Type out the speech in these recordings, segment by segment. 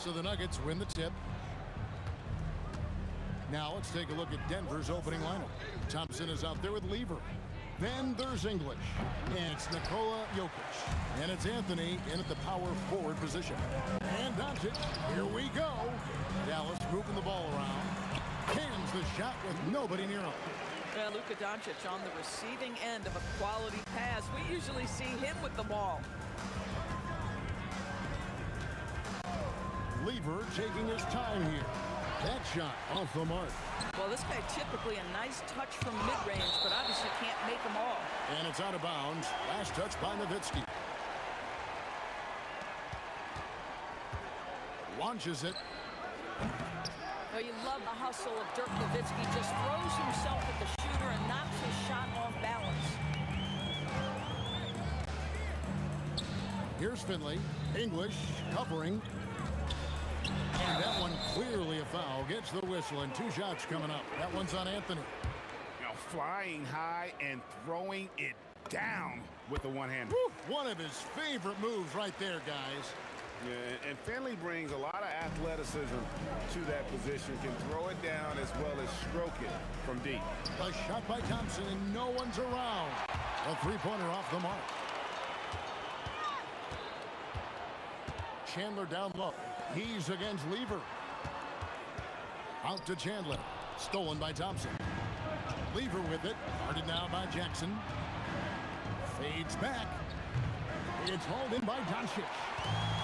So the Nuggets win the tip. Now let's take a look at Denver's opening lineup. Thompson is out there with Lever. Then there's English. And it's Nikola Jokic. And it's Anthony in at the power forward position. And Doncic, here we go. Dallas moving the ball around. Cans the shot with nobody near him. Luka Doncic on the receiving end of a quality pass. We usually see him with the ball. Lever taking his time here. That shot off the mark. Well, this guy typically a nice touch from mid-range, but obviously can't make them all. And it's out of bounds. Last touch by Nowitzki. Launches it. Oh, you love the hustle of Dirk Nowitzki. Just throws himself at the shooter and knocks his shot off balance. Here's Finley. English covering. And that one clearly a foul. Gets the whistle and 2 shots coming up. That one's on Anthony. Now flying high and throwing it down with the one-hander. One of his favorite moves right there, guys. Yeah, and Finley brings a lot of athleticism to that position. Can throw it down as well as stroke it from deep. A shot by Thompson and no one's around. A 3-pointer off the mark. Chandler down low. He's against Lever. Out to Chandler. Stolen by Thompson. Lever with it. Guarded now by Jackson. Fades back. It's hauled in by Doncic.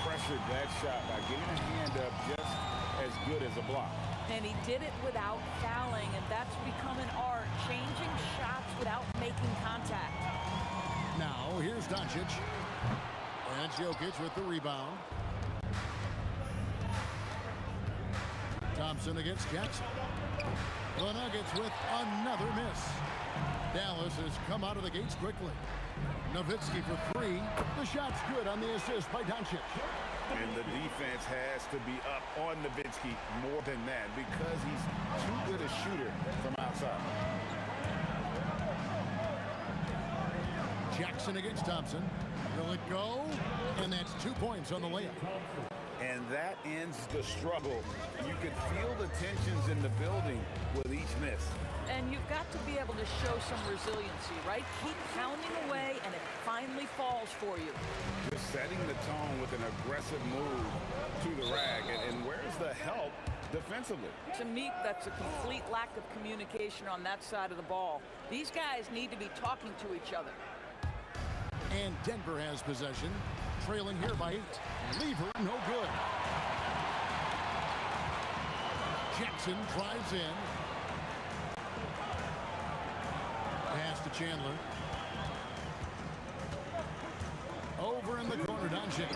Pressured that shot by getting a hand up just as good as a block. And he did it without fouling, and that's become an art, changing shots without making contact. Now, here's Doncic. And it's Jokic with the rebound. Thompson against Jackson. The Nuggets with another miss. Dallas has come out of the gates quickly. Nowitzki for 3. The shot's good on the assist by Doncic. And the defense has to be up on Nowitzki more than that because he's too good a shooter from outside. Jackson against Thompson. Will it go? And that's 2 points on the layup. And that ends the struggle. You can feel the tensions in the building with each miss. And you've got to be able to show some resiliency, right? Keep pounding away, and it finally falls for you. Just setting the tone with an aggressive move to the rag. And where's the help defensively? To me, that's a complete lack of communication on that side of the ball. These guys need to be talking to each other. And Denver has possession, trailing here by 8. Lever, no good. Jackson drives in. Pass to Chandler. Over in the corner, Doncic.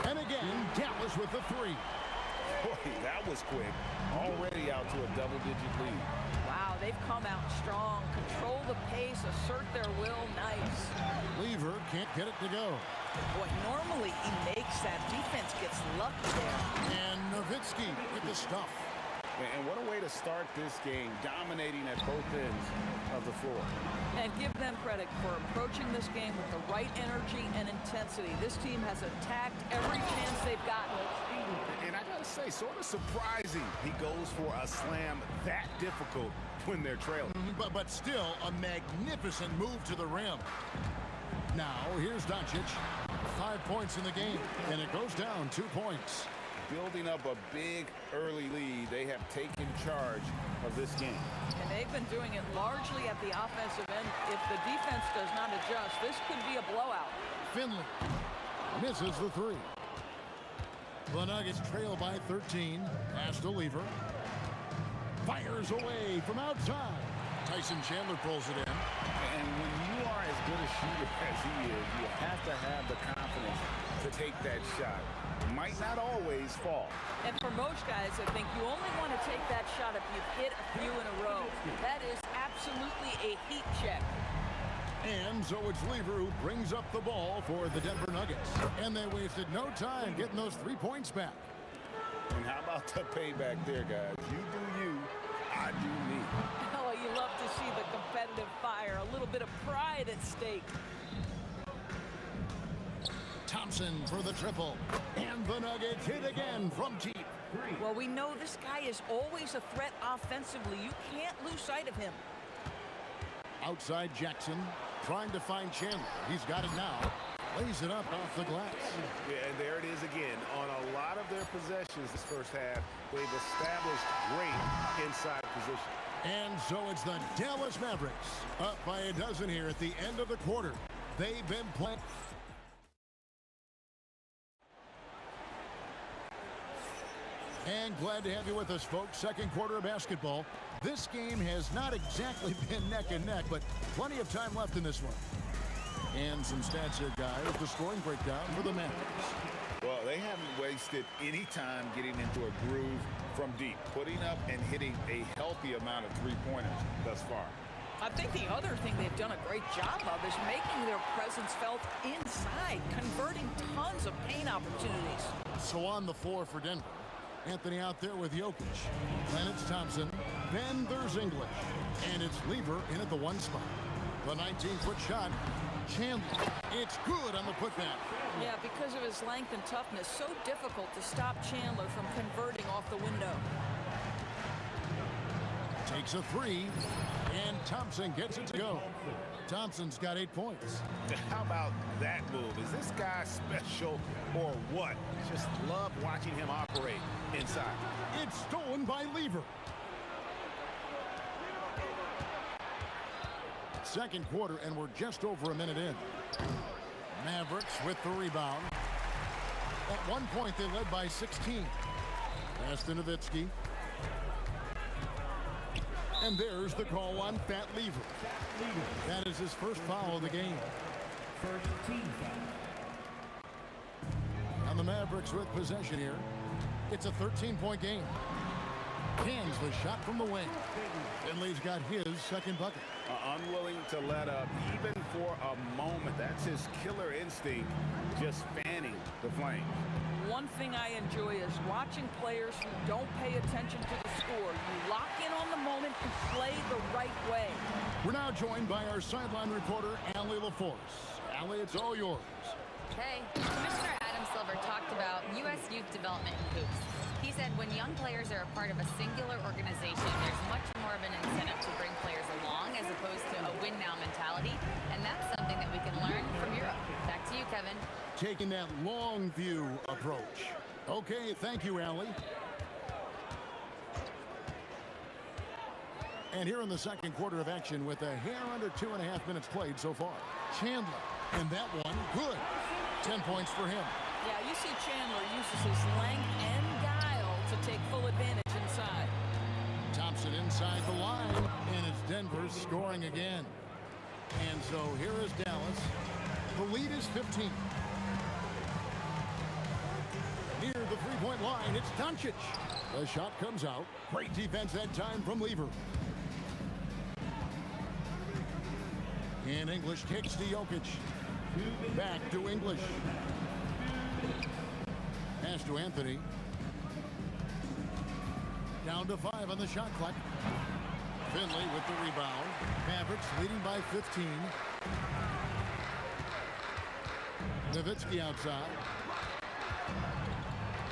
And again, Dallas with the 3. Boy, that was quick. Already out to a double-digit lead. Wow, they've come out strong. Control the pace, assert their will. Nice. Lever can't get it to go. Boy, normally he makes that. Defense gets lucky there. And Nowitzki with the stuff. And what a way to start this game, dominating at both ends of the floor. And give them credit for approaching this game with the right energy and intensity. This team has attacked every chance they've gotten. And I gotta say, sort of surprising he goes for a slam that difficult when they're trailing. But still a magnificent move to the rim. Now, here's Doncic. 5 points in the game, and it goes down 2 points. Building up a big early lead, they have taken charge of this game. And they've been doing it largely at the offensive end. If the defense does not adjust, this could be a blowout. Finley misses the 3. The Nuggets trail by 13. Pass to Lever. Fires away from outside. Tyson Chandler pulls it in. And when you are as good a shooter as he is, you have to have the confidence to take that shot. Might not always fall. And for most guys, I think you only want to take that shot if you've hit a few in a row. That is absolutely a heat check. And so it's Lever who brings up the ball for the Denver Nuggets. And they wasted no time getting those 3 points back. And how about the payback there, guys? You do you, I do me. Oh, you love to see the competitive fire, a little bit of pride at stake. Thompson for the triple. And the Nuggets hit again from deep. Well, we know this guy is always a threat offensively. You can't lose sight of him. Outside Jackson, trying to find Chandler. He's got it now. Lays it up off the glass. Yeah, and there it is again. On a lot of their possessions this first half, they've established great inside position. And so it's the Dallas Mavericks up by a dozen here at the end of the quarter. They've been playing. And glad to have you with us, folks. Second quarter of basketball. This game has not exactly been neck and neck, but plenty of time left in this one. And some stats here, guys. The scoring breakdown for the Mavericks. Well, they haven't wasted any time getting into a groove from deep, putting up and hitting a healthy amount of three-pointers thus far. I think the other thing they've done a great job of is making their presence felt inside, converting tons of paint opportunities. So on the floor for Denver. Anthony out there with Jokic. Then it's Thompson. Then there's English. And it's Lever in at the one spot. The 19-foot shot. Chandler. It's good on the putback. Yeah, because of his length and toughness, so difficult to stop Chandler from converting off the window. Takes a three. And Thompson gets it to go. Thompson's got 8 points. How about that move? Is this guy special or what? Just love watching him operate inside. It's stolen by Lever. Second quarter, and we're just over a minute in. Mavericks with the rebound. At one point, they led by 16. Pass to Nowitzki. And there's the call on Fat Lever. That is his first foul of the game. First team foul. And the Mavericks with possession here. It's a 13-point game. Cans the shot from the wing. Finley's got his second bucket. Unwilling to let up even for a moment. That's his killer instinct, just fanning the flames. One thing I enjoy is watching players who don't pay attention to the score. You lock in on the moment and play the right way. We're now joined by our sideline reporter, Allie LaForce. Allie, it's all yours. Hey, Commissioner Adam Silver talked about U.S. youth development in hoops. He said when young players are a part of a singular organization, there's much more of an incentive to bring players along as opposed to a win-now mentality, and that's something that we can learn from Europe. Back to you, Kevin. Taking that long view approach. Okay, thank you, Allie. And here in the second quarter of action with a hair under 2.5 minutes played so far. Chandler, and that one, good. 10 points for him. Yeah, you see Chandler uses his length and guile to take full advantage inside. Thompson inside the line, and it's Denver scoring again. And so here is Dallas. The lead is 15. Near the three-point line, it's Doncic. The shot comes out. Great defense that time from Lever. And English kicks to Jokic. Back to English. Pass to Anthony. Down to 5 on the shot clock. Finley with the rebound. Mavericks leading by 15. Nowitzki outside.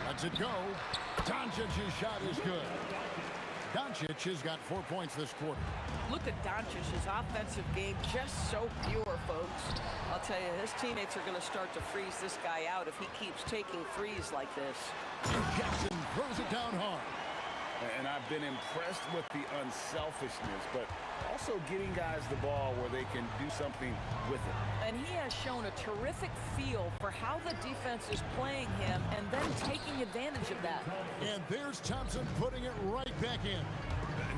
Lets it go. Doncic's shot is good. Doncic has got 4 points this quarter. Look at Doncic's offensive game, just so pure, folks. I'll tell you, his teammates are going to start to freeze this guy out if he keeps taking threes like this. And Jackson throws it down hard. And I've been impressed with the unselfishness, but also getting guys the ball where they can do something with it. And he has shown a terrific feel for how the defense is playing him and then taking advantage of that. And there's Thompson putting it right back in.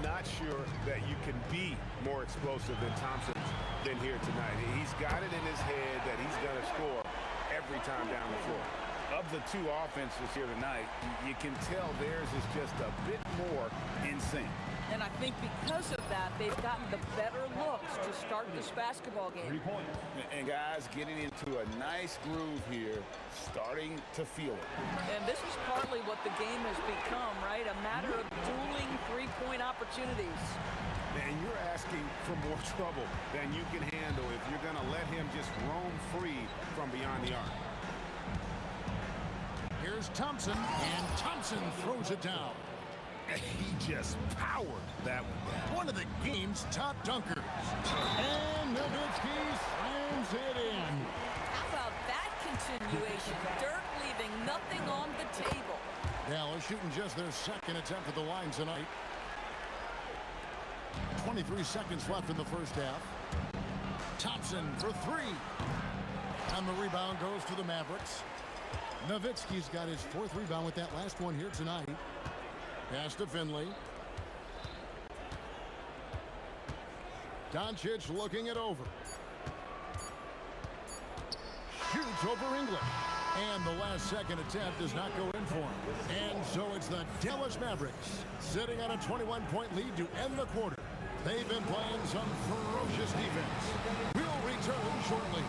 Not sure that you can be more explosive than Thompson's been here tonight. He's got it in his head that he's going to score every time down the floor. Of the two offenses here tonight, you can tell theirs is just a bit more in sync. And I think because of that, they've gotten the better looks to start this basketball game. And guys getting into a nice groove here, starting to feel it. And this is partly what the game has become, right? A matter of dueling three-point opportunities. And you're asking for more trouble than you can handle if you're going to let him just roam free from beyond the arc. Here's Thompson, and Thompson throws it down. He just powered that one. One of the game's top dunkers. And Nowitzki slams it in. How about that continuation? Dirk leaving nothing on the table. Dallas shooting just their second attempt at the line tonight. 23 seconds left in the first half. Thompson for three. And the rebound goes to the Mavericks. Nowitzki's got his fourth rebound with that last one here tonight. Pass to Finley. Doncic looking it over. Shoots over English. And the last second attempt does not go in for him. And so it's the Dallas Mavericks sitting on a 21-point lead to end the quarter. They've been playing some ferocious defense. We'll return shortly.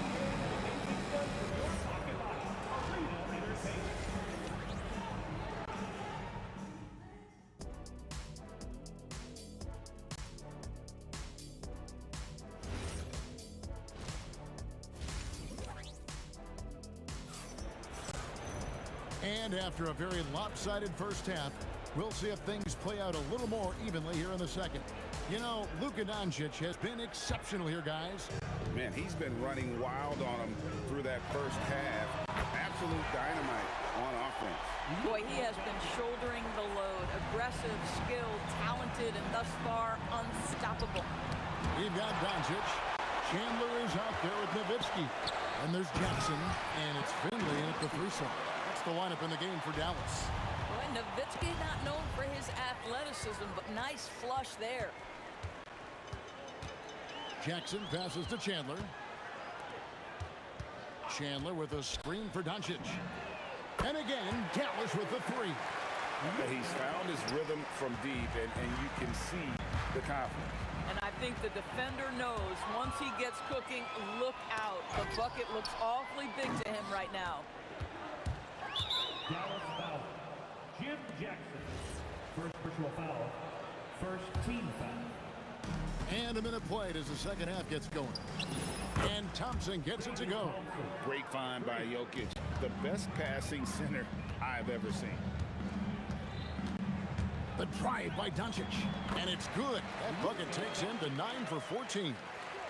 And after a very lopsided first half, we'll see if things play out a little more evenly here in the second. You know, Luka Doncic has been exceptional here, guys. Man, he's been running wild on him through that first half. Absolute dynamite on offense. Boy, he has been shouldering the load. Aggressive, skilled, talented, and thus far unstoppable. We've got Doncic. Chandler is out there with Nowitzki. And there's Jackson, and it's Finley in at the threesome. That's the lineup in the game for Dallas. Boy, Nowitzki not known for his athleticism, but nice flush there. Jackson passes to Chandler. Chandler with a screen for Doncic. And again, Dallas with the three. He's found his rhythm from deep, and you can see the confidence. And I think the defender knows once he gets cooking, look out. The bucket looks awfully big to him right now. Dallas foul. Jim Jackson. First personal foul. First team foul. And a minute played as the second half gets going. And Thompson gets it to go. Great find by Jokic. The best passing center I've ever seen. The drive by Doncic. And it's good. That bucket takes him to 9 for 14.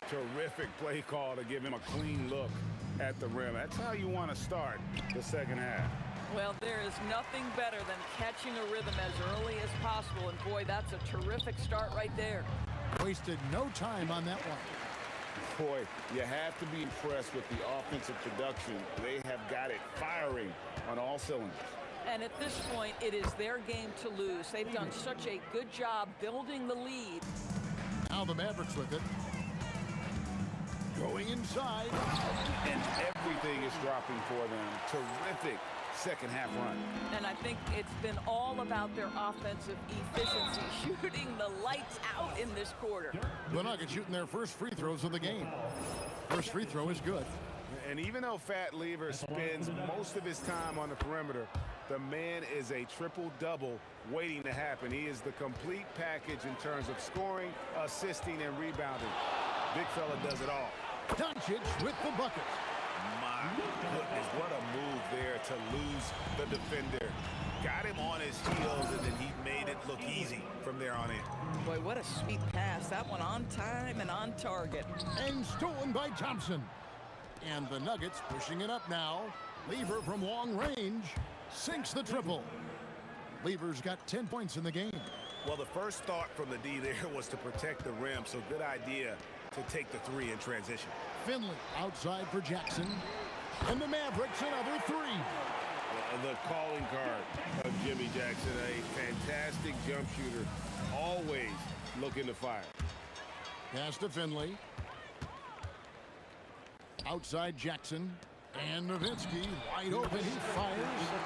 Terrific play call to give him a clean look at the rim. That's how you want to start the second half. Well, there is nothing better than catching a rhythm as early as possible. And boy, that's a terrific start right there. Wasted no time on that one. Boy, you have to be impressed with the offensive production. They have got it firing on all cylinders. And at this point, it is their game to lose. They've done such a good job building the lead. Now the Mavericks with it. Going inside. And everything is dropping for them. Terrific second half run. And I think it's been all about their offensive efficiency, shooting the lights out in this quarter. The Nuggets shooting their first free throws of the game. First free throw is good. And even though Fat Lever spends most of his time on the perimeter, the man is a triple-double waiting to happen. He is the complete package in terms of scoring, assisting, and rebounding. Big fella does it all. Doncic with the bucket. My goodness, what a move there to lose the defender. Got him on his heels, and then he made it look easy from there on in. Boy, what a sweet pass. That one on time and on target. And stolen by Thompson. And the Nuggets pushing it up now. Lever from long range sinks the triple. Lever's got 10 points in the game. Well, the first thought from the D there was to protect the rim, so good idea to take the three in transition. Finley outside for Jackson. And the Mavericks another three. The calling card of Jimmy Jackson, a fantastic jump shooter, always looking to fire. Pass to Finley. Outside Jackson. And Nowitzki wide open. He fires.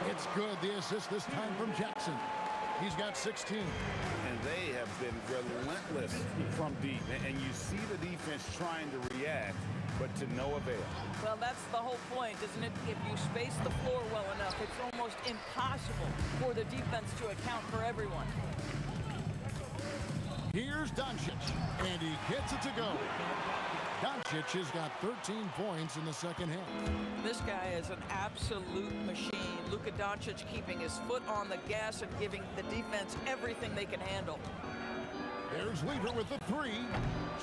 It's good. The assist this time from Jackson. He's got 16. And they have been relentless from deep. And you see the defense trying to react, but to no avail. Well, that's the whole point, isn't it? If you space the floor well enough, it's almost impossible for the defense to account for everyone. Here's Doncic. And he gets it to go. Doncic has got 13 points in the second half. This guy is an absolute machine. Luka Doncic keeping his foot on the gas and giving the defense everything they can handle. There's Lever with the three.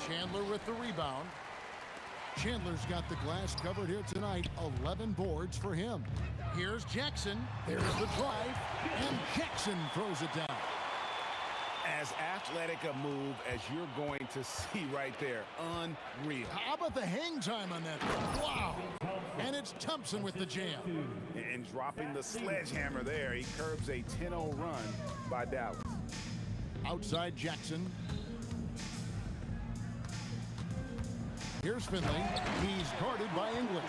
Chandler with the rebound. Chandler's got the glass covered here tonight. 11 boards for him. Here's Jackson. There's the drive. And Jackson throws it down. As athletic a move as you're going to see right there. Unreal. How about the hang time on that? Wow. And it's Thompson with the jam. And dropping the sledgehammer there. He curbs a 10-0 run by Dallas. Outside Jackson. Here's Finley. He's guarded by English.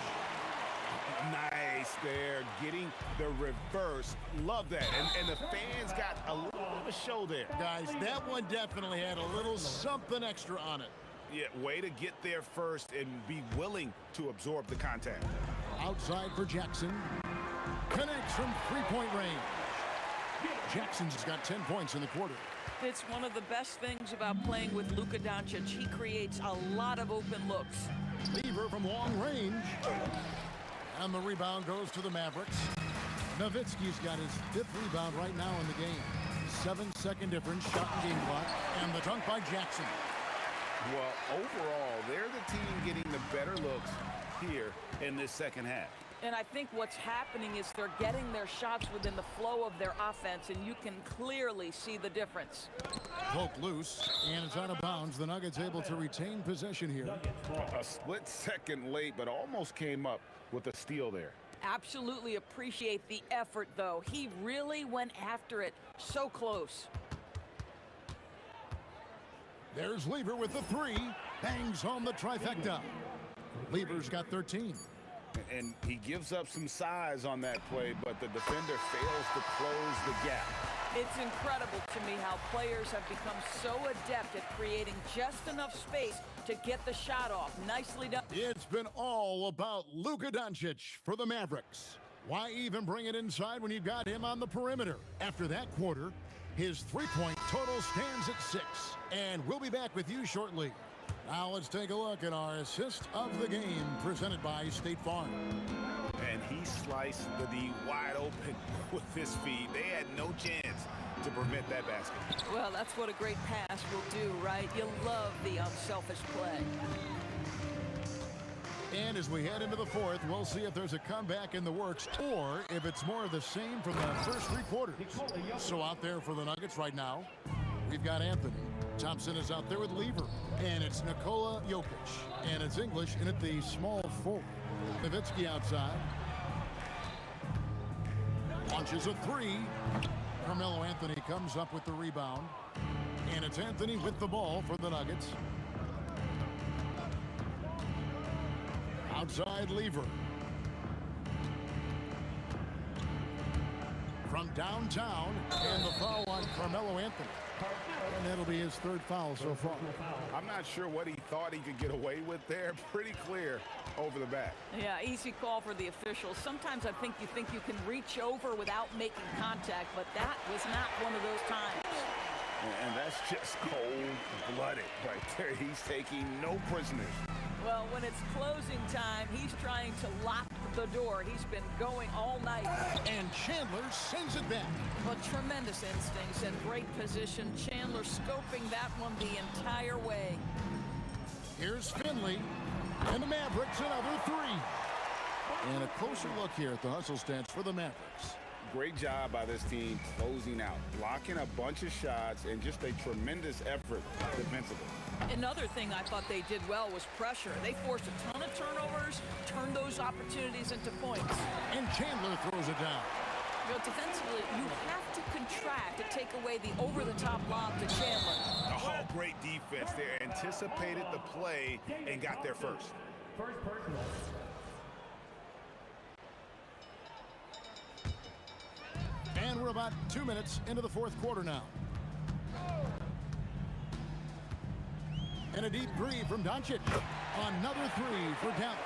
Nice there, getting the reverse. Love that. And the fans got a little bit of a show there. Guys, that one definitely had a little something extra on it. Yeah, way to get there first and be willing to absorb the contact. Outside for Jackson. Connects from three-point range. Jackson's got 10 points in the quarter. It's one of the best things about playing with Luka Doncic. He creates a lot of open looks. Lever from long range. And the rebound goes to the Mavericks. Nowitzki's got his 5th rebound right now in the game. 7-second difference, shot and game clock. And the dunk by Jackson. Well, overall, they're the team getting the better looks here in this second half. And I think what's happening is they're getting their shots within the flow of their offense, and you can clearly see the difference. Poke loose, and it's out of bounds. The Nuggets able to retain possession here. A split second late, but almost came up with a steal there. Absolutely appreciate the effort, though. He really went after it so close. There's Lever with the three. Bangs home the trifecta. Lever's got 13. And he gives up some size on that play, but the defender fails to close the gap. It's incredible to me how players have become so adept at creating just enough space to get the shot off. Nicely done. It's been all about Luka Doncic for the Mavericks. Why even bring it inside when you've got him on the perimeter? After that quarter, his three-point total stands at 6. And we'll be back with you shortly. Now let's take a look at our assist of the game presented by State Farm. And he sliced the D wide open with his feet. They had no chance to prevent that basket. Well, that's what a great pass will do, right? You love the unselfish play. And as we head into the fourth, we'll see if there's a comeback in the works or if it's more of the same from the first 3 quarters. So out there for the Nuggets right now, we've got Anthony. Thompson is out there with Lever. And it's Nikola Jokic. And it's English in at the small forward. Nowitzki outside. Launches a three. Carmelo Anthony comes up with the rebound. And it's Anthony with the ball for the Nuggets. Outside Lever. From downtown. And the foul on Carmelo Anthony. And that'll be his 3rd foul so far. I'm not sure what he thought he could get away with there. Pretty clear over the back. Yeah, easy call for the officials. Sometimes I think you can reach over without making contact, but that was not one of those times. And that's just cold-blooded right there. He's taking no prisoners. Well, when it's closing time, he's trying to lock the door. He's been going all night. And Chandler sends it back. But tremendous instincts and great position. Chandler scoping that one the entire way. Here's Finley. And the Mavericks another three. And a closer look here at the hustle stats for the Mavericks. Great job by this team closing out, blocking a bunch of shots, and just a tremendous effort defensively. Another thing I thought they did well was pressure. They forced a ton of turnovers, turned those opportunities into points. And Chandler throws it down. You know, defensively, you have to contract to take away the over-the-top lob to Chandler. Oh, great defense there. Anticipated the play and got there first. First personal. And we're about 2 minutes into the 4th quarter now. And a deep three from Doncic. Another three for Dallas.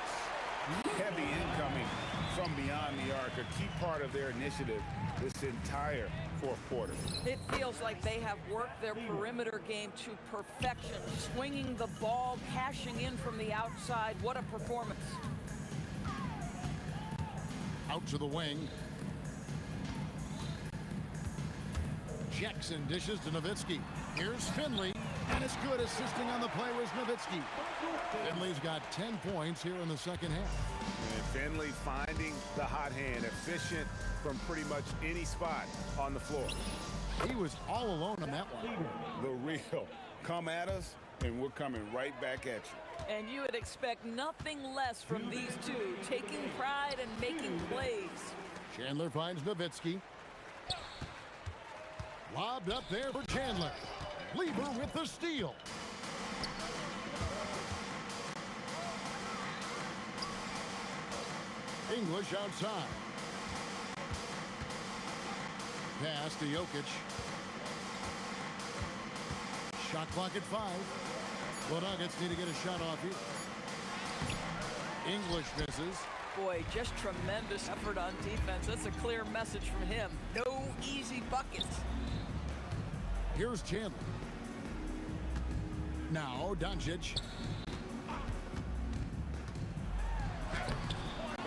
Heavy incoming from beyond the arc mark, a key part of their initiative this entire fourth quarter. It feels like they have worked their perimeter game to perfection, swinging the ball, cashing in from the outside. What a performance. Out to the wing. Jackson dishes to Nowitzki. Here's Finley, and it's good. Assisting on the play was Nowitzki. Finley's got 10 points here in the second half. And Finley finding the hot hand, efficient from pretty much any spot on the floor. He was all alone on that one. The real come at us, and we're coming right back at you. And you would expect nothing less from these two, taking pride and making plays. Chandler finds Nowitzki. Lobbed up there for Chandler. Lever with the steal. English outside. Pass to Jokic. Shot clock at 5. The Nuggets need to get a shot off here. English misses. Boy, just tremendous effort on defense. That's a clear message from him. No easy buckets. Here's Chandler. Now Doncic.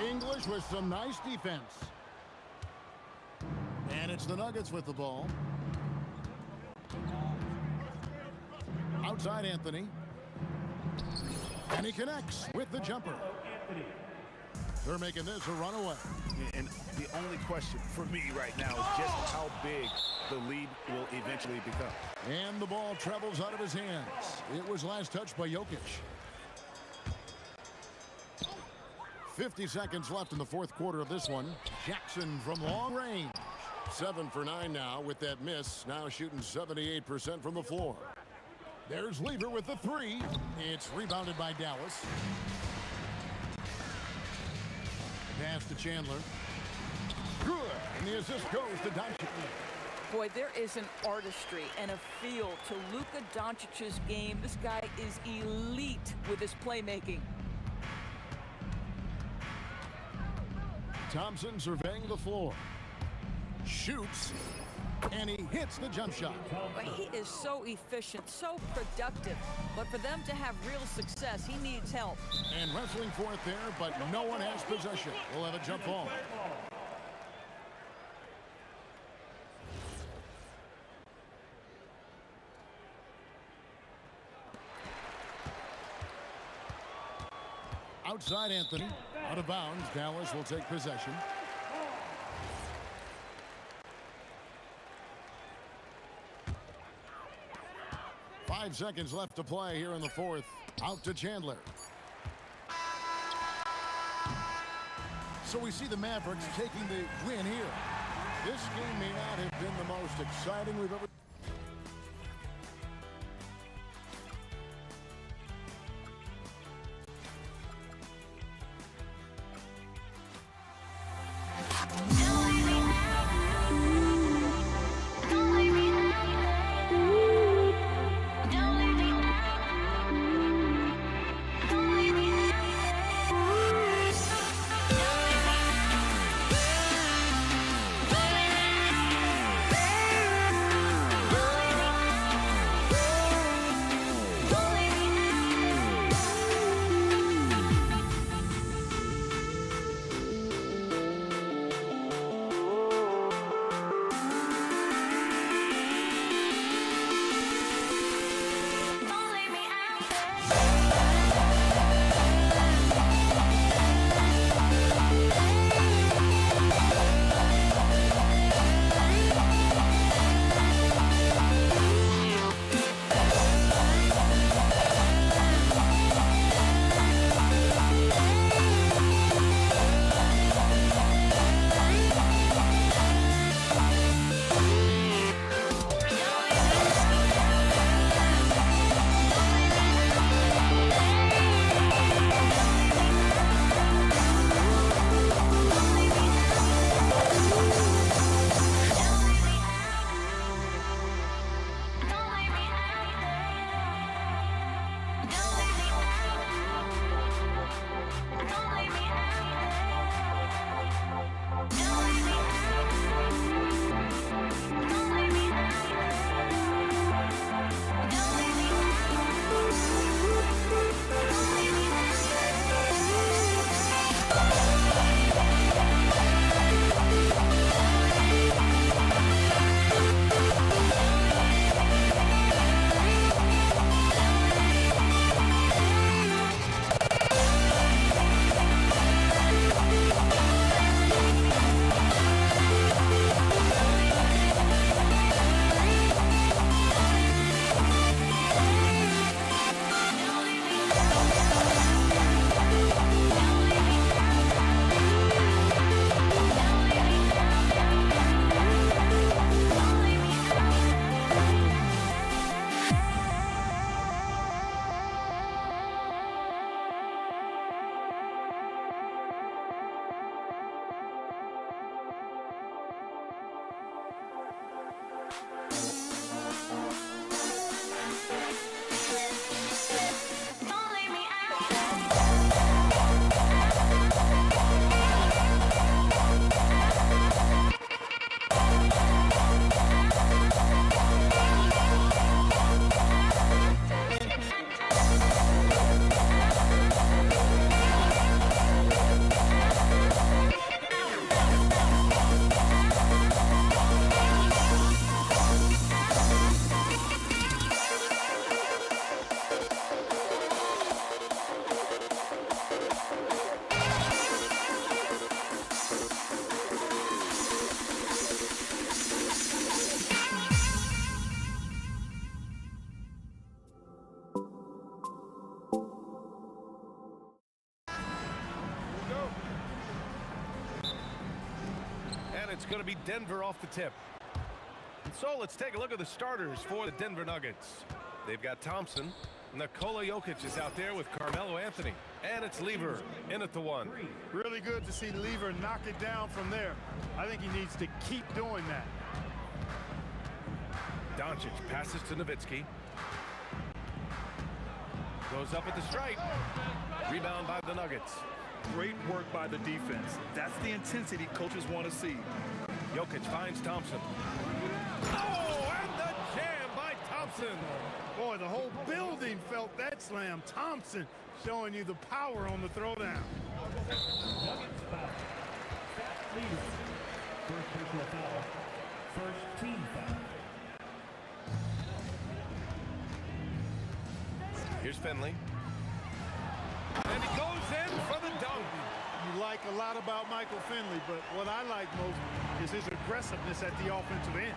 English with some nice defense. And it's the Nuggets with the ball. Outside Anthony. And he connects with the jumper. They're making this a runaway. And the only question for me right now is just how big the lead will eventually become. And the ball travels out of his hands. It was last touched by Jokic. 50 seconds left in the fourth quarter of this one. Jackson from long range. 7 for 9 now with that miss. Now shooting 78% from the floor. There's Lever with the 3. It's rebounded by Dallas. Pass to Chandler. Good. And the assist goes to Doncic. Boy, there is an artistry and a feel to Luka Doncic's game. This guy is elite with his playmaking. Thompson surveying the floor. Shoots. And he hits the jump shot. But he is so efficient, so productive. But for them to have real success, he needs help. And wrestling for it there, but no one has possession. We'll have a jump ball. Outside Anthony. Out of bounds. Dallas will take possession. Five seconds left to play here in the fourth. Out to Chandler. So we see the Mavericks taking the win here. This game may not have been the most exciting we've ever it's going to be Denver off the tip. So let's take a look at the starters for the Denver Nuggets. They've got Thompson. Nikola Jokic is out there with Carmelo Anthony. And it's Lever in at the 1. Really good to see Lever knock it down from there. I think he needs to keep doing that. Doncic passes to Nowitzki. Goes up at the stripe. Rebound by the Nuggets. Great work by the defense. That's the intensity coaches want to see. Jokic finds Thompson. Oh, and the jam by Thompson. Boy, the whole building felt that slam. Thompson showing you the power on the throwdown. Nuggets foul. Leader. First personal foul. First team foul. Here's Finley. And he goes in for the dunk. You like a lot about Michael Finley, but what I like most is his aggressiveness at the offensive end.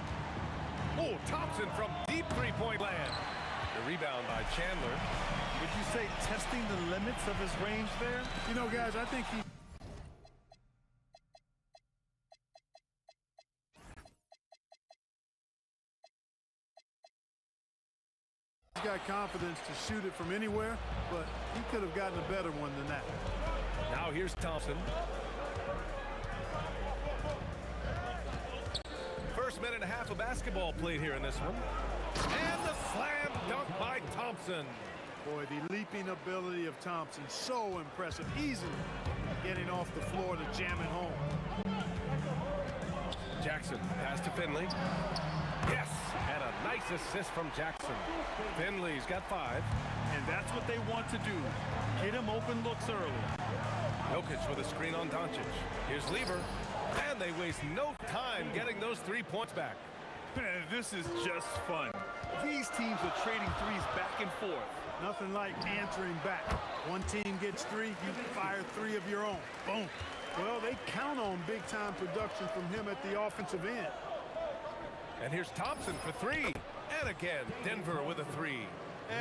Oh, Thompson from deep three-point land. The rebound by Chandler. Would you say testing the limits of his range there? You know, guys, I think he's got confidence to shoot it from anywhere, but he could have gotten a better one than that. Now here's Thompson. First minute and a half of basketball played here in this one. And the slam dunk by Thompson. Boy, the leaping ability of Thompson, so impressive. Easily getting off the floor to jam it home. Jackson pass to Finley. Yes, and a nice assist from Jackson. Finley's got 5. And that's what they want to do. Get him open looks early. Jokic with a screen on Doncic. Here's Lever. And they waste no time getting those 3 points back. Man, this is just fun. These teams are trading threes back and forth. Nothing like answering back. One team gets 3, you fire 3 of your own. Boom. Well, they count on big-time production from him at the offensive end. And here's Thompson for 3. And again, Denver with a 3.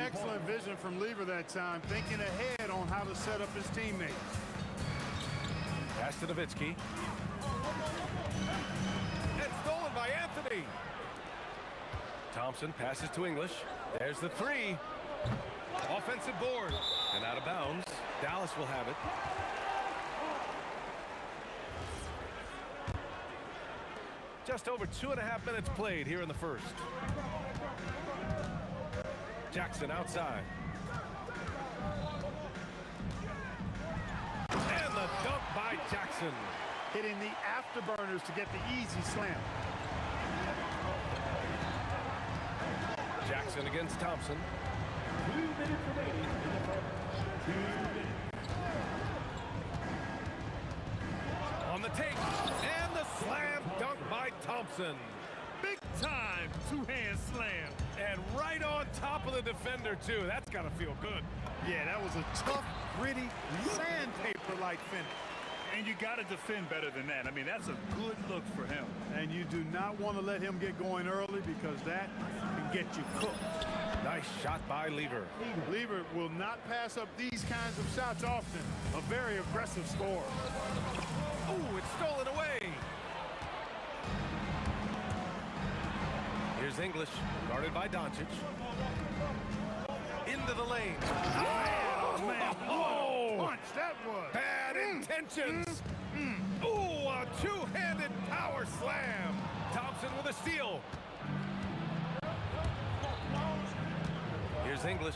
Excellent vision from Lever that time, thinking ahead on how to set up his teammates. Pass to Nowitzki. And stolen by Anthony. Thompson passes to English. There's the 3. Offensive board. And out of bounds. Dallas will have it. Just over 2.5 minutes played here in the first. Jackson outside. And the dunk by Jackson. Hitting the afterburners to get the easy slam. Jackson against Thompson. 2 minutes remaining in the first. 2 minutes. On the take. And the slam dunk by Thompson. Big time two-hand slam. And right on top of the defender, too. That's got to feel good. Yeah, that was a tough, gritty, sandpaper-like finish. And you got to defend better than that. I mean, that's a good look for him. And you do not want to let him get going early because that can get you cooked. Nice shot by Lever. Lever will not pass up these kinds of shots often. A very aggressive scorer. Oh, it's stolen away. Here's English, guarded by Doncic. Into the lane. Oh, man. Oh, Punch, that was. bad intentions. Ooh, a two-handed power slam. Thompson with a steal. Here's English.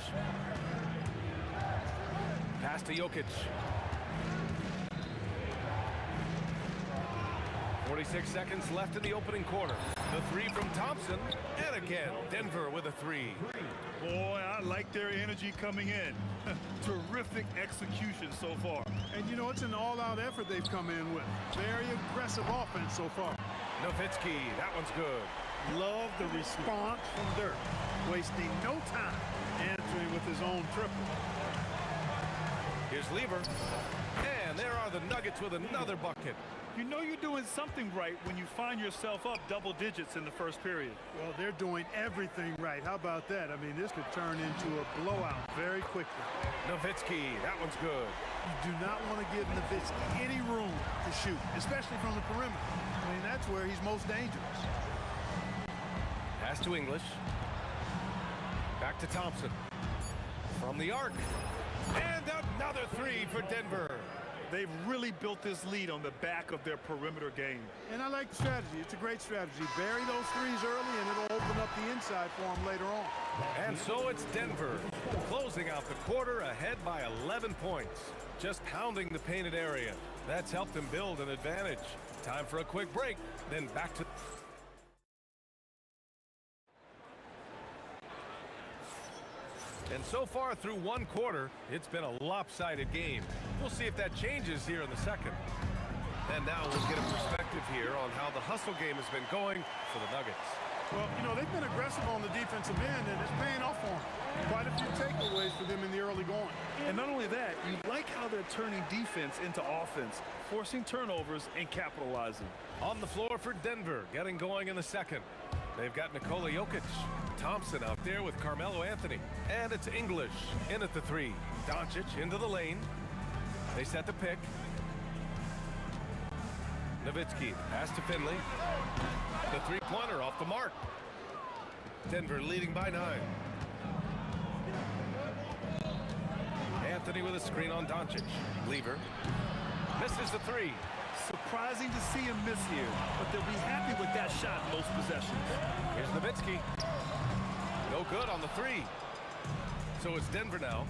Pass to Jokic. 46 seconds left in the opening quarter. The 3 from Thompson. And again, Denver with a 3. Boy, I like their energy coming in. Terrific execution so far. And you know, it's an all-out effort they've come in with. Very aggressive offense so far. Nowitzki, that one's good. Love the response from Dirk. Wasting no time answering with his own triple. Here's Lever. And there are the Nuggets with another bucket. You know you're doing something right when you find yourself up double digits in the first period. Well, they're doing everything right. How about that? I mean, this could turn into a blowout very quickly. Nowitzki, that one's good. You do not want to give Nowitzki any room to shoot, especially from the perimeter. I mean, that's where he's most dangerous. Pass to English. Back to Thompson. From the arc. And another three for Denver. They've really built this lead on the back of their perimeter game. And I like the strategy. It's a great strategy. Bury those threes early, and it'll open up the inside for them later on. And so it's Denver, closing out the quarter ahead by 11 points. Just pounding the painted area. That's helped them build an advantage. Time for a quick break, then back to... And so far through one quarter, it's been a lopsided game. We'll see if that changes here in the second. And now we'll get a perspective here on how the hustle game has been going for the Nuggets. Well, you know, they've been aggressive on the defensive end, and it's paying off for them. Quite a few takeaways for them in the early going. And not only that, you like how they're turning defense into offense, forcing turnovers and capitalizing. On the floor for Denver, getting going in the second. They've got Nikola Jokic. Thompson out there with Carmelo Anthony. And it's English in at the three. Doncic into the lane. They set the pick. Nowitzki, pass to Finley. The three-pointer off the mark. Denver leading by 9. Anthony with a screen on Doncic. Lever. Misses the three. Surprising to see him miss here, but they'll be happy with that shot most possessions. Here's Nowitzki. No good on the three. So it's Denver now.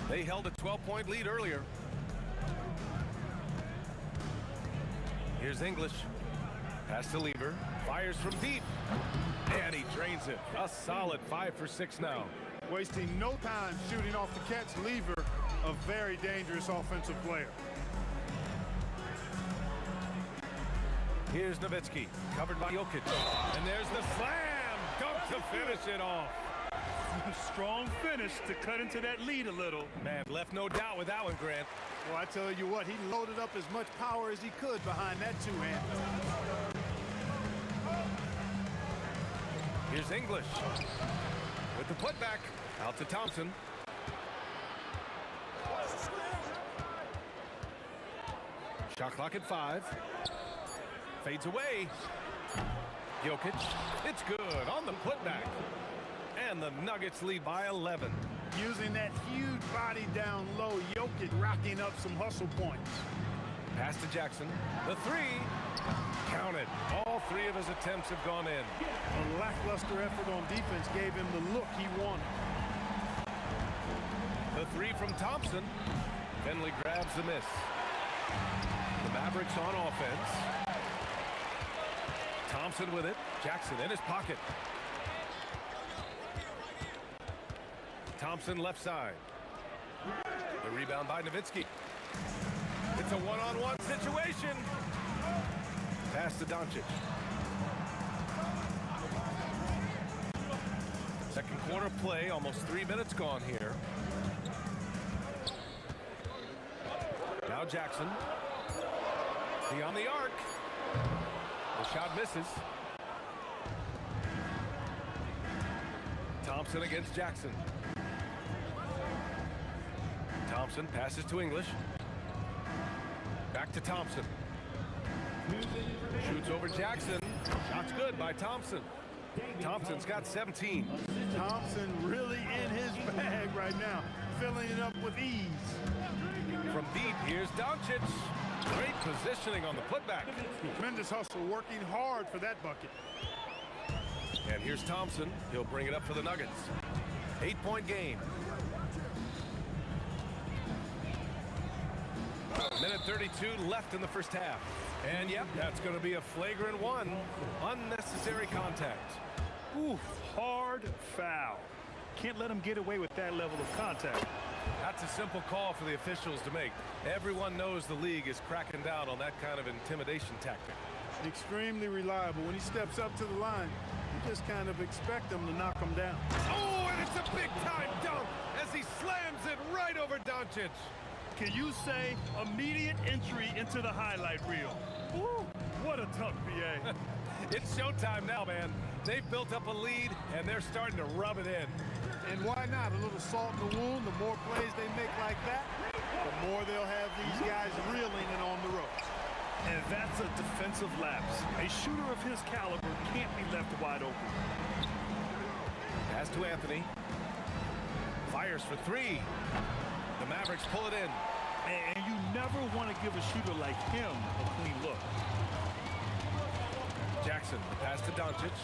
They held a 12-point lead earlier. Here's English. Pass to Lever. Fires from deep. And he drains it. A solid 5 for 6 now. Wasting no time shooting off the catch. Lever, a very dangerous offensive player. Here's Nowitzki, covered by Jokic. And there's the slam dunk to finish it off. Strong finish to cut into that lead a little. Man, left no doubt with that one, Grant. Well, I tell you what, he loaded up as much power as he could behind that two-hand. Here's English with the putback out to Thompson. Shot clock at 5. Fades away. Jokic, it's good on the putback. And the Nuggets lead by 11. Using that huge body down low, Jokic rocking up some hustle points. Pass to Jackson. The three. Counted. All 3 of his attempts have gone in. A lackluster effort on defense gave him the look he wanted. The three from Thompson. Finley grabs the miss. The Mavericks on offense. Thompson with it. Jackson in his pocket. Thompson left side. The rebound by Nowitzki. It's a one-on-one situation. Pass to Doncic. Second quarter play, almost 3 minutes gone here. Now Jackson. Beyond the arc. The shot misses. Thompson against Jackson. Thompson passes to English. Back to Thompson. Shoots over Jackson. Shot's good by Thompson. Thompson's got 17. Thompson really in his bag right now, filling it up with ease. From deep, here's Doncic. Great positioning on the putback. Tremendous hustle, working hard for that bucket. And here's Thompson. He'll bring it up for the Nuggets. 8-point game. Minute 32 left in the first half. And yep, that's going to be a flagrant one. Unnecessary contact. Ooh, hard foul. Can't let him get away with that level of contact. That's a simple call for the officials to make. Everyone knows the league is cracking down on that kind of intimidation tactic. Extremely reliable. When he steps up to the line, you just kind of expect him to knock him down. Oh, and it's a big-time dunk as he slams it right over Doncic. Can you say immediate entry into the highlight reel? Ooh, what a tough PA. It's showtime now, man. They've built up a lead, and they're starting to rub it in. And why not? A little salt in the wound. The more plays they make like that, the more they'll have these guys reeling and on the ropes. And that's a defensive lapse. A shooter of his caliber can't be left wide open. Pass to Anthony. Fires for three. The Mavericks pull it in. And you never want to give a shooter like him a clean look. Jackson, the pass to Doncic.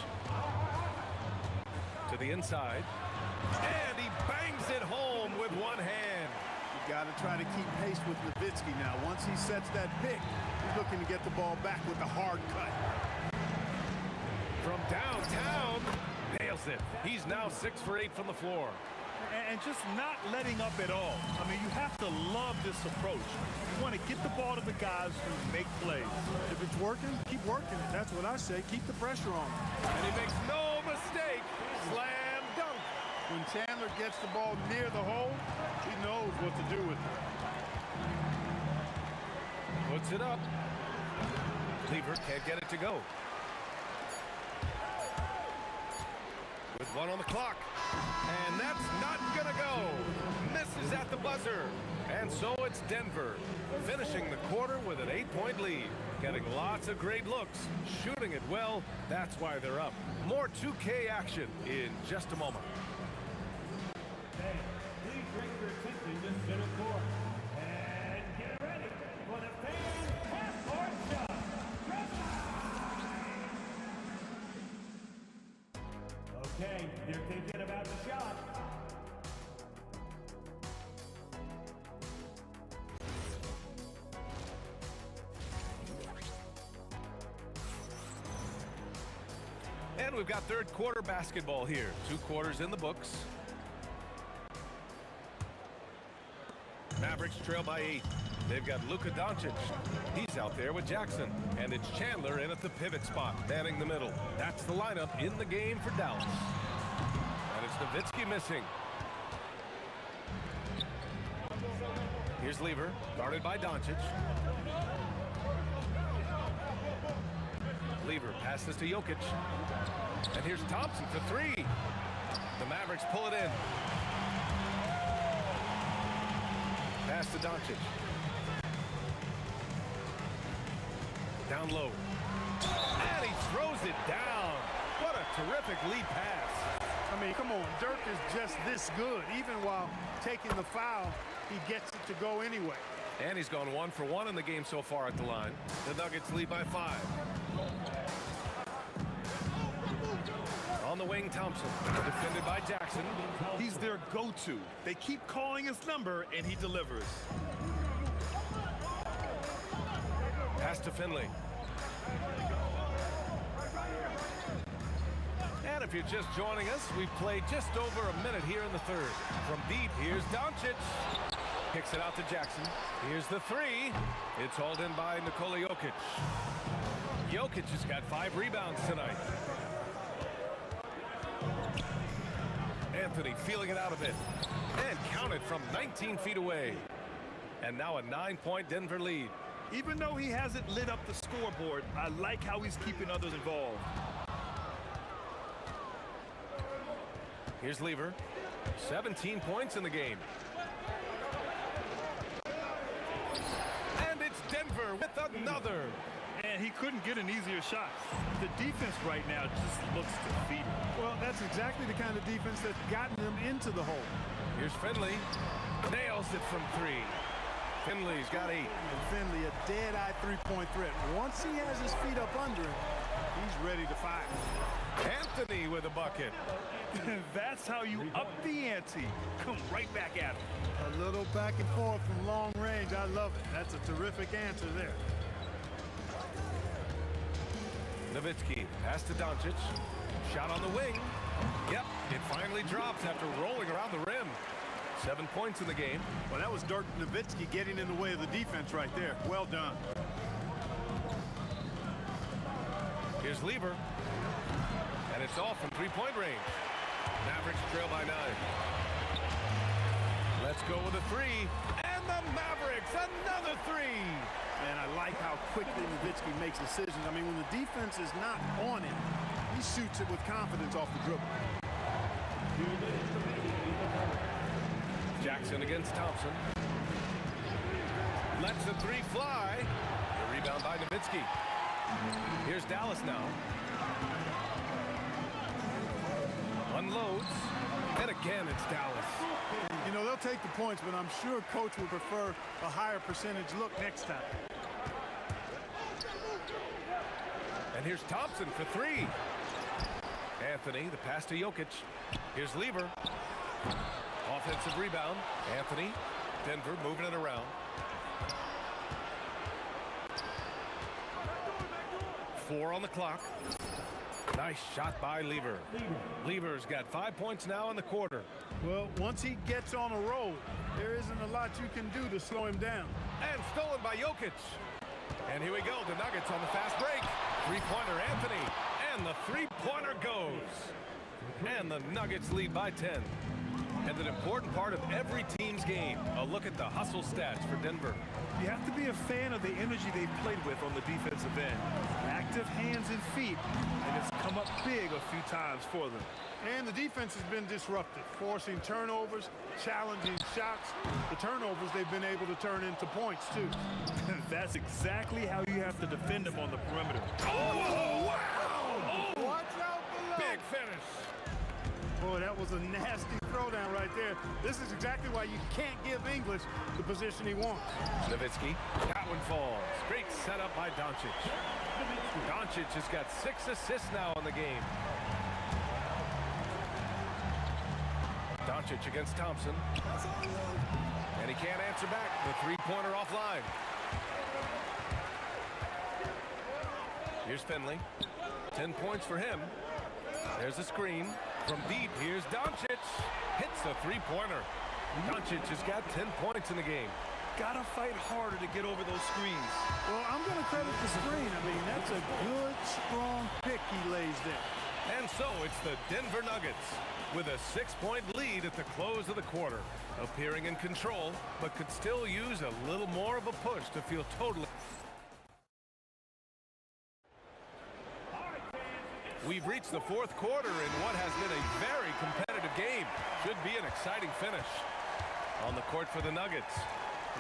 To the inside. And he bangs it home with one hand. You got to try to keep pace with Nowitzki now. Once he sets that pick, he's looking to get the ball back with a hard cut. From downtown, nails it. He's now 6 for 8 from the floor. And just not letting up at all. I mean, you have to love this approach. You want to get the ball to the guys who make plays. If it's working, keep working it. That's what I say. Keep the pressure on. And he makes no mistake. Slam dunk. When Chandler gets the ball near the hole, he knows what to do with it. Puts it up. Lever can't get it to go. With one on the clock. And that's not gonna go. Misses at the buzzer. And so it's Denver finishing the quarter with an 8-point lead. Getting lots of great looks, shooting it well. That's why they're up. More 2K action in just a moment. Hey, please bring your attention to center court. And get ready for the fan half-court shot. Okay, they're thinking about the shot. And we've got third quarter basketball here. 2 quarters in the books. Mavericks trail by 8. They've got Luka Doncic. He's out there with Jackson. And it's Chandler in at the pivot spot, manning the middle. That's the lineup in the game for Dallas. And it's Nowitzki missing. Here's Lever, guarded by Doncic. Lever passes to Jokic. And here's Thompson for 3. The Mavericks pull it in. Pass to Doncic. Down low. And he throws it down. What a terrific lead pass. I mean, come on. Dirk is just this good. Even while taking the foul, he gets it to go anyway. And he's gone 1 for 1 in the game so far at the line. The Nuggets lead by 5. On the wing, Thompson, defended by Jackson. He's their go-to. They keep calling his number, and he delivers. Pass to Finley. And if you're just joining us, we've played just over a minute here in the third. From deep, here's Doncic. Kicks it out to Jackson. Here's the 3. It's hauled in by Nikola Jokic. Jokic has got 5 rebounds tonight. Anthony feeling it out a bit. And counted from 19 feet away. And now a 9-point Denver lead. Even though he hasn't lit up the scoreboard, I like how he's keeping others involved. Here's Lever. 17 points in the game. And it's Denver with another. And he couldn't get an easier shot. The defense right now just looks defeated. Well, that's exactly the kind of defense that's gotten them into the hole. Here's Finley. Nails it from 3. Finley's got 8. And Finley, a dead-eye three-point threat. Once he has his feet up under him, he's ready to fire. Anthony with a bucket. That's how you up the ante. Come right back at him. A little back and forth from long range. I love it. That's a terrific answer there. Nowitzki, pass to Doncic. Shot on the wing. Yep, it finally drops after rolling around the rim. 7 points in the game. Well, that was Dirk Nowitzki getting in the way of the defense right there. Well done. Here's Lever. And it's off from 3-point range. Mavericks trail by 9. Let's go with a three. And the Mavericks, another three. And I like how quickly Nowitzki makes decisions. I mean, when the defense is not on it, he shoots it with confidence off the dribble. Jackson against Thompson. Lets the three fly. The rebound by Nowitzki. Here's Dallas now. Unloads. And again, it's Dallas. You know, they'll take the points, but I'm sure coach would prefer a higher percentage look next time. And here's Thompson for three. Anthony, the pass to Jokic. Here's Lever. Offensive rebound. Anthony. Denver moving it around. 4 on the clock. Nice shot by Lever. Lever's got 5 points now in the quarter. Well, once he gets on a roll, there isn't a lot you can do to slow him down. And stolen by Jokic. And here we go. The Nuggets on the fast break. Three-pointer Anthony. And the three-pointer goes. And the Nuggets lead by 10. And an important part of every team's game. A look at the hustle stats for Denver. You have to be a fan of the energy they've played with on the defensive end. Active hands and feet, and it's come up big a few times for them. And the defense has been disruptive, forcing turnovers, challenging shots. The turnovers they've been able to turn into points, too. That's exactly how you have to defend them on the perimeter. Oh, wow! Oh, watch out below. Big finish. Boy, that was a nasty throwdown right there. This is exactly why you can't give English the position he wants. Nowitzki, that one falls. Great setup by Doncic. Doncic has got 6 assists now in the game. Doncic against Thompson. And he can't answer back. The three-pointer offline. Here's Finley. 10 points for him. There's a screen. From deep, here's Doncic. Hits a three-pointer. Doncic has got 10 points in the game. Gotta fight harder to get over those screens. Well, I'm going to credit the screen. I mean, that's a good, strong pick he lays there. And so it's the Denver Nuggets with a 6-point lead at the close of the quarter. Appearing in control, but could still use a little more of a push to feel totally... We've reached the fourth quarter in what has been a very competitive game. Should be an exciting finish. On the court for the Nuggets,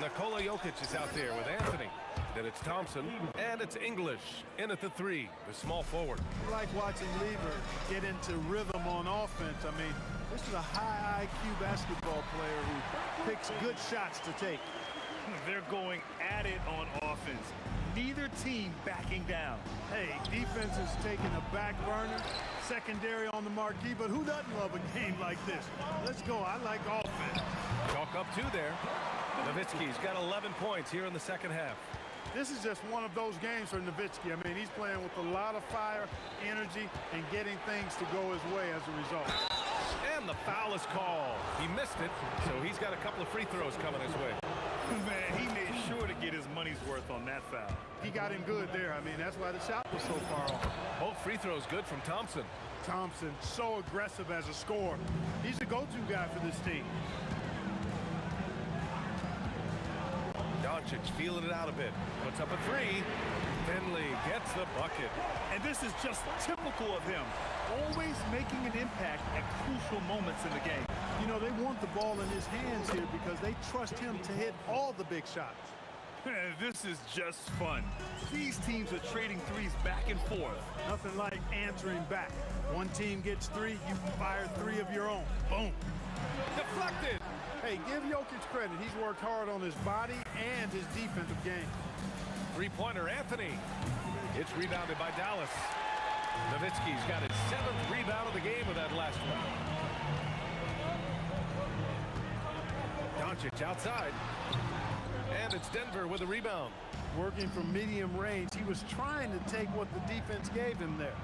Nikola Jokic is out there with Anthony. Then it's Thompson, and it's English in at the three, the small forward. I like watching Lever get into rhythm on offense. I mean, this is a high IQ basketball player who picks good shots to take. They're going at it on offense. Neither team backing down. Hey, defense is taking a back burner, secondary on the marquee, but who doesn't love a game like this? Let's go. I like offense. Chalk up 2 there. Nowitzki's got 11 points here in the second half. This is just one of those games for Nowitzki. I mean, he's playing with a lot of fire, energy, and getting things to go his way as a result. And the foul is called. He missed it, so he's got a couple of free throws coming his way. Man, he made sure to get his money's worth on that foul. He got him good there. I mean, that's why the shot was so far off. Both free throws good from Thompson. Thompson, so aggressive as a scorer. He's the go-to guy for this team. Doncic feeling it out a bit. Puts up a three. Finley gets the bucket. And this is just typical of him. Always making an impact at crucial moments in the game. You know, they want the ball in his hands here because they trust him to hit all the big shots. This is just fun. These teams are trading threes back and forth. Nothing like answering back. One team gets 3, you fire 3 of your own. Boom. Deflected. Hey, give Jokic credit. He's worked hard on his body and his defensive game. Three-pointer Anthony. It's rebounded by Dallas. Nowitzki's got his 7th rebound of the game with that last one. Doncic outside. And it's Denver with a rebound. Working from medium range, he was trying to take what the defense gave him there.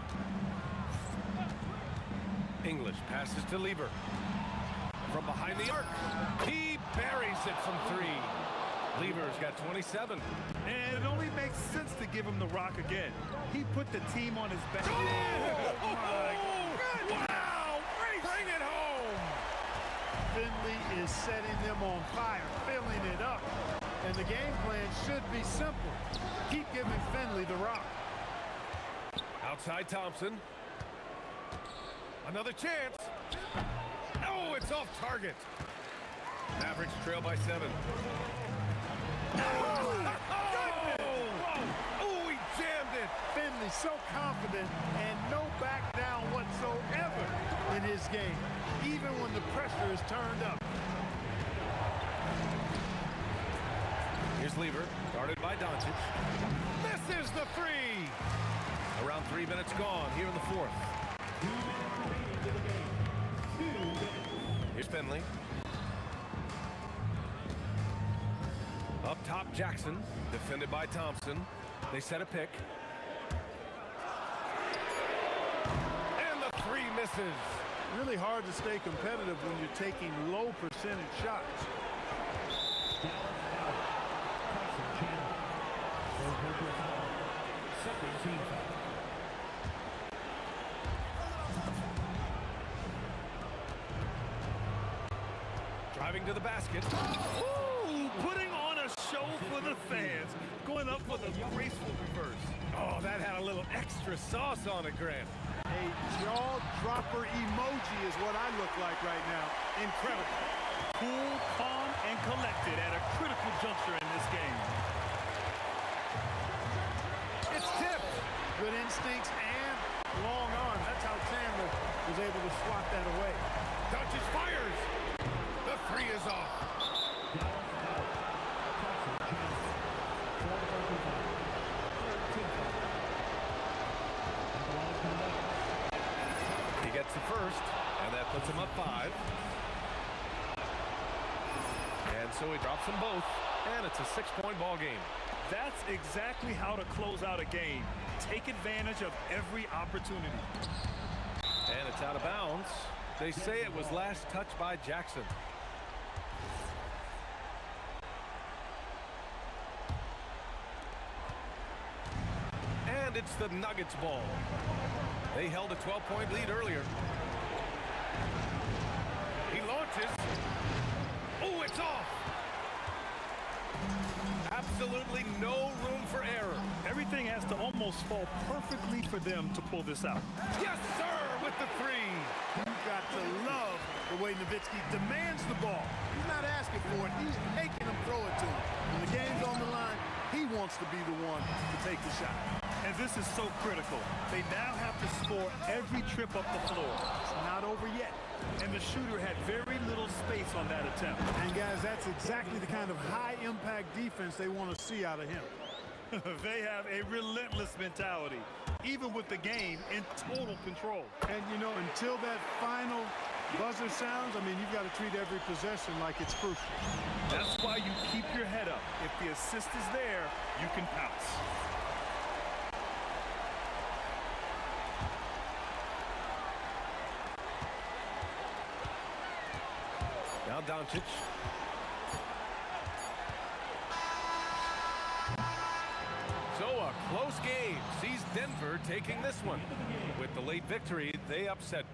English passes to Lever. From behind the arc, he buries it from 3. Lever's got 27. And it only makes sense to give him the rock again. He put the team on his back. Oh, my God. Wow! Bring it home! Finley is setting them on fire, filling it up. And the game plan should be simple. Keep giving Finley the rock. Outside Thompson. Another chance. Oh, it's off target. Mavericks trail by 7. Oh, he jammed it. Finley so confident and no back down whatsoever in his game, even when the pressure is turned up. Here's Lever, guarded by Doncic. Misses the three. Around 3 minutes gone here in the fourth. Here's Finley. Up top, Jackson, defended by Thompson. They set a pick. And the three misses. Really hard to stay competitive when you're taking low percentage shots. Driving to the basket. Ooh, putting on a show for the fans. Going up with a graceful reverse. Oh, that had a little extra sauce on it, Grant. A jaw-dropper emoji is what I look like right now. Incredible. Cool, calm, and collected at a critical juncture in this game. It's tipped. Good instincts and long arm. That's how Chandler was able to swat that away. Doncic fires. The three is off. He gets the first, and that puts him up 5. And so he drops them both, and it's a 6-point ball game. That's exactly how to close out a game. Take advantage of every opportunity. And it's out of bounds. They say it was last touched by Jackson. And it's the Nuggets ball. They held a 12-point lead earlier. He launches. Oh, it's off. Absolutely no room for error. Everything has to almost fall perfectly for them to pull this out. Yes, sir, with the three. You've got to love the way Nowitzki demands the ball. He's not asking for it. He's making him throw it to him. When the game's on the line, he wants to be the one to take the shot. And this is so critical. They now have to score every trip up the floor. It's not over yet. And the shooter had very little space on that attempt. And guys, that's exactly the kind of high-impact defense they want to see out of him. They have a relentless mentality, even with the game in total control. And, you know, until that final buzzer sounds, I mean, you've got to treat every possession like it's crucial. That's why you keep your head up. If the assist is there, you can pounce. Now Doncic. So a close game sees Denver taking this one. With the late victory, they upset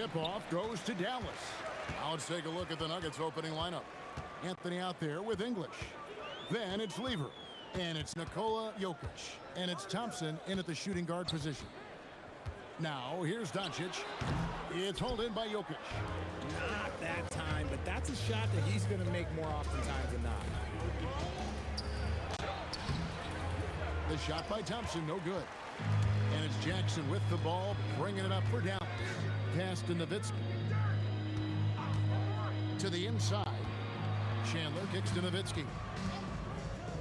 tip-off goes to Dallas. Now let's take a look at the Nuggets opening lineup. Anthony out there with English. Then it's Lever. And it's Nikola Jokic. And it's Thompson in at the shooting guard position. Now here's Doncic. It's hauled in by Jokic. Not that time, but that's a shot that he's going to make more oftentimes than not. The shot by Thompson, no good. And it's Jackson with the ball, bringing it up for Dallas. Pass to Nowitzki. To the inside. Chandler kicks to Nowitzki.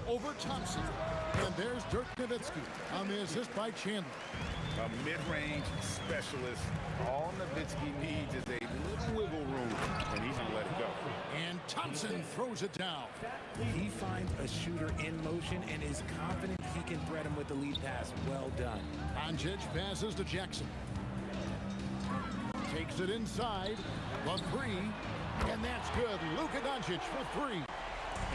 Over Thompson. And there's Dirk Nowitzki on the assist by Chandler. A mid-range specialist. All Nowitzki needs is a little wiggle room, and he's going to let it go. And Thompson throws it down. He finds a shooter in motion and is confident he can thread him with the lead pass. Well done. Doncic passes to Jackson. Takes it inside. The three. And that's good. Luka Doncic for three.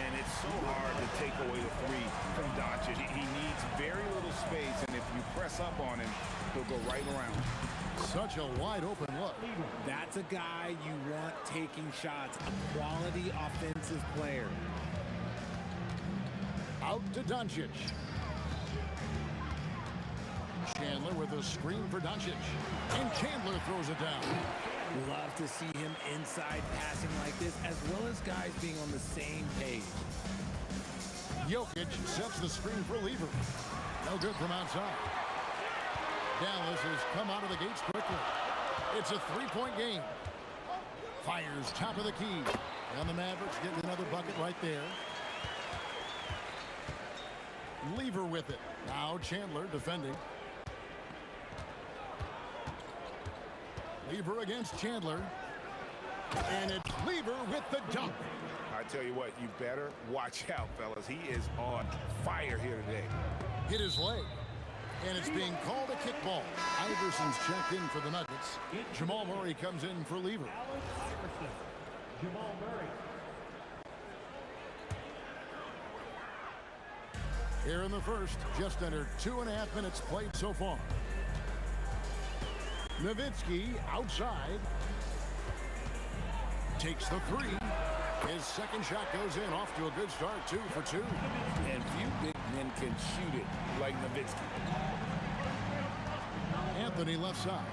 And it's so hard to take away the three from Doncic. He needs very little space, and if you press up on him, he'll go right around. Such a wide open look. That's a guy you want taking shots. A quality offensive player. Out to Doncic. Chandler with a screen for Doncic. And Chandler throws it down. Love to see him inside passing like this, as well as guys being on the same page. Jokic sets the screen for Lever. No good from outside. Dallas has come out of the gates quickly. It's a three-point game. Fires top of the key. And the Mavericks get another bucket right there. Lever with it. Now Chandler defending. Lever against Chandler. And it's Lever with the dunk. I tell you what, you better watch out, fellas. He is on fire here today. Hit his leg. And it's being called a kickball. Iverson's checked in for the Nuggets. Jamal Murray comes in for Lever. Jamal Murray. Here in the first, just under 2.5 minutes played so far. Nowitzki outside. Takes the three. His second shot goes in, off to a good start, 2 for 2. And few big men can shoot it like Nowitzki. Anthony left side.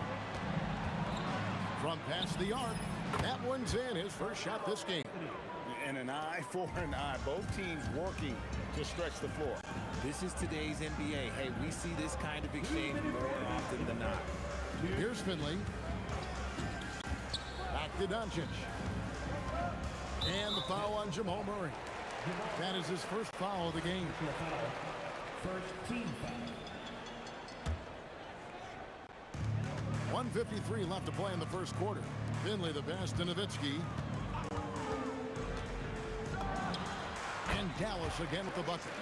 From past the arc, that one's in, his first shot this game. And an eye for an eye. Both teams working to stretch the floor. This is today's NBA. Hey, we see this kind of exchange more often than not. Here's Finley. Back to Doncic. And the foul on Jamal Murray. That is his first foul of the game. First team foul. 1:53 left to play in the first quarter. Finley the pass to Nowitzki. And Dallas again with the bucket.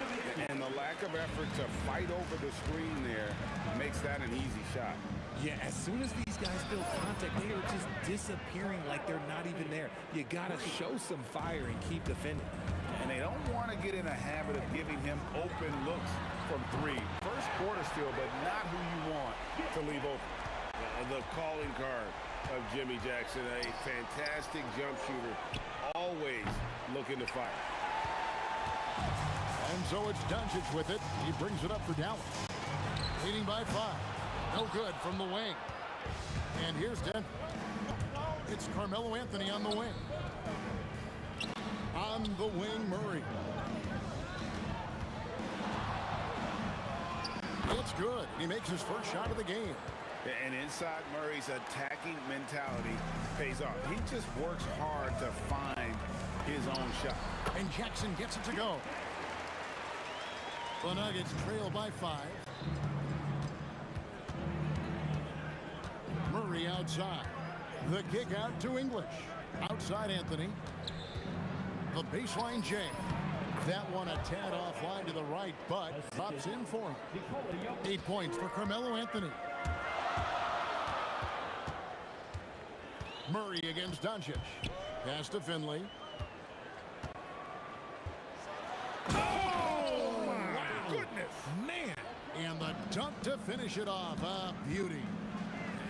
And the lack of effort to fight over the screen there makes that an easy shot. Yeah, as soon as these guys build contact, they are just disappearing like they're not even there. You got to show some fire and keep defending. And they don't want to get in a habit of giving him open looks from three. First quarter still, but not who you want to leave open. The calling card of Jimmy Jackson, a fantastic jump shooter, always looking to fire. And so it's Doncic with it. He brings it up for Dallas. Leading by 5. No good from the wing. And here's Denver. It's Carmelo Anthony on the wing. On the wing, Murray. It's good. He makes his first shot of the game. And inside Murray's attacking mentality pays off. He just works hard to find his own shot. And Jackson gets it to go. The Nuggets trail by 5. Murray outside. The kick out to English. Outside Anthony. The baseline J. That one a tad offline to the right, but pops in for him. 8 points for Carmelo Anthony. Murray against Doncic. Pass to Finley. Oh, my goodness. Man. And the dunk to finish it off. A beauty.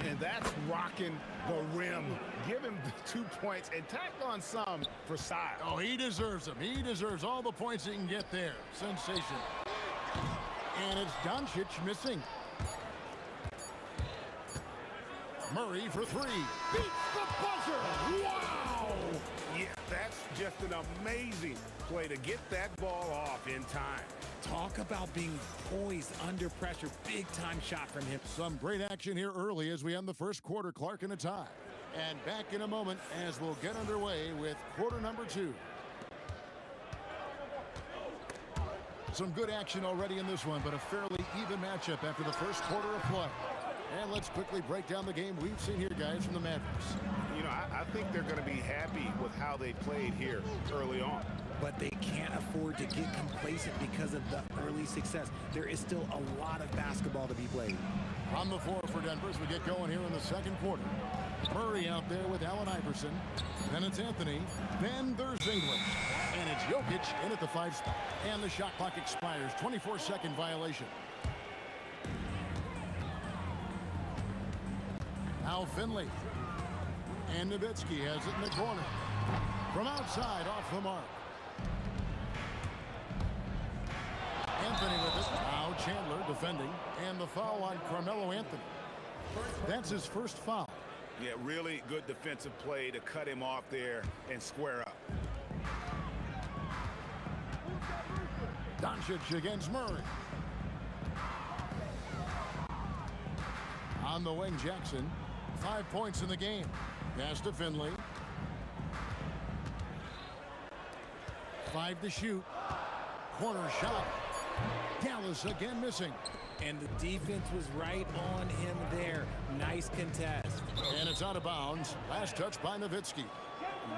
And that's rocking the rim. Give him the 2 points and tack on some for size. Oh, he deserves them. He deserves all the points he can get there. Sensation. And it's Doncic missing. Murray for three. Beats the buzzer. Wow! Yeah, that's just an amazing play to get that ball off in time. Talk about being poised under pressure. Big time shot from him. Some great action here early as we end the first quarter. Clark in a tie. And back in a moment as we'll get underway with quarter number 2. Some good action already in this one, but a fairly even matchup after the first quarter of play. And let's quickly break down the game we've seen here, guys, from the Mavericks. You know, I think they're going to be happy with how they played here early on. But they can't afford to get complacent because of the early success. There is still a lot of basketball to be played. On the floor for Denver as we get going here in the second quarter. Murray out there with Allen Iverson. Then it's Anthony. Then there's English. And it's Jokic in at the 5 spot. And the shot clock expires. 24-second violation. Now Finley. And Nowitzki has it in the corner. From outside, off the mark. Anthony with it. Now Chandler defending. And the foul on Carmelo Anthony. That's his first foul. Yeah, really good defensive play to cut him off there and square up. Doncic against Murray. On the wing, Jackson. 5 points in the game. Pass to Finley. 5 to shoot. Corner shot. Dallas again missing. And the defense was right on him there. Nice contest. And it's out of bounds. Last touch by Nowitzki.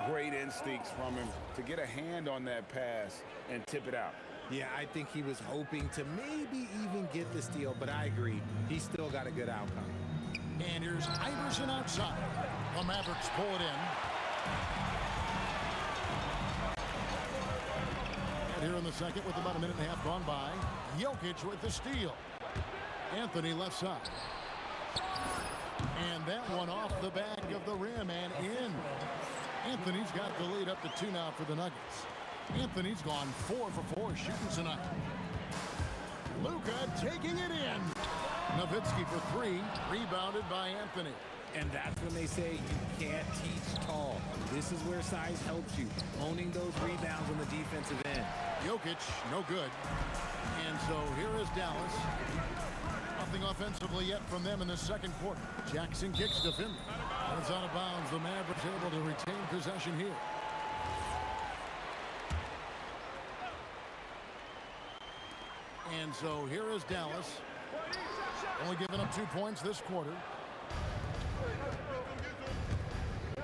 Great instincts from him to get a hand on that pass and tip it out. Yeah, I think he was hoping to maybe even get the steal, but I agree. He still got a good outcome. And here's Iverson outside. The Mavericks pull it in. And here in the second with about a minute and a half gone by. Jokic with the steal. Anthony left side. And that one off the back of the rim and in. Anthony's got the lead up to 2 now for the Nuggets. Anthony's gone 4 for 4 shooting tonight. Luka taking it in. Nowitzki for 3, rebounded by Anthony. And that's when they say you can't teach tall. This is where size helps you. Owning those rebounds on the defensive end. Jokic, no good. And so here is Dallas. Nothing offensively yet from them in the second quarter. Jackson kicks to Finley. And it's out of bounds. The Mavericks able to retain possession here. And so here is Dallas. Only giving up 2 points this quarter.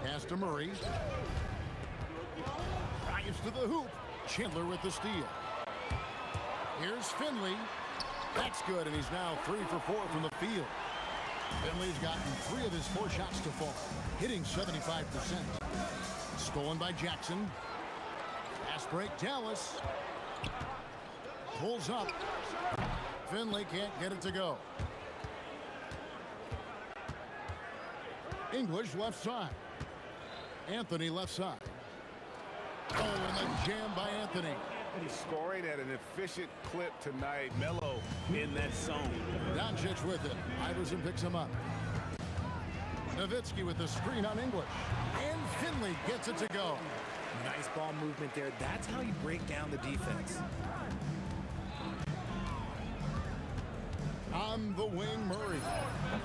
Pass to Murray. Drives to the hoop. Chandler with the steal. Here's Finley. That's good, and he's now 3 for 4 from the field. Finley's gotten 3 of his 4 shots to fall, hitting 75%. Stolen by Jackson. Fast break, Dallas. Pulls up. Finley can't get it to go. English left side. Anthony left side. Oh, and the jam by Anthony. He's scoring at an efficient clip tonight. Melo in that zone. Doncic with it. Iverson picks him up. Nowitzki with the screen on English. And Finley gets it to go. Nice ball movement there. That's how you break down the defense. On the wing, Murray.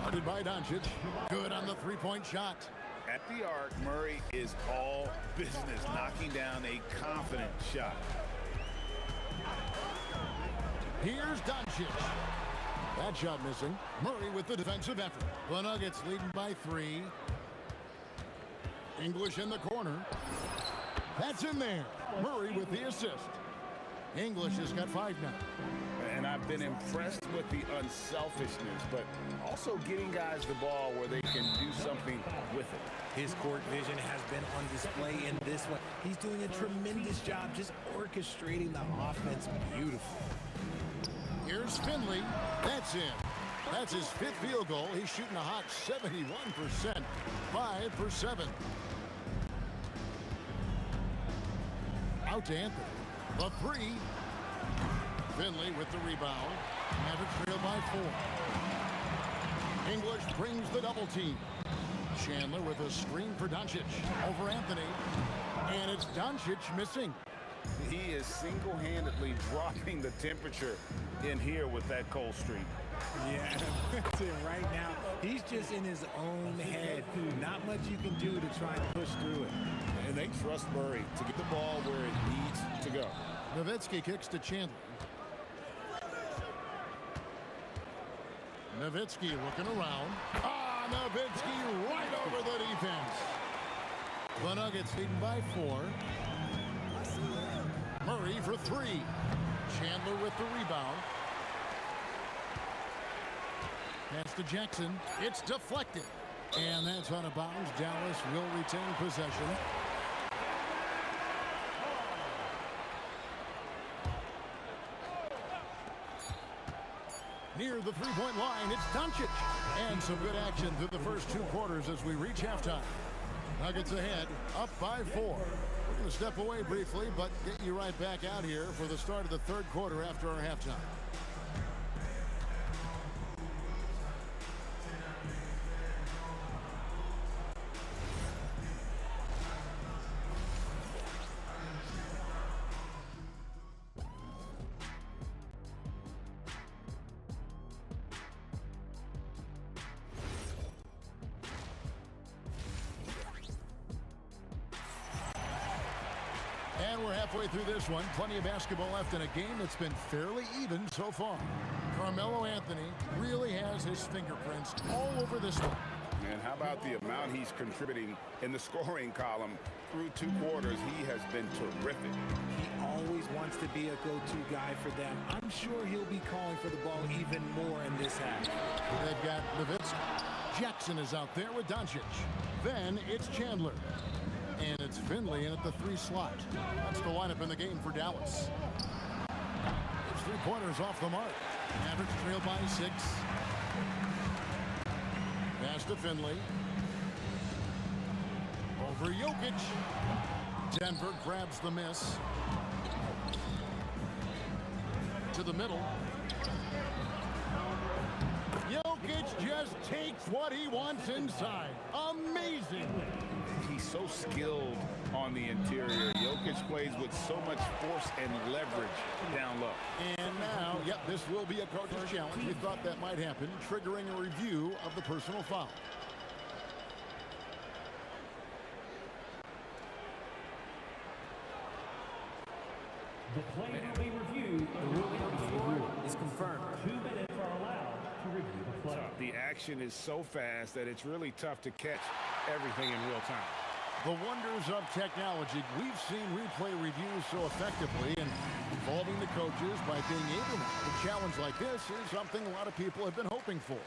Guarded by Doncic. Good on the 3-point shot. At the arc, Murray is all business, knocking down a confident shot. Here's Doncic. That shot missing. Murray with the defensive effort. The Nuggets leading by 3. English in the corner. That's in there. Murray with the assist. English has got 5 now. And I've been impressed with the unselfishness, but also getting guys the ball where they can do something with it. His court vision has been on display in this one. He's doing a tremendous job just orchestrating the offense beautifully. Here's Finley. That's in. That's his 5th field goal. He's shooting a hot 71%. 5 for 7. Out to Anthony. The 3. Finley with the rebound. Mavericks trail by 4. English brings the double team. Chandler with a screen for Doncic. Over Anthony. And it's Doncic missing. He is single-handedly dropping the temperature in here with that cold streak. Yeah, that's it right now. He's just in his own head. Not much you can do to try and push through it. And they trust Murray to get the ball where it needs to go. Nowitzki kicks to Chandler. Nowitzki looking around. Nowitzki right over the defense. The Nuggets leading by 4. Murray for 3. Chandler with the rebound. Pass to Jackson. It's deflected. And that's out of bounds. Dallas will retain possession. Near the three-point line, it's Doncic. And some good action through the first 2 quarters as we reach halftime. Nuggets ahead, up by 4. We're going to step away briefly, but get you right back out here for the start of the 3rd quarter after our halftime. And we're halfway through this one. Plenty of basketball left in a game that's been fairly even so far. Carmelo Anthony really has his fingerprints all over this one. And how about the amount he's contributing in the scoring column through 2 quarters? He has been terrific. He always wants to be a go-to guy for them. I'm sure he'll be calling for the ball even more in this half. They've got Nowitzki. Jackson is out there with Doncic. Then it's Chandler. And it's Finley in at the 3 slot. That's the lineup in the game for Dallas. It's 3-pointers off the mark. Mavericks trail by 6. Pass to Finley. Over Jokic. Denver grabs the miss. To the middle. Jokic just takes what he wants inside. Amazing. He's so skilled on the interior. Jokic plays with so much force and leverage down low. And now, this will be a coach's challenge. We thought that might happen, triggering a review of the personal foul. The play will be reviewed. The ruling on the floor is confirmed. 2 minutes are allowed to review the play. The action is so fast that it's really tough to catch everything in real time. The wonders of technology. We've seen replay reviews so effectively, and involving the coaches by being able to a challenge like this is something a lot of people have been hoping for.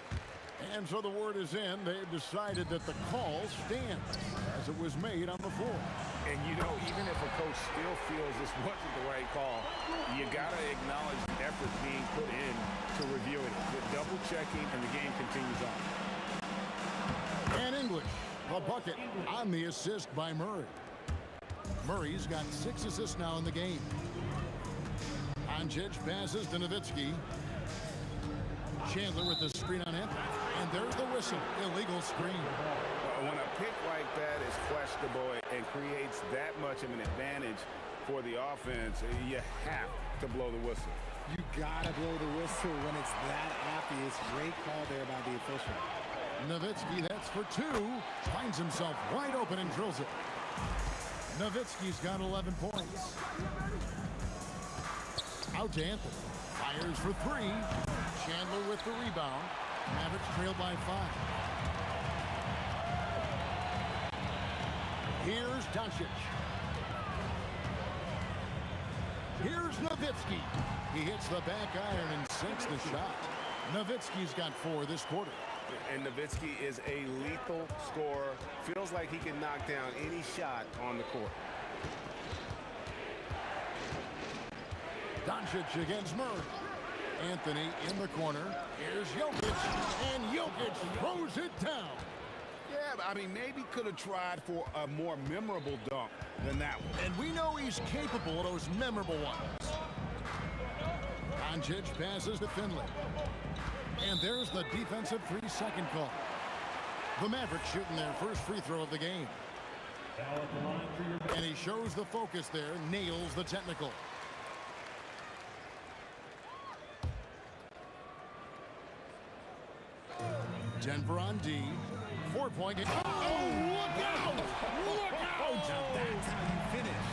And so the word is in. They've decided that the call stands as it was made on the floor. And you know, even if a coach still feels this wasn't the right call, you got to acknowledge the effort being put in to review it. The double checking, and the game continues on. And English, a bucket on the assist by Murray. Murray's got 6 assists now in the game. Doncic passes to Nowitzki. Chandler with the screen on Anthony. And there's the whistle. Illegal screen. When a pick like that is questionable and creates that much of an advantage for the offense, you have to blow the whistle. You gotta blow the whistle when it's that obvious. Great call there by the official. Nowitzki, that's for 2. Finds himself wide open and drills it. Nowitzki's got 11 points. Out to Anthony. Fires for 3. Chandler with the rebound. Mavericks trail by 5. Here's Doncic. Here's Nowitzki. He hits the back iron and sinks the shot. Nowitzki's got 4 this quarter. And Nowitzki is a lethal scorer. Feels like he can knock down any shot on the court. Doncic against Murray. Anthony in the corner. Here's Jokic, and Jokic throws it down. Yeah, but I mean, maybe could have tried for a more memorable dunk than that one. And we know he's capable of those memorable ones. Doncic passes to Finley. And there's the defensive 3-second call. The Mavericks shooting their first free throw of the game. And he shows the focus there, nails the technical. Denver on D. 4-point game. Oh, look out! Look out! That's how you finish.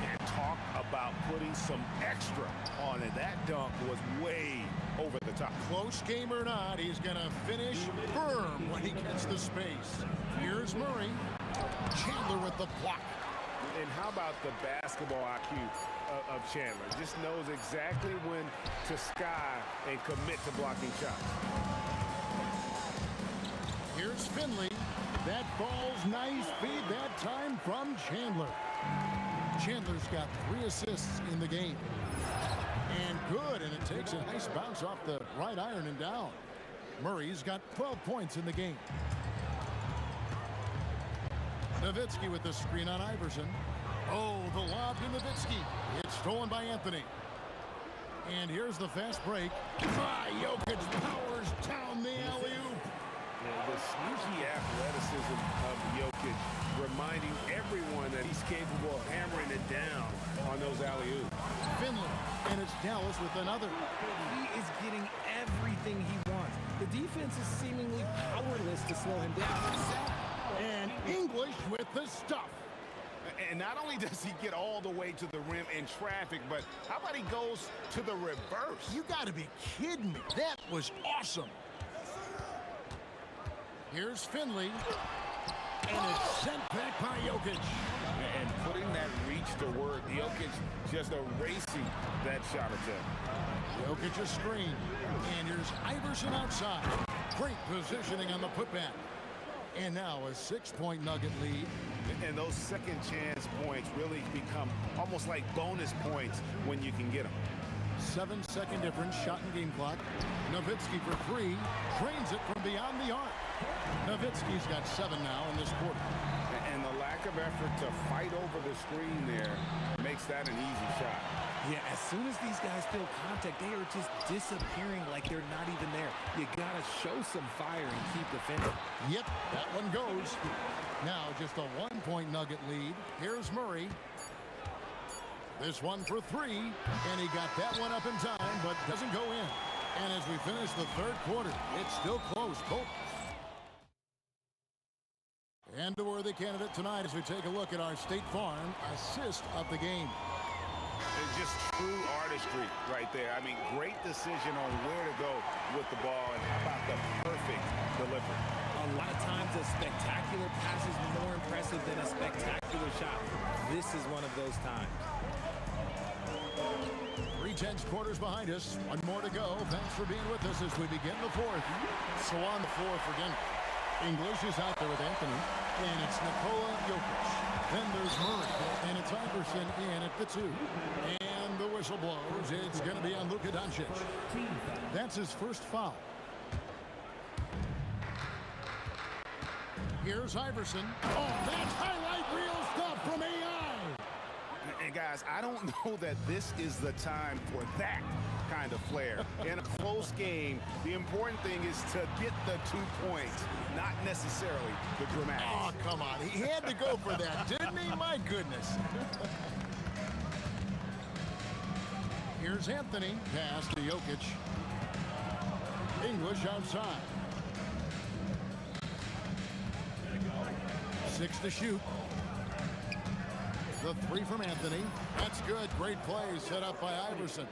And talk about putting some extra on it. That dunk was way over the top. Close game or not, he's going to finish firm when he gets the space. Here's Murray. Chandler with the block. And how about the basketball IQ of Chandler? Just knows exactly when to sky and commit to blocking shots. Here's Finley. That ball's nice feed that time from Chandler. Chandler's got 3 assists in the game. And good, and it takes a nice bounce off the right iron and down. Murray's got 12 points in the game. Nowitzki with the screen on Iverson. Oh, the lob to Nowitzki. It's stolen by Anthony. And here's the fast break. Jokic powers down the alley-oop. The sneaky athleticism of Jokic, reminding everyone that he's capable of hammering it down on those alley-oops. Finley, and it's Dallas with another. He is getting everything he wants. The defense is seemingly powerless to slow him down. And English with the stuff. And not only does he get all the way to the rim in traffic, but how about he goes to the reverse? You got to be kidding me. That was awesome. Here's Finley. And it's sent back by Jokic. And putting that reach to work, Jokic just erasing that shot attempt. Jokic a screen. And here's Iverson outside. Great positioning on the putback. And now a 6-point Nugget lead. And those second chance points really become almost like bonus points when you can get them. 7-second difference, shot and game clock. Nowitzki for 3, drains it from beyond the arc. Nowitzki's got 7 now in this quarter. And the lack of effort to fight over the screen there makes that an easy shot. Yeah, as soon as these guys feel contact, they are just disappearing like they're not even there. You got to show some fire and keep defending. Yep, that one goes. Now just a 1-point Nugget lead. Here's Murray. This one for 3, and he got that one up in time, but doesn't go in. And as we finish the third quarter, it's still close. Both. And a worthy candidate tonight as we take a look at our State Farm assist of the game. It's just true artistry right there. I mean, great decision on where to go with the ball, and how about the perfect delivery. A lot of times a spectacular pass is more impressive than a spectacular shot. This is one of those times. 3/10 quarters behind us. One more to go. Thanks for being with us as we begin the fourth. So on the floor for Denver. English is out there with Anthony. And it's Nikola Jokic. Then there's Murray. And it's Iverson in at the 2. And the whistle blows. It's going to be on Luka Doncic. That's his first foul. Here's Iverson. Oh, that's highlight reel stuff from AI. And guys, I don't know that this is the time for that kind of flair. In a close game, the important thing is to get the 2 points, not necessarily the dramatics. Oh, come on. He had to go for that, didn't he? My goodness. Here's Anthony. Pass to Jokic. English outside. 6 to shoot. The 3 from Anthony. That's good. Great play set up by Iverson.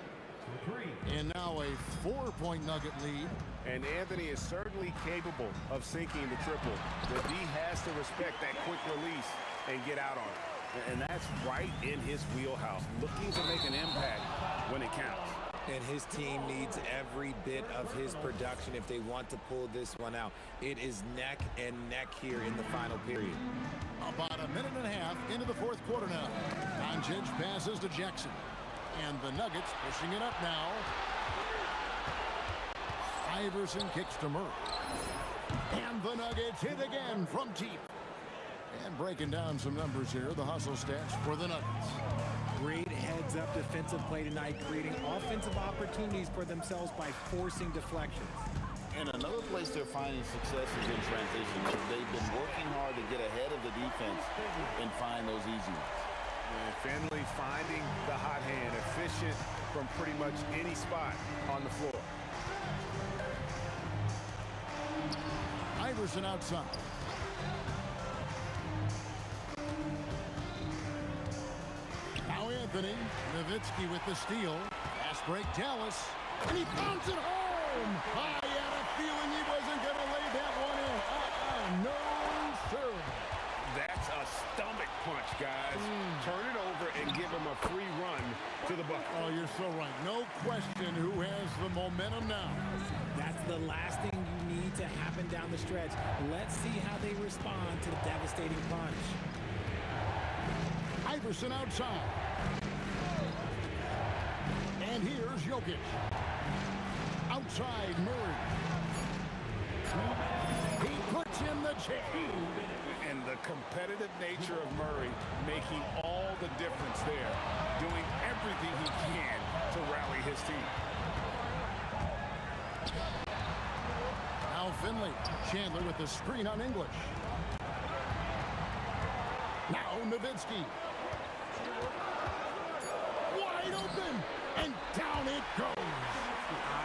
And now a 4-point Nugget lead. And Anthony is certainly capable of sinking the triple. But he has to respect that quick release and get out on it. And that's right in his wheelhouse. Looking to make an impact when it counts. And his team needs every bit of his production if they want to pull this one out. It is neck and neck here in the final period. About a minute and a half into the fourth quarter now. Doncic passes to Jackson. And the Nuggets pushing it up now. Iverson kicks to Murray. And the Nuggets hit again from deep. And breaking down some numbers here, the hustle stats for the Nuggets. Great heads-up defensive play tonight, creating offensive opportunities for themselves by forcing deflections. And another place they're finding success is in transition. They've been working hard to get ahead of the defense and find those easy ones. And Finley finding the hot hand, efficient from pretty much any spot on the floor. Iverson outside. Now Anthony. Nowitzki with the steal. Fast break Dallas. And he pounds it home. I had a feeling he wasn't going to lay that one in. No, sir. That's a stomach punch, guys. Turn it over and give him a free run to the bucket. Oh, you're so right. No question who has the momentum now. That's the last thing you need to happen down the stretch. Let's see how they respond to the devastating punch. Iverson outside. And here's Jokic. Outside Murray. He puts in the chain. And the competitive nature of Murray making all the difference there, doing everything he can to rally his team. Now Finley. Chandler with the screen on English. Now Nowitzki. Wide open. And down it goes.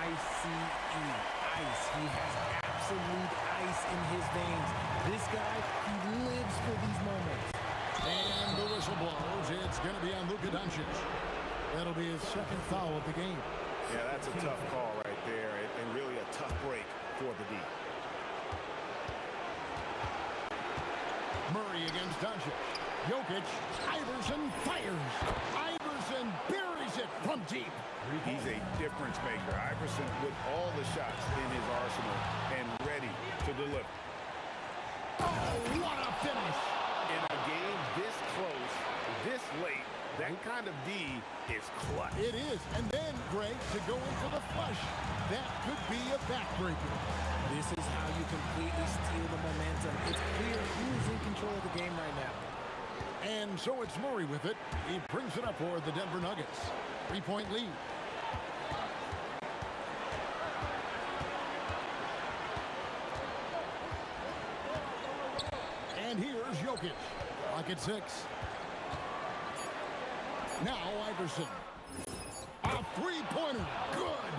I-C-E. Ice. He has absolute ice in his veins. This guy, he lives for these moments. And the whistle blows. It's going to be on Luka Doncic. That'll be his second foul of the game. Yeah, that's a tough call right there, and really a tough break for the D. Murray against Doncic. Jokic. Iverson fires. Iverson buries it from deep. He's a difference maker. Iverson with all the shots in his arsenal and ready to deliver. Oh, what a finish. In a game this close, this late, that kind of D is clutch. It is. And then, Greg, to go in for the flush. That could be a backbreaker. This is how you completely steal the momentum. It's clear who's in control of the game right now. And so it's Murray with it. He brings it up for the Denver Nuggets. 3-point lead. And here's Jokic. Lock at 6. Now Iverson. A three-pointer. Good.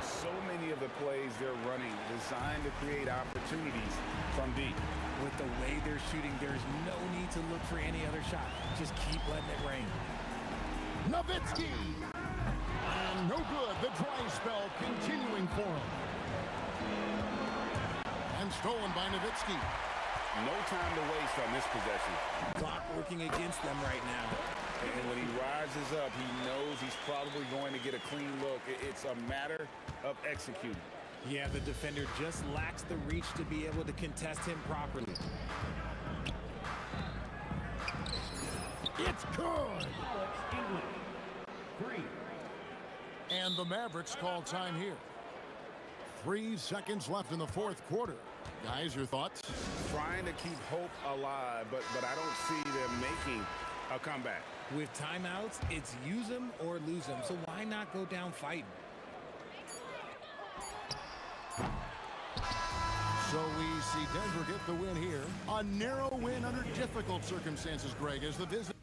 So many of the plays they're running designed to create opportunities from deep. With the way they're shooting, there's no need to look for any other shot. Just keep letting it rain. Nowitzki. And no good. The dry spell continuing for him. And stolen by Nowitzki. No time to waste on this possession. Clock working against them right now. And when he rises up, he knows he's probably going to get a clean look. It's a matter of executing. Yeah, the defender just lacks the reach to be able to contest him properly. It's good. English. 3. And the Mavericks call time here. 3 seconds left in the fourth quarter. Guys, your thoughts? Trying to keep hope alive, but I don't see them making a comeback. With timeouts, it's use them or lose them. So why not go down fighting? So we see Denver get the win here. A narrow win under difficult circumstances, Greg, as the visit.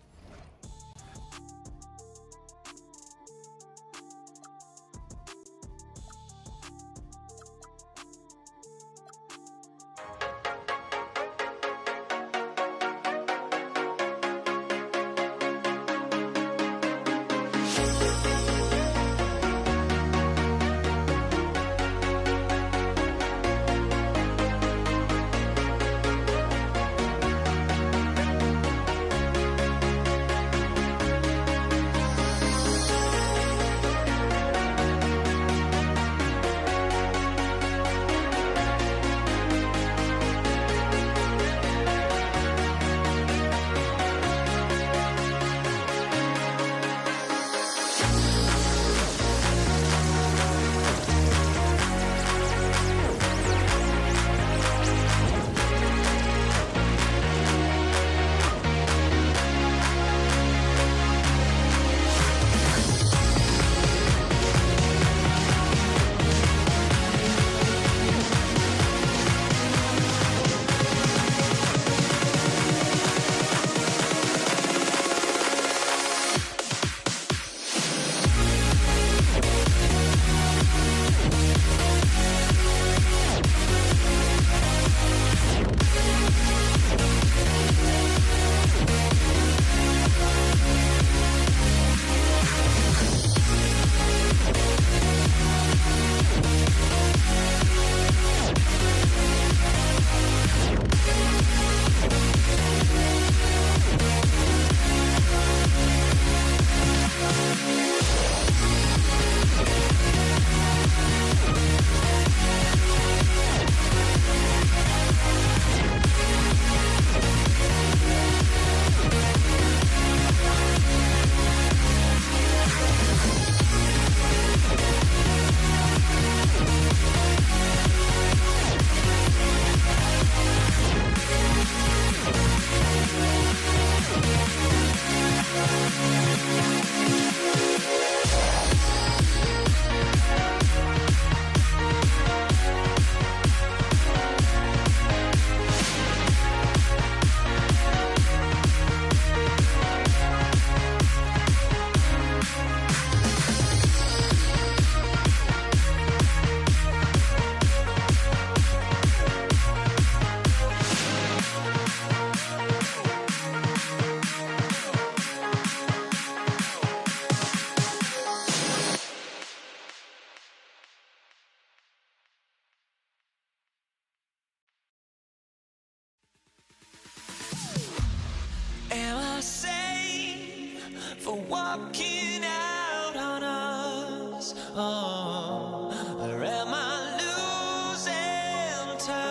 or am I losing touch?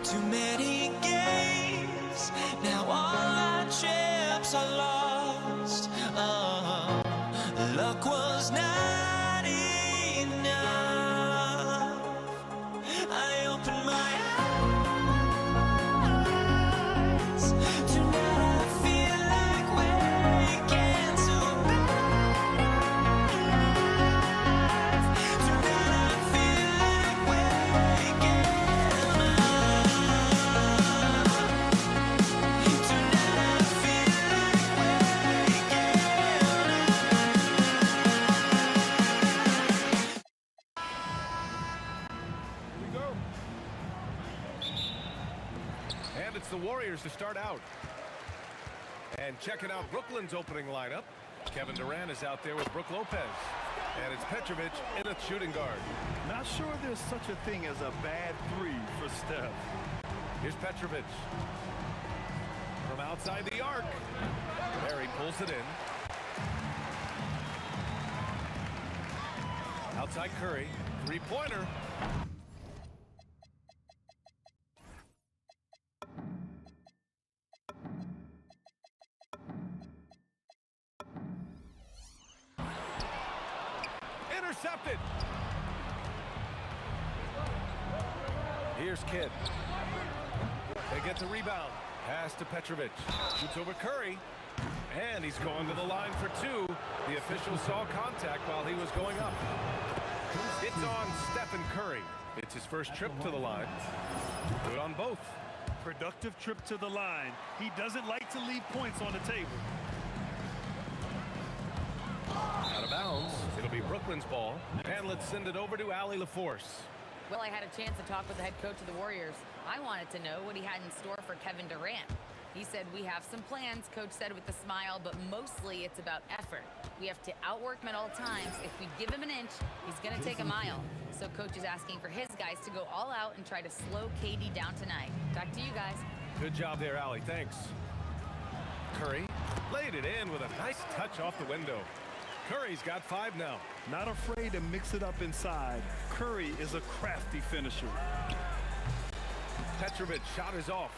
Too many games, now all our chips are lost. Luck was not enough. I opened my eyes. Tonight I feel like waking to life. Tonight I feel like waking up. Tonight I feel like waking And it's the Warriors to start out. And checking out Brooklyn's opening lineup. Kevin Durant is out there with Brook Lopez. And it's Petrovic in a shooting guard. Not sure there's such a thing as a bad three for Steph. Here's Petrovic. From outside the arc. There he pulls it in. Outside Curry. Three-pointer. Intercepted. Here's Kidd. They get the rebound. Pass to Petrovic. Shoots over Curry. And he's going to the line for two. The official saw contact while he was going up. It's on Stephen Curry. It's his first trip to the line. Good on both. Productive trip to the line. He doesn't like to leave points on the table. Out of bounds. It'll be Brooklyn's ball. And let's send it over to Allie LaForce. Well, I had a chance to talk with the head coach of the Warriors. I wanted to know what he had in store for Kevin Durant. He said, we have some plans, coach said with a smile, but mostly it's about effort. We have to outwork him at all times. If we give him an inch, he's going to take a mile. So coach is asking for his guys to go all out and try to slow KD down tonight. Back to you guys. Good job there, Allie. Thanks. Curry laid it in with a nice touch off the window. Curry's got 5 now. Not afraid to mix it up inside. Curry is a crafty finisher. Petrovic shot is off.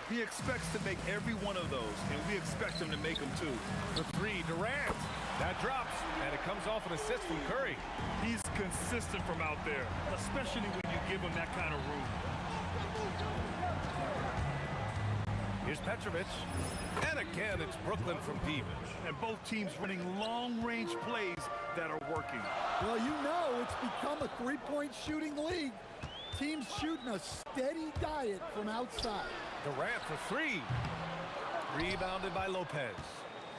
He expects to make every one of those, and we expect him to make them too. For 3, Durant. That drops, and it comes off an assist from Curry. He's consistent from out there, especially when you give him that kind of room. Here's Petrovic. And again, it's Brooklyn from deep. And both teams running long-range plays that are working. Well, you know it's become a three-point shooting league. Teams shooting a steady diet from outside. Durant for 3. Rebounded by Lopez.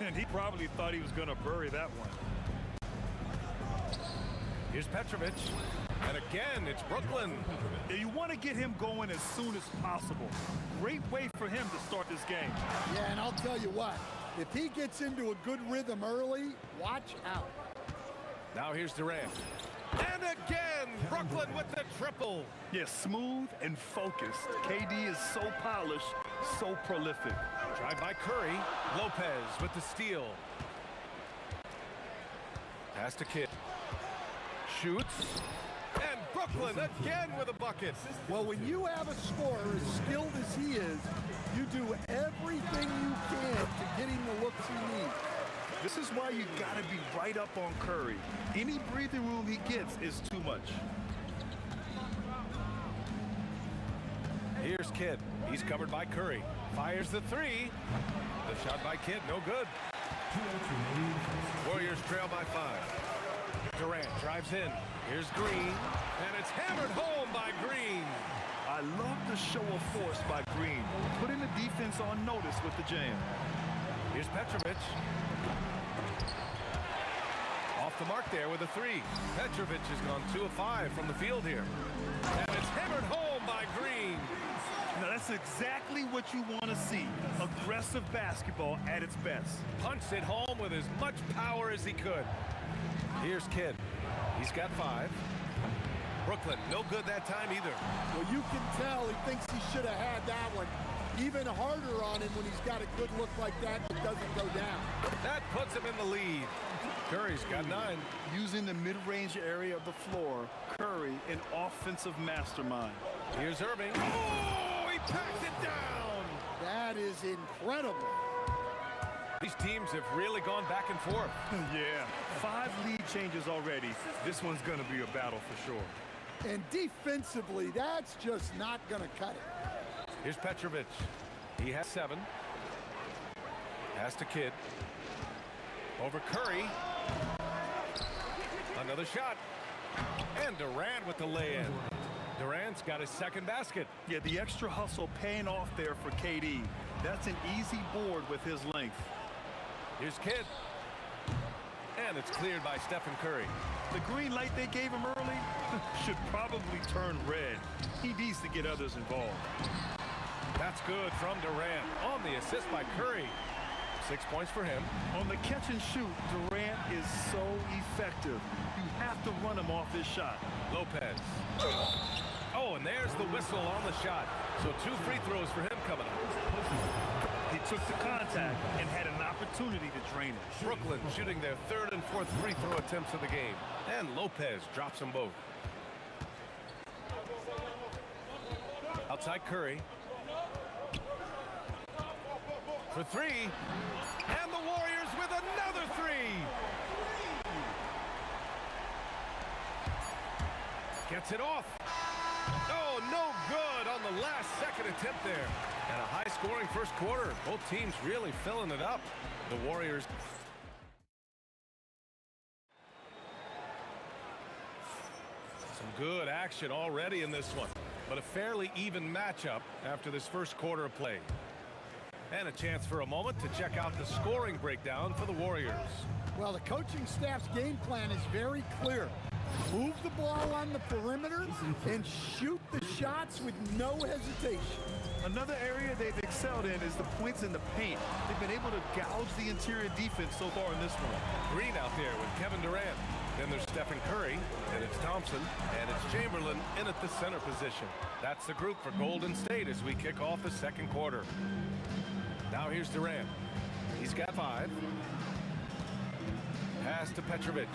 And he probably thought he was going to bury that one. Here's Petrovic. And again, it's Brooklyn. Yeah, you want to get him going as soon as possible. Great way for him to start this game. Yeah, and I'll tell you what. If he gets into a good rhythm early, watch out. Now here's Durant. And again, Brooklyn with the triple. Yeah, smooth and focused. KD is so polished, so prolific. Drive by Curry. Lopez with the steal. Pass to Kidd. Shoots. And Brooklyn again with a bucket. Well, when you have a scorer as skilled as he is, you do everything you can to get him the looks he needs. This is why you got to be right up on Curry. Any breathing room he gets is too much. Here's Kidd. He's covered by Curry. Fires the 3. The shot by Kidd, no good. Warriors trail by 5. Durant drives in. Here's Green. And it's hammered home by Green. I love the show of force by Green. Putting the defense on notice with the jam. Here's Petrovic. Off the mark there with a 3. Petrovic has gone 2 of 5 from the field here. And it's hammered home by Green. Now that's exactly what you want to see. Aggressive basketball at its best. Punched it home with as much power as he could. Here's Kidd. He's got 5. Brooklyn, no good that time either. Well, you can tell he thinks he should have had that one. even harder on him when he's got a good look like that that doesn't go down. That puts him in the lead. Curry's got 9. Using the mid-range area of the floor, Curry, an offensive mastermind. Here's Irving. Oh, he packs it down. That is incredible. These teams have really gone back and forth. Yeah, 5 lead changes already. This one's going to be a battle for sure. And defensively, that's just not going to cut it. Here's Petrovic. He has 7. Pass to Kidd. Over Curry. Another shot. And Durant with the lay-in. Durant's got his second basket. Yeah, the extra hustle paying off there for KD. That's an easy board with his length. Here's Kidd. And it's cleared by Stephen Curry. The green light they gave him early should probably turn red. He needs to get others involved. That's good from Durant on the assist by Curry. 6 points for him. On the catch and shoot, Durant is so effective. You have to run him off his shot. Lopez. Oh, and there's the whistle on the shot. So 2 free throws for him coming up. He took the contact and had an opportunity to drain it. Brooklyn shooting their 3rd and 4th free throw attempts of the game. And Lopez drops them both. Outside Curry. For 3. And the Warriors with another 3. Gets it off. Oh, no good on the last second attempt there. And a high-scoring first quarter. Both teams really filling it up. The Warriors. Some good action already in this one. But a fairly even matchup after this first quarter of play. And a chance for a moment to check out the scoring breakdown for the Warriors. Well, the coaching staff's game plan is very clear. Move the ball on the perimeter and shoot the shots with no hesitation. Another area they've excelled in is the points in the paint. They've been able to gouge the interior defense so far in this one. Green out there with Kevin Durant. Then there's Stephen Curry, and it's Thompson, and it's Chamberlain in at the center position. That's the group for Golden State as we kick off the second quarter. Now here's Durant. He's got 5. Pass to Petrovic.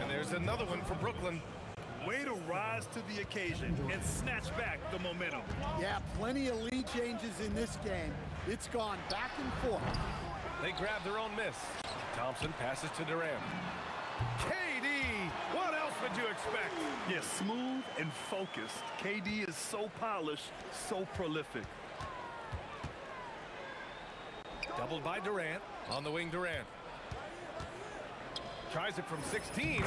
And there's another one for Brooklyn. Way to rise to the occasion and snatch back the momentum. Yeah, plenty of lead changes in this game. It's gone back and forth. They grab their own miss. Thompson passes to Durant. KD! What else would you expect? Yeah, smooth and focused. KD is so polished, so prolific. Doubled by Durant. On the wing, Durant. Tries it from 16,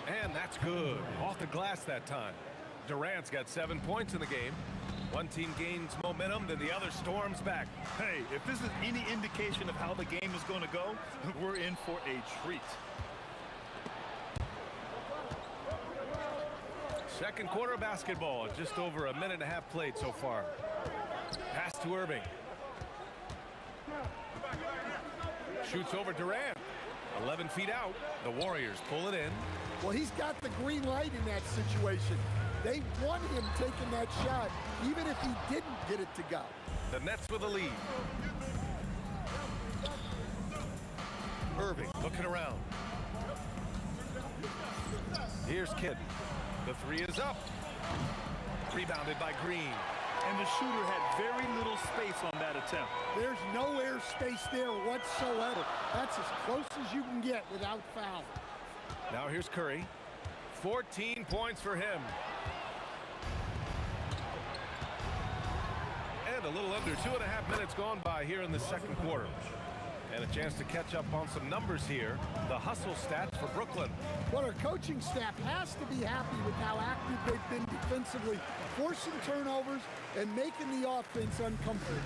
and that's good. Off the glass that time. Durant's got 7 points in the game. One team gains momentum, then the other storms back. Hey, if this is any indication of how the game is going to go, we're in for a treat. Second quarter of basketball, just over a minute and a half played so far. Pass to Irving. Shoots over Durant. 11 feet out. The Warriors pull it in. Well, he's got the green light in that situation. They want him taking that shot, even if he didn't get it to go. The Nets with a lead. Irving looking around. Here's Kidd. The 3 is up. Rebounded by Green. And the shooter had very little space on that attempt. There's no air space there whatsoever. That's as close as you can get without foul. Now here's Curry. 14 points for him. And a little under 2.5 minutes gone by here in the second quarter. And a chance to catch up on some numbers here. The hustle stats for Brooklyn. Well, our coaching staff has to be happy with how active they've been defensively, forcing turnovers and making the offense uncomfortable.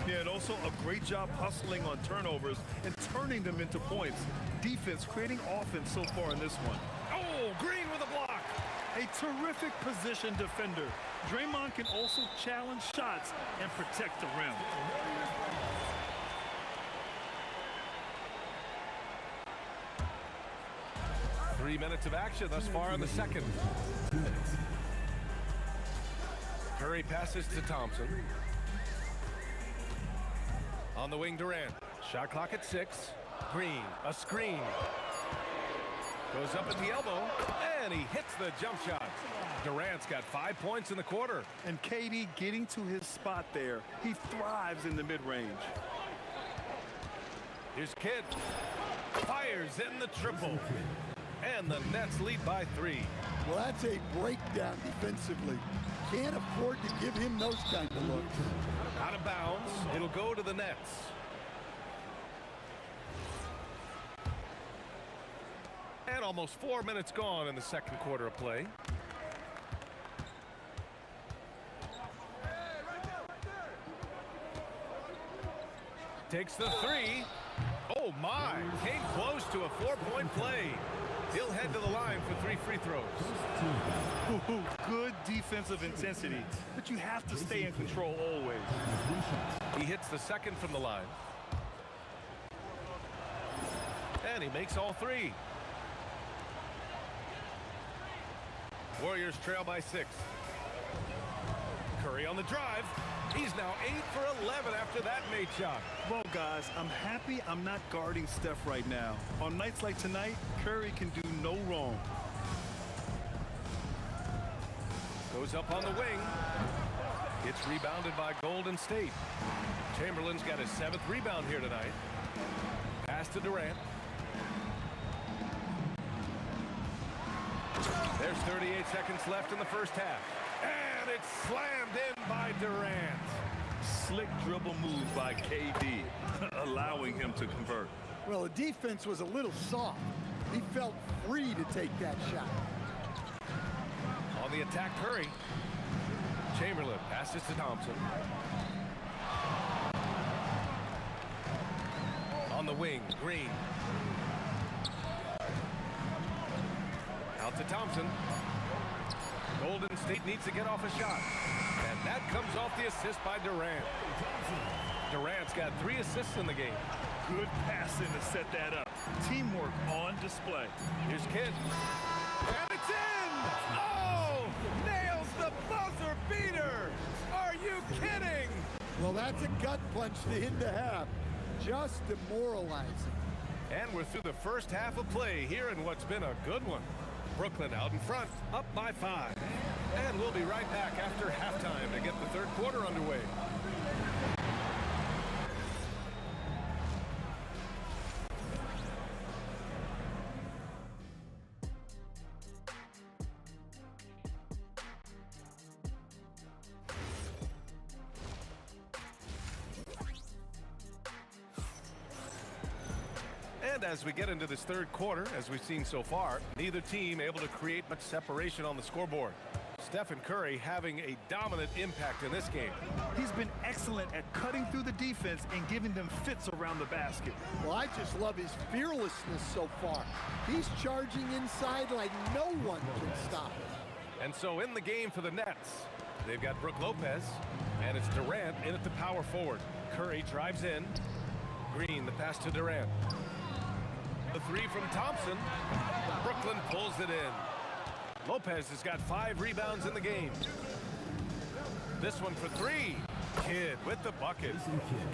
Yeah, and also a great job hustling on turnovers and turning them into points. Defense creating offense so far in this one. Oh, Green with a block. A terrific position defender. Draymond can also challenge shots and protect the rim. 3 minutes of action thus far in the second. Curry passes to Thompson. On the wing, Durant. Shot clock at 6. Green, a screen. Goes up at the elbow, and he hits the jump shot. Durant's got 5 points in the quarter. And KD getting to his spot there. He thrives in the mid-range. Here's Kidd. Fires in the triple. And the Nets lead by 3. Well, that's a breakdown defensively. Can't afford to give him those kind of looks. Out of bounds. It'll go to the Nets. And almost 4 minutes gone in the second quarter of play. Takes the 3. Oh my, came close to a 4-point play. He'll head to the line for 3 free throws. Ooh, good defensive intensity, but you have to stay in control always. He hits the second from the line. And he makes all 3. Warriors trail by 6. Curry on the drive. He's now 8 for 11 after that made shot. Well, guys, I'm happy I'm not guarding Steph right now. On nights like tonight, Curry can do no wrong. Goes up on the wing. Gets rebounded by Golden State. Chamberlain's got his 7th rebound here tonight. Pass to Durant. There's 38 seconds left in the first half. And it's slammed in by Durant. Slick dribble move by KD, allowing him to convert. Well, the defense was a little soft. He felt free to take that shot. On the attack, Curry. Chamberlain passes to Thompson. On the wing, Green. Out to Thompson. Golden State needs to get off a shot. And that comes off the assist by Durant. Durant's got 3 assists in the game. Good passing to set that up. Teamwork on display. Here's Kidd. And it's in! Oh! Nails the buzzer beater! Are you kidding? Well, that's a gut punch to hit the half. Just demoralizing. And we're through the first half of play here in what's been a good one. Brooklyn out in front, up by 5. And we'll be right back after halftime to get the third quarter underway. And as we get into this third quarter, as we've seen so far, neither team able to create much separation on the scoreboard. Stephen Curry having a dominant impact in this game. He's been excellent at cutting through the defense and giving them fits around the basket. Well, I just love his fearlessness so far. He's charging inside like no one can stop him. And so in the game for the Nets, they've got Brook Lopez, and it's Durant in at the power forward. Curry drives in. Green, the pass to Durant. The 3 from Thompson. Brooklyn pulls it in. Lopez has got 5 rebounds in the game. This one for 3. Kidd with the bucket.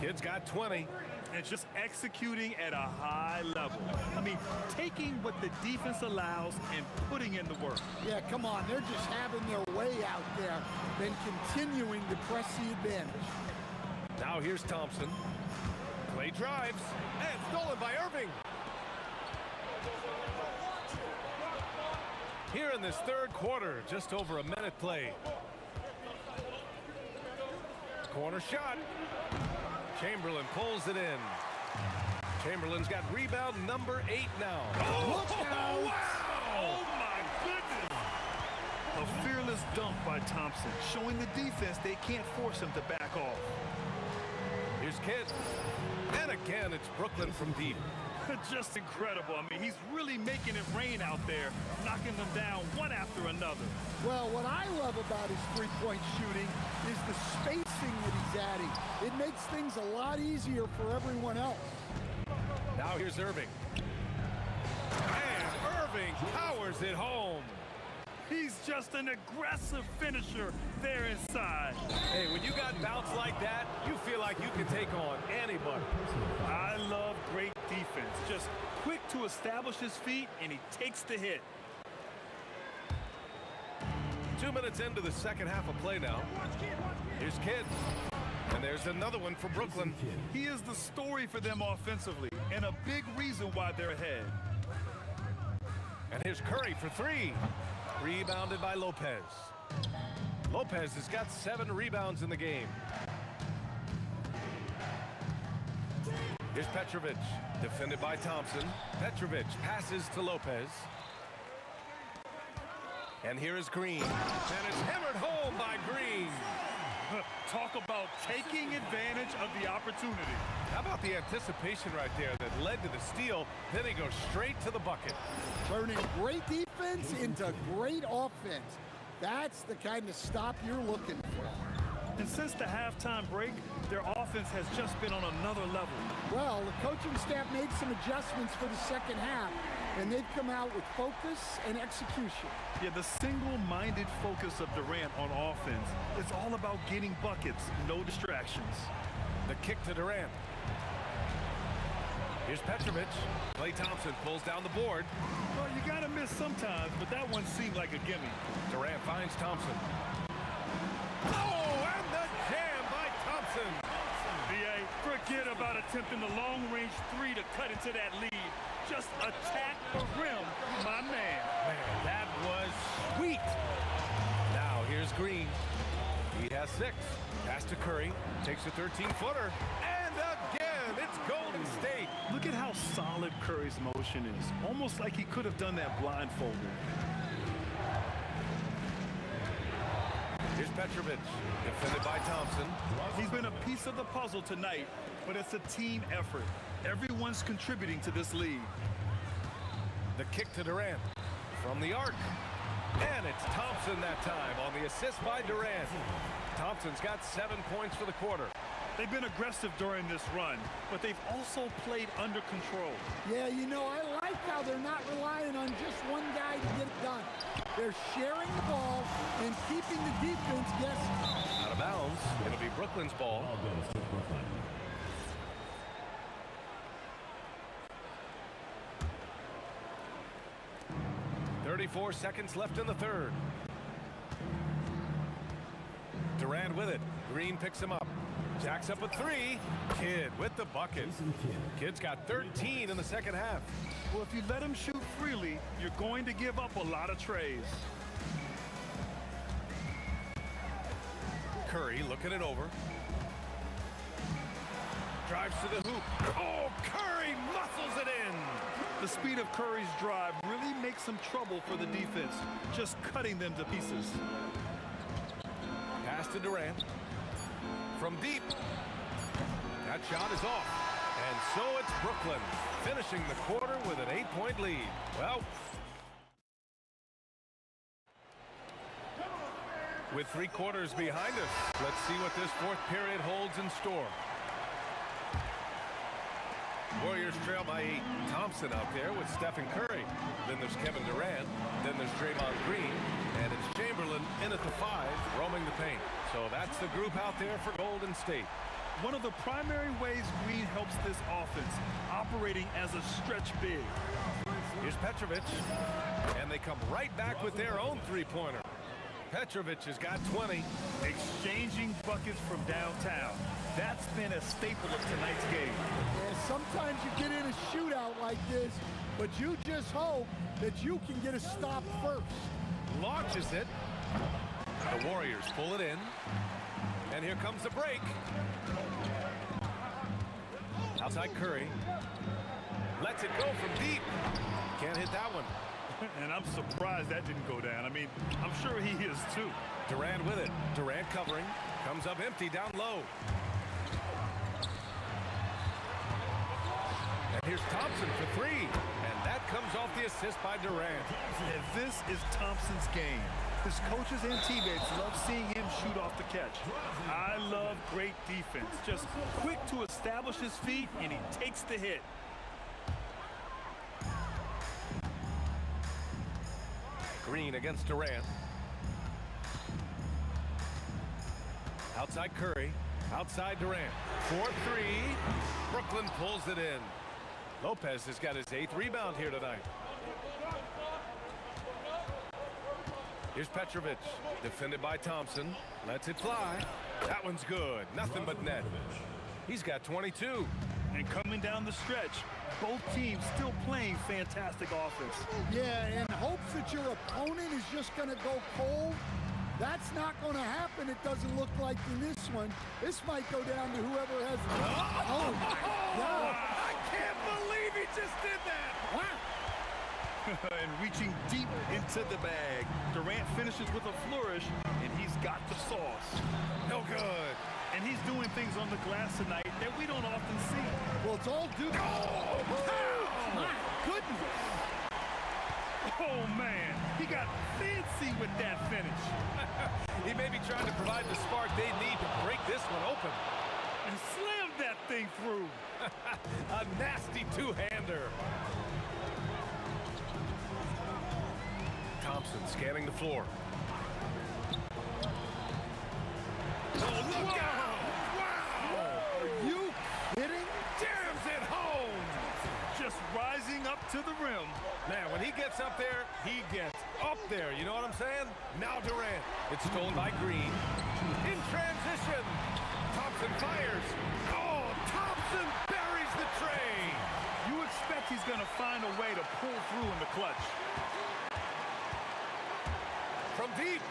Kidd's got 20. And just executing at a high level. I mean, taking what the defense allows and putting in the work. Yeah, come on. They're just having their way out there, then continuing to press the advantage. Now here's Thompson. Clay drives, and stolen by Irving. Here in this third quarter, just over a minute played. Corner shot. Chamberlain pulls it in. Chamberlain's got rebound number 8 now. Oh, wow! Oh, my goodness! A fearless dunk by Thompson, showing the defense they can't force him to back off. Here's Kidd. And again, it's Brooklyn from deep. Just incredible. I mean, he's really making it rain out there, knocking them down one after another. Well, what I love about his three-point shooting is the spacing that he's adding. It makes things a lot easier for everyone else. Now here's Irving. And Irving powers it home. He's just an aggressive finisher there inside. Hey, when you got bounce like that, you feel like you can take on anybody. I love great defense. Just quick to establish his feet, and he takes the hit. 2 minutes into the second half of play now. Here's Kidd. And there's another one for Brooklyn. He is the story for them offensively, and a big reason why they're ahead. And here's Curry for three. Rebounded by Lopez. Lopez has got 7 rebounds in the game. Here's Petrovic, defended by Thompson. Petrovic passes to Lopez. And here is Green. And it's hammered home by Green. Talk about taking advantage of the opportunity. How about the anticipation right there that led to the steal? Then he goes straight to the bucket. Turning great defense into great offense. That's the kind of stop you're looking for. And since the halftime break, their offense has just been on another level. Well, the coaching staff made some adjustments for the second half, and they've come out with focus and execution. Yeah, the single-minded focus of Durant on offense. It's all about getting buckets, no distractions. The kick to Durant. Here's Petrovic. Klay Thompson pulls down the board. Well, you gotta miss sometimes, but that one seemed like a gimme. Durant finds Thompson. Oh, and the jam by Thompson. B.A., forget about attempting the long-range three to cut into that lead. Just attack the rim, my man. Man, that was sweet. Now here's Green. He has 6. Pass to Curry. Takes a 13-footer. And again, it's Golden State. Look at how solid Curry's motion is. Almost like he could have done that blindfolded. Here's Petrovic, defended by Thompson. He's been a piece of the puzzle tonight, but it's a team effort. Everyone's contributing to this lead. The kick to Durant from the arc. And it's Thompson that time on the assist by Durant. Thompson's got 7 points for the quarter. They've been aggressive during this run, but they've also played under control. Yeah, you know, I like how they're not relying on just one guy to get it done. They're sharing the ball and keeping the defense guessing. Out of bounds. It'll be Brooklyn's ball. 34 seconds left in the third. Durant with it. Green picks him up. Jacks up a 3. Kidd with the bucket. Kidd's got 13 in the second half. Well, if you let him shoot freely, you're going to give up a lot of trays. Curry looking it over. Drives to the hoop. Oh, Curry muscles it in. The speed of Curry's drive really makes some trouble for the defense, just cutting them to pieces. Pass to Durant. From deep. That shot is off. And so it's Brooklyn finishing the quarter with an 8-point lead. Well, with 3 quarters behind us, let's see what this fourth period holds in store. Warriors trail by 8. Thompson out there with Stephen Curry. Then there's Kevin Durant. Then there's Draymond Green. And it's Chamberlain in at the 5, roaming the paint. So that's the group out there for Golden State. One of the primary ways Green helps this offense, operating as a stretch big. Here's Petrovic. And they come right back with their own 3-pointer. Petrovic has got 20. Exchanging buckets from downtown. That's been a staple of tonight's game. Yeah, sometimes you get in a shootout like this, but you just hope that you can get a stop first. Launches it. The Warriors pull it in. And here comes the break. Outside Curry. Lets it go from deep. Can't hit that one. And I'm surprised that didn't go down. I mean, I'm sure he is too. Durant with it. Durant covering. Comes up empty down low. And here's Thompson for 3. And that comes off the assist by Durant. And this is Thompson's game. His coaches and teammates love seeing him shoot off the catch. I love great defense. Just quick to establish his feet, and he takes the hit. Green against Durant. Outside Curry. Outside Durant. 4-3. Brooklyn pulls it in. Lopez has got his 8th rebound here tonight. Here's Petrovic. Defended by Thompson. Lets it fly. That one's good. Nothing but net. He's got 22. And coming down the stretch, both teams still playing fantastic offense. Yeah, in hopes that your opponent is just going to go cold. That's not going to happen. It doesn't look like in this one. This might go down to whoever has the... Oh, my God. I can't believe he just did that. And reaching deep into the bag. Durant finishes with a flourish, and he's got the sauce. No good. And he's doing things on the glass tonight that we don't often see. Well, it's all due to... Oh, my goodness. Oh, man. He got fancy with that finish. He may be trying to provide the spark they need to break this one open. And slammed that thing through. A nasty two-hander. Thompson scanning the floor. Oh, look out! Wow! Are you kidding? Jams it home! Just rising up to the rim. Man, when he gets up there, he gets up there. You know what I'm saying? Now Durant. It's stolen by Green. In transition. Thompson fires. Oh, Thompson buries the tray. You expect he's going to find a way to pull through in the clutch. From deep.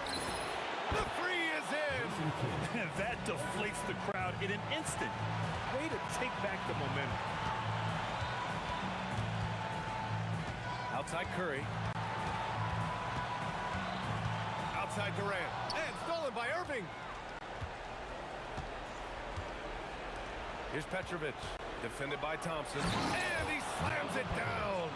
The three is in. And that deflates the crowd in an instant. Way to take back the momentum. Outside Curry. Outside Durant. And stolen by Irving. Here's Petrovic. Defended by Thompson. And he slams it down.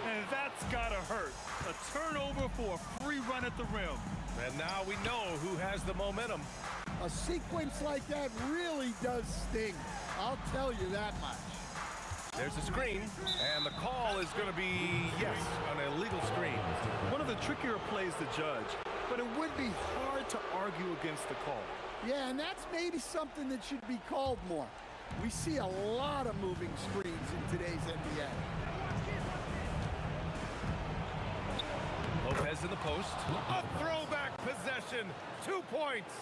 And that's gotta hurt. A turnover for a free run at the rim. And now we know who has the momentum. A sequence like that really does sting. I'll tell you that much. There's a screen, and the call is going to be, yes, an illegal screen. One of the trickier plays to judge, but it would be hard to argue against the call. Yeah, and that's maybe something that should be called more. We see a lot of moving screens in today's NBA. Lopez in the post. A throwback possession. 2 points.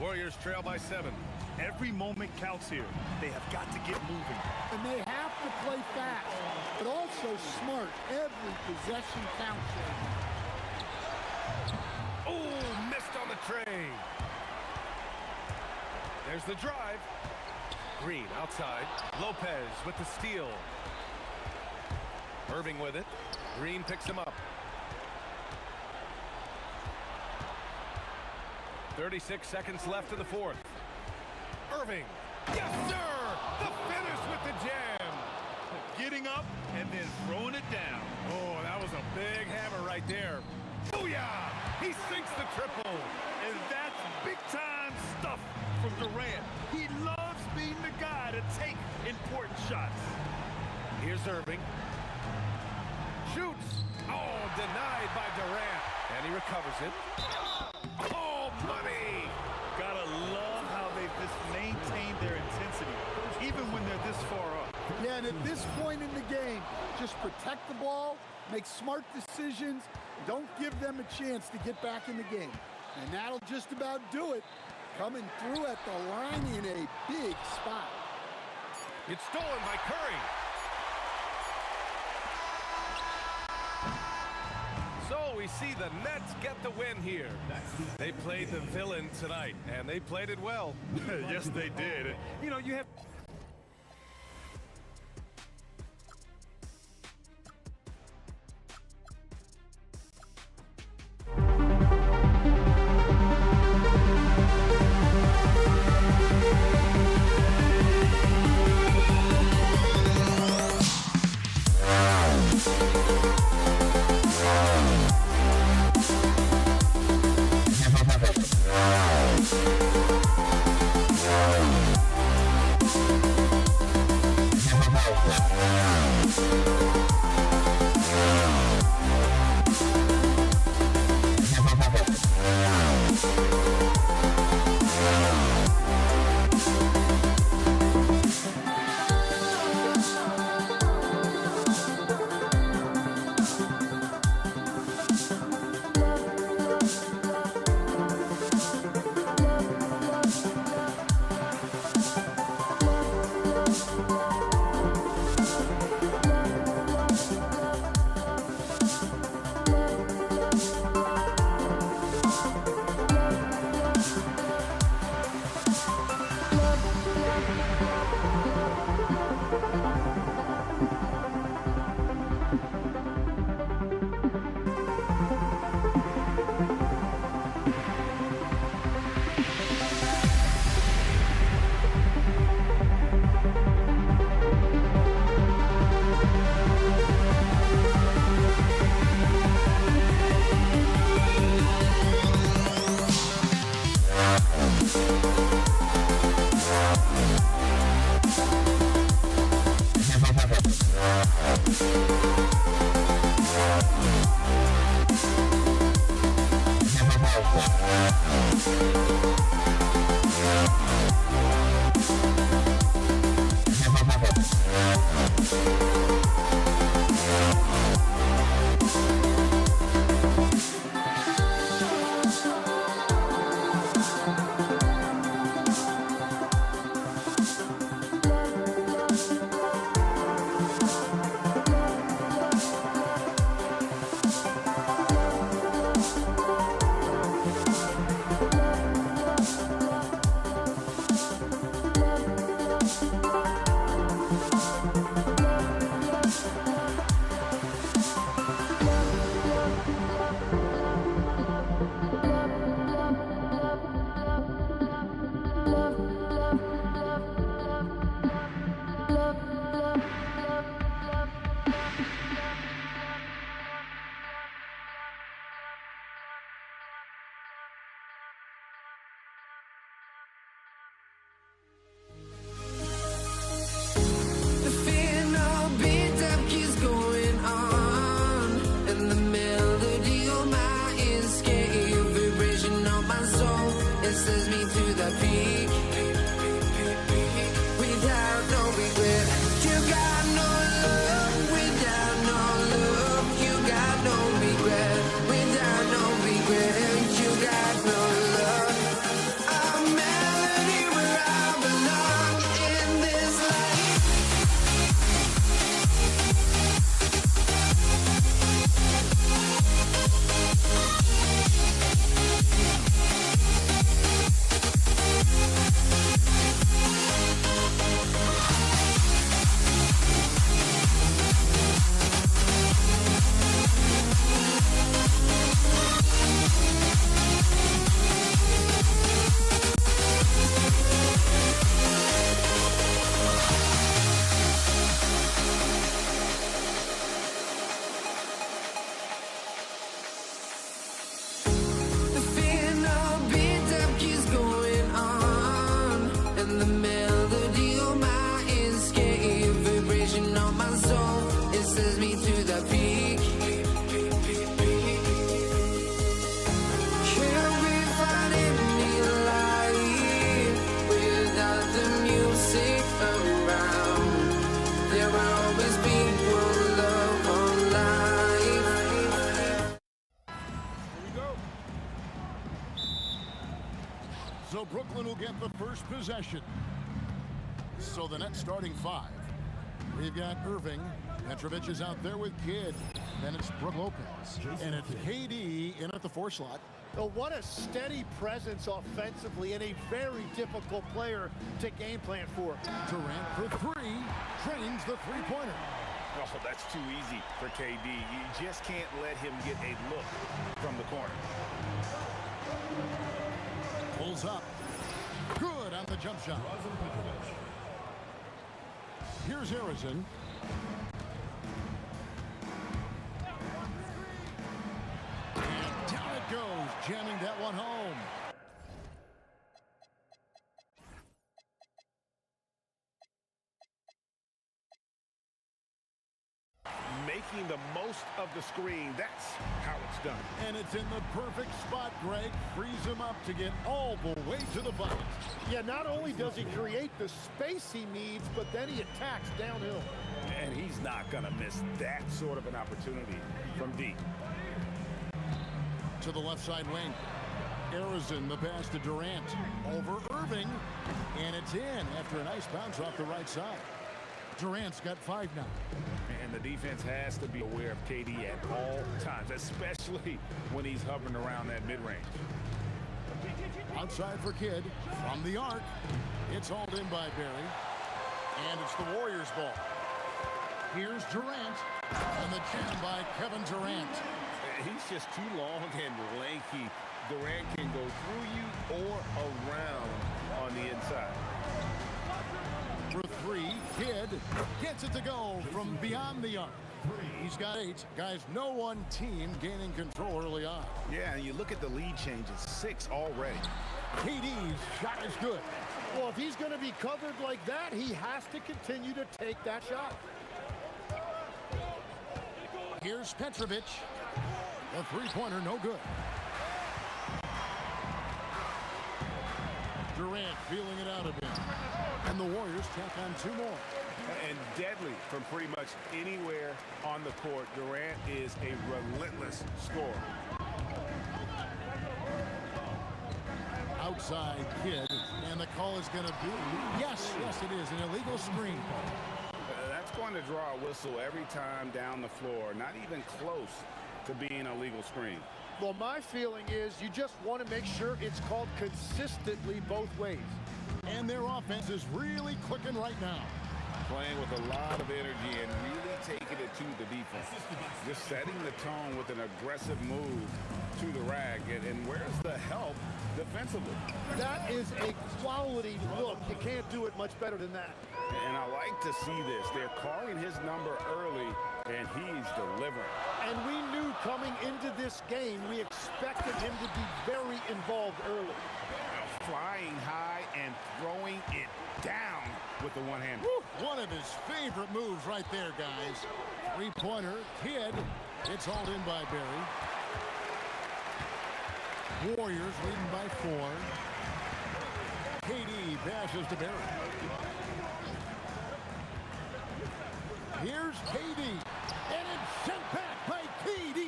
Warriors trail by 7. Every moment counts here. They have got to get moving. And they have to play fast, but also smart. Every possession counts. Oh, missed on the tray. There's the drive. Green outside. Lopez with the steal. Irving with it. Green picks him up. 36 seconds left in the fourth. Irving. Yes, sir! The finish with the jam. Getting up and then throwing it down. Oh, that was a big hammer right there. Booyah! He sinks the triple. And that's big-time stuff from Durant. He loves being the guy to take important shots. Here's Irving. Shoots. Oh, denied by Durant. And he recovers it. Oh, money! Gotta love how they've just maintained their intensity, even when they're this far up. Yeah, and at this point in the game, just protect the ball, make smart decisions, don't give them a chance to get back in the game. And that'll just about do it. Coming through at the line in a big spot. It's stolen by Curry. So we see the Nets get the win here. They played the villain tonight, and they played it well. Yes, they did. You know, you have... me to the peak. Can't we find any light without the music around? There will always be one love, one life. Here we go. So Brooklyn will get the first possession. So the Nets starting five. We've got Irving. Petrovic is out there with Kidd. Then it's Brook Lopez. And it's KD in at the 4 slot. Oh, what a steady presence offensively and a very difficult player to game plan for. Durant for 3. Trains the three-pointer. Oh, that's too easy for KD. You just can't let him get a look from the corner. Pulls up. Good on the jump shot. Here's Harrison. And down it goes, jamming that one home. Making the most of the screen, that's how it's done. And it's in the perfect spot, Greg. Frees him up to get all the way to the bucket. Yeah, not only does he create the space he needs, but then he attacks downhill. And he's not going to miss that sort of an opportunity from deep. To the left side wing. Harrison, the pass to Durant. Over Irving. And it's in after a nice bounce off the right side. Durant's got 5 now. And the defense has to be aware of KD at all times, especially when he's hovering around that mid-range. Outside for Kidd. From the arc. It's hauled in by Barry. And it's the Warriors' ball. Here's Durant. And the jam by Kevin Durant. He's just too long and lanky. Durant can go through you or around on the inside. For 3, Kidd gets it to go from beyond the arc. He's got 8. Guys, no one team gaining control early on. Yeah, and you look at the lead changes, 6 already. KD's shot is good. Well, if he's going to be covered like that, he has to continue to take that shot. Here's Petrovic. The three-pointer, no good. Durant feeling it out a bit. And the Warriors tack on 2 more. And deadly from pretty much anywhere on the court. Durant is a relentless scorer. Outside Kidd. And the call is going to be, yes, it is, an illegal screen. That's going to draw a whistle every time down the floor. Not even close to being a legal screen. Well, my feeling is you just want to make sure it's called consistently both ways. And their offense is really clicking right now. Playing with a lot of energy and really taking it to the defense. Just setting the tone with an aggressive move to the rag. And where's the help defensively? That is a quality look. You can't do it much better than that. And I like to see this. They're calling his number early, and he's delivering. And we knew coming into this game, we expected him to be very involved early. Flying high and throwing it down with the one-hand. One of his favorite moves right there, guys. Three-pointer, Kidd. It's hauled in by Barry. Warriors leading by 4. KD passes to Barry. Here's KD. And it's sent back by KD.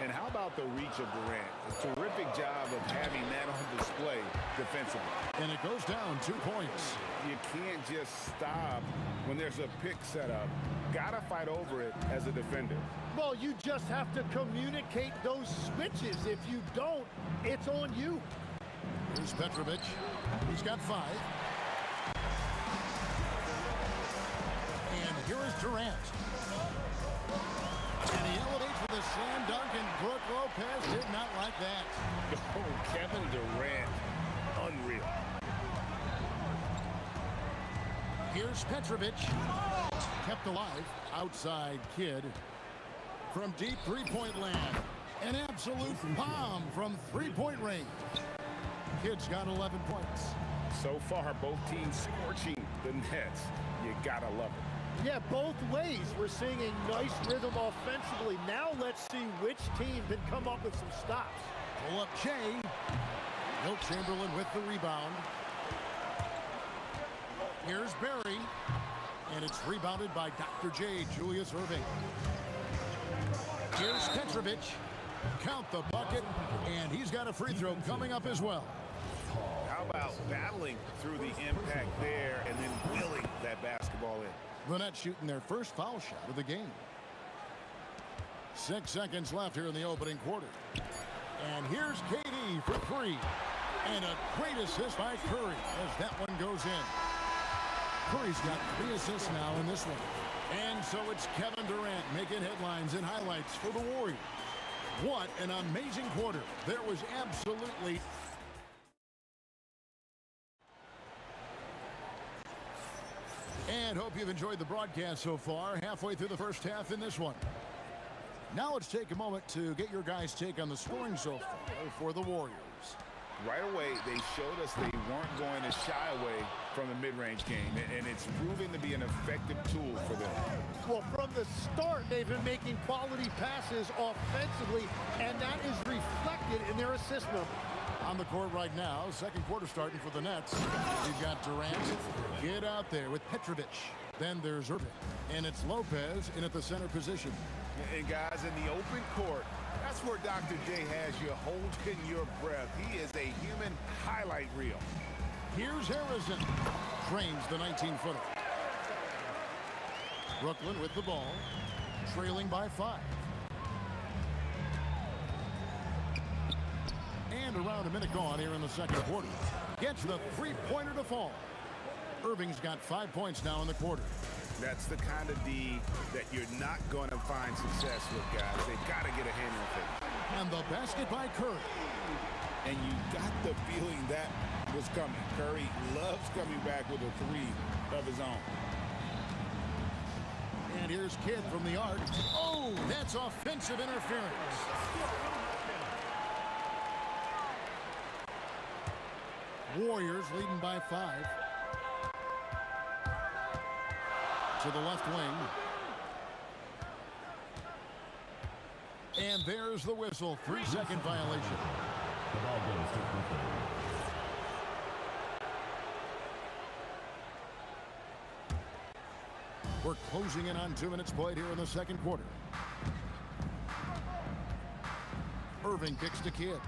And how about the reach of Durant? A terrific job of having that on display defensively. And it goes down 2 points. You can't just stop when there's a pick set up. Gotta fight over it as a defender. Well, you just have to communicate those switches. If you don't, it's on you. Here's Petrovic. He's got 5. And here is Durant. And he elevates with a slam dunk, and Brook Lopez did not like that. Oh, Kevin Durant, unreal. Here's Petrovic. Kept alive. Outside Kidd. From deep three-point land. An absolute bomb from three-point range. Kidd's got 11 points. So far, both teams scorching the Nets. You gotta love it. Yeah, both ways. We're seeing a nice rhythm offensively. Now let's see which team can come up with some stops. Pull up Jay. Wilt Chamberlain with the rebound. Here's Barry. And it's rebounded by Dr. J, Julius Erving. Here's Petrovich. Count the bucket. And he's got a free throw coming up as well. How about battling through the impact there and then willing that basketball in? The Nets shooting their first foul shot of the game. 6 seconds left here in the opening quarter. And here's KD for three. And a great assist by Curry as that one goes in. Curry's got 3 assists now in this one. And so it's Kevin Durant making headlines and highlights for the Warriors. What an amazing quarter. There was absolutely... And hope you've enjoyed the broadcast so far. Halfway through the first half in this one. Now let's take a moment to get your guys' take on the scoring so far for the Warriors. Right away, they showed us they weren't going to shy away from the mid-range game, and it's proving to be an effective tool for them. Well, from the start, they've been making quality passes offensively, and that is reflected in their assist number. On the court right now, second quarter starting for the Nets. We've got Durant. Get out there with Petrovich. Then there's Irving. And it's Lopez in at the center position. And guys, in the open court, that's where Dr. J has you holding your breath. He is a human highlight reel. Here's Harrison. Trains the 19-footer. Brooklyn with the ball. Trailing by 5. And around a minute gone here in the second quarter. Gets the three-pointer to fall. Irving's got 5 points now in the quarter. That's the kind of D that you're not going to find success with, guys. They've got to get a handle of it. And the basket by Curry. And you got the feeling that was coming. Curry loves coming back with a three of his own. And here's Kidd from the arc. Oh, that's offensive interference. Warriors leading by 5. To the left wing. And there's the whistle. 3-second violation. The ball goes to Brooklyn. We're closing in on 2 minutes played here in the second quarter. Irving kicks to Kidd.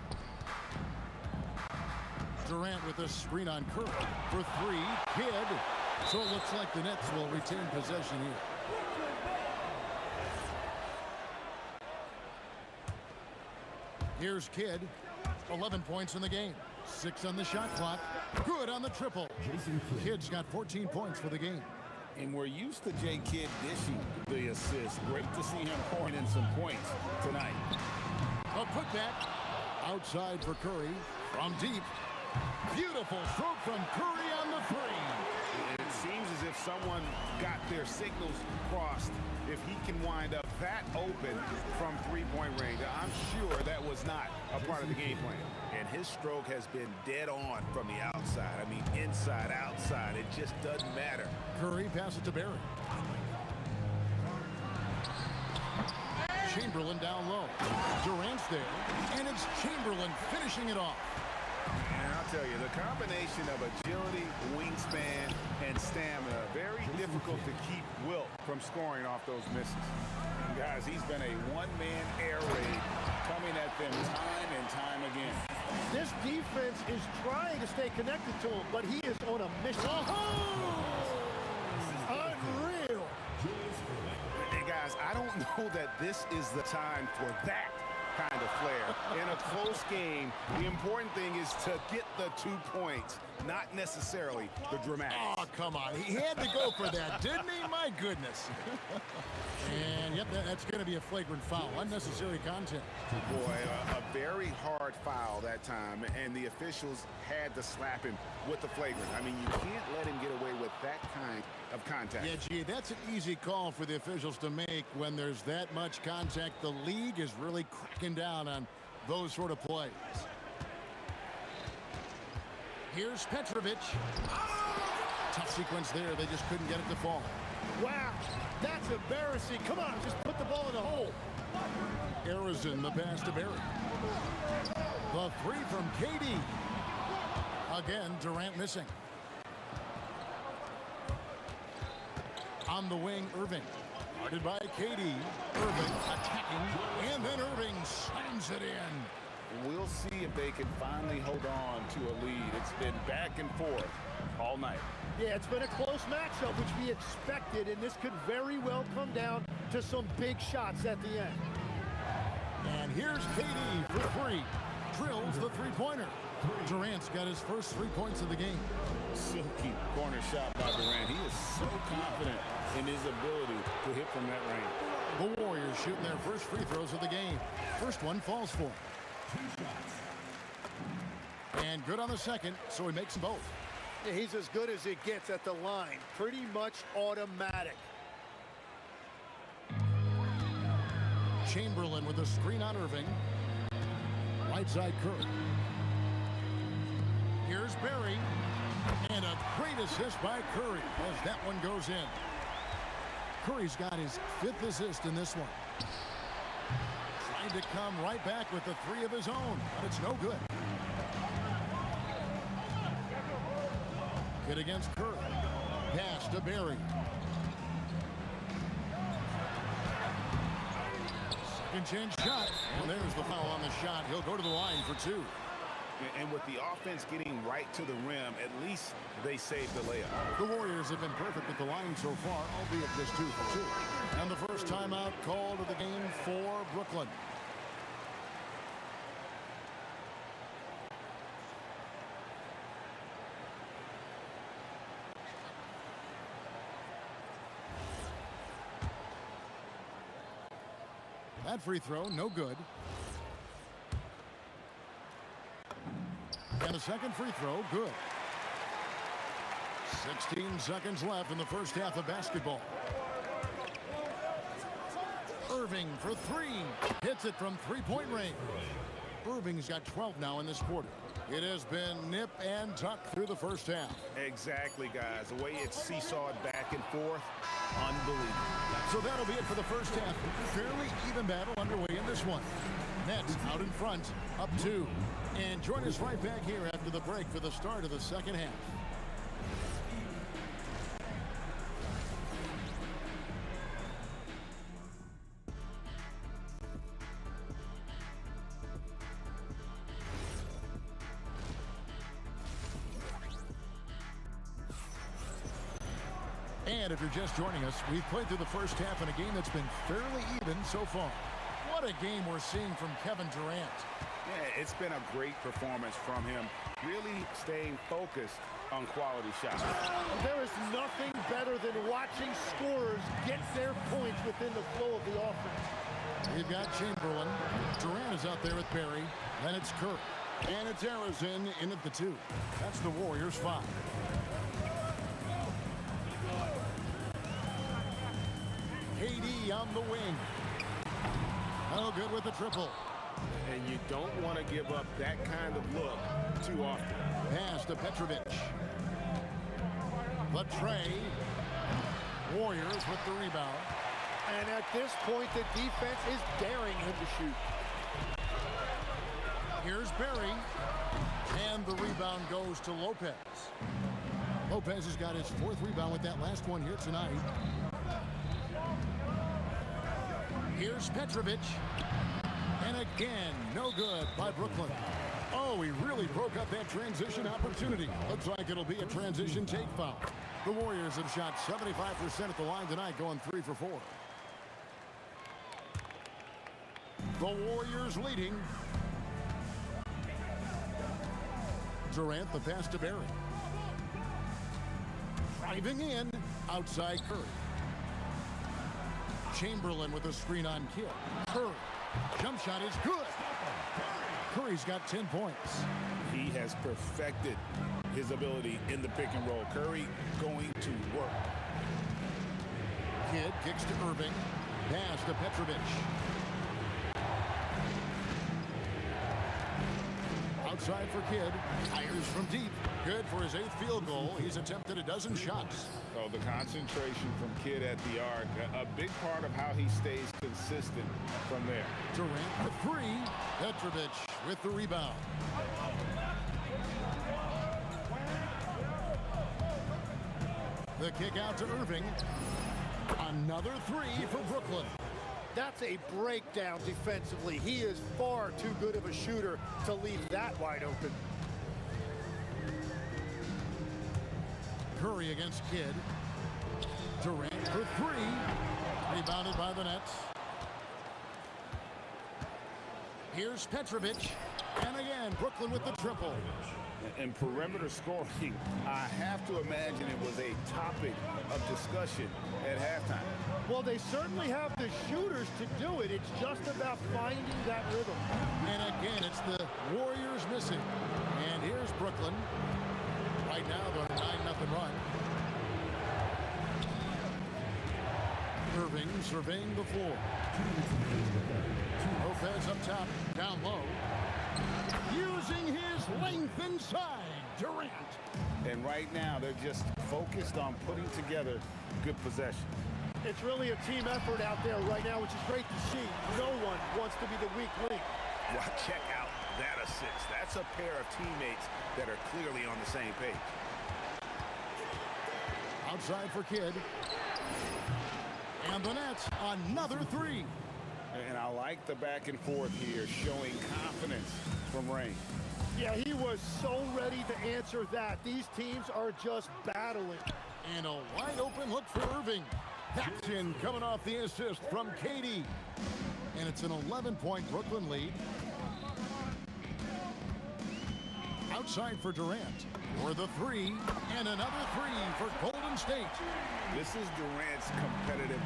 Durant with a screen on Curry for 3. Kidd. So it looks like the Nets will retain possession here. Here's Kidd. 11 points in the game. 6 on the shot clock. Good on the triple. Kidd's got 14 points for the game. And we're used to J. Kidd dishing the assist. Great to see him pouring in some points tonight. A putback. Outside for Curry. From deep. Beautiful stroke from Curry on the 3. It seems as if someone got their signals crossed. If he can wind up that open from three-point range, I'm sure that was not a part of the game plan. And his stroke has been dead on from the outside. I mean, inside, outside. It just doesn't matter. Curry passes it to Barry. Chamberlain down low. Durant's there. And it's Chamberlain finishing it off. And I'll tell you, the combination of agility, wingspan, and stamina, very difficult to keep Wilt from scoring off those misses. And guys, he's been a one-man air raid coming at them time and time again. This defense is trying to stay connected to him, but he is on a mission. Oh! Unreal. And guys, I don't know that this is the time for that kind of flair. In a close game, the important thing is to get the 2 points, not necessarily the dramatics. Oh, come on. He had to go for that, didn't he? My goodness. And, yep, that's going to be a flagrant foul. Unnecessary contact. Boy, a very hard foul that time, and the officials had to slap him with the flagrant. I mean, you can't let him get away with that kind of contact. Yeah, gee, that's an easy call for the officials to make when there's that much contact. The league is really cracking down on those sort of plays. Here's Petrovich. Tough sequence there. They just couldn't get it to fall. Wow, that's embarrassing. Come on, just put the ball in the hole. Harrison, the pass to Barry. The three from KD. Again, Durant missing. On the wing, Irving. Guarded by KD. Irving attacking, and then Irving slams it in. We'll see if they can finally hold on to a lead. It's been back and forth all night. Yeah, it's been a close matchup, which we expected, and this could very well come down to some big shots at the end. And here's KD for three. Drills the three-pointer. Durant's got his first 3 points of the game. Silky corner shot by Durant. He is so confident in his ability to hit from that range. The Warriors shooting their first free throws of the game. First one falls for him. And good on the second, so he makes them both. Yeah, he's as good as it gets at the line. Pretty much automatic. Chamberlain with a screen on Irving. Right side Curry. Here's Barry. And a great assist by Curry as that one goes in. Curry's got his 5th assist in this one. Trying to come right back with the 3 of his own, but it's no good. Hit against Curry. Pass to Barry. Second chance shot. And there's the foul on the shot. He'll go to the line for 2. And with the offense getting right to the rim, at least they saved the layup. The Warriors have been perfect at the line so far, albeit just 2 for 2. And the first timeout called of the game for Brooklyn. That free throw, no good. And the second free throw, good. 16 seconds left in the first half of basketball. Irving for 3. Hits it from three-point range. Irving's got 12 now in this quarter. It has been nip and tuck through the first half. Exactly, guys. The way it's seesawed back and forth, unbelievable. So that'll be it for the first half. Fairly even battle underway in this one. Nets out in front, up 2. And join us right back here after the break for the start of the second half. And if you're just joining us, we've played through the first half in a game that's been fairly even so far. What a game we're seeing from Kevin Durant. Yeah, it's been a great performance from him, really staying focused on quality shots. There is nothing better than watching scorers get their points within the flow of the offense. We've got Chamberlain. Durant is out there with Barry. Then it's Curry. And it's Harrison in at the 2. That's the Warriors' 5. KD on the wing. Oh, good with the triple. And you don't want to give up that kind of look too often. Pass to Petrovic. The tray. Warriors with the rebound. And at this point, the defense is daring him to shoot. Here's Barry. And the rebound goes to Lopez. Lopez has got his 4th rebound with that last one here tonight. Here's Petrovic. And again, no good by Brooklyn. Oh, he really broke up that transition opportunity. Looks like it'll be a transition take foul. The Warriors have shot 75% at the line tonight, going 3 for 4. The Warriors leading. Durant, the pass to Barry. Driving in, outside Curry. Chamberlain with a screen on Kidd. Curry. Jump shot is good. Curry's got 10 points. He has perfected his ability in the pick and roll. Curry going to work. Kidd kicks to Irving. Pass to Petrovic. Outside for Kidd. Fires from deep. Good for his 8th field goal. He's attempted a dozen shots. So the concentration from Kidd at the arc, a big part of how he stays consistent from there. Durant for 3. Petrovic with the rebound. The kick out to Irving. Another 3 for Brooklyn. That's a breakdown defensively. He is far too good of a shooter to leave that wide open. Curry against Kidd. Durant for 3. Rebounded by the Nets. Here's Petrovic. And again, Brooklyn with the triple. And perimeter scoring, I have to imagine it was a topic of discussion at halftime. Well, they certainly have the shooters to do it. It's just about finding that rhythm. And again, it's the Warriors missing. And here's Brooklyn. Right now, they're 9-0 run. Irving surveying the floor. Lopez up top, down low. Using his length inside, Durant. And right now, they're just focused on putting together good possession. It's really a team effort out there right now, which is great to see. No one wants to be the weak link. Well, check out that assist. That's a pair of teammates that are clearly on the same page. Outside for Kidd. And the Nets, another 3. And I like the back and forth here, showing confidence from Rain. Yeah, he was so ready to answer that. These teams are just battling. And a wide open look for Irving. That's in, coming off the assist from KD. And it's an 11-point Brooklyn lead. Outside for Durant. For the 3, and another 3 for Golden State. This is Durant's competitive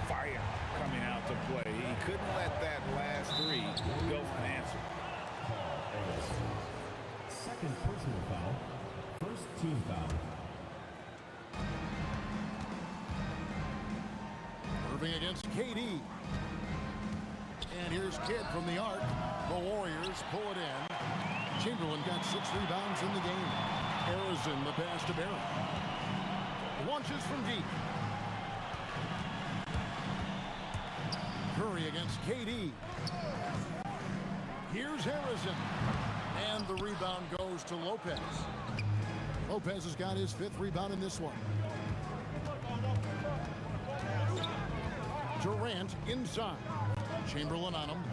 fire coming out to play. He couldn't let that last 3 go unanswered. Second personal foul. First team foul. Irving against KD. And here's Kidd from the arc. The Warriors pull it in. Chamberlain got 6 rebounds in the game. Harrison the pass to Barrett. Launches from deep. Curry against KD. Here's Harrison. And the rebound goes to Lopez. Lopez has got his 5th rebound in this one. Durant inside. Chamberlain on him.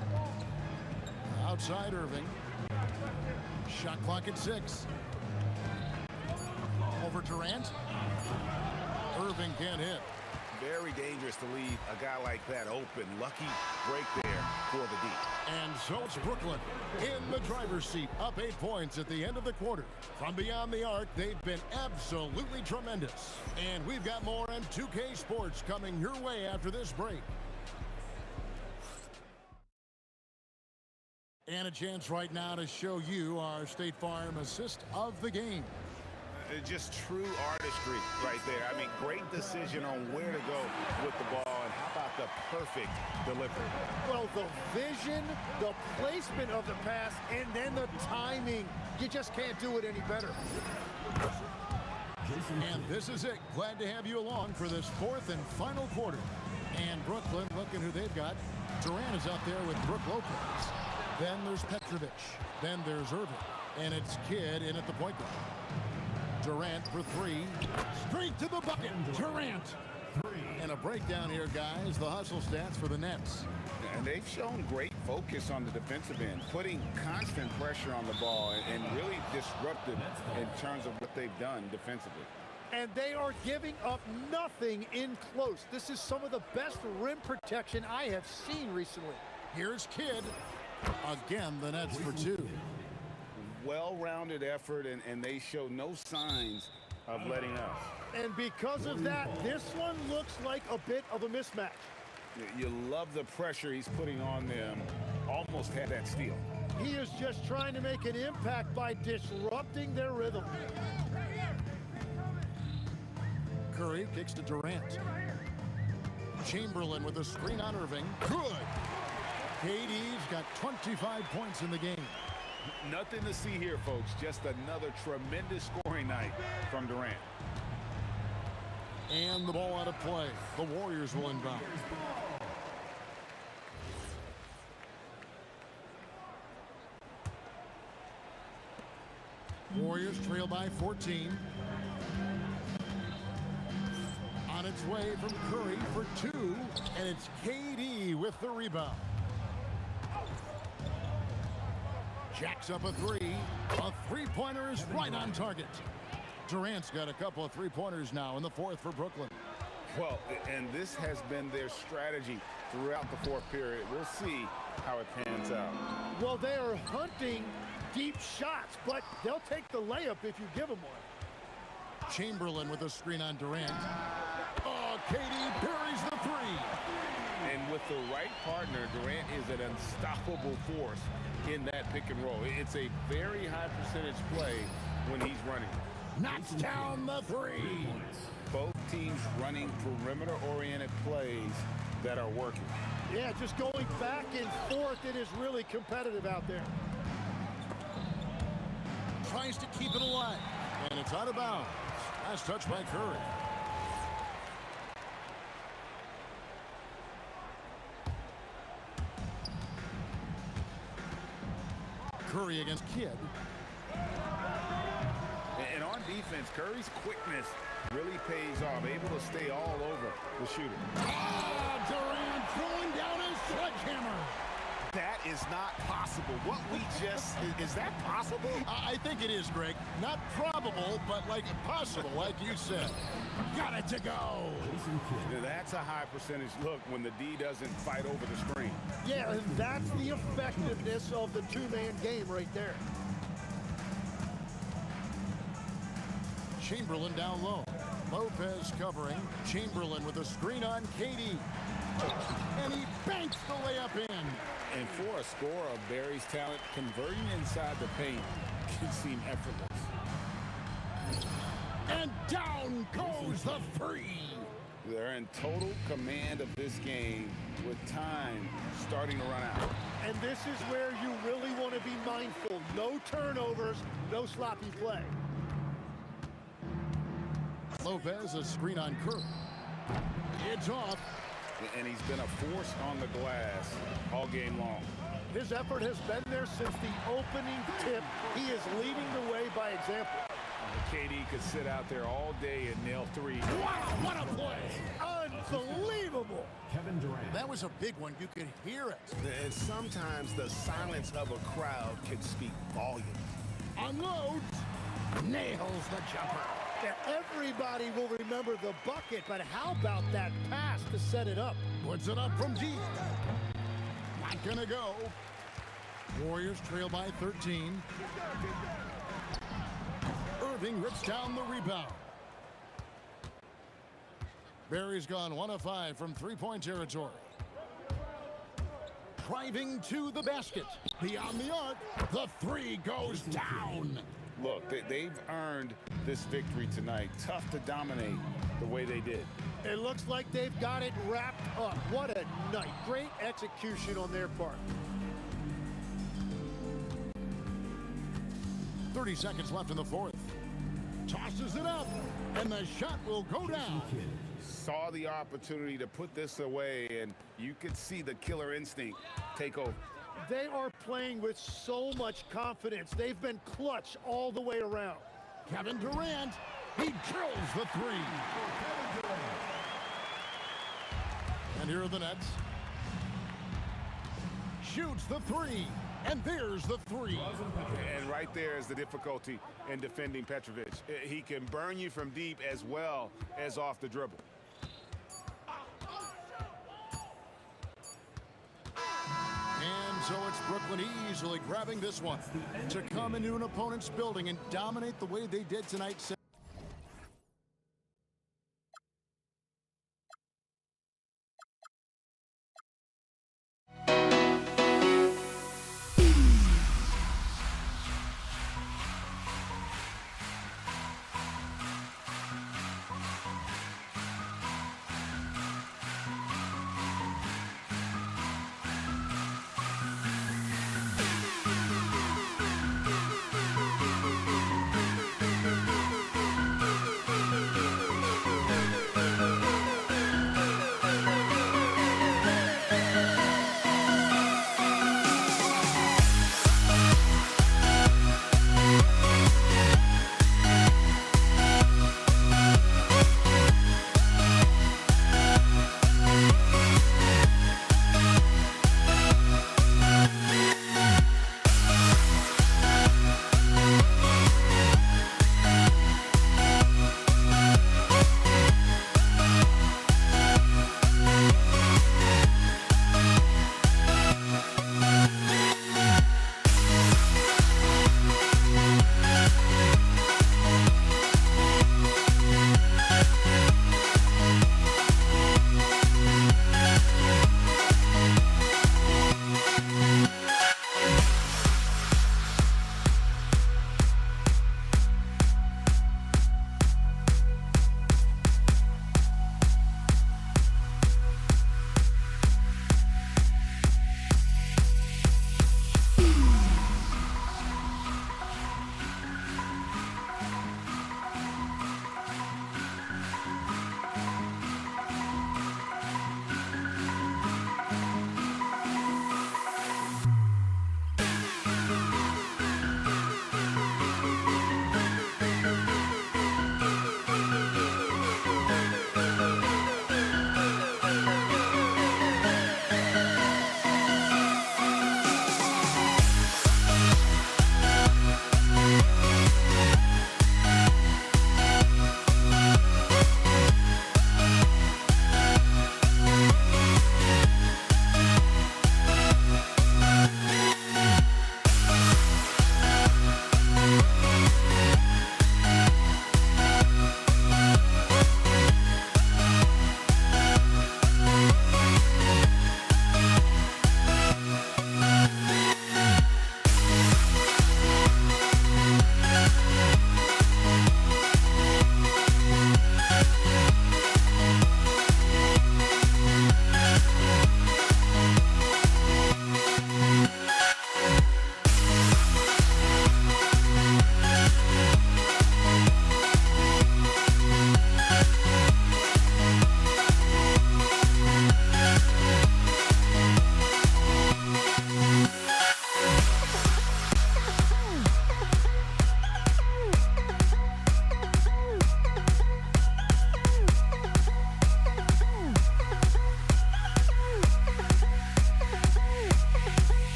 Outside Irving. Shot clock at 6. Over Durant. Irving can't hit. Very dangerous to leave a guy like that open. Lucky break there for the D. And so it's Brooklyn in the driver's seat, up 8 points at the end of the quarter. From beyond the arc, they've been absolutely tremendous. And we've got more on 2K Sports coming your way after this break. And a chance right now to show you our State Farm assist of the game. Just true artistry right there. I mean, great decision on where to go with the ball, and how about the perfect delivery? Well, the vision, the placement of the pass, and then the timing. You just can't do it any better. And this is it. Glad to have you along for this 4th and final quarter. And Brooklyn, looking who they've got. Durant is out there with Brook Lopez. Then there's Petrovic. Then there's Irving. And it's Kidd in at the point guard. Durant for 3. Straight to the bucket. Durant. And a breakdown here, guys. The hustle stats for the Nets. And they've shown great focus on the defensive end, putting constant pressure on the ball and really disruptive in terms of what they've done defensively. And they are giving up nothing in close. This is some of the best rim protection I have seen recently. Here's Kidd. Again, the Nets for 2. Well-rounded effort, and they show no signs of letting up. And because of that, this one looks like a bit of a mismatch. You love the pressure he's putting on them. Almost had that steal. He is just trying to make an impact by disrupting their rhythm. Curry kicks to Durant. Chamberlain with a screen on Irving. Good. KD's got 25 points in the game. Nothing to see here, folks. Just another tremendous scoring night from Durant. And the ball out of play. The Warriors will inbound. Warriors trail by 14. On its way from Curry for 2, and it's KD with the rebound. Jacks up a 3. A three-pointer is right on target. Durant's got a couple of three-pointers now in the fourth for Brooklyn. Well, and this has been their strategy throughout the fourth period. We'll see how it pans out. Well, they are hunting deep shots, but they'll take the layup if you give them one. Chamberlain with a screen on Durant. Oh, KD buries the 3. And with the right partner, Durant is an unstoppable force in that pick and roll. It's a very high percentage play when he's running. Knocks down the 3. Both teams running perimeter-oriented plays that are working. Yeah, just going back and forth, it is really competitive out there. Tries to keep it alive, and it's out of bounds. Nice touch by Curry. Curry against Kidd. And on defense, Curry's quickness really pays off, able to stay all over the shooter. Oh, Durant throwing down his sledgehammer. That is not possible. What we just, is that possible? I think it is, Greg. Not probable, but like possible, like you said. Got it to go. That's a high percentage look when the D doesn't fight over the screen. Yeah, and that's the effectiveness of the two-man game right there. Chamberlain down low. Lopez covering. Chamberlain with a screen on KD. And he banks the layup in. And for a scorer of Barry's talent, converting inside the paint can seem effortless. And down goes the 3. They're in total command of this game with time starting to run out. And this is where you really want to be mindful. No turnovers, no sloppy play. Lopez, a screen on Curry. It's off. And he's been a force on the glass all game long. His effort has been there since the opening tip. He is leading the way by example. KD could sit out there all day and nail 3. Wow, what a play! Unbelievable! Kevin Durant. That was a big one. You could hear it. And sometimes the silence of a crowd can speak volumes. Unloads. Nails the jumper. Now, everybody will remember the bucket, but how about that pass to set it up? Puts it up from deep. Not gonna go. Warriors trail by 13. Irving rips down the rebound. Barry's gone 1 of 5 from three-point territory. Driving to the basket. Beyond the arc, the 3 goes down. Look, they've earned this victory tonight. Tough to dominate the way they did. It looks like they've got it wrapped up. What a night. Great execution on their part. 30 seconds left in the fourth. Tosses it up, and the shot will go down. Saw the opportunity to put this away, and you could see the killer instinct take over. They are playing with so much confidence. They've been clutch all the way around. Kevin Durant, he drills the 3. And here are the Nets. Shoots the 3, and there's the 3. And right there is the difficulty in defending Petrovic. He can burn you from deep as well as off the dribble. And so it's Brooklyn easily grabbing this one to come into an opponent's building and dominate the way they did tonight.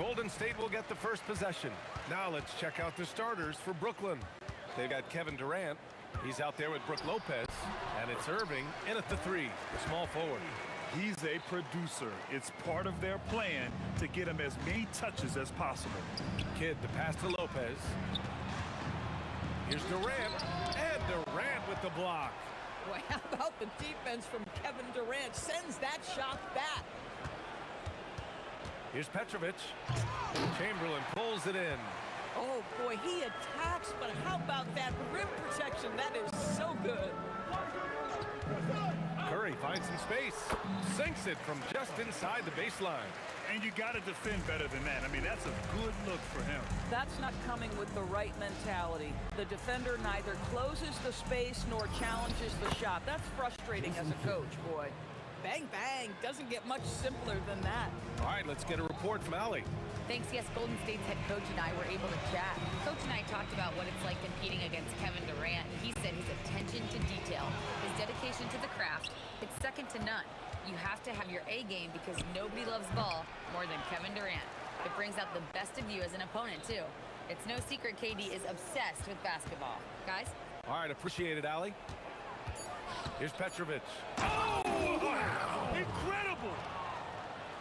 Golden State will get the first possession. Now let's check out the starters for Brooklyn. They've got Kevin Durant. He's out there with Brook Lopez. And it's Irving in at the 3, the small forward. He's a producer. It's part of their plan to get him as many touches as possible. Kidd, the pass to Lopez. Here's Durant, and Durant with the block. Boy, how about the defense from Kevin Durant? Sends that shot back. Here's Petrovic. Chamberlain pulls it in. Oh, boy, he attacks, but how about that rim protection? That is so good. Curry finds some space. Sinks it from just inside the baseline. And you got to defend better than that. I mean, that's a good look for him. That's not coming with the right mentality. The defender neither closes the space nor challenges the shot. That's frustrating as a coach, boy. Bang, bang. Doesn't get much simpler than that. All right, let's get a report from Allie. Thanks, yes, Golden State's head coach and I were able to chat. Coach and I talked about what it's like competing against Kevin Durant. He said his attention to detail, his dedication to the craft, it's second to none. You have to have your A game because nobody loves ball more than Kevin Durant. It brings out the best of you as an opponent, too. It's no secret KD is obsessed with basketball. Guys? All right, appreciate it, Allie. Here's Petrovic. Oh, wow. Incredible.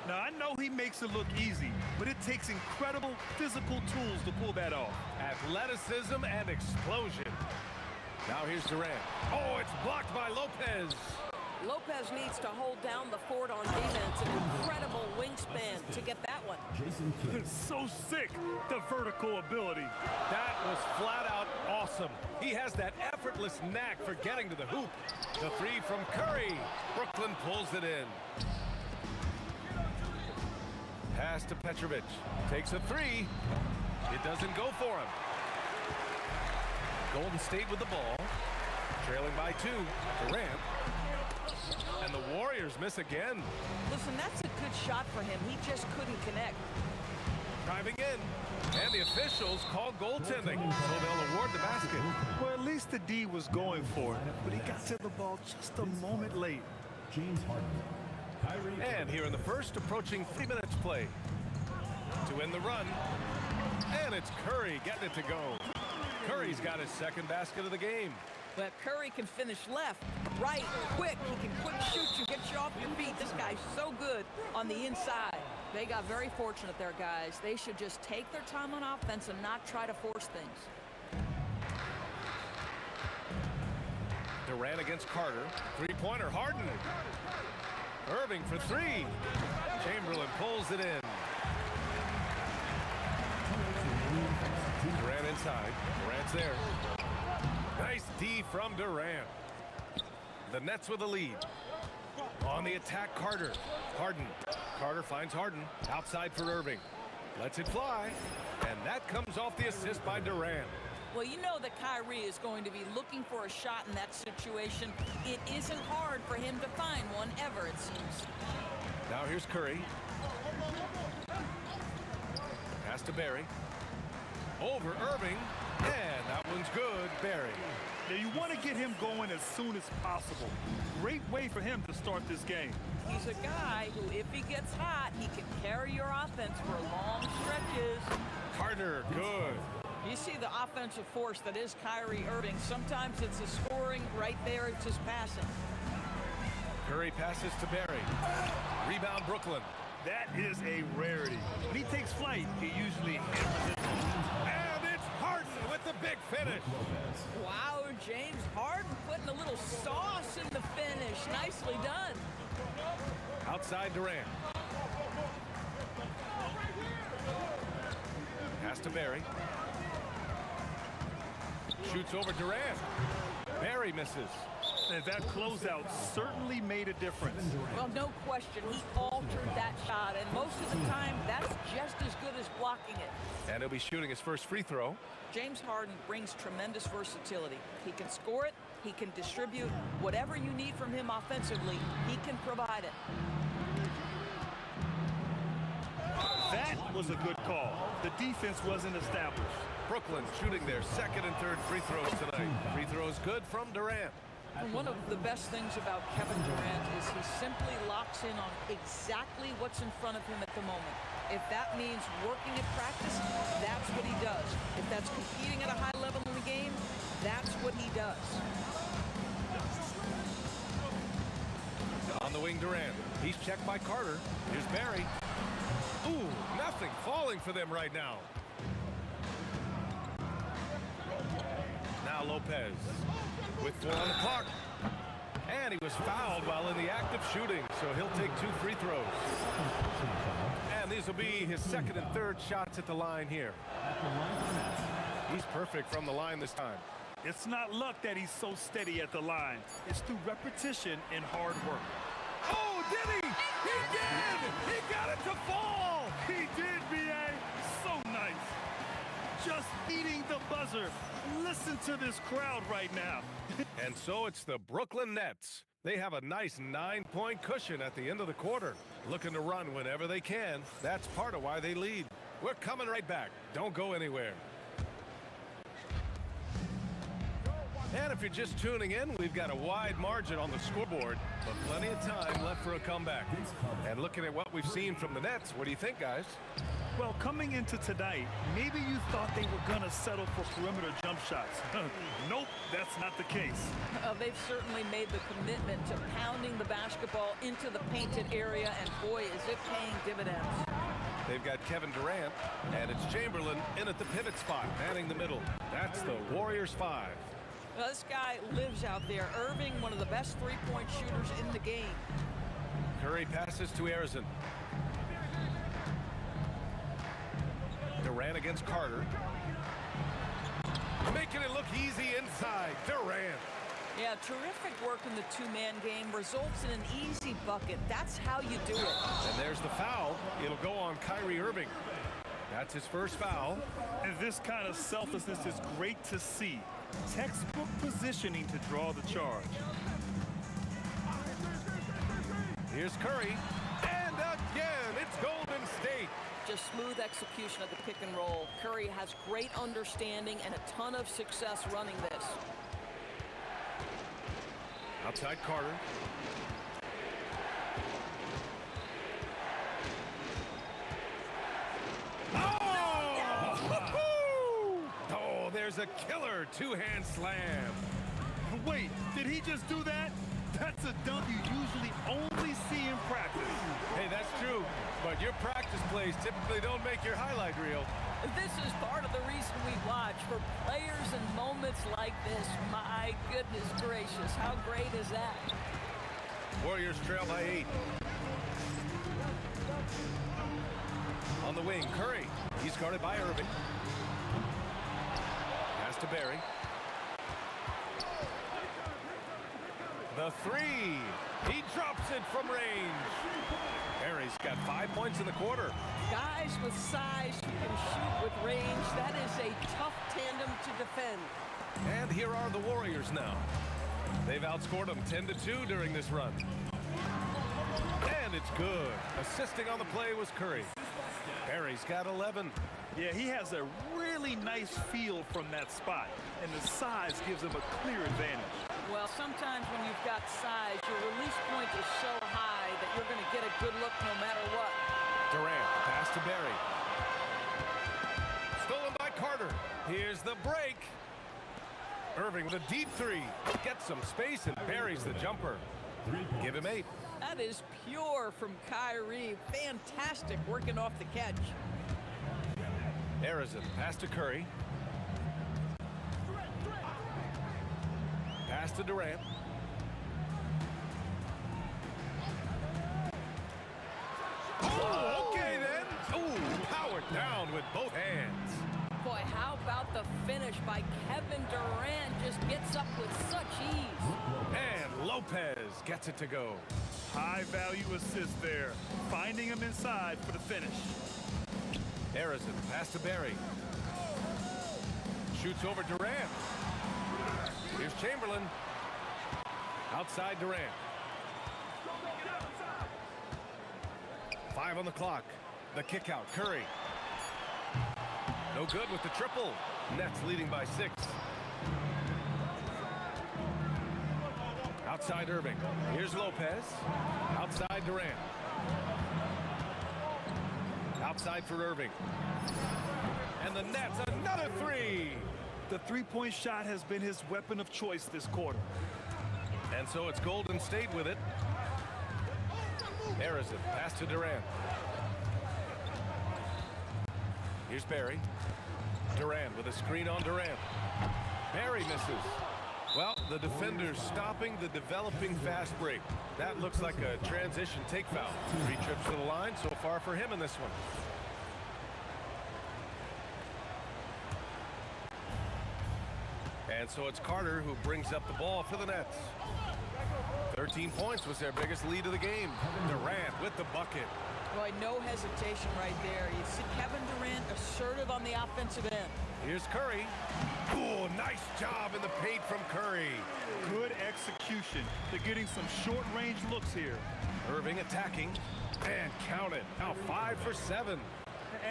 Now, I know he makes it look easy, but it takes incredible physical tools to pull that off. Athleticism and explosion. Now here's Durant. Oh, it's blocked by Lopez. Lopez needs to hold down the fort on defense. An incredible wingspan to get that one. It's so sick, the vertical ability. That was flat out awesome. He has that effortless knack for getting to the hoop. The 3 from Curry. Brooklyn pulls it in. Pass to Petrovic. Takes a 3. It doesn't go for him. Golden State with the ball. Trailing by 2. Durant. And the Warriors miss again. Listen, that's a good shot for him. He just couldn't connect. Driving in. And the officials call goaltending, so they'll award the basket. Well, at least the D was going for it, but he got to the ball just a moment late. James Harden. And here in the first, approaching 3 minutes play. To win the run. And it's Curry getting it to go. Curry's got his second basket of the game. But Curry can finish left, right, quick. He can quick shoot you, get you off your feet. This guy's so good on the inside. They got very fortunate there, guys. They should just take their time on offense and not try to force things. Durant against Carter. Three-pointer, Harden. Irving for 3. Chamberlain pulls it in. Durant inside. Durant's there. Nice D from Durant. The Nets with the lead. On the attack, Carter. Harden. Carter finds Harden. Outside for Irving. Lets it fly. And that comes off the assist by Durant. Well, you know that Kyrie is going to be looking for a shot in that situation. It isn't hard for him to find one ever, it seems. Now here's Curry. Pass to Barry. Over Irving. And that one's good, Barry. Now, you want to get him going as soon as possible. Great way for him to start this game. He's a guy who, if he gets hot, he can carry your offense for long stretches. Carter, good. You see the offensive force that is Kyrie Irving. Sometimes it's his scoring. Right there, it's his passing. Curry passes to Barry. Rebound, Brooklyn. That is a rarity. When he takes flight, he usually hammers it. And it's Harden with the big finish. Wow, James Harden putting a little sauce in the finish. Nicely done. Outside Durant. Pass to Barry. Shoots over Durant. Barry misses. And that closeout certainly made a difference. Well, no question. He altered that shot, and most of the time, that's just as good as blocking it. And he'll be shooting his first free throw. James Harden brings tremendous versatility. He can score it. He can distribute. Whatever you need from him offensively, he can provide it. That was a good call. The defense wasn't established. Brooklyn shooting their second and third free throws tonight. Free throws good from Durant. And one of the best things about Kevin Durant is he simply locks in on exactly what's in front of him at the moment. If that means working at practice, that's what he does. If that's competing at a high level in the game, that's what he does. On the wing, Durant. He's checked by Carter. Here's Barry. Ooh, nothing falling for them right now. Now Lopez with 4 on the clock. And he was fouled while in the act of shooting, so he'll take 2 free throws. And these will be his second and third shots at the line here. He's perfect from the line this time. It's not luck that he's so steady at the line. It's through repetition and hard work. Oh, did he? He did! He got it to fall! He did, B.A. So nice. Just beating the buzzer. Listen to this crowd right now. And so it's the Brooklyn Nets. They have a nice 9-point cushion at the end of the quarter. Looking to run whenever they can. That's part of why they lead. We're coming right back. Don't go anywhere. And if you're just tuning in, we've got a wide margin on the scoreboard, but plenty of time left for a comeback. And looking at what we've seen from the Nets, what do you think, guys? Well, coming into tonight, maybe you thought they were going to settle for perimeter jump shots. Nope, that's not the case. They've certainly made the commitment to pounding the basketball into the painted area, and boy, is it paying dividends. They've got Kevin Durant, and it's Chamberlain in at the pivot spot, manning the middle. That's the Warriors 5. Well, this guy lives out there. Irving, one of the best three-point shooters in the game. Curry passes to Arizon. Durant against Carter. Making it look easy inside. Durant. Yeah, terrific work in the two-man game results in an easy bucket. That's how you do it. And there's the foul. It'll go on Kyrie Irving. That's his first foul. And this kind of selflessness is great to see. Textbook positioning to draw the charge. Here's Curry. And again, it's Golden State. Just smooth execution of the pick and roll. Curry has great understanding and a ton of success running this. Outside Carter. Oh, there's a killer two-hand slam. Wait, did he just do that? That's a dunk you usually only see in practice. Hey, that's true, but your practice plays typically don't make your highlight reel. This is part of the reason we watch, for players and moments like this. My goodness gracious, how great is that? Warriors trail by 8. On the wing, Curry. He's guarded by Irving. Pass to Barry. The three. He drops it from range. Barry's got 5 points in the quarter. Guys with size who can shoot with range, that is a tough tandem to defend. And here are the Warriors now. They've outscored them 10-2 during this run. And it's good. Assisting on the play was Curry. Barry's got 11. Yeah, he has a really nice feel from that spot, and the size gives him a clear advantage. Well, sometimes when you've got size, your release point is so high that you're going to get a good look no matter what. Durant, pass to Barry. Stolen by Carter. Here's the break. Irving with a deep three. Gets some space and buries the jumper. Give him 8. That is pure from Kyrie. Fantastic working off the catch. Arizon, pass to Curry. Pass to Durant. Oh, okay then. Ooh, powered down with both hands. Boy, how about the finish by Kevin Durant? Just gets up with such ease. And Lopez gets it to go. High value assist there. Finding him inside for the finish. Arizon, pass to Barry. Shoots over Durant. Here's Chamberlain. Outside Durant. 5 on the clock. The kick out. Curry. No good with the triple. Nets leading by 6. Outside Irving. Here's Lopez. Outside Durant. Outside for Irving. And the net's another three. The three-point shot has been his weapon of choice this quarter. And so it's Golden State with it. Harrison, pass to Durant. Here's Barry. Durant with a screen on Durant. Barry misses. Well, the defender's stopping the developing fast break. That looks like a transition take foul. 3 trips to the line so far for him in this one. And so it's Carter who brings up the ball for the Nets. 13 points was their biggest lead of the game. Durant with the bucket. Boy, no hesitation right there. You see Kevin Durant assertive on the offensive end. Here's Curry. Ooh, nice job in the paint from Curry. Good execution. They're getting some short-range looks here. Irving attacking. And count it. Now 5 for 7.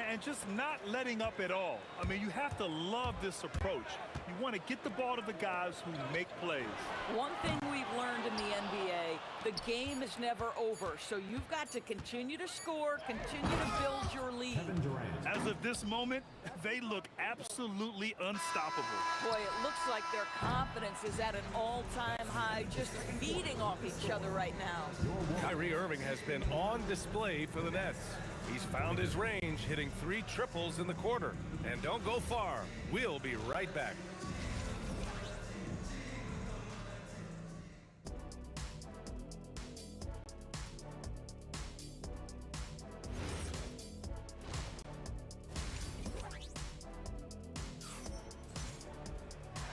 And just not letting up at all. I mean, you have to love this approach. You want to get the ball to the guys who make plays. One thing we've learned in the NBA, the game is never over. So you've got to continue to score, continue to build your lead. As of this moment, they look absolutely unstoppable. Boy, it looks like their confidence is at an all-time high, just feeding off each other right now. Kyrie Irving has been on display for the Nets. He's found his range, hitting 3 triples in the quarter. And don't go far. We'll be right back.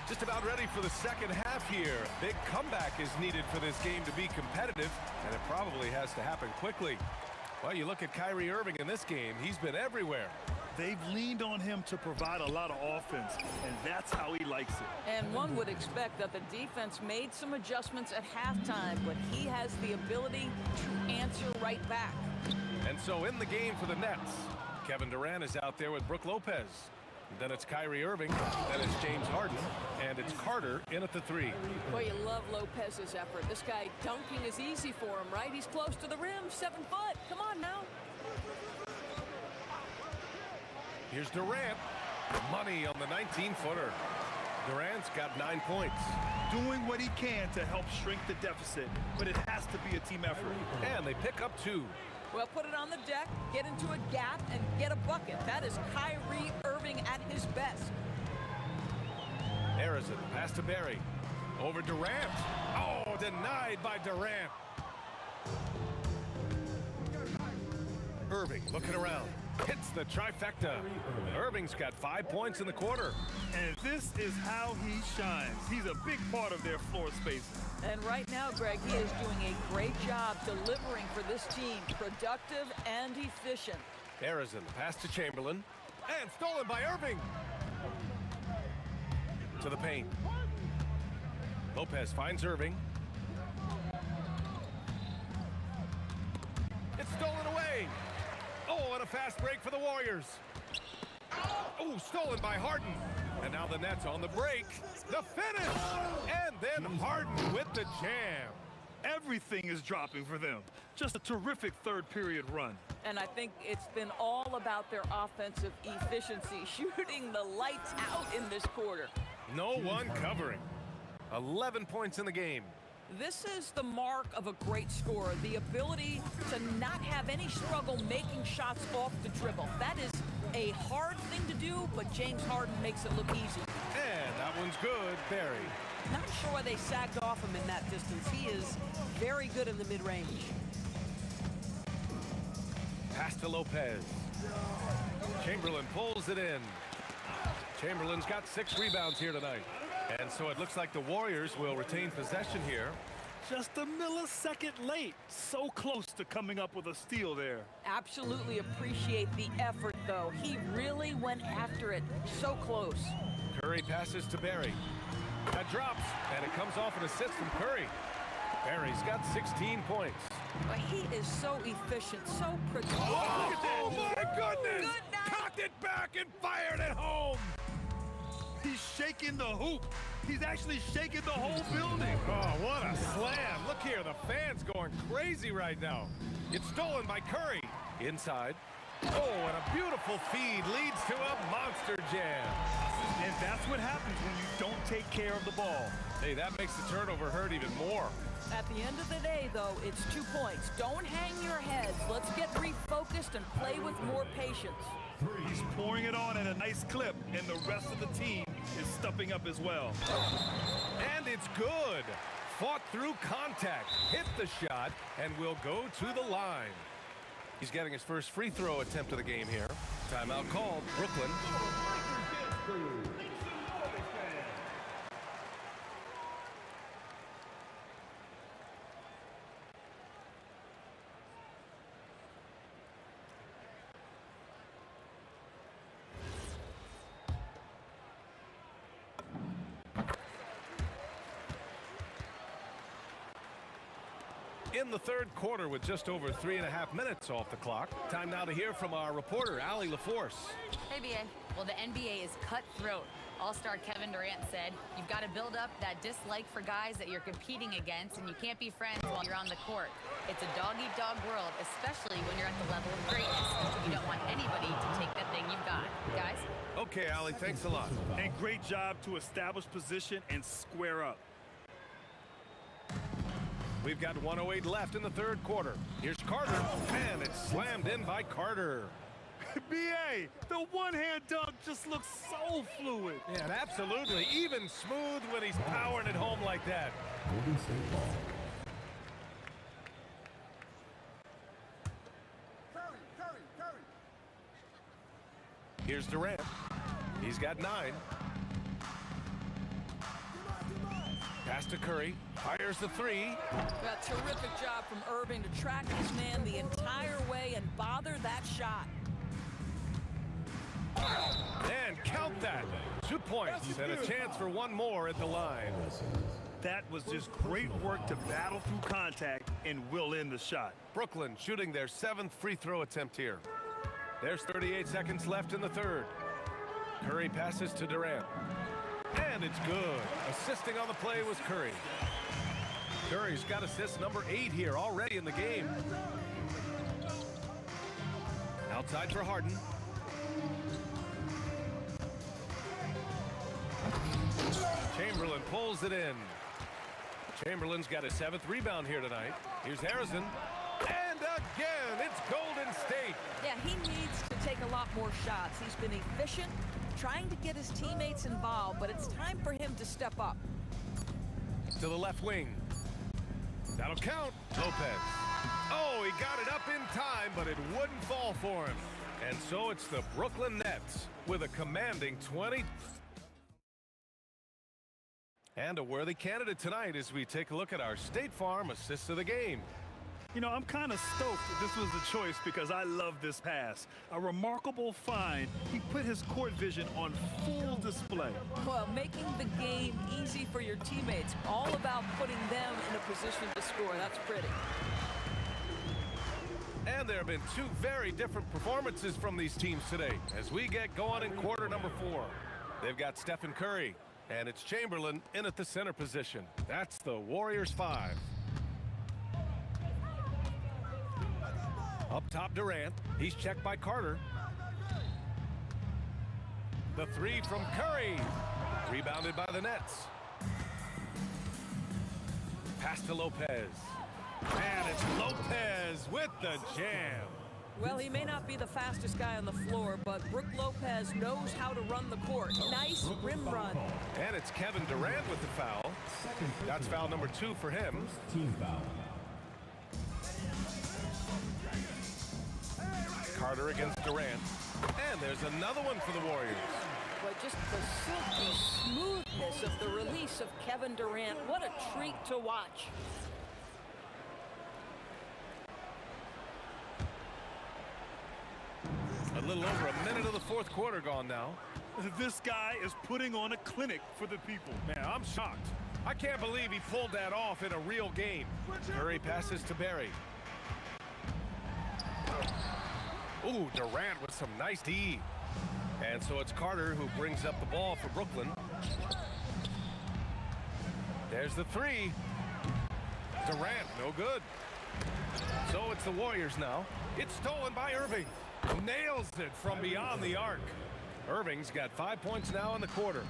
Just about ready for the second half here. Big comeback is needed for this game to be competitive, and it probably has to happen quickly. Well, you look at Kyrie Irving in this game, he's been everywhere. They've leaned on him to provide a lot of offense, and that's how he likes it. And one would expect that the defense made some adjustments at halftime, but he has the ability to answer right back. And so in the game for the Nets, Kevin Durant is out there with Brook Lopez. Then it's Kyrie Irving, then it's James Harden, and it's Carter in at the 3. Boy, you love Lopez's effort. This guy dunking is easy for him, right? He's close to the rim, 7 foot. Come on now. Here's Durant. Money on the 19-footer. Durant's got 9 points. Doing what he can to help shrink the deficit, but it has to be a team effort. And they pick up 2. Well, put it on the deck, get into a gap, and get a bucket. That is Kyrie Irving at his best. Harrison, pass to Barry. Over Durant. Oh, denied by Durant. Irving looking around. Hits the trifecta. Irving's got 5 points in the quarter. And this is how he shines. He's a big part of their floor spacing. And right now, Greg, he is doing a great job delivering for this team. Productive and efficient. Harrison, pass to Chamberlain. And stolen by Irving. To the paint. Lopez finds Irving. It's stolen away. Oh, and a fast break for the Warriors. Oh, stolen by Harden. And now the Nets on the break. The finish. And then Harden with the jam. Everything is dropping for them. Just a terrific third-period run. And I think it's been all about their offensive efficiency, shooting the lights out in this quarter. No one covering. 11 points in the game. This is the mark of a great scorer, the ability to not have any struggle making shots off the dribble. That is a hard thing to do, but James Harden makes it look easy. And that one's good, Barry. Not sure why they sagged off him in that distance. He is very good in the mid-range. Pass to Lopez. Chamberlain pulls it in. Chamberlain's got 6 rebounds here tonight. And so it looks like the Warriors will retain possession here. Just a millisecond late. So close to coming up with a steal there. Absolutely appreciate the effort, though. He really went after it. So close. Curry passes to Barry. That drops, and it comes off an assist from Curry. Barry's got 16 points. But he is so efficient, so productive. Oh, look at that! Oh, my goodness! Good night. Cocked it back and fired it home! He's shaking the hoop. He's actually shaking the whole building. Oh, what a slam. Look here, the fans going crazy right now. It's stolen by Curry. Inside. Oh, and a beautiful feed leads to a monster jam. And that's what happens when you don't take care of the ball. Hey, that makes the turnover hurt even more. At the end of the day, though, it's 2 points. Don't hang your heads. Let's get refocused and play with more patience. He's pouring it on at a nice clip, and the rest of the team is stepping up as well. And it's good. Fought through contact, hit the shot, and will go to the line. He's getting his first free throw attempt of the game here. Timeout called, Brooklyn. In the third quarter with just over 3.5 minutes off the clock. Time now to hear from our reporter, Allie LaForce. Hey, BA. Well, the NBA is cutthroat. All-star Kevin Durant said, you've got to build up that dislike for guys that you're competing against, and you can't be friends while you're on the court. It's a dog-eat-dog world, especially when you're at the level of greatness. You don't want anybody to take that thing you've got. Guys? Okay, Allie, thanks a lot. And great job to establish position and square up. We've got 1:08 left in the third quarter. Here's Carter, and it's slammed in by Carter. BA, the one-hand dunk just looks so fluid. Yeah, absolutely. Even smooth when he's powering it home like that. Golden State ball. Here's Durant. He's got 9. Pass to Curry. Fires the 3. A terrific job from Irving to track his man the entire way and bother that shot. And count that. 2 points and a chance for one more at the line. That was just great work to battle through contact and will end the shot. Brooklyn shooting their 7th free throw attempt here. There's 38 seconds left in the third. Curry passes to Durant. And it's good. Assisting on the play was Curry. Curry's got assist number 8 here already in the game. Outside for Harden. Chamberlain pulls it in. Chamberlain's got his 7th rebound here tonight. Here's Harrison. And again, it's Golden State. Yeah, he needs to take a lot more shots. He's been efficient, trying to get his teammates involved, but it's time for him to step up. To the left wing. That'll count. Lopez. Oh, he got it up in time, but it wouldn't fall for him. And so it's the Brooklyn Nets with a commanding 20. And a worthy candidate tonight as we take a look at our State Farm assists of the game. You know, I'm kind of stoked that this was the choice because I love this pass. A remarkable find. He put his court vision on full display. Well, making the game easy for your teammates. All about putting them in a position to score. That's pretty. And there have been 2 very different performances from these teams today as we get going in quarter number 4. They've got Stephen Curry, and it's Chamberlain in at the center position. That's the Warriors 5. Up top, Durant. He's checked by Carter. The 3 from Curry. Rebounded by the Nets. Pass to Lopez. And it's Lopez with the jam. Well, he may not be the fastest guy on the floor, but Brook Lopez knows how to run the court. Nice rim run. And it's Kevin Durant with the foul. That's foul number 2 for him. Team foul. Carter against Durant. And there's another one for the Warriors. But just the silky smoothness of the release of Kevin Durant. What a treat to watch. A little over a minute of the fourth quarter gone now. This guy is putting on a clinic for the people. Man, I'm shocked. I can't believe he pulled that off in a real game. Curry passes to Barry. Ooh, Durant with some nice D. And so it's Carter who brings up the ball for Brooklyn. There's the 3. Durant, no good. So it's the Warriors now. It's stolen by Irving. Nails it from beyond the arc. Irving's got 5 points now in the quarter.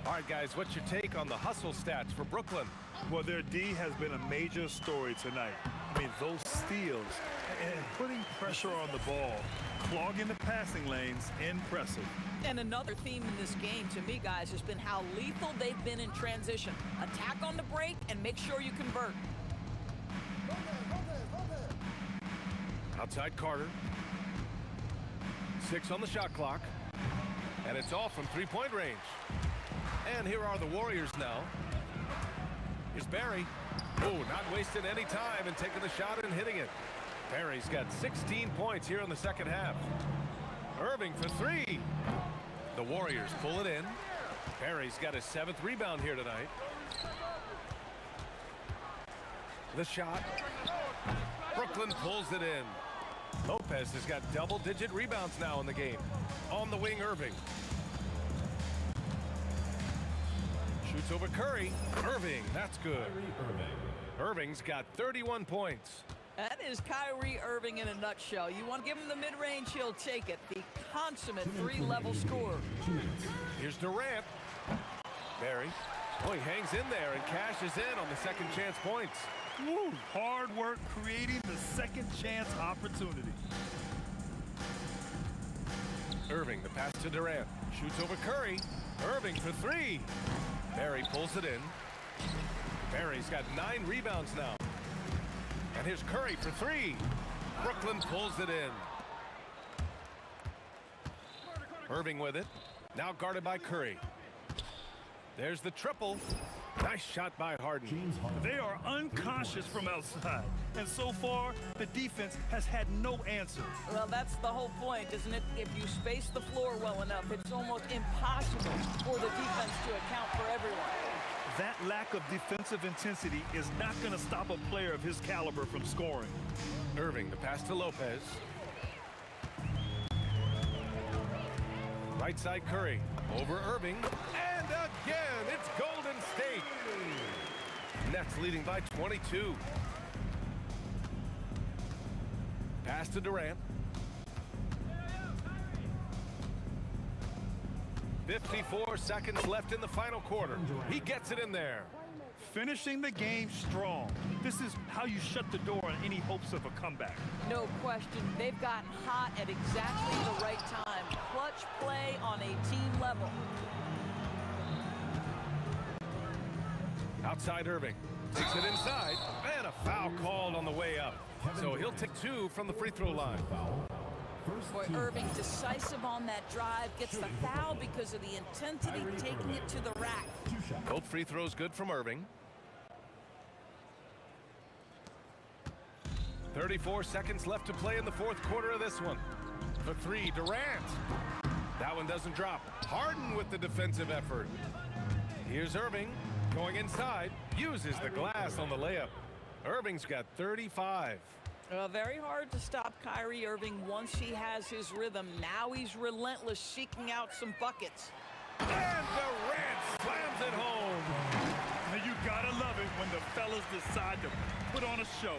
All right, guys, what's your take on the hustle stats for Brooklyn? Well, their D has been a major story tonight. I mean, those steals and putting pressure on the ball, clogging the passing lanes, impressive. And another theme in this game, to me, guys, has been how lethal they've been in transition. Attack on the break and make sure you convert. Outside Carter. 6 on the shot clock. And it's off from three-point range. And here are the Warriors now. Here's Barry. Oh, not wasting any time and taking the shot and hitting it. Barry's got 16 points here in the second half. Irving for 3. The Warriors pull it in. Barry's got his 7th rebound here tonight. The shot. Brooklyn pulls it in. Lopez has got double-digit rebounds now in the game. On the wing, Irving. Shoots over Curry. Irving, that's good. Irving's got 31 points. That is Kyrie Irving in a nutshell. You want to give him the mid-range, he'll take it. The consummate 3-level scorer. Here's Durant. Barry. Oh, he hangs in there and cashes in on the second chance points. Woo, hard work creating the second chance opportunity. Irving, the pass to Durant. Shoots over Curry. Irving for 3. Barry pulls it in. Barry's got 9 rebounds now. And here's Curry for 3. Brooklyn pulls it in. Irving with it. Now guarded by Curry. There's the triple. Nice shot by Harden. They are unconscious from outside. And so far, the defense has had no answer. Well, that's the whole point, isn't it? If you space the floor well enough, it's almost impossible for the defense to account for everyone. That lack of defensive intensity is not going to stop a player of his caliber from scoring. Irving, the pass to Lopez. Right side Curry. Over Irving. And again, it's Golden State. Nets leading by 22. Pass to Durant. 54 seconds left in the final quarter. He gets it in there. Finishing the game strong. This is how you shut the door on any hopes of a comeback. No question. They've gotten hot at exactly the right time. Clutch play on a team level. Outside Irving. Takes it inside. And a foul called on the way up. So he'll take 2 from the free throw line. Boy, Irving decisive on that drive. Gets the foul because of the intensity, taking it to the rack. Both free throws good from Irving. 34 seconds left to play in the fourth quarter of this one. For 3, Durant. That one doesn't drop. Harden with the defensive effort. Here's Irving going inside. Uses the glass on the layup. Irving's got 35. Very hard to stop Kyrie Irving once he has his rhythm. Now he's relentless, seeking out some buckets. And Durant slams it home. And you gotta love it when the fellas decide to put on a show.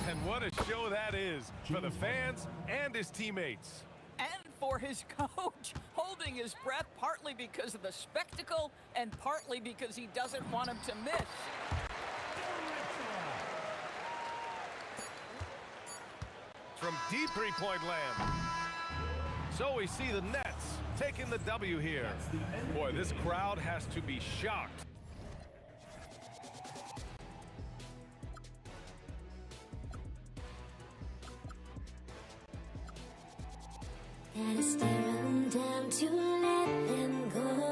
And what a show that is for the fans and his teammates. And for his coach, holding his breath, partly because of the spectacle and partly because he doesn't want him to miss. From deep three-point land. So we see the Nets taking the W here. Boy, this crowd has to be shocked. Gotta stare 'em down to let them go.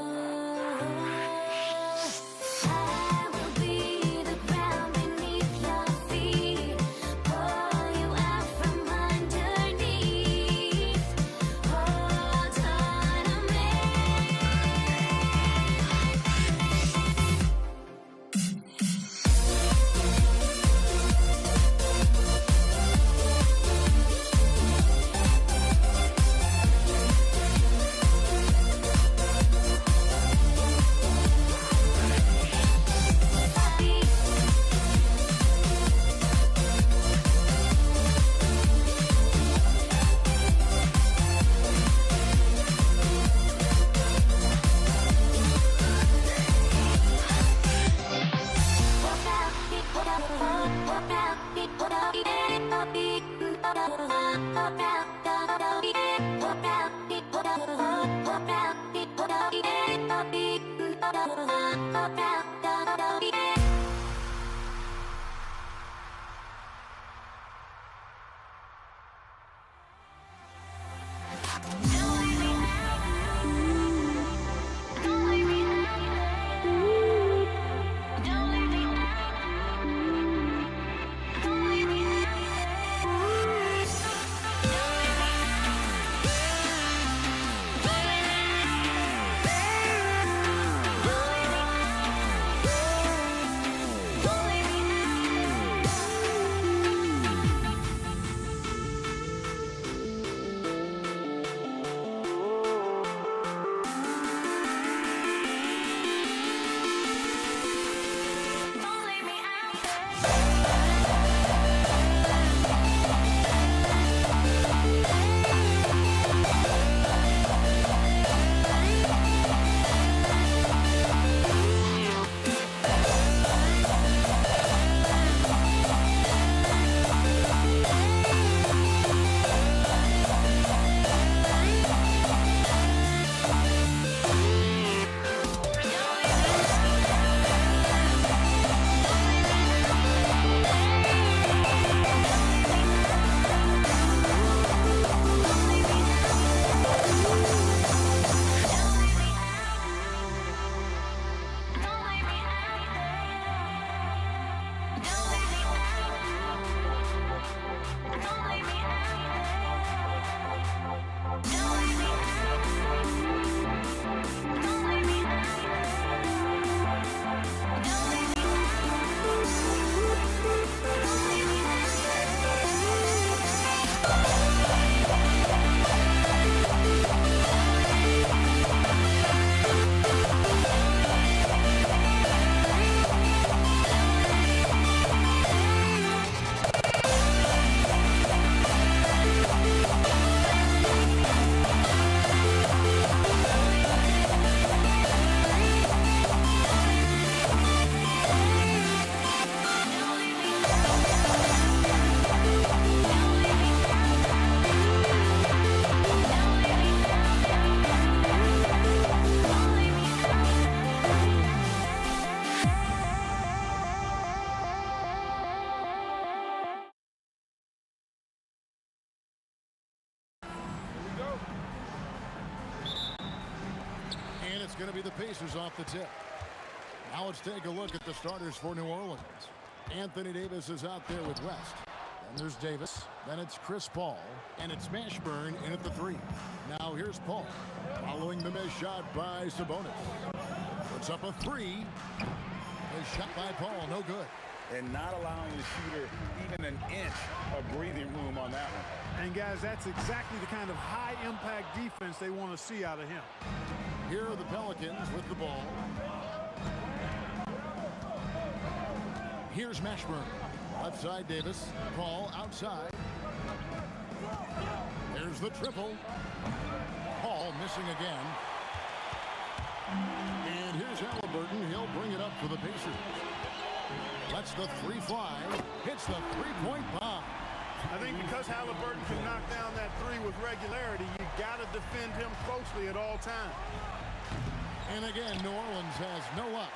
It's going to be the Pacers off the tip. Now let's take a look at the starters for New Orleans. Anthony Davis is out there with West. Then there's Davis. Then it's Chris Paul. And it's Mashburn in at the 3. Now here's Paul. Following the missed shot by Sabonis. Puts up a 3. A shot by Paul. No good. And not allowing the shooter even an inch of breathing room on that one. And guys, that's exactly the kind of high-impact defense they want to see out of him. Here are the Pelicans with the ball. Here's Mashburn. Left side Davis. Paul outside. There's the triple. Paul missing again. And here's Halliburton. He'll bring it up for the Pacers. Lets the 3 fly. Hits the 3-point bomb. I think because Halliburton can knock down that 3 with regularity, you got to defend him closely at all times. And again, New Orleans has no luck.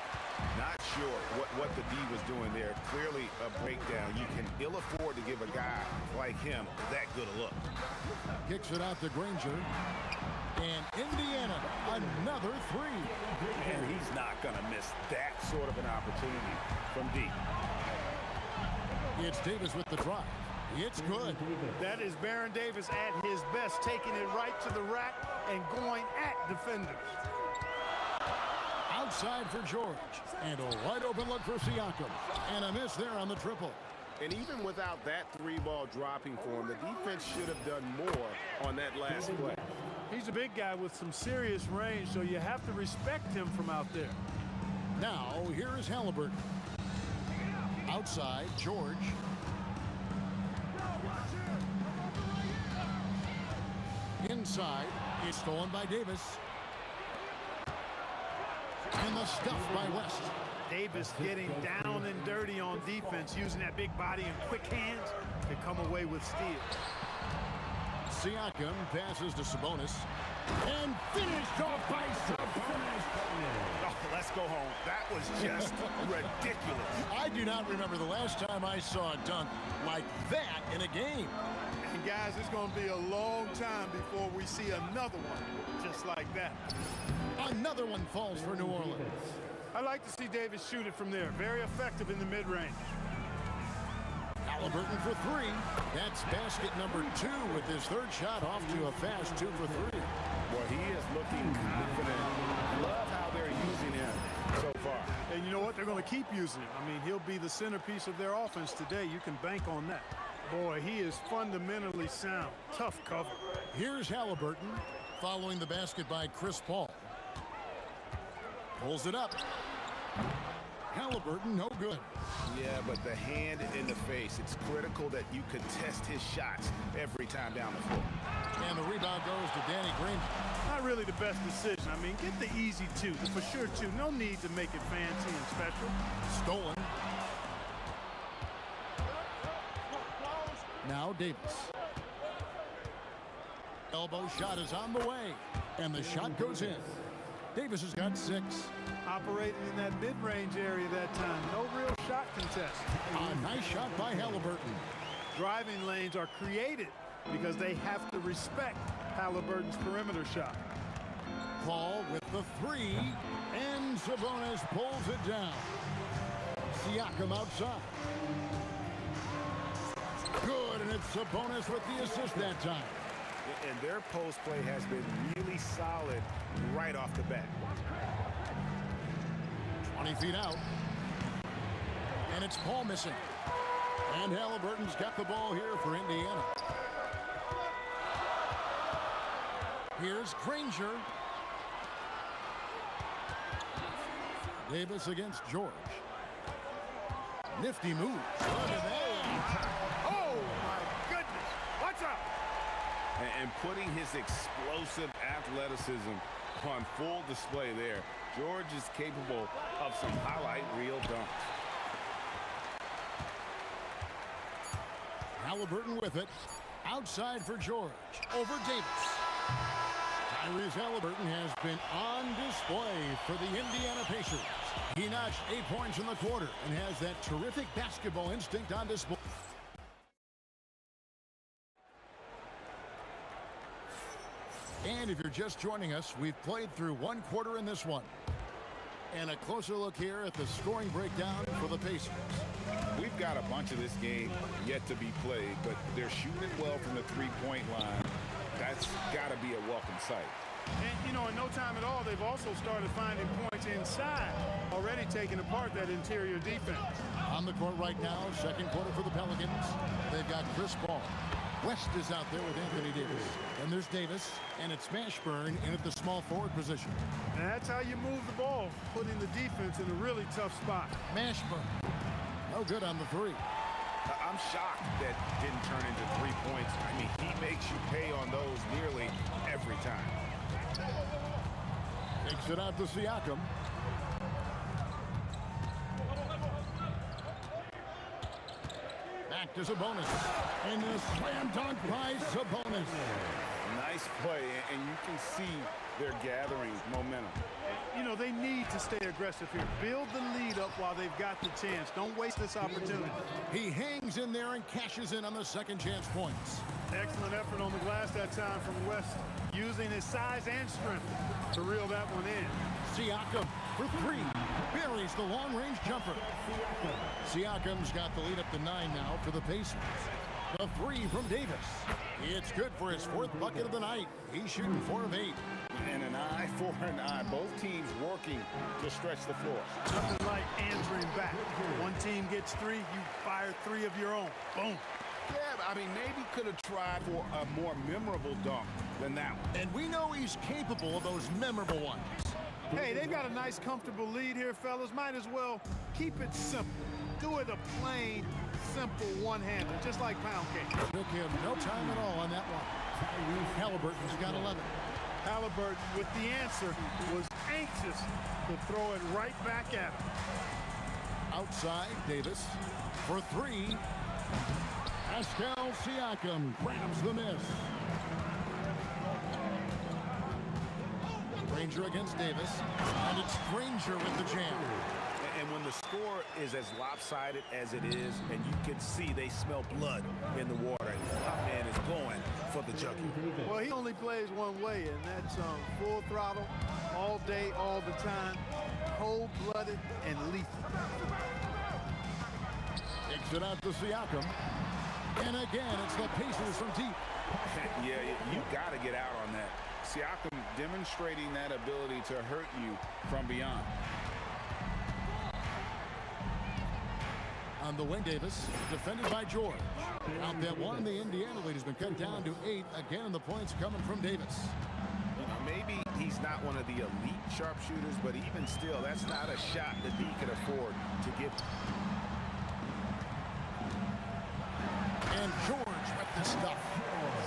Not sure what the D was doing there. Clearly a breakdown. You can ill afford to give a guy like him that good a look. Kicks it out to Granger. And Indiana, another 3. And he's not going to miss that sort of an opportunity from deep. It's Davis with the drive. It's good. That is Baron Davis at his best, taking it right to the rack and going at defenders. Outside for George. And a wide open look for Siakam. And a miss there on the triple. And even without that 3-ball dropping for him, the defense should have done more on that last play. He's a big guy with some serious range, so you have to respect him from out there. Now, here is Halliburton. Outside, George. Inside, it's stolen by Davis. And the stuff by West. Davis getting down and dirty on defense, using that big body and quick hands to come away with steals. Siakam passes to Sabonis. And finished off by Sabonis. Oh, let's go home. That was just ridiculous. I do not remember the last time I saw a dunk like that in a game. And guys, it's going to be a long time before we see another one just like that. Another one falls for New Orleans. I like to see Davis shoot it from there. Very effective in the mid-range. Halliburton for three. That's basket number 2 with his third shot off to a fast 2 for 3. Well, he is looking confident. Love how they're using him so far. And you know what? They're going to keep using him. I mean, he'll be the centerpiece of their offense today. You can bank on that. Boy, he is fundamentally sound. Tough cover. Here's Halliburton following the basket by Chris Paul. Pulls it up. Halliburton, no good. Yeah, but the hand in the face, it's critical that you contest his shots every time down the floor. And the rebound goes to Danny Green. Not really the best decision. I mean, get the easy 2, the for sure 2. No need to make it fancy and special. Stolen. Now Davis. Elbow shot is on the way. And the shot goes in. Davis has got 6. Operating in that mid-range area that time. No real shot contest. A nice shot by Halliburton. Driving lanes are created because they have to respect Halliburton's perimeter shot. Paul with the 3. And Sabonis pulls it down. Siakam outside. Good, and it's Sabonis with the assist that time. And their post play has been really solid right off the bat. 20 feet out. And it's Paul missing. And Halliburton's got the ball here for Indiana. Here's Granger. Davis against George. Nifty move. Look at that. Oh, my goodness. What's up? And putting his explosive athleticism on full display there. George is capable of some highlight reel dunks. Halliburton with it. Outside for George. Over Davis. Tyrese Halliburton has been on display for the Indiana Pacers. He notched 8 points in the quarter and has that terrific basketball instinct on display. And if you're just joining us, we've played through 1 quarter in this one. And a closer look here at the scoring breakdown for the Pacers. We've got a bunch of this game yet to be played, but they're shooting it well from the three-point line. That's got to be a welcome sight. And, you know, in no time at all, they've also started finding points inside, already taking apart that interior defense. On the court right now, second quarter for the Pelicans. They've got Chris Paul. West is out there with Anthony Davis. And there's Davis, and it's Mashburn in at the small forward position. And that's how you move the ball, putting the defense in a really tough spot. Mashburn, no good on the 3. I'm shocked that didn't turn into 3 points. I mean, he makes you pay on those nearly every time. Takes it out to Siakam. Back to Sabonis. And a slam dunk by Sabonis. Nice play, and you can see they're gathering momentum. You know, they need to stay aggressive here. Build the lead up while they've got the chance. Don't waste this opportunity. He hangs in there and cashes in on the second chance points. Excellent effort on the glass that time from West, using his size and strength to reel that one in. Siakam for 3. Buries the long-range jumper. Siakam's got the lead up to 9 now for the Pacers. The 3 from Davis. It's good for his 4th bucket of the night. He's shooting 4 of 8. And an eye for an eye. Both teams working to stretch the floor. Nothing like answering back. One team gets 3, you fire 3 of your own. Boom. Yeah, I mean, maybe could have tried for a more memorable dunk than that one. And we know he's capable of those memorable ones. Hey, they've got a nice, comfortable lead here, fellas. Might as well keep it simple. Do it a plain, simple one-hander, just like pound cake. Took him no time at all on that one. Halliburton's got 11. Halliburton, with the answer, was anxious to throw it right back at him. outside. Davis for three. Pascal Siakam grabs the miss. Granger against Davis, and it's Granger with the jam. And when the score is as lopsided as it is, and you can see they smell blood in the water, and the top man is going for the junkie. Well, he only plays one way, and that's full throttle, all day, all the time, cold-blooded and lethal. Takes it out to Siakam. And again, it's the Pacers from deep. Yeah, you got to get out on that. Siakam demonstrating that ability to hurt you from beyond. On the wing, Davis, defended by George. Out that one, the Indiana lead has been cut down to 8. Again, the points coming from Davis. Maybe he's not one of the elite sharpshooters, but even still, that's not a shot that he could afford to give. And George with the stuff.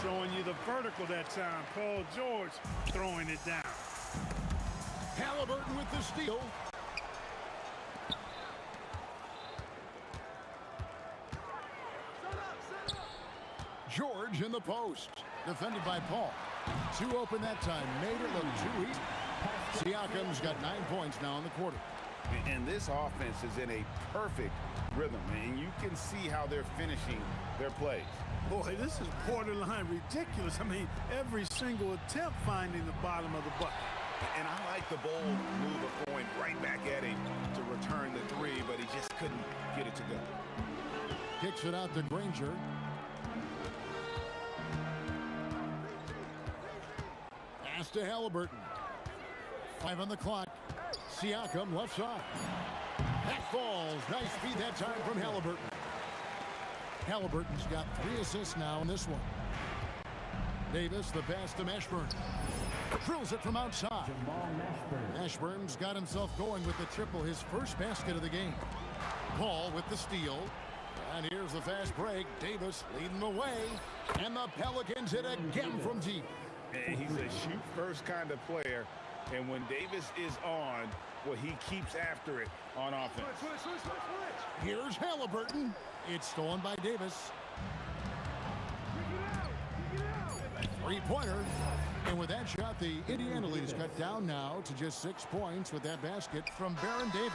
Showing you the vertical that time. Paul George throwing it down. Halliburton with the steal. George in the post. Defended by Paul. Two open that time. Made it look too easy. Siakam's got 9 points now in the quarter. And this offense is in a perfect rhythm, and you can see how they're finishing their plays. Boy, this is borderline ridiculous. I mean, every single attempt finding the bottom of the bucket. And I like the bold move of going right back at him to return the three, but he just couldn't get it to go. Kicks it out to Granger. Pass to Halliburton. 5 on the clock. Siakam left side. That falls. Nice feed that time from Halliburton. Halliburton's got 3 assists now in this one. Davis, the pass to Mashburn. Drills it from outside. Mashburn's got himself going with the triple, his first basket of the game. Paul with the steal. And here's the fast break. Davis leading the way. And the Pelicans hit again from deep. And he's a shoot-first kind of player. And when Davis is on, well, he keeps after it on offense. Here's Halliburton. It's stolen by Davis. Three-pointer. And with that shot, the Indiana lead is cut down now to just 6 points with that basket from Baron Davis.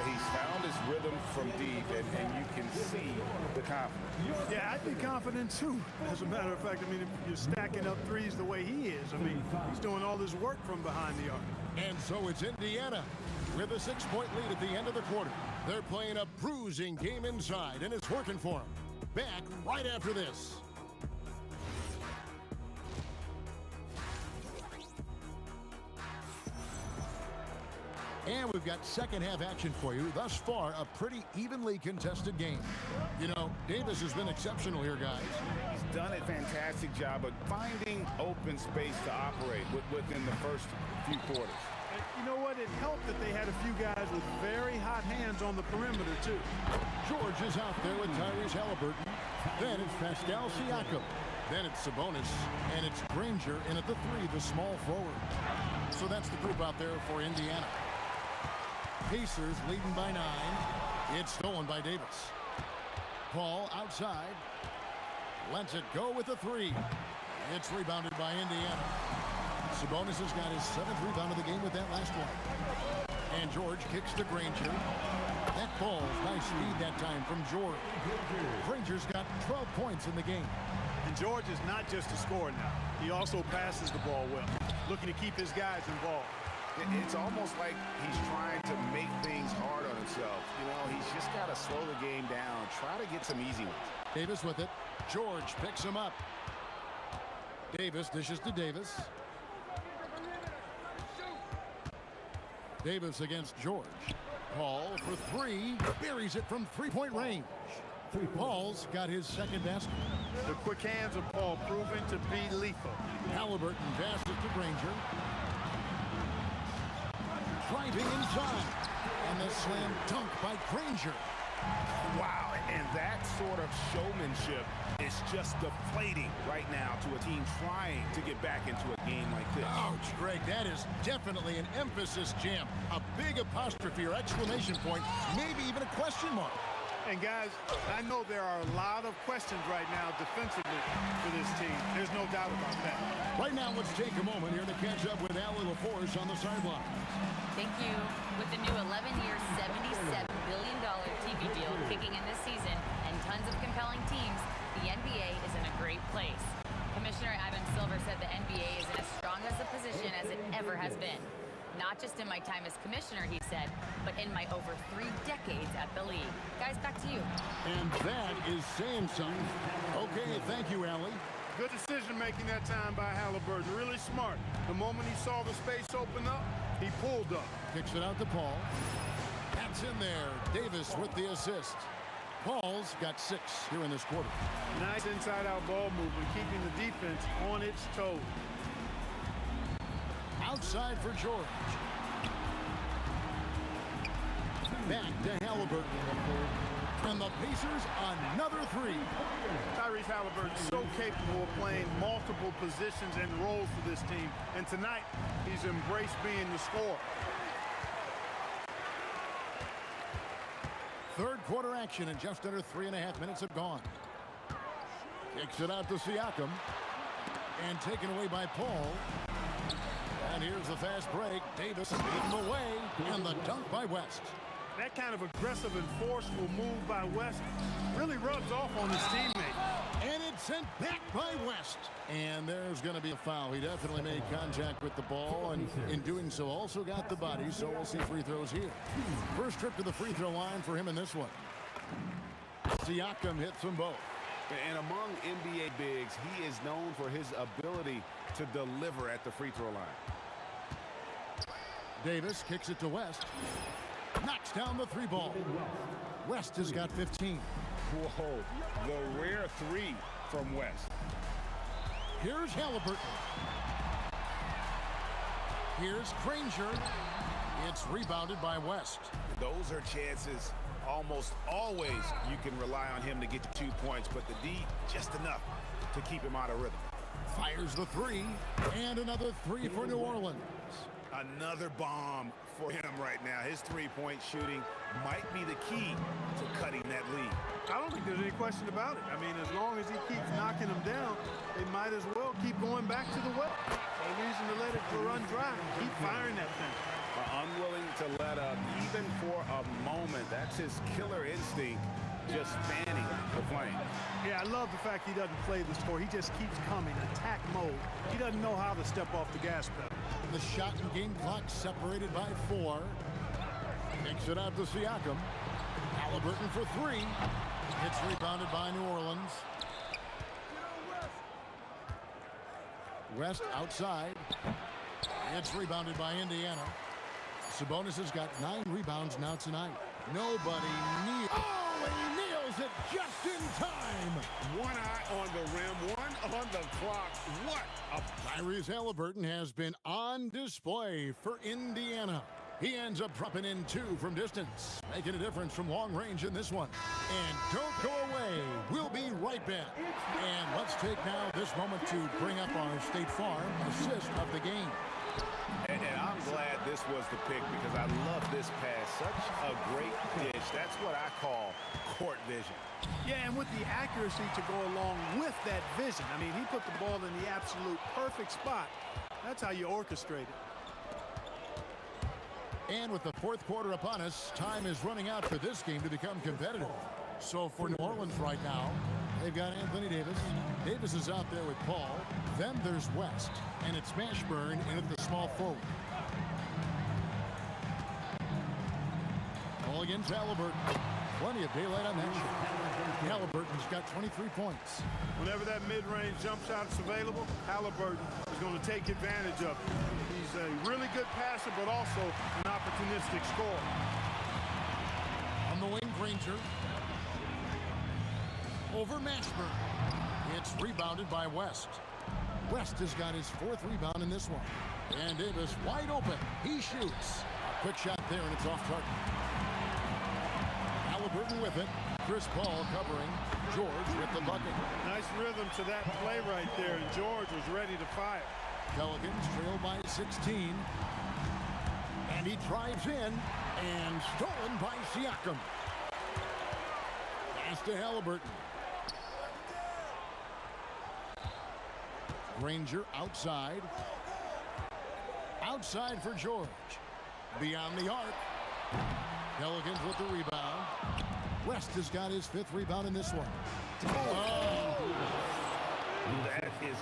He's found his rhythm from deep, and you can see the confidence. Yeah, I'd be confident too. As a matter of fact, I mean, if you're stacking up threes the way he is, I mean, he's doing all this work from behind the arc. And so it's Indiana with a 6-point lead at the end of the quarter. They're playing a bruising game inside, and it's working for them. Back right after this. And we've got second half action for you. Thus far, a pretty evenly contested game. You know, Davis has been exceptional here, guys. He's done a fantastic job of finding open space to operate within the first few quarters. You know what? It helped that they had a few guys with very hot hands on the perimeter, too. George is out there with Tyrese Halliburton. Then it's Pascal Siakam. Then it's Sabonis. And it's Granger in at the 3, the small forward. So that's the group out there for Indiana. Pacers leading by 9. It's stolen by Davis. Paul outside. Lets it go with the 3. It's rebounded by Indiana. Sabonis has got his 7th rebound of the game with that last one. And George kicks to Granger. That falls. Nice feed that time from George. Granger's got 12 points in the game. And George is not just a scorer now. He also passes the ball well, looking to keep his guys involved. It's almost like he's trying to make things hard on himself. You know, he's just got to slow the game down, try to get some easy ones. Davis with it. George picks him up. Davis dishes to Davis. Davis against George. Paul for 3. Buries it from 3-point range. Paul's got his second basket. The quick hands of Paul proving to be lethal. Halliburton passes to Granger. Driving inside. And the slam dunk by Granger. Wow, and that sort of showmanship is It's just deflating right now to a team trying to get back into a game like this. Ouch, Greg, that is definitely an emphasis jam. A big apostrophe or exclamation point, maybe even a question mark. And guys, I know there are a lot of questions right now defensively for this team. There's no doubt about that. Right now, let's take a moment here to catch up with Allie LaForce on the sideline. Thank you. With the new 11-year, $77 billion TV deal kicking in this season and tons of compelling teams, the NBA is in a great place. Commissioner Adam Silver said the NBA is in as strong as a position as it ever has been. Not just in my time as commissioner, he said, but in my over 3 decades at the league. Guys, back to you. And that is saying something. Okay, thank you, Allie. Good decision-making that time by Halliburton. Really smart. The moment he saw the space open up, he pulled up. Kicks it out to Paul. That's in there. Davis with the assist. Paul's got 6 here in this quarter. Nice inside-out ball movement, keeping the defense on its toes. Outside for George. Back to Halliburton. And the Pacers another 3. Tyrese Halliburton is so capable of playing multiple positions and roles for this team. And tonight, he's embraced being the scorer. Third quarter action and just under 3.5 minutes have gone. Kicks it out to Siakam. And taken away by Paul. And here's the fast break. Davis beaten away. And the dunk by West. That kind of aggressive and forceful move by West really rubs off on his teammate. And it's sent back by West. And there's going to be a foul. He definitely made contact with the ball, and in doing so also got the body, so we'll see free throws here. First trip to the free throw line for him in this one. Siakam hits them both. And among NBA bigs, he is known for his ability to deliver at the free throw line. Davis kicks it to West. Knocks down the 3 ball. West has got 15. Whoa, the rare 3 from West. Here's Halliburton. Here's Granger. It's rebounded by West. Those are chances almost always you can rely on him to get to 2 points, but the D just enough to keep him out of rhythm. Fires the 3, and another 3 for New Orleans. Another bomb for him right now. His 3-point shooting might be the key to cutting that lead. I don't think there's any question about it. I mean, as long as he keeps knocking them down, they might as well keep going back to the well. No reason to let it run dry. Keep firing that thing. Unwilling to let up even for a moment. That's his killer instinct, just fanning the flame. Yeah, I love the fact he doesn't play the score. He just keeps coming, attack mode. He doesn't know how to step off the gas pedal. The shot and game clock separated by 4. Kicks it out to Siakam. Halliburton for 3. It's rebounded by New Orleans. West outside. It's rebounded by Indiana. Sabonis has got 9 rebounds now tonight. Nobody kneels. Oh, he nails it just in time. 1 eye on the rim, 1 on the clock. What a... Tyrese Halliburton has been on display for Indiana. He ends up dropping in 2 from distance, making a difference from long range in this one. And don't go away. We'll be right back. And let's take now this moment to bring up our State Farm assist of the game. And I'm glad this was the pick because I love this pass. Such a great dish. That's what I call court vision. Yeah, and with the accuracy to go along with that vision. I mean, he put the ball in the absolute perfect spot. That's how you orchestrate it. And with the 4th quarter upon us, time is running out for this game to become competitive. So for New Orleans right now, they've got Anthony Davis. Davis is out there with Paul. Then there's West, and it's Mashburn in at the small forward. All against Halliburton. Plenty of daylight on that shot. Halliburton's got 23 points. Whenever that mid-range jump shot is available, Halliburton is going to take advantage of it. He's a really good passer, but also an opportunistic scorer. On the wing, Granger. Over Mashburn. It's rebounded by West. West has got his 4th rebound in this one. And Davis wide open. He shoots. A quick shot there, and it's off target. Halliburton with it. Chris Paul covering. George with the bucket. Nice rhythm to that play right there, and George was ready to fire. Pelicans trail by 16. And he drives in, and stolen by Siakam. Pass to Halliburton. Granger outside. Outside for George. Beyond the arc. Pelicans with the rebound. West has got his 5th rebound in this one. Oh. That is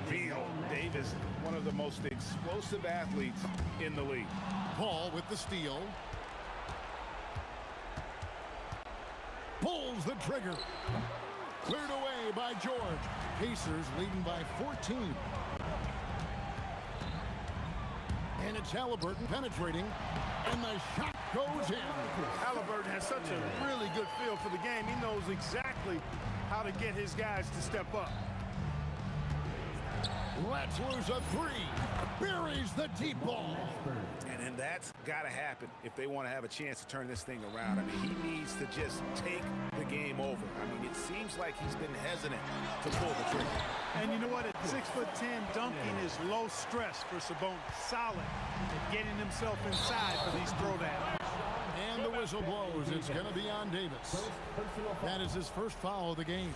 unreal. Davis, one of the most explosive athletes in the league. Paul with the steal. Pulls the trigger. Cleared away by George. Pacers leading by 14. And it's Halliburton penetrating. And the shot goes in. Halliburton has such a really good feel for the game. He knows exactly how to get his guys to step up. Let's lose a 3. Buries the deep ball. And that's got to happen if they want to have a chance to turn this thing around. I mean, he needs to just take the game over. I mean, it seems like he's been hesitant to pull the trigger. And you know what? At 6'10", dunking is low stress for Sabonis. Solid at getting himself inside for these throwdowns. And the whistle blows. It's going to be on Davis. That is his first foul of the game.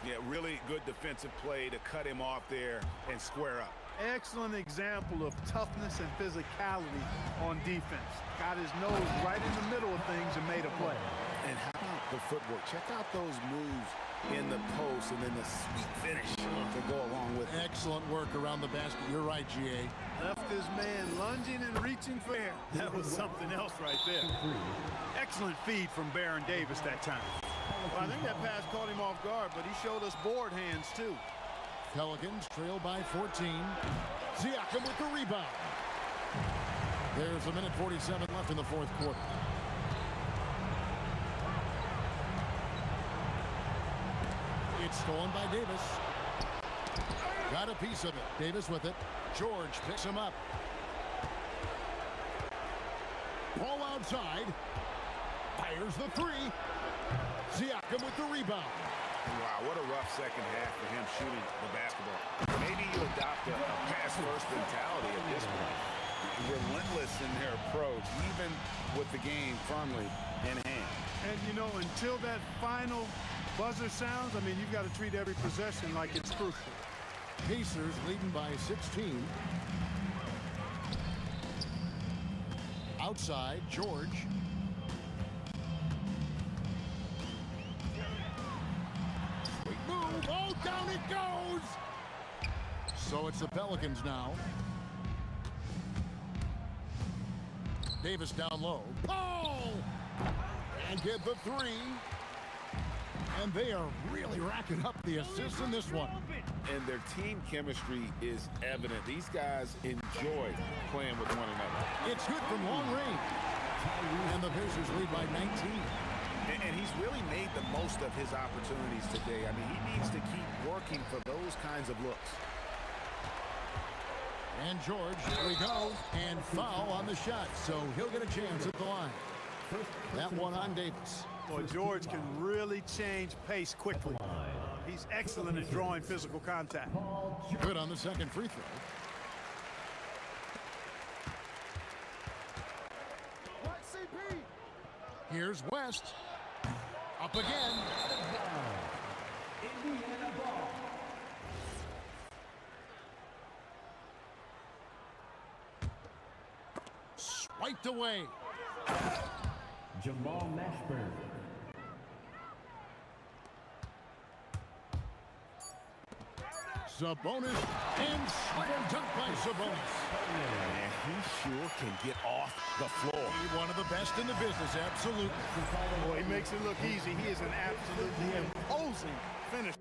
Yeah, really good defensive play to cut him off there and square up. Excellent example of toughness and physicality on defense. Got his nose right in the middle of things and made a play. And how about the footwork? Check out those moves in the post and then the sweet finish to go along with it. Excellent work around the basket. You're right, G.A. Left his man lunging and reaching for air. That was something else right there. Excellent feed from Baron Davis that time. Well, I think that pass caught him off guard, but he showed us board hands too. Pelicans trail by 14. Siakam with the rebound. There's a minute 47 left in the 4th quarter. It's stolen by Davis. Got a piece of it. Davis with it. George picks him up. Paul outside. Fires the 3. Siakam with the rebound. Wow, what a rough second half for him shooting the basketball. Maybe you adopt a pass-first mentality at this point. Relentless in their approach, even with the game firmly in hand. And, you know, until that final buzzer sounds, I mean, you've got to treat every possession like it's crucial. Pacers leading by 16. Outside, George. Oh, down it goes! So it's the Pelicans now. Davis down low. Paul! And get the 3. And they are really racking up the assists in this one. And their team chemistry is evident. These guys enjoy playing with one another. It's good from long range. And the Pacers lead by 19. And he's really made the most of his opportunities today. I mean, he needs to keep working for those kinds of looks. And George, here we go, and foul on the shot, so he'll get a chance at the line. That one on Davis. Boy, George can really change pace quickly. He's excellent at drawing physical contact. Good on the second free throw. Here's West. Up again. Swiped away. Jamal Mashburn. Sabonis and slam dunk by Sabonis. And he sure can get off the floor. He's one of the best in the business, absolutely. Boy, he makes it look easy. He is an absolutely imposing finisher.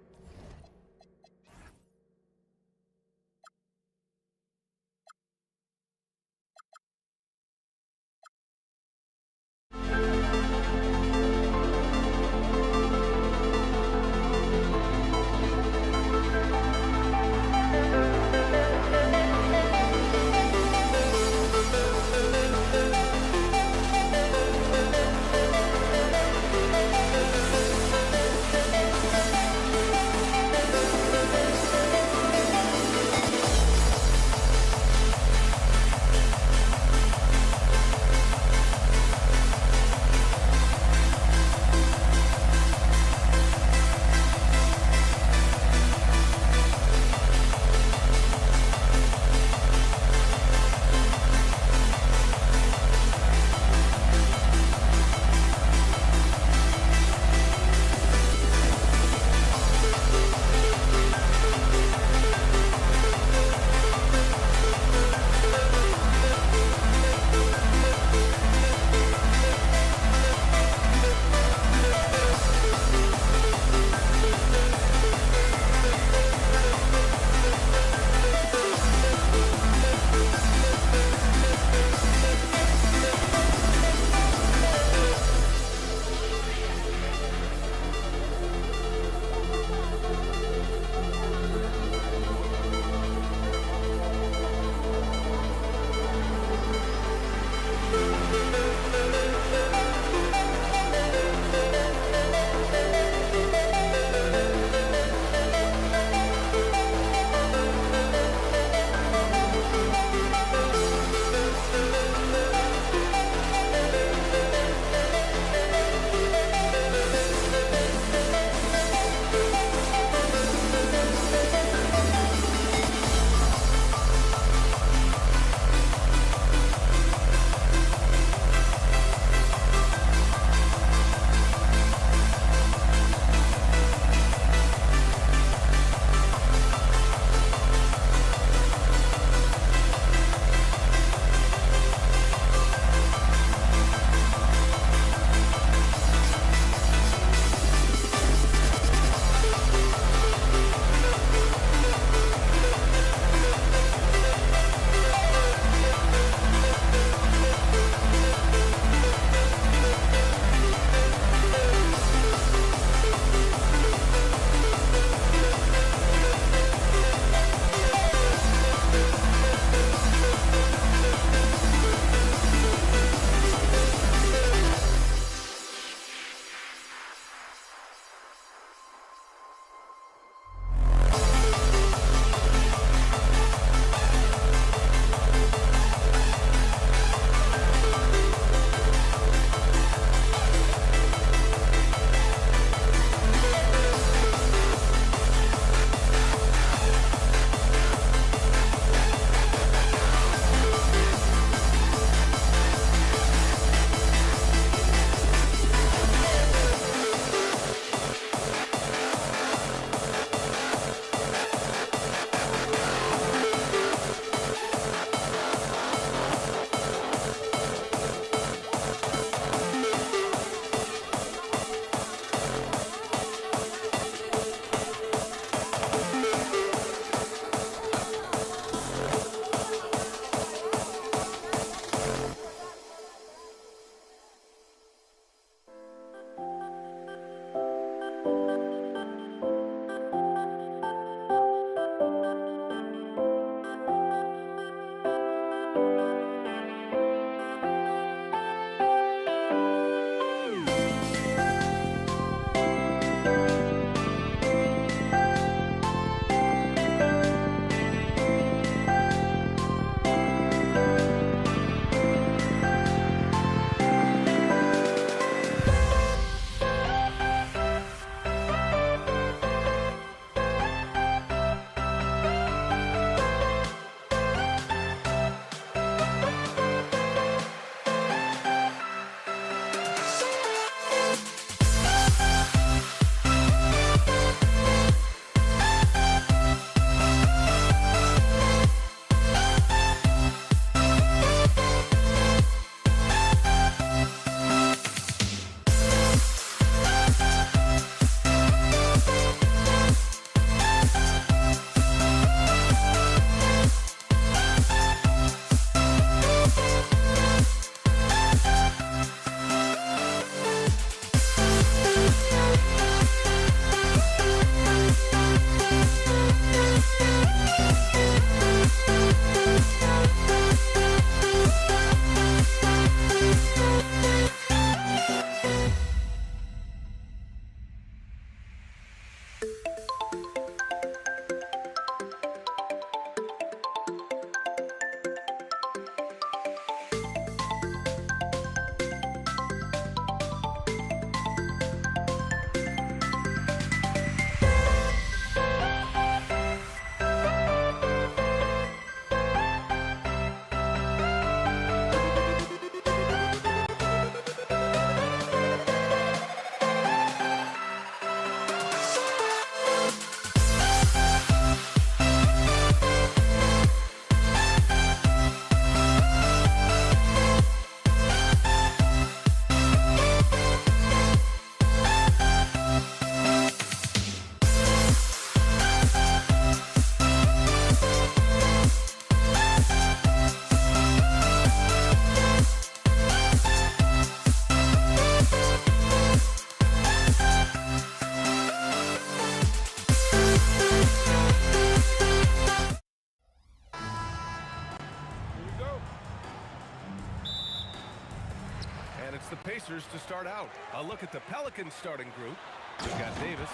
starters to start out. A look at the Pelicans starting group. We've got Davis.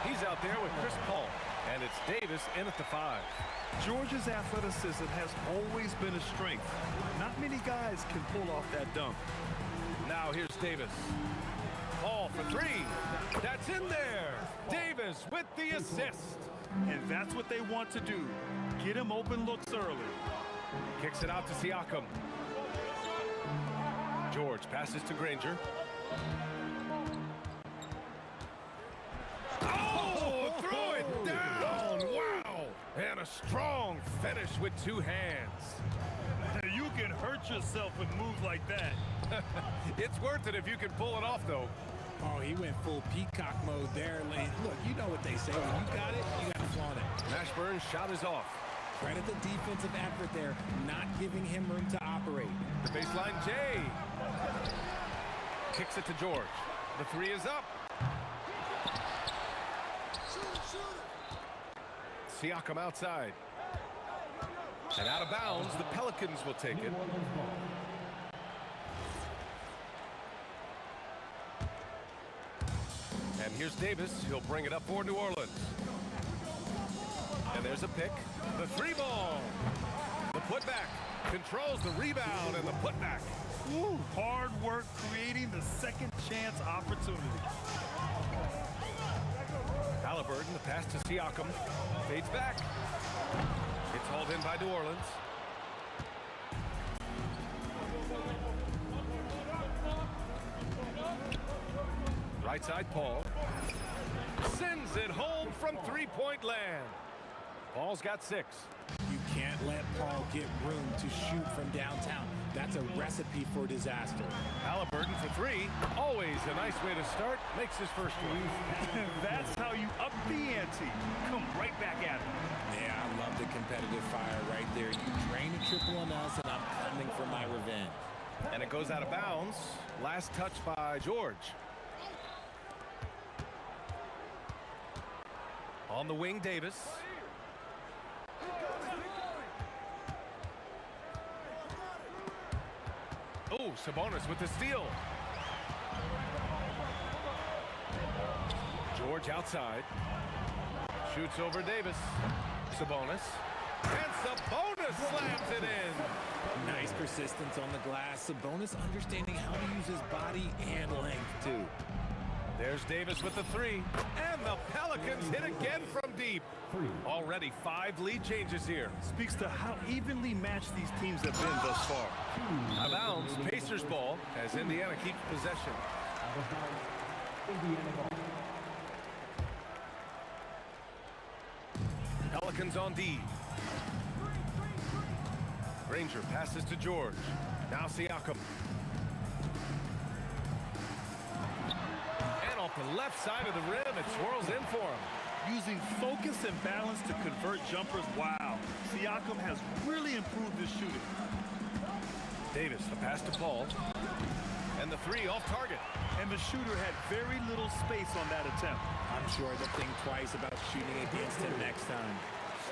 He's out there with Chris Paul. And it's Davis in at the 5. Georgia's athleticism has always been a strength. Not many guys can pull off that dunk. Now here's Davis. Paul for 3. That's in there. Davis with the assist. And that's what they want to do. Get him open looks early. Kicks it out to Siakam. George passes to Granger. Oh, throw it down. Wow. And a strong finish with 2 hands. You can hurt yourself with moves like that. It's worth it if you can pull it off, though. Oh, he went full peacock mode there. Look, you know what they say. When you got it, you got to flaunt it. Mashburn's shot is off. Credit the defensive effort there, not giving him room to operate. The baseline, Jay. Kicks it to George. The 3 is up. Siakam outside. And out of bounds, the Pelicans will take it. And here's Davis. He'll bring it up for New Orleans. And there's a pick. The 3 ball. The putback. Controls the rebound and the putback. Ooh, hard work creating the second chance opportunity. Halliburton, the pass to Siakam. Fades back. It's hauled in by New Orleans. Right side, Paul. Sends it home from 3-point land. Paul's got 6. You can't let Paul get room to shoot from downtown. That's a recipe for disaster. Halliburton for 3. Always a nice way to start. Makes his first one. That's how you up the ante. Come right back at it. Yeah, I love the competitive fire right there. You drain a triple on us, and I'm coming for my revenge. And it goes out of bounds. Last touch by George. On the wing, Davis. Oh, Sabonis with the steal. George outside. Shoots over Davis. Sabonis. And Sabonis slams it in. Nice persistence on the glass. Sabonis understanding how to use his body and length, too. There's Davis with the 3. And the Pelicans hit again from deep. Already 5 lead changes here. Speaks to how evenly matched these teams have been thus far. Out of bounds, Pacers ball as Indiana keeps possession. Pelicans on D. Granger passes to George. Now Siakam. And off the left side of the rim, it swirls in for him. Using focus and balance to convert jumpers. Wow. Siakam has really improved his shooting. Davis, the pass to Paul. And the 3 off target. And the shooter had very little space on that attempt. I'm sure they'll think twice about shooting against him next time.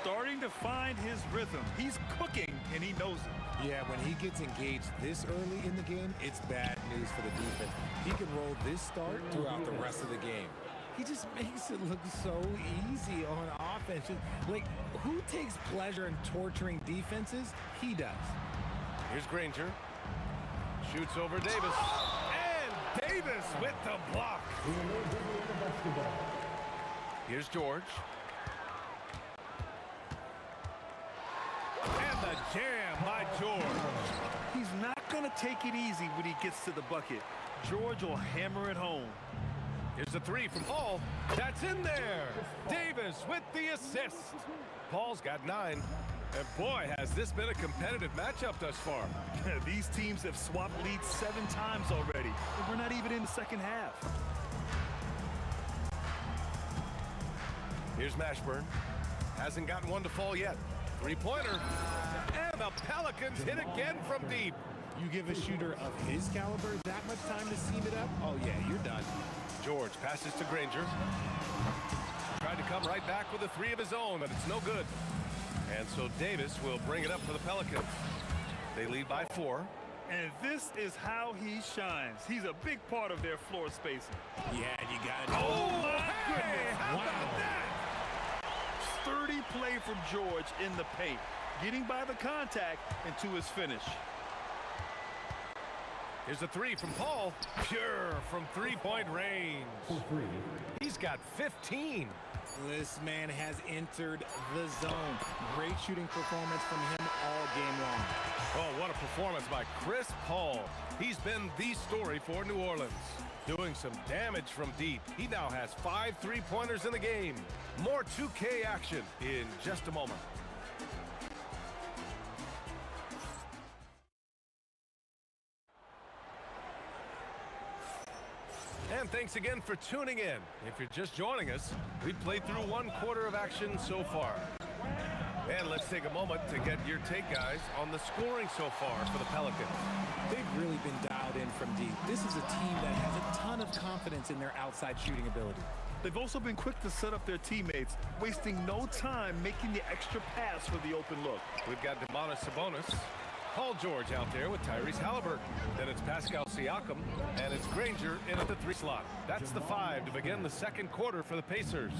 Starting to find his rhythm. He's cooking, and he knows it. Yeah, when he gets engaged this early in the game, it's bad news for the defense. He can roll this start throughout the rest of the game. He just makes it look so easy on offense. Like, who takes pleasure in torturing defenses? He does. Here's Granger. Shoots over Davis. And Davis with the block. Here's George. And the jam by George. He's not going to take it easy when he gets to the bucket. George will hammer it home. Here's the 3 from Paul. That's in there. Davis with the assist. Paul's got 9. And boy, has this been a competitive matchup thus far. These teams have swapped leads 7 times already. And we're not even in the second half. Here's Mashburn. Hasn't gotten one to fall yet. 3-pointer. And the Pelicans hit again from deep. You give a shooter of his caliber that much time to seam it up? Oh, yeah, you're done. George passes to Granger. Tried to come right back with a 3 of his own, but it's no good. And so Davis will bring it up for the Pelicans. They lead by 4. And this is how he shines. He's a big part of their floor spacing. Yeah, you got it. Oh, my goodness. How about that? Sturdy play from George in the paint, getting by the contact and to his finish. Here's a three from Paul. Pure from three-point range. He's got 15. This man has entered the zone. Great shooting performance from him all game long. Oh, what a performance by Chris Paul. He's been the story for New Orleans. Doing some damage from deep. He now has 5 three-pointers in the game. More 2K action in just a moment. And thanks again for tuning in. If you're just joining us, we've played through 1 quarter of action so far. And let's take a moment to get your take, guys, on the scoring so far for the Pelicans. They've really been dialed in from deep. This is a team that has a ton of confidence in their outside shooting ability. They've also been quick to set up their teammates, wasting no time making the extra pass for the open look. We've got Demonis Sabonis, Paul George out there with Tyrese Halliburton. Then it's Pascal Siakam, and it's Granger in at the 3 slot. That's the 5 to begin the second quarter for the Pacers.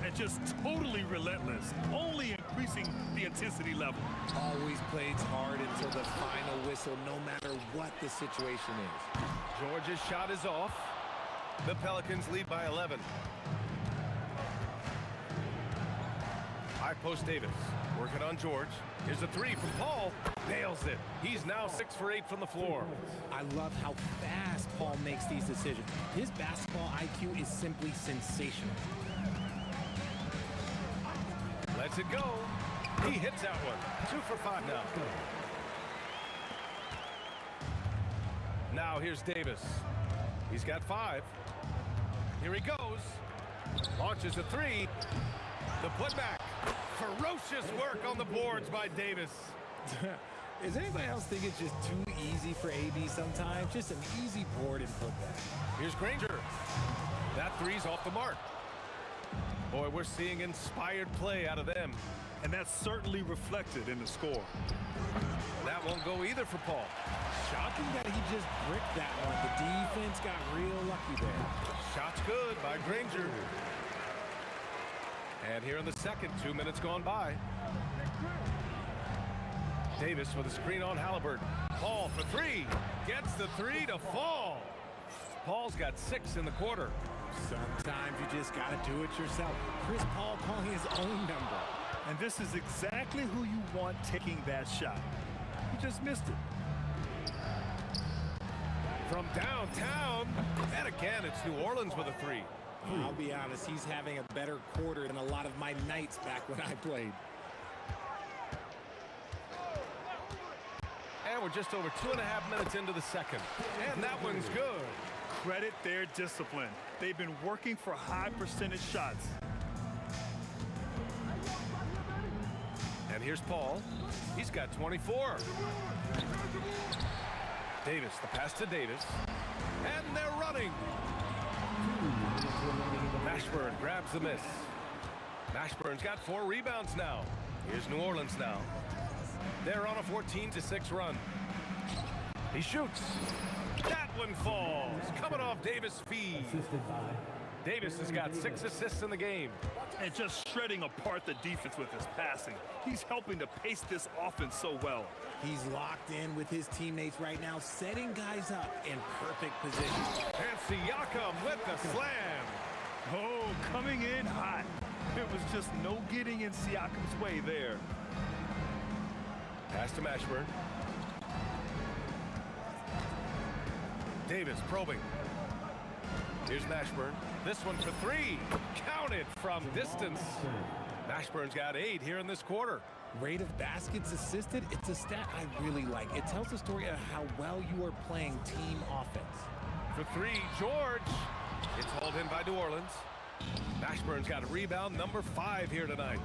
And just totally relentless, only increasing the intensity level. Always plays hard until the final whistle, no matter what the situation is. George's shot is off. The Pelicans lead by 11. High post Davis, working on George. Here's a 3 from Paul. Nails it. He's now 6 for 8 from the floor. I love how fast Paul makes these decisions. His basketball IQ is simply sensational. Lets it go. He hits that one. 2 for 5 now. Now here's Davis. He's got 5. Here he goes. Launches a 3. The putback. Ferocious work on the boards by Davis. Does anybody else think it's just too easy for AB sometimes? Just an easy board and putback. Here's Granger. That 3's off the mark. Boy, we're seeing inspired play out of them. And that's certainly reflected in the score. That won't go either for Paul. Shocking that he just bricked that one. The defense got real lucky there. Shot's good by Granger. And here in the second, 2 minutes gone by. Davis with a screen on Halliburton. Paul for 3. Gets the 3 to fall. Paul's got 6 in the quarter. Sometimes you just got to do it yourself. Chris Paul calling his own number. And this is exactly who you want taking that shot. He just missed it. From downtown. And again, it's New Orleans with a 3. I'll be honest, he's having a better quarter than a lot of my nights back when I played. And we're just over 2.5 minutes into the second. And that one's good. Credit their discipline. They've been working for high percentage shots. And here's Paul. He's got 24. Davis, the pass to Davis. And they're running. Mashburn grabs the miss. Mashburn's got 4 rebounds now. Here's New Orleans now. They're on a 14-6 run. He shoots. That one falls. Coming off Davis' feed. Davis has got 6 assists in the game. And just shredding apart the defense with his passing. He's helping to pace this offense so well. He's locked in with his teammates right now, setting guys up in perfect position. And Siakam with the slam. Oh, coming in hot. There was just no getting in Siakam's way there. Pass to Mashburn. Davis probing. Here's Mashburn. This one for 3. Counted from distance. Mashburn's got 8 here in this quarter. Rate of baskets assisted, it's a stat I really like. It tells the story of how well you are playing team offense. For 3, George. It's hauled in by New Orleans. Mashburn's got a rebound, number 5 here tonight.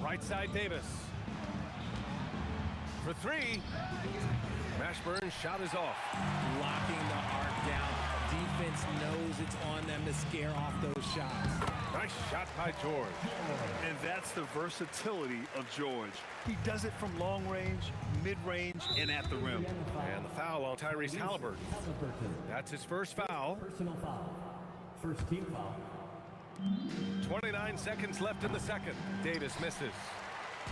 Right side, Davis. For 3. Mashburn's shot is off. Locking the arc down. Defense knows it's on them time to scare off those shots. Nice shot by George. And that's the versatility of George. He does it from long range, mid-range, and at the rim. And the foul on Tyrese Halliburton. That's his first foul. Personal foul. First team foul. 29 seconds left in the second. Davis misses.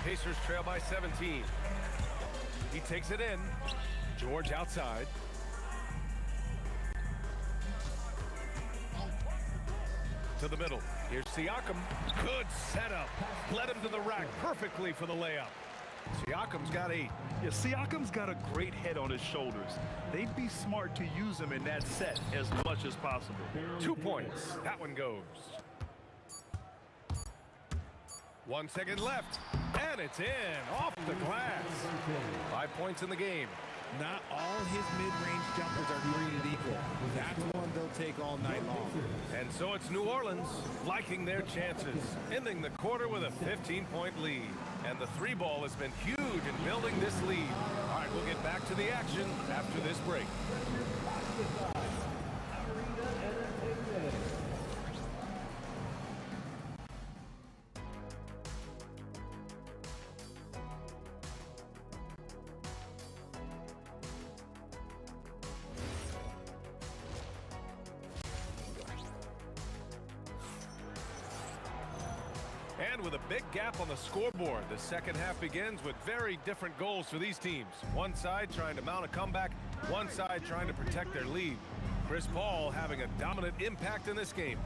Pacers trail by 17. He takes it in. George outside. To the middle. Here's Siakam. Good setup. Led him to the rack perfectly for the layup. Siakam's got 8. Yeah, Siakam's got a great head on his shoulders. They'd be smart to use him in that set as much as possible. 2 points. That one goes. 1 second left. And it's in. Off the glass. 5 points in the game. Not all his mid-range jumpers are created equal. That's one they'll take all night long. And so it's New Orleans liking their chances, ending the quarter with a 15-point lead. And the 3 ball has been huge in building this lead. All right, we'll get back to the action after this break. And with a big gap on the scoreboard, the second half begins with very different goals for these teams. One side trying to mount a comeback, one side trying to protect their lead. Chris Paul having a dominant impact in this game.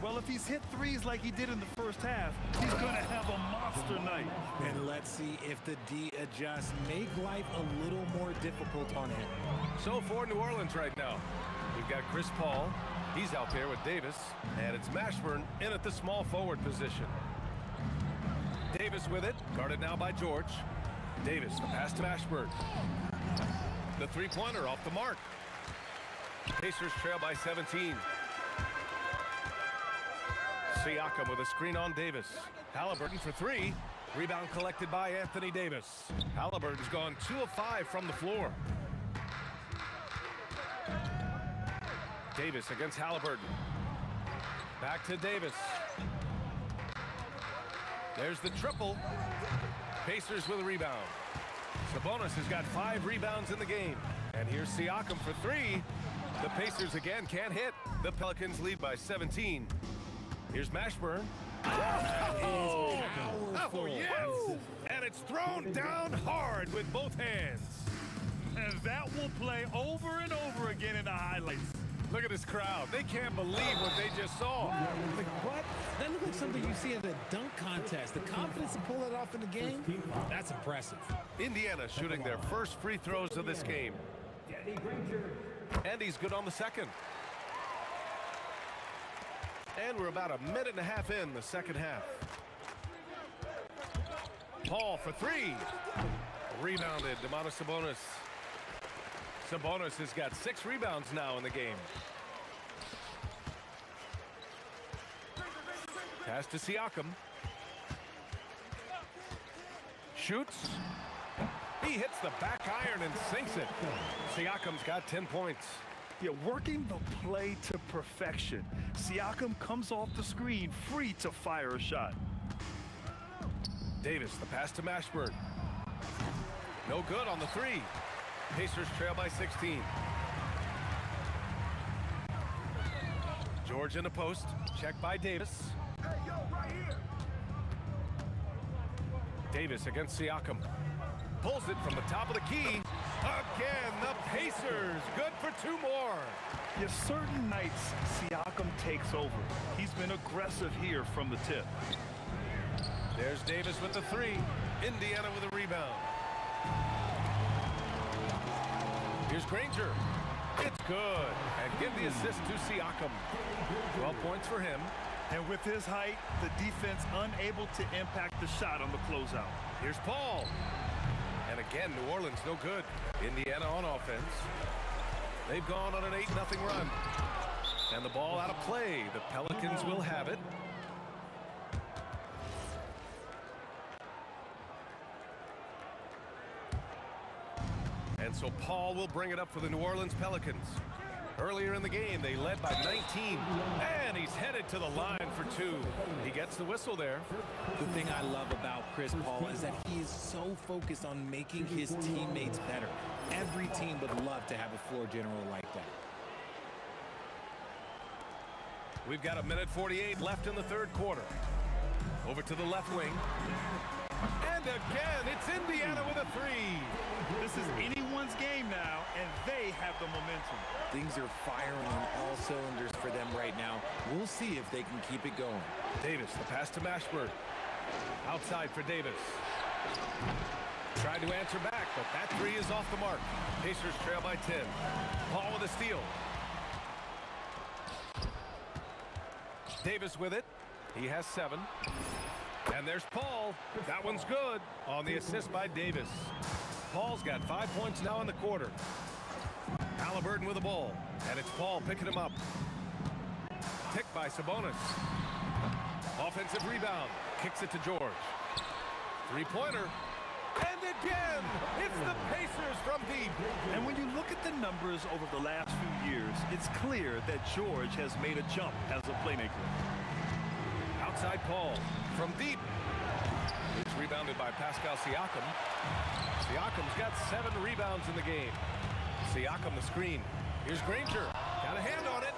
Well, if he's hit threes like he did in the first half, he's going to have a monster night. And let's see if the D adjusts, make life a little more difficult on him. So for New Orleans right now, we've got Chris Paul. He's out there with Davis, and it's Mashburn in at the small forward position. Davis with it, guarded now by George. Davis, the pass to Mashburn. The three-pointer off the mark. Pacers trail by 17. Siakam with a screen on Davis. Halliburton for 3. Rebound collected by Anthony Davis. Halliburton's gone 2 of 5 from the floor. Davis against Halliburton. Back to Davis. There's the triple. Pacers with a rebound. Sabonis has got 5 rebounds in the game. And here's Siakam for 3. The Pacers again can't hit. The Pelicans lead by 17. Here's Mashburn. Oh, yes! And it's thrown down hard with both hands. And that will play over and over again in the highlights. Look at this crowd. They can't believe what they just saw. Like, what? That looked like something you see at a dunk contest. The confidence to pull that off in the game, that's impressive. Indiana shooting their first free throws of this game. And he's good on the second. And we're about a minute and a half in the second half. Paul for 3. Rebounded, Domantas Sabonis. Sabonis has got 6 rebounds now in the game. Pass to Siakam. Shoots. He hits the back iron and sinks it. Siakam's got 10 points. Yeah, working the play to perfection. Siakam comes off the screen free to fire a shot. Davis, the pass to Mashburn. No good on the 3. Pacers trail by 16. George in the post. Check by Davis. Hey, yo, right here. Davis against Siakam. Pulls it from the top of the key. Again, the Pacers. Good for 2 more. Yeah, certain nights, Siakam takes over. He's been aggressive here from the tip. There's Davis with the 3. Indiana with a rebound. Here's Granger. It's good. And give the assist to Siakam. 12 points for him. And with his height, the defense unable to impact the shot on the closeout. Here's Paul. And again, New Orleans no good. Indiana on offense. They've gone on an 8-0 run. And the ball out of play. The Pelicans will have it. And so Paul will bring it up for the New Orleans Pelicans. Earlier in the game, they led by 19. And he to the line for two. He gets the whistle there. The thing I love about Chris Paul is that he is so focused on making his teammates better. Every team would love to have a floor general like that. We've got 1:48 left in the third quarter. Over to the left wing. And again, it's Indiana with a three. This is anyone's game now, and they have the momentum. Things are firing on all cylinders for them right now. We'll see if they can keep it going. Davis, the pass to Mashburn. Outside for Davis. Tried to answer back, but that three is off the mark. Pacers trail by 10. Paul with a steal. Davis with it. He has 7. And there's Paul. That one's good on the assist by Davis. Paul's got 5 points now in the quarter. Halliburton with the ball. And it's Paul picking him up. Picked by Sabonis. Offensive rebound. Kicks it to George. Three-pointer. And again, it's the Pacers from deep. And when you look at the numbers over the last few years, it's clear that George has made a jump as a playmaker. Outside Paul from deep. It's rebounded by Pascal Siakam. Siakam's got 7 rebounds in the game. Siakam the screen. Here's Granger. Got a hand on it.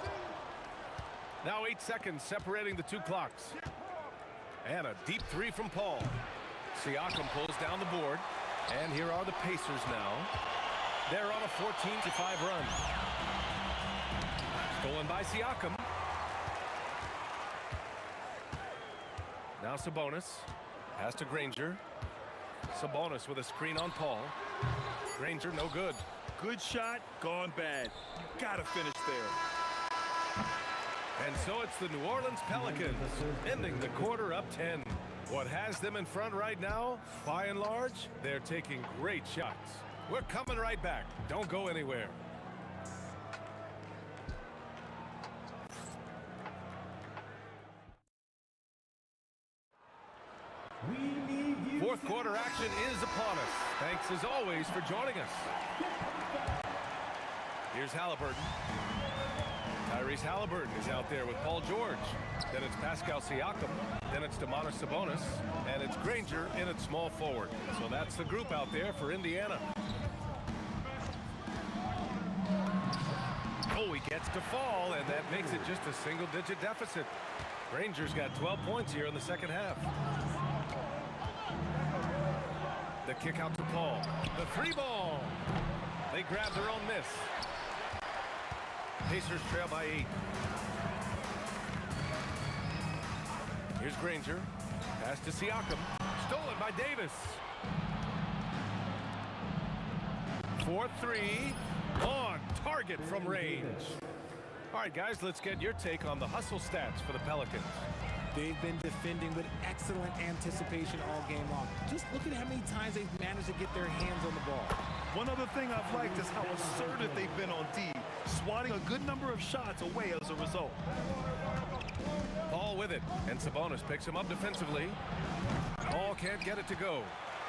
Now 8 seconds separating the two clocks. And a deep three from Paul. Siakam pulls down the board. And here are the Pacers now. They're on a 14-5 run. Stolen by Siakam. Now Sabonis. Pass to Granger. Sabonis with a screen on Paul. Granger no good. Good shot, gone bad. You gotta finish there. And so it's the New Orleans Pelicans ending the quarter up 10. What has them in front right now, by and large, they're taking great shots. We're coming right back. Don't go anywhere. Fourth quarter action is upon us. Thanks as always for joining us. Here's Halliburton. Tyrese Halliburton is out there with Paul George. Then it's Pascal Siakam. Then it's Domantas Sabonis. And it's Granger in at small forward. So that's the group out there for Indiana. Oh, he gets to fall, and that makes it just a single-digit deficit. Granger's got 12 points here in the second half. The kick out to Paul. The three ball. They grab their own miss. Pacers trail by 8. Here's Granger. Pass to Siakam. Stolen by Davis. 4-3. On target from range. All right, guys, let's get your take on the hustle stats for the Pelicans. They've been defending with excellent anticipation all game long. Just look at how many times they've managed to get their hands on the ball. One other thing I've liked is how assertive they've been on D, swatting a good number of shots away as a result. Paul with it, and Sabonis picks him up defensively. Paul can't get it to go.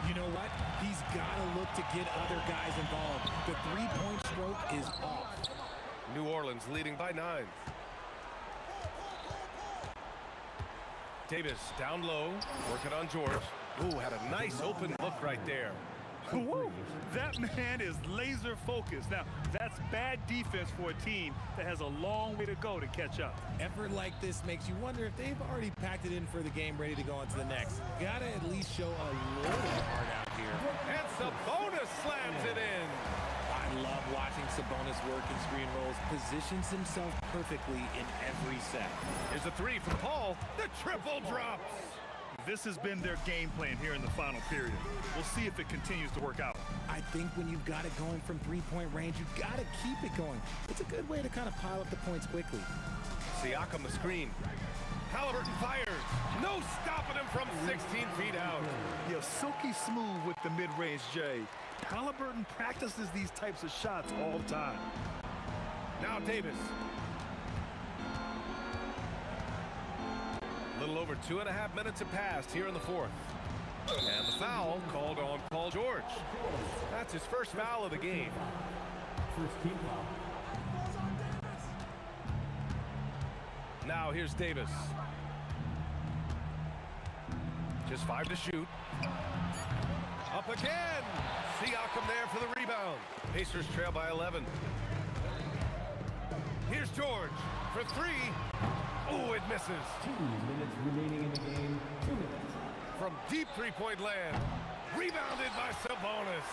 You know what? He's got to look to get other guys involved. The three-point stroke is off. New Orleans leading by 9. Davis down low, working on George. Ooh, had a nice open look right there. Woo! That man is laser focused. Now, that's bad defense for a team that has a long way to go to catch up. Effort like this makes you wonder if they've already packed it in for the game, ready to go on to the next. Gotta at least show a little heart out here. And Sabonis slams it in. I love watching Sabonis work in screen rolls. Positions himself perfectly in every set. Here's a three from Paul. The triple drops. This has been their game plan here in the final period. We'll see if it continues to work out. I think when you've got it going from three-point range, you've got to keep it going. It's a good way to kind of pile up the points quickly. Siakam the screen. Halliburton fires. No stopping him from 16 feet out. Yeah, silky smooth with the mid-range, Jay. Halliburton practices these types of shots all the time. Now Davis. A little over 2.5 minutes have passed here in the fourth. And the foul called on Paul George. That's his first foul of the game. First team foul. Now here's Davis. Just 5 to shoot. Up again. Siakam there for the rebound. Pacers trail by 11. Here's George for 3. Oh, it misses. 2 minutes remaining in the game. 2 minutes. From deep three-point land. Rebounded by Sabonis.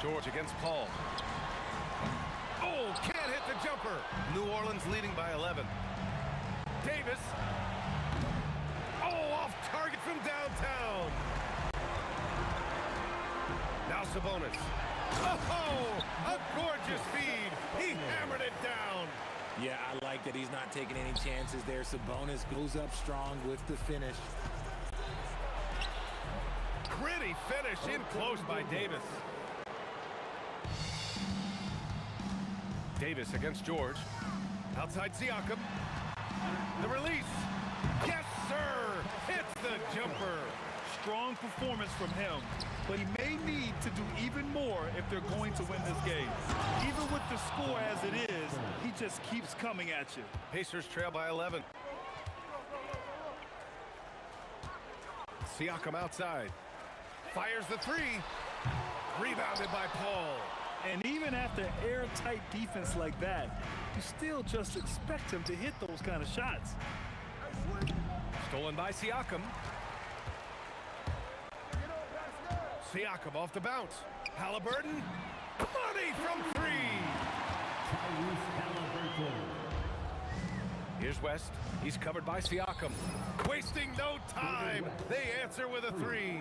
George against Paul. Oh, can't hit the jumper. New Orleans leading by 11. Davis. Oh, off target from downtown. Now Sabonis. Oh, a gorgeous feed. He hammered it down. Yeah, I like that he's not taking any chances there. Sabonis goes up strong with the finish. Gritty finish in close by Davis. Davis against George. Outside Siakam. The release. Yes, sir. Hits the jumper. Strong performance from him, but he may need to do even more if they're going to win this game. Even with the score as it is, he just keeps coming at you. Pacers trail by 11. Siakam outside. Fires the 3. Rebounded by Paul. And even after airtight defense like that, you still just expect him to hit those kind of shots. Stolen by Siakam. Siakam off the bounce. Halliburton. Money from 3. Here's West. He's covered by Siakam. Wasting no time. They answer with a 3.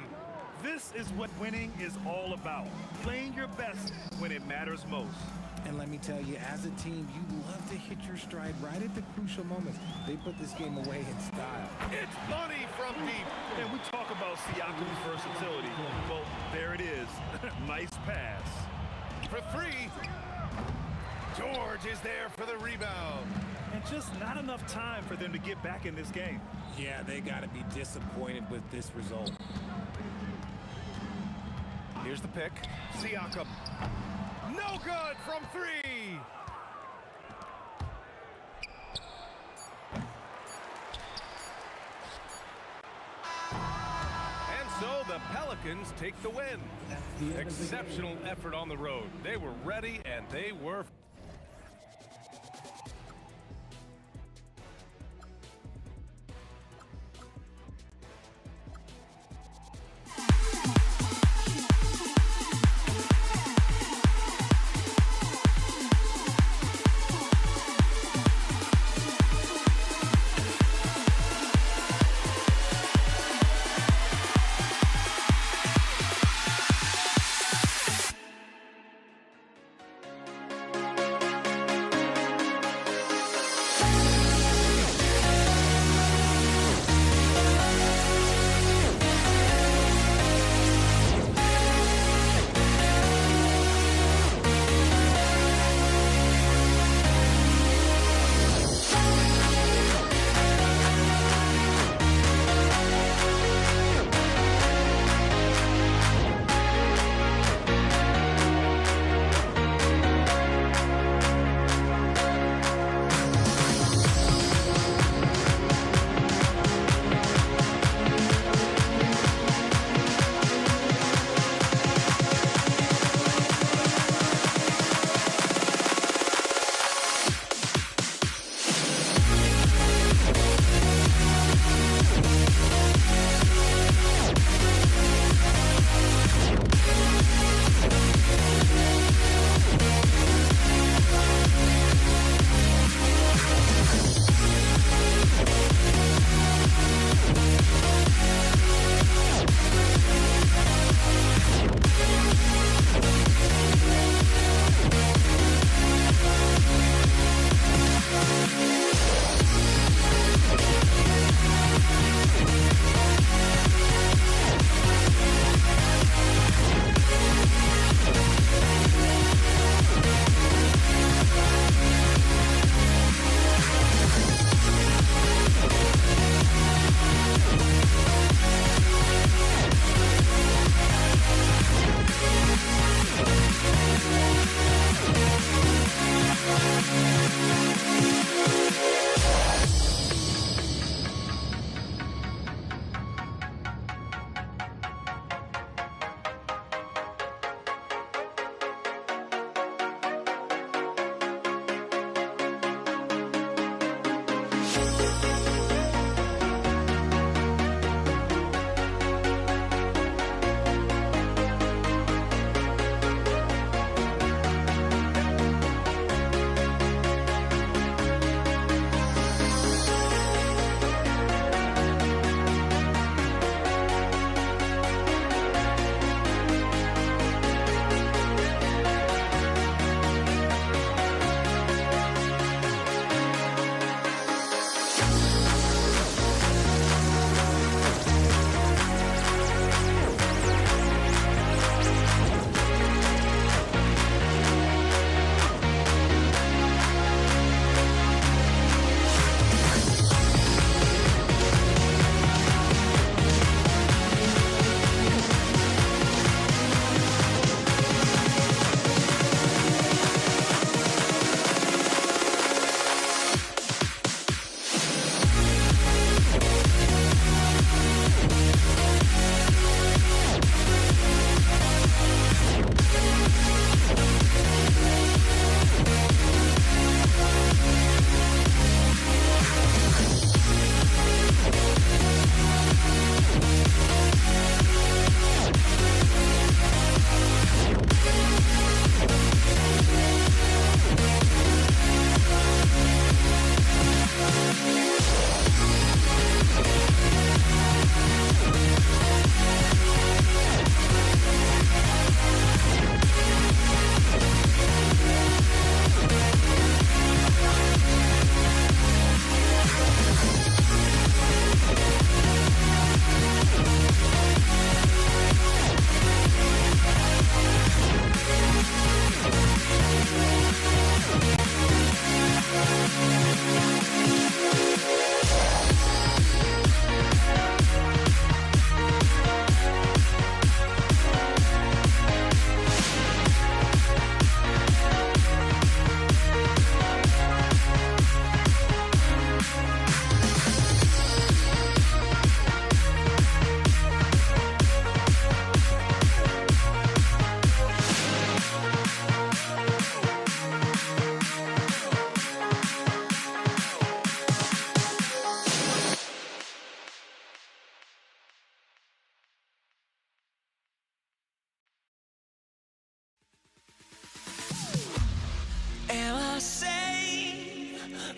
This is what winning is all about. Playing your best when it matters most. And let me tell you, as a team, you love to hit your stride right at the crucial moments. They put this game away in style. It's money from deep. And we talk about Siakam's versatility. Well, there it is. Nice pass. For 3. George is there for the rebound. And just not enough time for them to get back in this game. Yeah, they got to be disappointed with this result. Here's the pick. Siakam. No good from 3. And so the Pelicans take the win. Exceptional effort on the road. They were ready and they were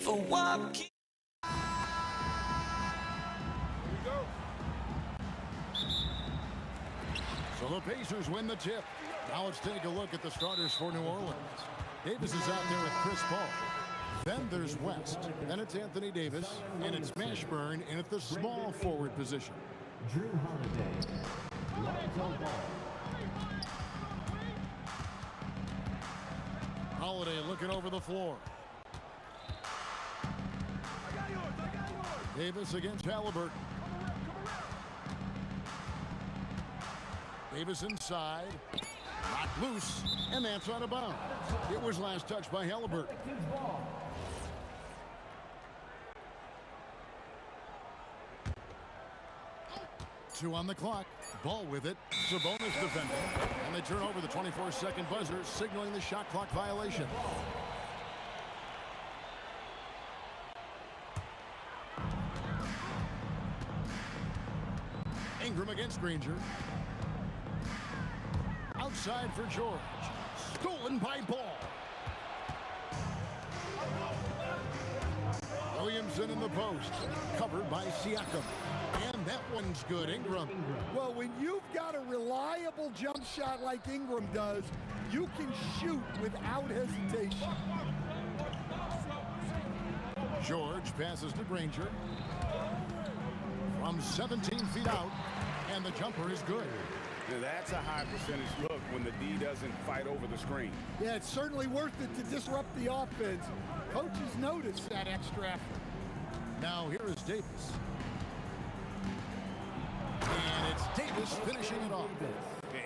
for walking. So the Pacers win the tip. Now let's take a look at the starters for New Orleans. Davis is out there with Chris Paul. Then there's West. Then it's Anthony Davis. And it's Mashburn in at the small forward position. Drew Holiday. Lonzo Ball. Holiday looking over the floor. Davis against Halliburton. Davis inside. Knocked loose. And that's out of bounds. It was last touched by Halliburton. Two on the clock. Ball with it. Sabonis defending. And they turn over the 24-second buzzer, signaling the shot clock violation. Ingram against Granger. Outside for George. Stolen by Ball. Williamson in the post. Covered by Siakam. And that one's good. Ingram. Well, when you've got a reliable jump shot like Ingram does, you can shoot without hesitation. George passes to Granger. From 17 feet out. And the jumper is good. Now that's a high percentage look when the D doesn't fight over the screen. Yeah, it's certainly worth it to disrupt the offense. Coaches notice that extra effort. Now here is Davis. And it's Davis finishing it off.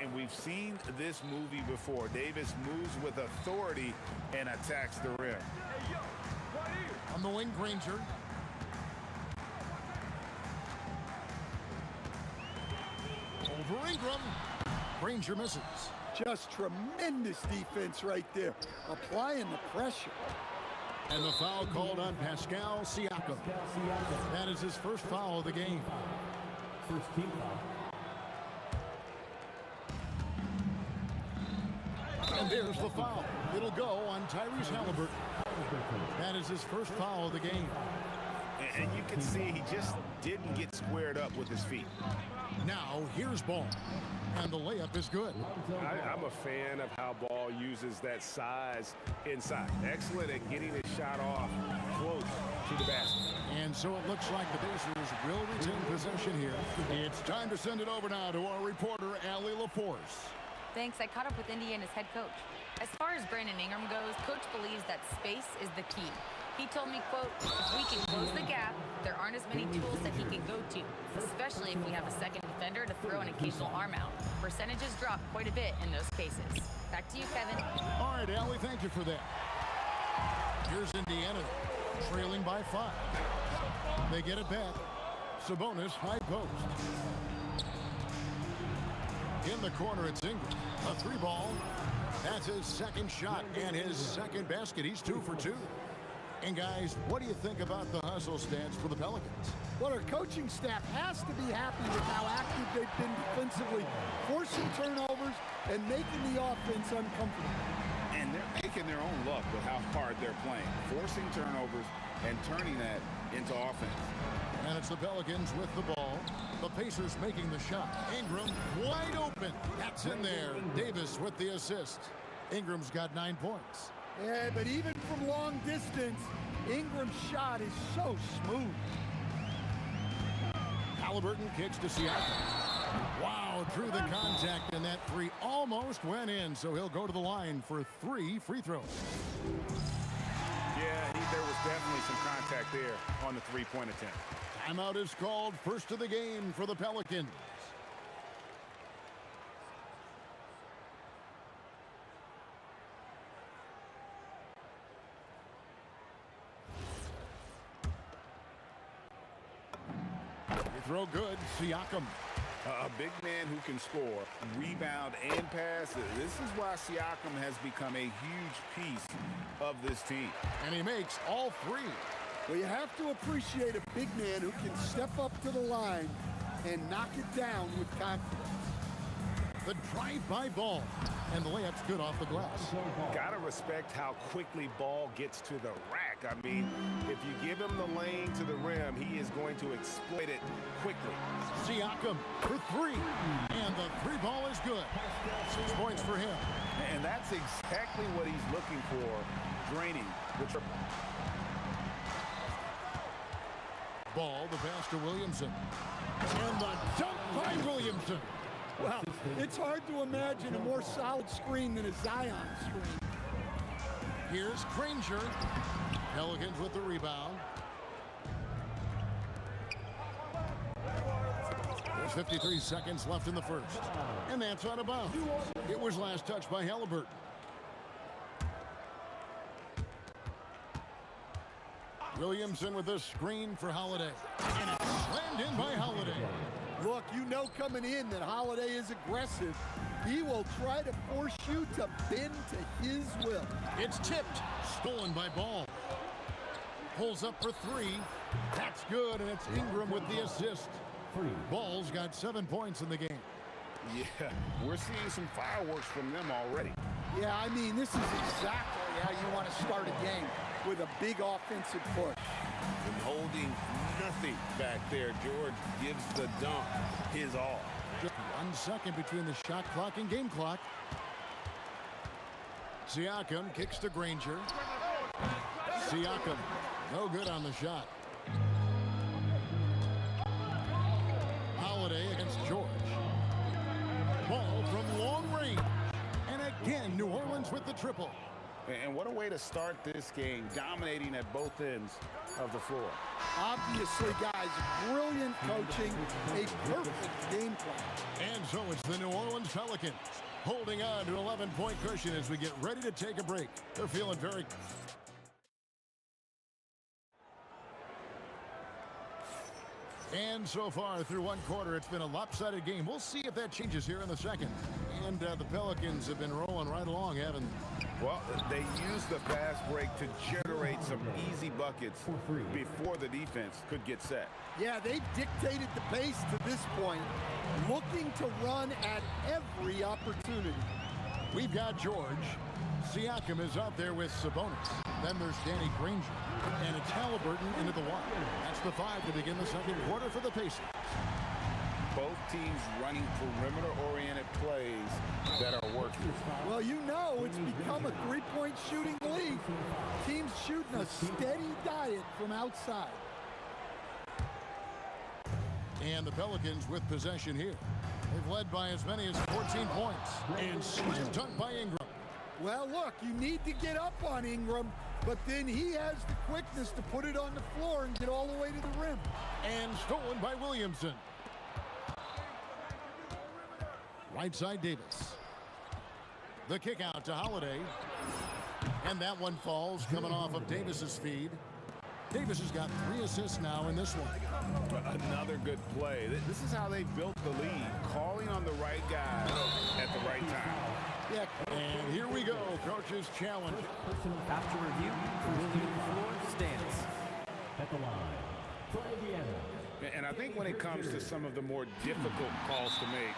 And we've seen this movie before. Davis moves with authority and attacks the rim. On the wing, Granger. Over Ingram. Granger misses. Just tremendous defense right there. Applying the pressure. And the foul called on Pascal Siakam. That is his first foul of the game. First team foul. And there's the foul. It'll go on Tyrese Halliburton. That is his first foul of the game. And you can see he just didn't get squared up with his feet. Now here's Ball. And the layup is good. I'm a fan of how Ball uses that size inside. Excellent at getting his shot off close to the basket. And so it looks like the Pacers will retain possession here. It's time to send it over now to our reporter, Allie LaForce. Thanks. I caught up with Indiana's head coach. As far as Brandon Ingram goes, coach believes that space is the key. He told me, quote, if we can close the gap, there aren't as many tools that he can go to, especially if we have a second defender to throw an occasional arm out. Percentages drop quite a bit in those cases. Back to you, Kevin. All right, Allie, thank you for that. Here's Indiana, trailing by 5. They get it back. Sabonis, high post. In the corner, it's Ingram. A 3-ball. That's his second shot and his second basket. He's 2 for 2. And guys, what do you think about the hustle stance for the Pelicans? Well, our coaching staff has to be happy with how active they've been defensively, forcing turnovers and making the offense uncomfortable. And they're making their own luck with how hard they're playing, forcing turnovers and turning that into offense. And it's the Pelicans with the ball. The Pacers making the shot. Ingram wide open. That's in there. Davis with the assist. Ingram's got 9 points. Yeah, but even from long distance, Ingram's shot is so smooth. Halliburton kicks to Siakam. Wow, through the contact, and that 3 almost went in, so he'll go to the line for 3 free throws. Yeah, there was definitely some contact there on the three-point attempt. Timeout is called, first of the game for the Pelicans. Throw good, Siakam. A big man who can score, rebound, and pass. This is why Siakam has become a huge piece of this team. And he makes all 3. Well, you have to appreciate a big man who can step up to the line and knock it down with confidence. The drive-by ball. And the layup's good off the glass. Gotta respect how quickly ball gets to the rack. I mean, if you give him the lane to the rim, he is going to exploit it quickly. Siakam for three. And the three ball is good. 6 points for him. And that's exactly what he's looking for, draining the triple. Ball, the pass to Williamson. And the dunk by Williamson. Well, it's hard to imagine a more solid screen than a Zion screen. Here's Granger. Pelicans with the rebound. There's 53 seconds left in the first. And that's out of bounds. It was last touched by Halliburton. Williamson with this screen for Holiday. And it's slammed in by Holiday. Look, you know coming in that Holiday is aggressive. He will try to force you to bend to his will. It's tipped. Stolen by Ball. Pulls up for three. That's good, and it's Ingram with the assist. Ball's got 7 points in the game. Yeah, we're seeing some fireworks from them already. Yeah, I mean, this is exactly how you want to start a game, with a big offensive push. And holding nothing back there, George gives the dunk his all. Just 1 second between the shot clock and game clock. Siakam kicks to Granger. Siakam, no good on the shot. Holiday against George. Ball from long range. And again, New Orleans with the triple. And what a way to start this game, dominating at both ends of the floor. Obviously, guys, brilliant coaching, a perfect game plan. And so it's the New Orleans Pelicans holding on to an 11-point cushion as we get ready to take a break. They're feeling very... And so far through one quarter, it's been a lopsided game. We'll see if that changes here in the second. And the Pelicans have been rolling right along, haven't they? Well, they used the fast break to generate some easy buckets before the defense could get set. Yeah, they've dictated the pace to this point, looking to run at every opportunity. We've got George. Siakam is out there with Sabonis. Then there's Danny Granger. And it's Halliburton into the one. That's the 5 to begin the second quarter for the Pacers. Both teams running perimeter-oriented plays that are working. Well, you know it's become a three-point shooting league. Teams shooting a steady diet from outside. And the Pelicans with possession here. They've led by as many as 14 points. And slam dunk by Ingram. Well, look, you need to get up on Ingram, but then he has the quickness to put it on the floor and get all the way to the rim. And stolen by Williamson. Right side Davis. The kick out to Holiday. And that one falls coming off of Davis's feed. Davis has got 3 assists now in this one. Another good play. This is how they built the lead, calling on the right guy at the right time. Yeah. And here we go, coach's challenge. Person after review, the floor stands at the line for Indiana. And I think when it comes to some of the more difficult calls to make,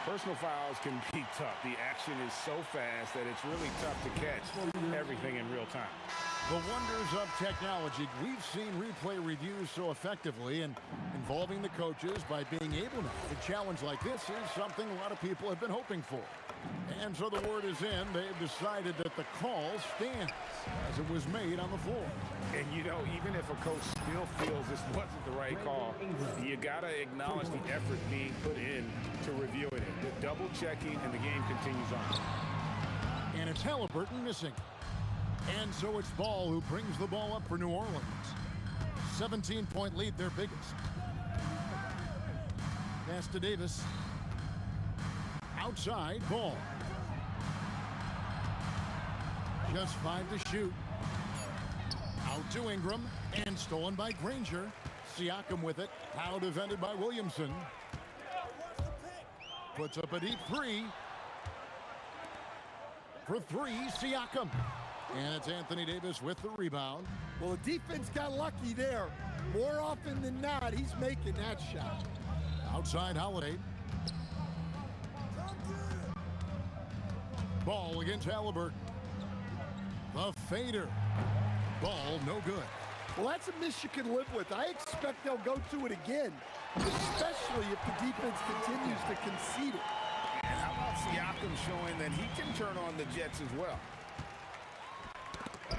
personal fouls can be tough. The action is so fast that it's really tough to catch everything in real time. The wonders of technology. We've seen replay reviews so effectively, and involving the coaches by being able to challenge like this is something a lot of people have been hoping for. And so the word is in. They've decided that the call stands as it was made on the floor. And, you know, even if a coach still feels this wasn't the right call, you got to acknowledge the effort being put in to reviewing it. The double checking, and the game continues on. And it's Halliburton missing. And so it's Ball who brings the ball up for New Orleans. 17-point lead, their biggest. Pass to Davis. Outside, Ball. Just 5 to shoot. Out to Ingram, and stolen by Granger. Siakam with it. Now defended by Williamson. Puts up a deep 3. For 3, Siakam. And it's Anthony Davis with the rebound. Well, the defense got lucky there. More often than not, he's making that shot. Outside Holiday. Ball against Halliburton. The fader. Ball no good. Well, that's a miss you can live with. I expect they'll go to it again, especially if the defense continues to concede it. And how about Siakam showing that he can turn on the Jets as well?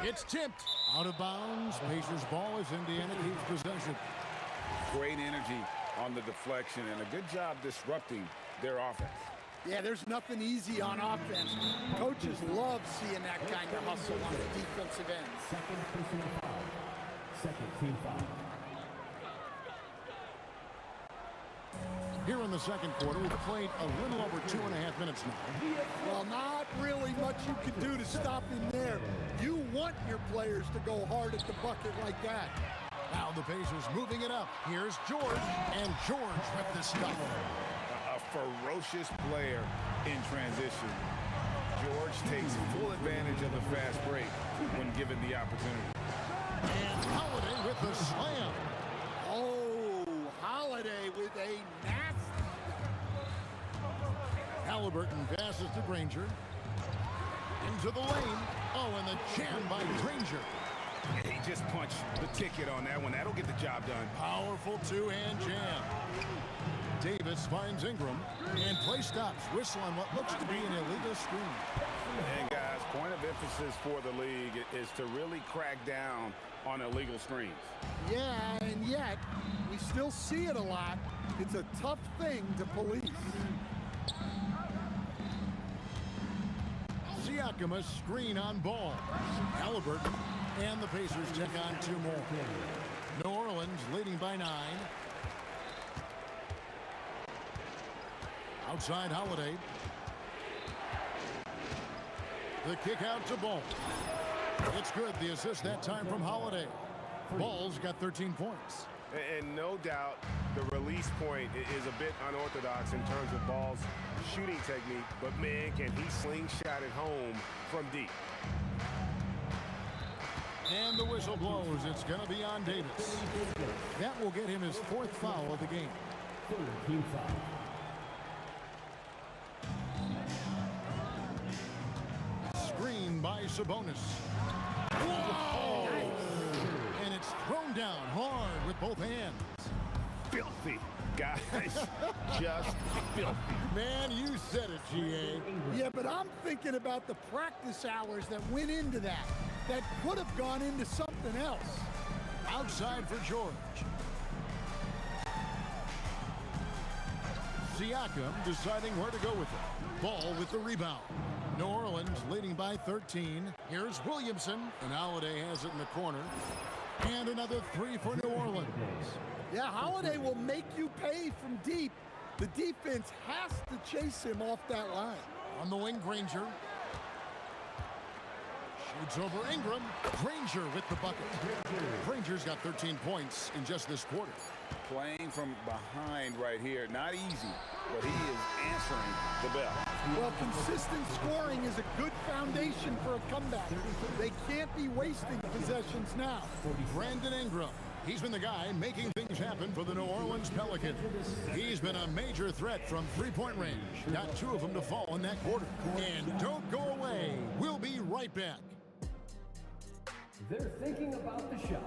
It's tipped. Out of bounds. Pacers ball as Indiana keeps possession. Great energy on the deflection and a good job disrupting their offense. Yeah, there's nothing easy on offense. Coaches love seeing that kind of hustle on the defensive end. Second personal foul. Second team foul. Here in the second quarter, we've played a little over 2.5 minutes now. Well, not really much you can do to stop him there. You want your players to go hard at the bucket like that. Now the Pacers moving it up. Here's George, and George with the stuff. A ferocious player in transition. George takes full advantage of the fast break when given the opportunity. And Holiday with the slam. Oh, Holiday with a nasty. Halliburton passes to Granger. Into the lane. Oh, and the jam by Granger. He just punched the ticket on that one. That'll get the job done. Powerful two-hand jam. Davis finds Ingram, and play stops. Whistle on what looks to be an illegal screen. And guys, point of emphasis for the league is to really crack down on illegal screens. Yeah, and yet, we still see it a lot. It's a tough thing to police. Siakam a screen on Ball. Halliburton, and the Pacers take on 2 more. New Orleans leading by 9. Outside Holiday. The kick out to Ball. It's good. The assist that time from Holiday. Ball's got 13 points. And no doubt the release point is a bit unorthodox in terms of Ball's shooting technique, but man, can he slingshot it home from deep. And the whistle blows. It's going to be on Davis. That will get him his 4th foul of the game. Team foul. Screen by Sabonis. Whoa! And it's thrown down hard with both hands. Filthy, guys. Just filthy. Man, you said it, G.A. Yeah, but I'm thinking about the practice hours that went into that. That could have gone into something else. Outside for George. Siakam deciding where to go with it. Ball with the rebound. New Orleans leading by 13. Here's Williamson, and Holiday has it in the corner. And another 3 for New Orleans. Yeah, Holiday will make you pay from deep. The defense has to chase him off that line. On the wing, Granger. Shoots over Ingram. Granger with the bucket. Granger's got 13 points in just this quarter. Playing from behind right here. Not easy, but he is answering the bell. Well, consistent scoring is a good foundation for a comeback. They can't be wasting possessions now. Brandon Ingram. He's been the guy making things happen for the New Orleans Pelicans. He's been a major threat from three-point range. Got 2 of them to fall in that quarter. And don't go away. We'll be right back. They're thinking about the shot.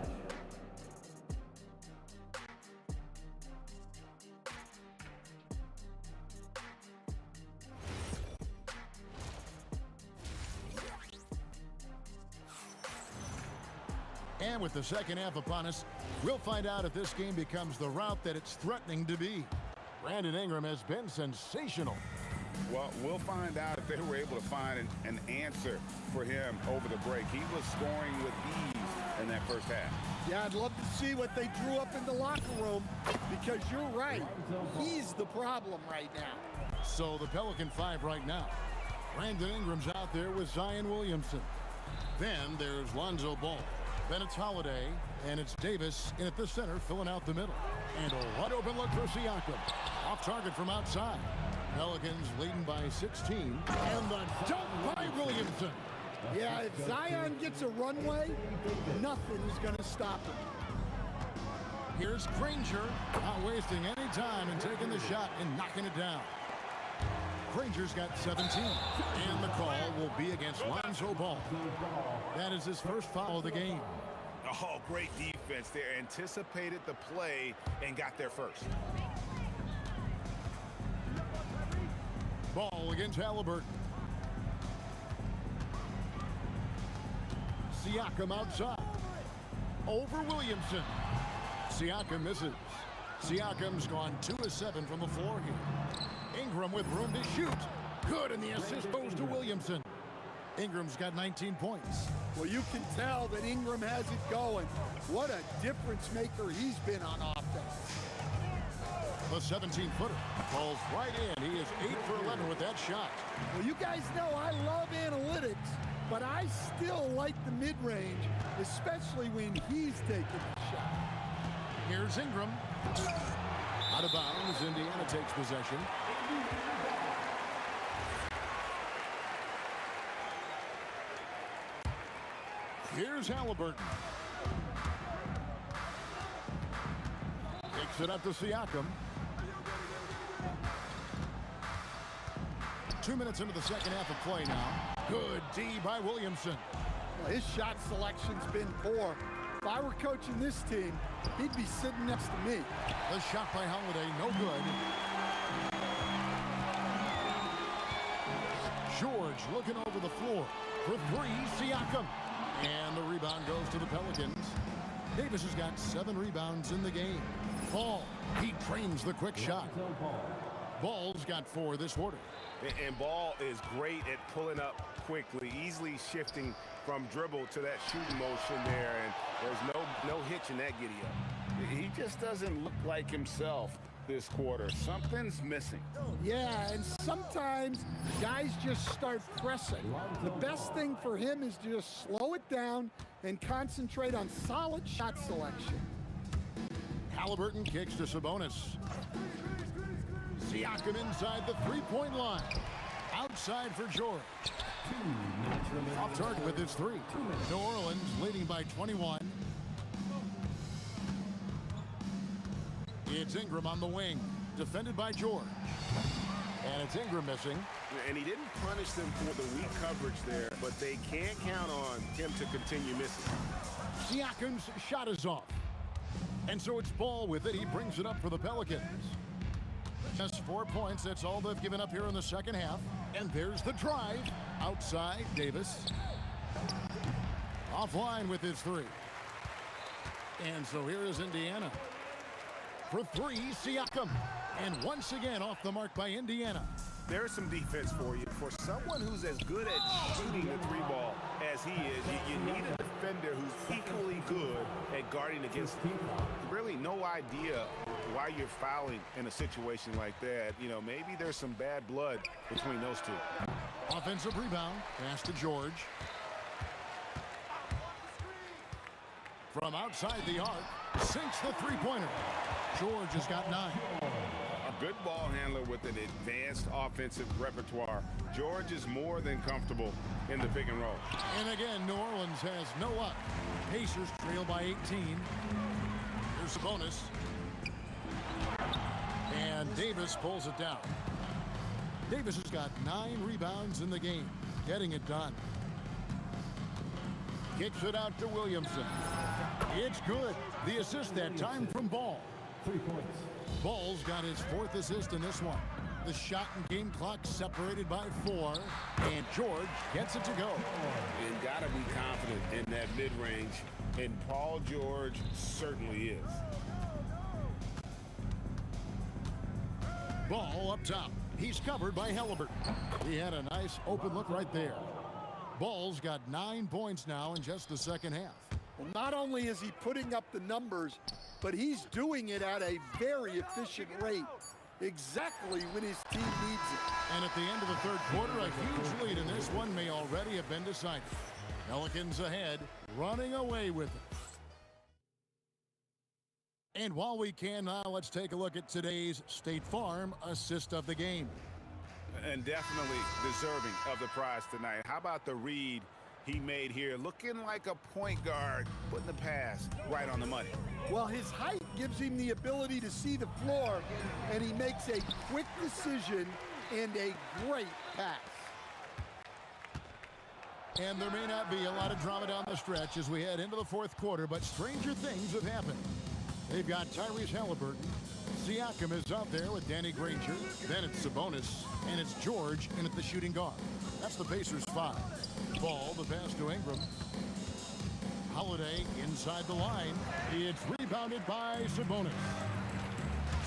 And with the second half upon us, we'll find out if this game becomes the route that it's threatening to be. Brandon Ingram has been sensational. Well, we'll find out if they were able to find an answer for him over the break. He was scoring with ease in that first half. Yeah, I'd love to see what they drew up in the locker room, because you're right. He's the problem right now. So the Pelican 5 right now. Brandon Ingram's out there with Zion Williamson. Then there's Lonzo Ball. Then it's Holiday, and it's Davis in at the center, filling out the middle. And a wide open look for Siakam. Off target from outside. Pelicans leading by 16. And the dunk by Williamson. Yeah, if Zion gets a runway, nothing is going to stop him. Here's Granger, not wasting any time and taking the shot and knocking it down. Granger's got 17. And the call will be against Lonzo Ball. That is his first foul of the game. Oh, great defense there. Anticipated the play and got there first. Ball against Halliburton. Siakam outside. Over Williamson. Siakam misses. Siakam's gone 2 of 7 from the floor here. Ingram with room to shoot. Good, and the assist goes to Williamson. Ingram's got 19 points. Well, you can tell that Ingram has it going. What a difference maker he's been on offense. The 17-footer falls right in. He is 8 for 11 with that shot. Well, you guys know I love analytics, but I still like the mid-range, especially when he's taking the shot. Here's Ingram. Out of bounds, Indiana takes possession. Here's Halliburton. Kicks it up to Siakam. 2 minutes into the second half of play now. Good D by Williamson. Well, his shot selection's been poor. If I were coaching this team, he'd be sitting next to me. The shot by Holiday, no good. George looking over the floor for 3, Siakam. And the rebound goes to the Pelicans. Davis has got 7 rebounds in the game. Ball, he trains the quick shot. Ball's got 4 this quarter. And Ball is great at pulling up quickly, easily shifting from dribble to that shooting motion there, and there's no hitch in that giddy up. He just doesn't look like himself this quarter. Something's missing. Yeah, and sometimes guys just start pressing. The best thing for him is to just slow it down and concentrate on solid shot selection. Halliburton kicks to Sabonis. Siakam inside the three-point line. Outside for George. Off target with his 3. New Orleans leading by 21. It's Ingram on the wing, defended by George. And it's Ingram missing. And he didn't punish them for the weak coverage there, but they can't count on him to continue missing. Siakam's shot is off. And so it's Ball with it. He brings it up for the Pelicans. Just 4 points. That's all they've given up here in the second half. And there's the drive. Outside, Davis. Offline with his 3. And so here is Indiana. For 3, Siakam. And once again off the mark by Indiana. There's some defense for you. For someone who's as good at shooting the 3-ball as he is, you need a defender who's equally good at guarding against him. Really no idea why you're fouling in a situation like that. You know, maybe there's some bad blood between those two. Offensive rebound. Pass to George. From outside the arc. Sinks the three-pointer. George has got 9. A good ball handler with an advanced offensive repertoire. George is more than comfortable in the pick and roll. And again, New Orleans has no up. Pacers trail by 18. Here's the bonus. And Davis pulls it down. Davis has got 9 rebounds in the game, getting it done. Kicks it out to Williamson. It's good. The assist that time from Ball. 3 points. Ball's got his 4th assist in this one. The shot and game clock separated by 4. And George gets it to go. And got to be confident in that mid-range. And Paul George certainly is. Ball up top. He's covered by Halliburton. He had a nice open look right there. Ball's got 9 points now in just the second half. Well, not only is he putting up the numbers, but he's doing it at a very efficient rate. Exactly when his team needs it. And at the end of the third quarter, a huge lead in this one may already have been decided. Pelicans ahead, running away with it. And while we can now, let's take a look at today's State Farm assist of the game. And definitely deserving of the prize tonight. How about the read he made here? Looking like a point guard, putting the pass right on the money. Well, his height gives him the ability to see the floor, and he makes a quick decision and a great pass. And there may not be a lot of drama down the stretch as we head into the fourth quarter, but stranger things have happened. They've got Tyrese Halliburton. Siakam is out there with Danny Granger. Then it's Sabonis, and it's George in at the shooting guard. That's the Pacers' 5. Ball, the pass to Ingram. Holiday inside the line. It's rebounded by Sabonis.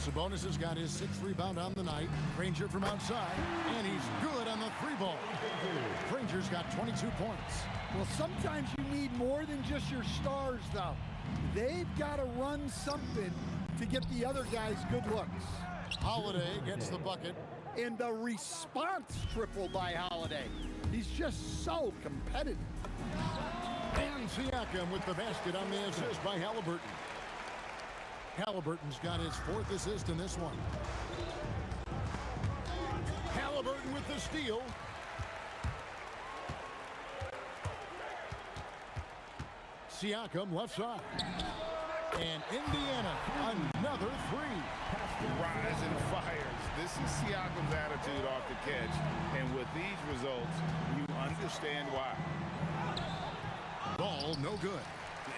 Sabonis has got his 6th rebound on the night. Granger from outside, and he's good on the 3-ball. Granger's got 22 points. Well, sometimes you need more than just your stars, though. They've got to run something to get the other guys good looks. Holiday gets the bucket. And the response triple by Holiday. He's just so competitive. And Siakam with the basket on the assist by Halliburton. Halliburton's got his 4th assist in this one. Halliburton with the steal. Siakam left side. And Indiana, another 3. Rise and fires. This is Siakam's attitude off the catch. And with these results, you understand why. Ball no good.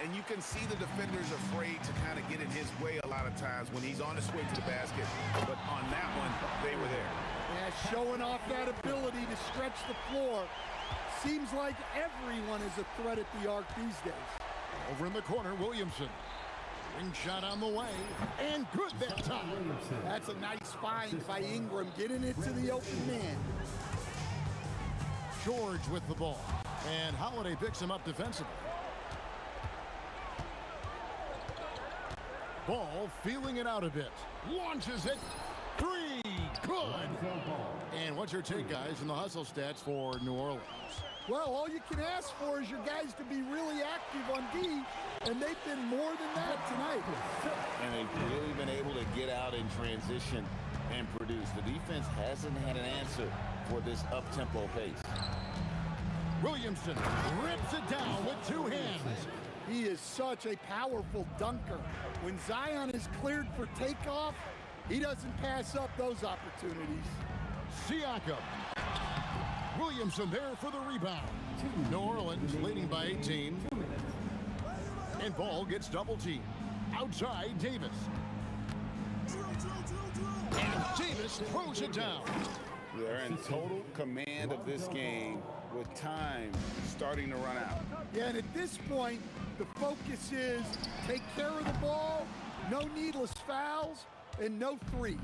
And you can see the defenders afraid to kind of get in his way a lot of times when he's on his way to the basket. But on that one, they were there. Yeah, showing off that ability to stretch the floor. Seems like everyone is a threat at the arc these days. Over in the corner, Williamson. Ring shot on the way, and good that time. That's a nice find by Ingram, getting it to the open man. George with the ball, and Holiday picks him up defensively. Ball feeling it out a bit. Launches it. 3. Good. And what's your take, guys, in the hustle stats for New Orleans? Well, all you can ask for is your guys to be really active on D, and they've been more than that tonight. And they've really been able to get out in transition and produce. The defense hasn't had an answer for this up-tempo pace. Williamson rips it down with 2 hands. He is such a powerful dunker. When Zion is cleared for takeoff, he doesn't pass up those opportunities. Siakam. Williamson there for the rebound. New Orleans leading by 18. And ball gets double teamed. Outside, Davis. And Davis throws it down. They're in total command of this game with time starting to run out. Yeah, and at this point, the focus is take care of the ball, no needless fouls, and no threes.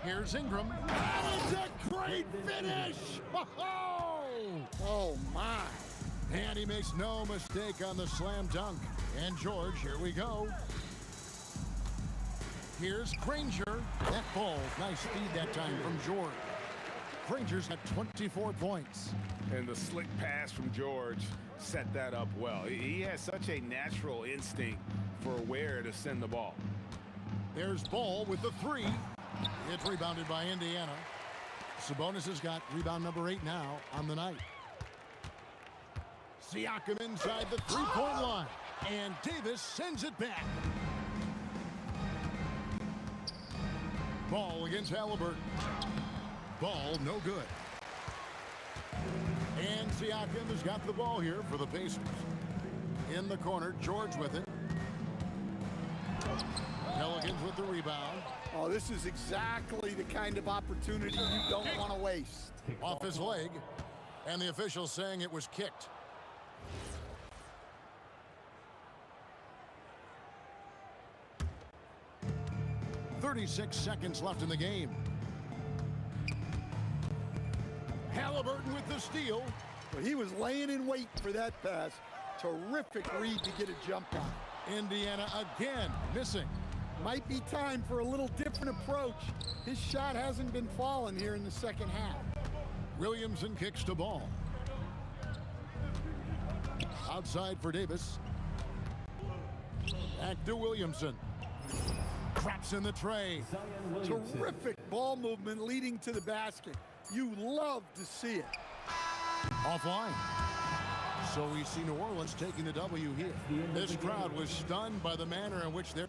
Here's Ingram. And it's a great finish! Oh, my. And he makes no mistake on the slam dunk. And George, here we go. Here's Granger. That ball, nice speed that time from George. Granger's got 24 points. And the slick pass from George set that up well. He has such a natural instinct for where to send the ball. There's Ball with the 3. It's rebounded by Indiana. Sabonis has got rebound number 8 now on the night. Siakam inside the 3-point line. And Davis sends it back. Ball against Halliburton. Ball no good. And Siakam has got the ball here for the Pacers. In the corner, George with it. Pelicans with the rebound. Oh, this is exactly the kind of opportunity you don't want to waste. Off his leg, and the officials saying it was kicked. "36 seconds left in the game. Halliburton with the steal. But he was laying in wait for that pass. Terrific read to get a jump on. Indiana again missing. Might be time for a little different approach. His shot hasn't been falling here in the second half. Williamson kicks to Ball. Outside for Davis. Back to Williamson. Drops in the tray. Terrific ball movement leading to the basket. You love to see it. Offline. So we see New Orleans taking the W here. This crowd was stunned by the manner in which they're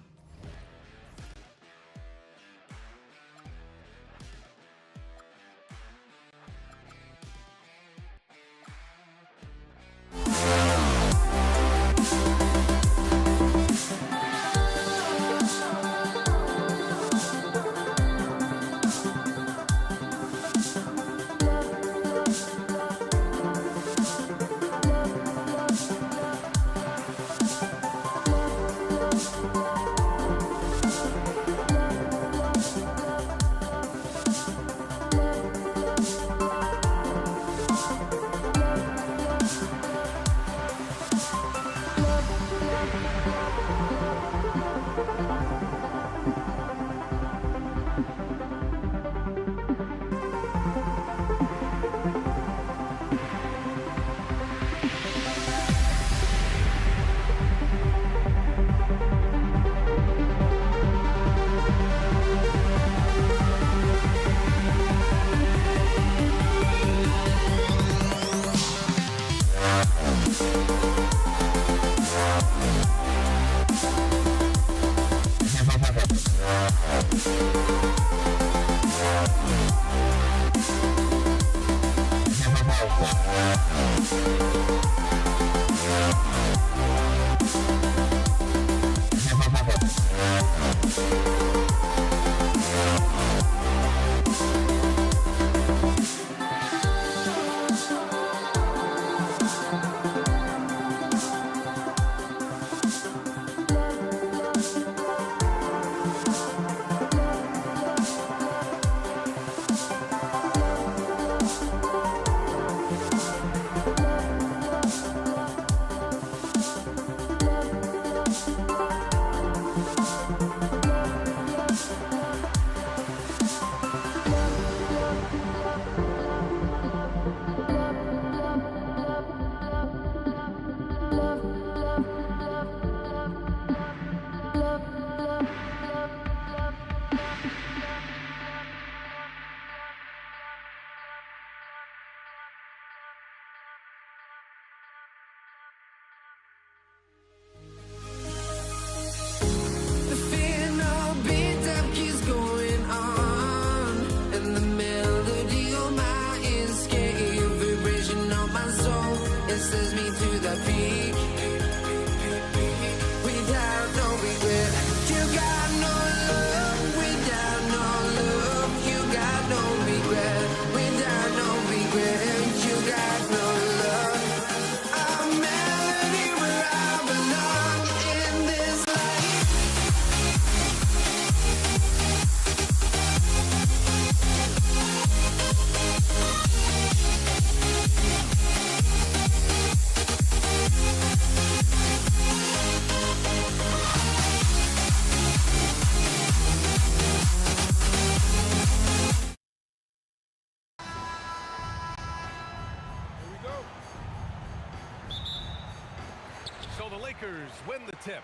the Lakers win the tip.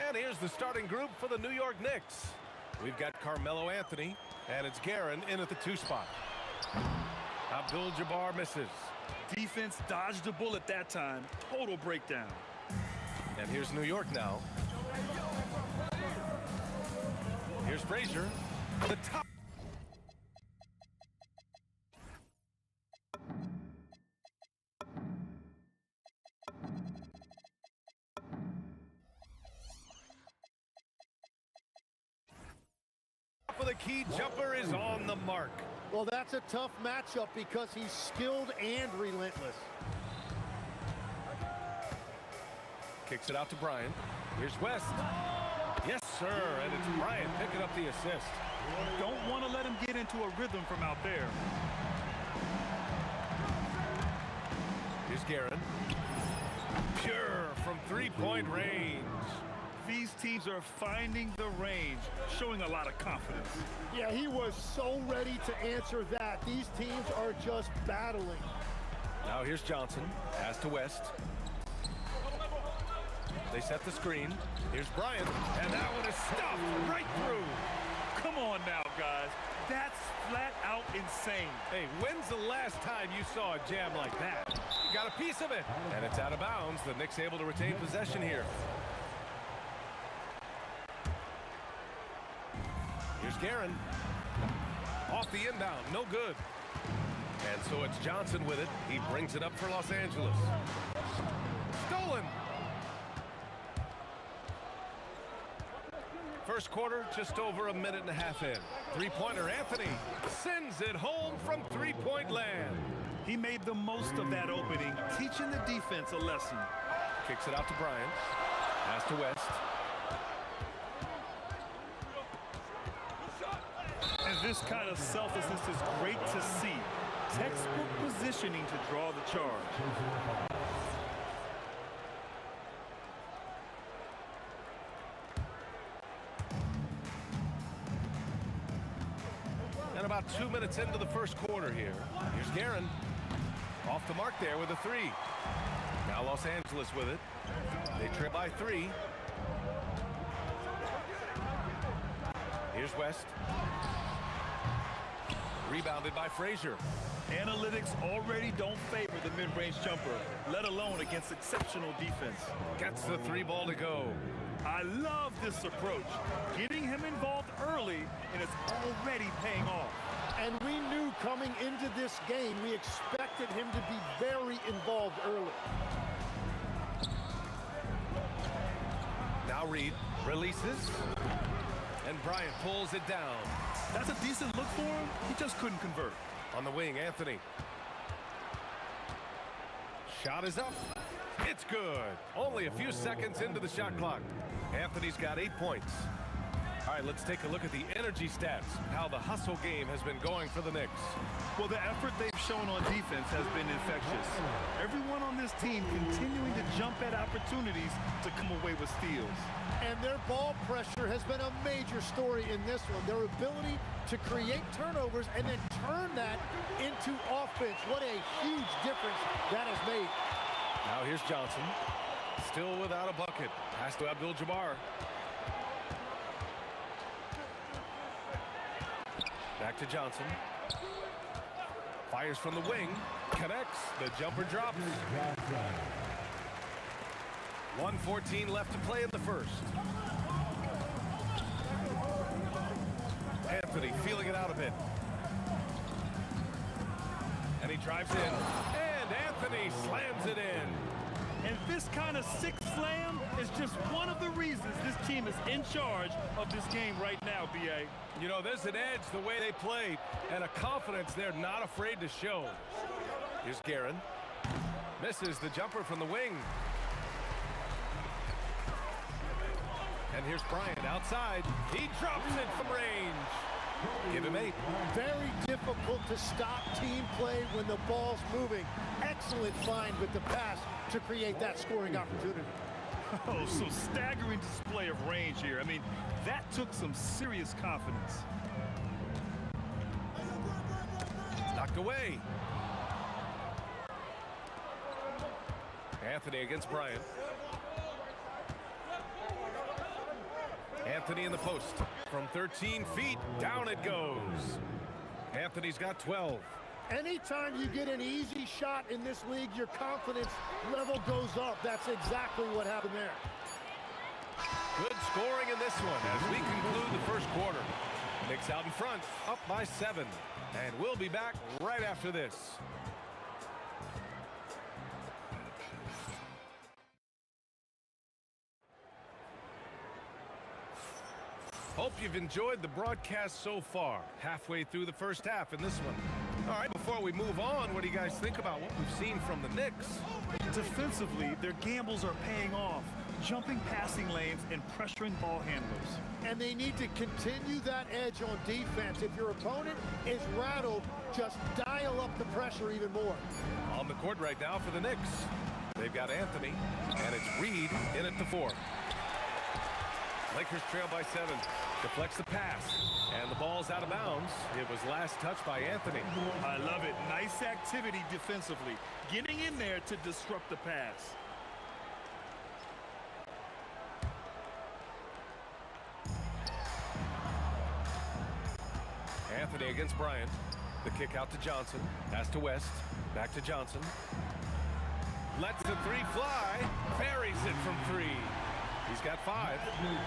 And here's the starting group for the New York Knicks. We've got Carmelo Anthony, and it's Guerin in at the 2 spot. Abdul-Jabbar misses. Defense dodged a bullet that time. Total breakdown. And here's New York now. Here's Frazier. The top. For the key jumper is on the mark. Well, that's a tough matchup because he's skilled and relentless. Kicks it out to Bryant. Here's West. Yes, sir, and it's Bryant picking up the assist. Don't want to let him get into a rhythm from out there. Here's Guerin. Pure from three-point range. These teams are finding the range, showing a lot of confidence. Yeah, he was so ready to answer that. These teams are just battling. Now here's Johnson. Pass to West. They set the screen. Here's Bryant, and that one is stuffed right through. Come on now, guys. That's flat out insane. Hey, when's the last time you saw a jam like that? Got a piece of it, and it's out of bounds. The Knicks able to retain possession here. Here's Guerin. Off the inbound, no good. And so it's Johnson with it. He brings it up for Los Angeles. Stolen. First quarter, just over a minute and a half in. Three-pointer Anthony sends it home from three-point land. He made the most of that opening, teaching the defense a lesson. Kicks it out to Bryant. Pass to West. And this kind of selflessness is great to see. Textbook positioning to draw the charge. And about 2 minutes into the first quarter here. Here's Guerin. Off the mark there with a three. Now Los Angeles with it. They trail by 3. Here's West. Rebounded by Frazier. Analytics already don't favor the mid-range jumper, let alone against exceptional defense. Gets the 3 ball to go. I love this approach. Getting him involved early, and it's already paying off. And we knew coming into this game, we expected him to be very involved early. Now Reed releases. And Bryant pulls it down. That's a decent look for him. He just couldn't convert. On the wing, Anthony. Shot is up. It's good. Only a few seconds into the shot clock. Anthony's got 8 points. All right, let's take a look at the energy stats, how the hustle game has been going for the Knicks. Well, the effort they've shown on defense has been infectious. Everyone on this team continuing to jump at opportunities to come away with steals. And their ball pressure has been a major story in this one. Their ability to create turnovers and then turn that into offense. What a huge difference that has made. Now here's Johnson. Still without a bucket. Pass to Abdul-Jabbar. Back to Johnson. Fires from the wing. Connects. The jumper drops. 1:14 left to play in the first. Anthony feeling it out a bit. And he drives in. And Anthony slams it in. And this kind of sick slam is just one of the reasons this team is in charge of this game right now, B.A. You know, there's an edge the way they play and a confidence they're not afraid to show. Here's Guerin. Misses the jumper from the wing. And here's Bryant outside. He drops it from range. Give him 8. Very difficult to stop team play when the ball's moving. Excellent find with the pass to create that scoring opportunity. Oh, so staggering display of range here. I mean, that took some serious confidence. Knocked away. Anthony against Bryant. Anthony in the post. From 13 feet, down it goes. Anthony's got 12. Anytime you get an easy shot in this league, your confidence level goes up. That's exactly what happened there. Good scoring in this one as we conclude the first quarter. Knicks out in front, up by 7. And we'll be back right after this. Hope you've enjoyed the broadcast so far. Halfway through the first half in this one. All right, before we move on, what do you guys think about what we've seen from the Knicks? Defensively, their gambles are paying off, jumping passing lanes and pressuring ball handlers. And they need to continue that edge on defense. If your opponent is rattled, just dial up the pressure even more. On the court right now for the Knicks. They've got Anthony, and it's Reed in at the 4. Lakers trail by 7. Deflects the pass, and the ball's out of bounds. It was last touched by Anthony. I love it. Nice activity defensively. Getting in there to disrupt the pass. Anthony against Bryant. The kick out to Johnson. Pass to West. Back to Johnson. Lets the 3 fly. Buries it from 3. He's got 5.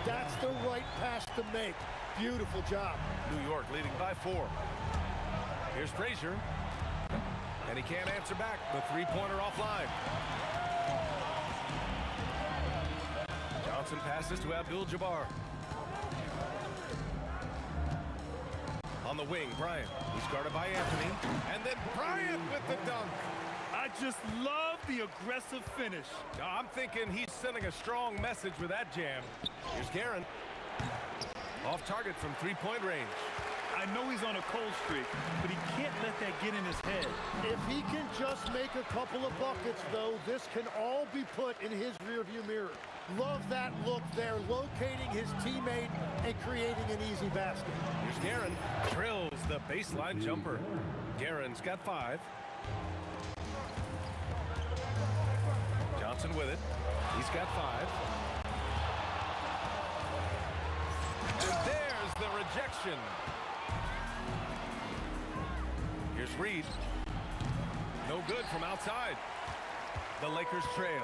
That's the right pass to make. Beautiful job. New York leading by 4. Here's Frazier. And he can't answer back. The 3-pointer offline. Johnson passes to Abdul-Jabbar. On the wing, Bryant. He's guarded by Anthony. And then Bryant with the dunk. I just love the aggressive finish. I'm thinking he's sending a strong message with that jam. Here's Guerin. Off target from 3-point range. I know he's on a cold streak, but he can't let that get in his head. If he can just make a couple of buckets, though, this can all be put in his rearview mirror. Love that look there, locating his teammate and creating an easy basket. Here's Guerin. Drills the baseline jumper. Guerin's got 5. Johnson with it. He's got 5. And there's the rejection. Here's Reed. No good from outside. The Lakers trail.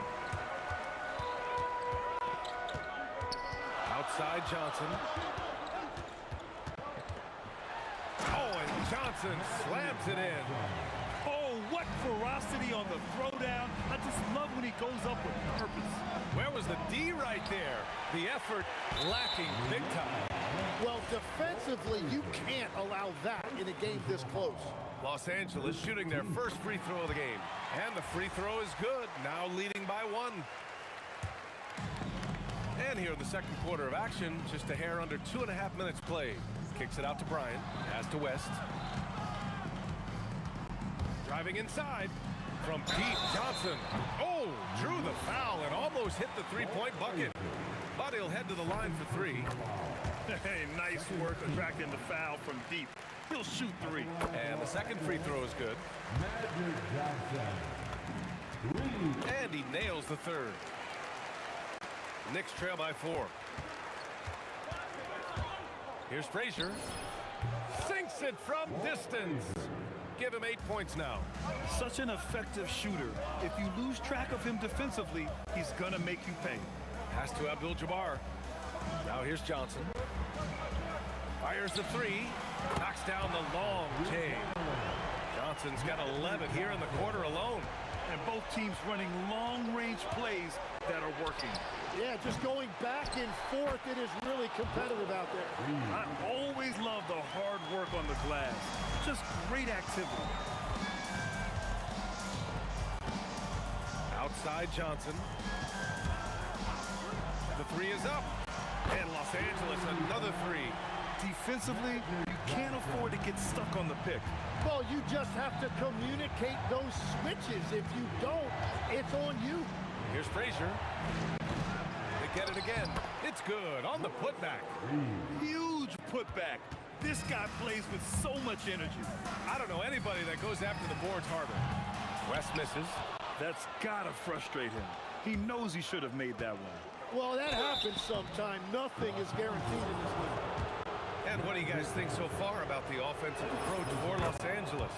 Outside Johnson. Oh, and Johnson slams it in. Oh, what ferocity on the throwdown. I just love when he goes up with purpose. Where was the D right there? The effort lacking big time. Well, defensively, you can't allow that in a game this close. Los Angeles shooting their first free throw of the game. And the free throw is good, now leading by 1. And here in the second quarter of action, just a hair under 2.5 minutes played. Kicks it out to Bryant, pass to West. Driving inside from Pete Johnson. Oh, drew the foul and almost hit the 3-point bucket. But he'll head to the line for 3. Hey, nice work attracting the foul from deep. He'll shoot 3. And the second free throw is good. And he nails the 3rd. Knicks trail by 4. Here's Frazier. Sinks it from distance. Give him 8 points now. Such an effective shooter. If you lose track of him defensively, he's gonna make you pay. Pass to Abdul-Jabbar. Now here's Johnson. Fires the 3. Knocks down the long J. Johnson's got 11 here in the quarter alone. And both teams running long-range plays that are working. Yeah, just going back and forth, it is really competitive out there. I always love the hard work on the glass. Just great activity. Outside Johnson. The 3 is up. And Los Angeles another 3. Defensively, you can't afford to get stuck on the pick. Well, you just have to communicate those switches. If you don't, it's on you. Here's Frazier. They get it again. It's good on the putback. Huge putback. This guy plays with so much energy. I don't know anybody that goes after the boards harder. West misses. That's gotta frustrate him. He knows he should have made that one. Well, that happens sometime. Nothing is guaranteed in this league. And what do you guys think so far about the offensive approach for Los Angeles?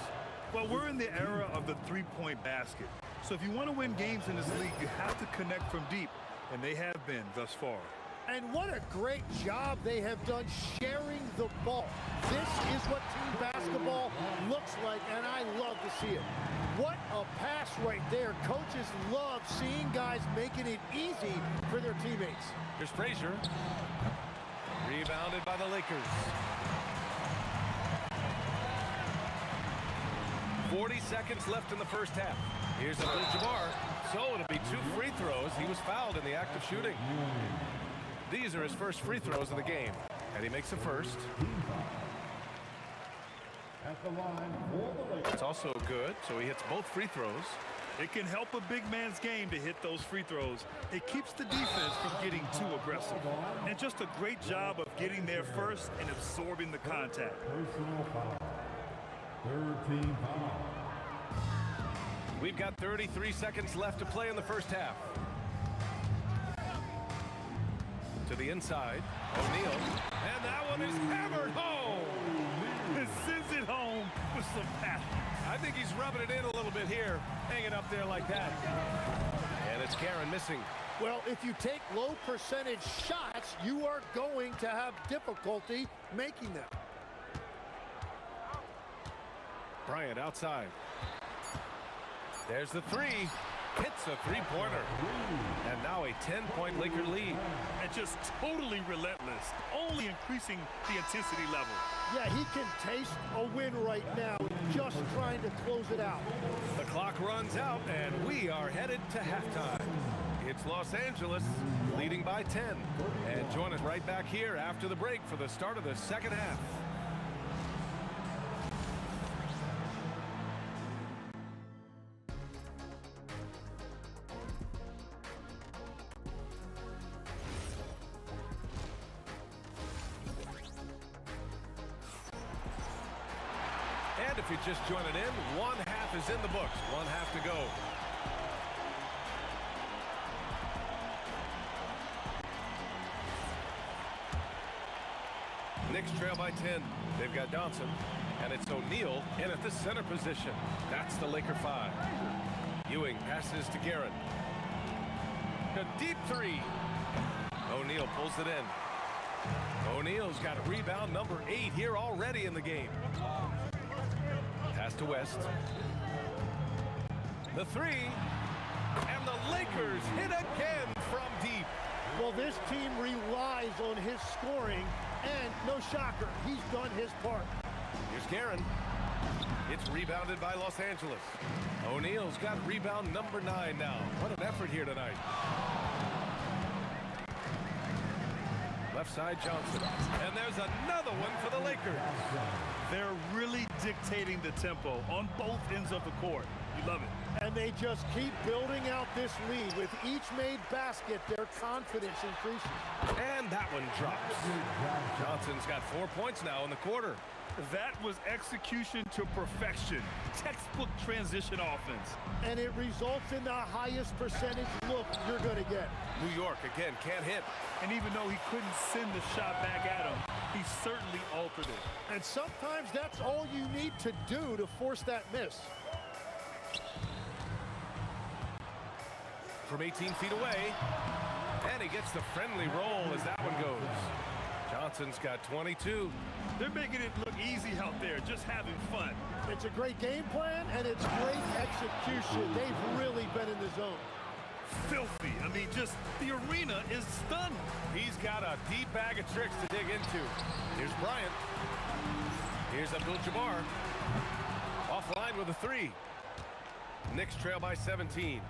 Well, we're in the era of the three-point basket. So if you want to win games in this league, you have to connect from deep. And they have been thus far. And what a great job they have done sharing the ball. This is what team basketball looks like, and I love to see it. What a pass right there. Coaches love seeing guys making it easy for their teammates. Here's Frazier. Rebounded by the Lakers. 40 seconds left in the first half. Here's Abdul-Jabbar. So it'll be 2 free throws. He was fouled in the act of shooting. These are his first free throws of the game. And he makes the first. It's also good, so he hits both free throws. It can help a big man's game to hit those free throws. It keeps the defense from getting too aggressive. And just a great job of getting there first and absorbing the contact. Personal foul. Third team foul. We've got 33 seconds left to play in the first half. To the inside, O'Neal. And that one is hammered home. It sends it home with some passion. I think he's rubbing it in a little bit here, hanging up there like that. And it's Karen missing. Well, if you take low percentage shots, you are going to have difficulty making them. Bryant outside. There's the three. Hits a three-pointer. And now a 10-point Laker lead. And just totally relentless, only increasing the intensity level. Yeah, he can taste a win right now, just trying to close it out. The clock runs out, and we are headed to halftime. It's Los Angeles leading by 10. And join us right back here after the break for the start of the second half. And if you're just joining in, one half is in the books. One half to go. Knicks trail by 10. They've got Johnson. And it's O'Neal in at the center position. That's the Laker 5. Ewing passes to Guerin. A deep three. O'Neal pulls it in. O'Neal's got rebound number 8 here already in the game. Pass to West. The three. And the Lakers hit again from deep. Well, this team relies on his scoring, and no shocker, he's done his part. Here's Guerin. It's rebounded by Los Angeles. O'Neal's got rebound number 9 now. What an effort here tonight. Left side, Johnson. And there's another one for the Lakers. They're really dictating the tempo on both ends of the court. You love it. And they just keep building out this lead. With each made basket, their confidence increases. And that one drops. Johnson's got 4 points now in the quarter. That was execution to perfection. Textbook transition offense. And it results in the highest percentage look you're going to get. New York, again, can't hit. And even though he couldn't send the shot back at him, he certainly altered it. And sometimes that's all you need to do to force that miss. From 18 feet away. And he gets the friendly roll as that one goes. Johnson's got 22. They're making it look easy out there, just having fun. It's a great game plan, and it's great execution. They've really been in the zone. Filthy. I mean, just the arena is stunned. He's got a deep bag of tricks to dig into. Here's Bryant. Here's Abdul-Jabbar. Offline with a three. Knicks trail by 17.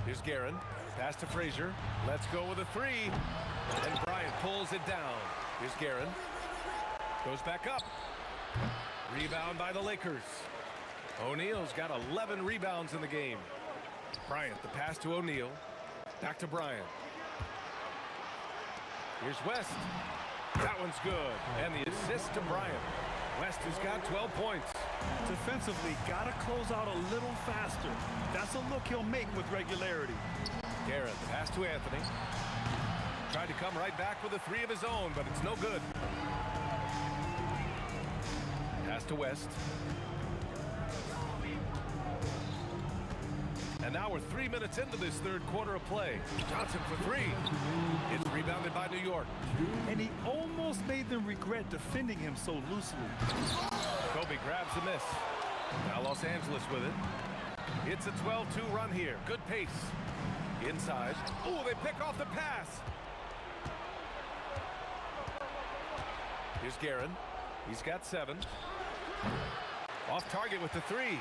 Here's Guerin. Pass to Frazier. Let's go with a three. And Bryant pulls it down. Here's Guerin. Goes back up. Rebound by the Lakers. O'Neal's got 11 rebounds in the game. Bryant, the pass to O'Neal. Back to Bryant. Here's West. That one's good. And the assist to Bryant. West has got 12 points. Defensively, got to close out a little faster. That's a look he'll make with regularity. Garrett, pass to Anthony. Tried to come right back with a three of his own, but it's no good. Pass to West. And now we're 3 minutes into this third quarter of play. Johnson for three. It's rebounded by New York. And he almost made them regret defending him so loosely. Kobe grabs the miss. Now Los Angeles with it. It's a 12-2 run here. Good pace. Inside. Oh, they pick off the pass. Here's Guerin. He's got 7. Off target with the 3.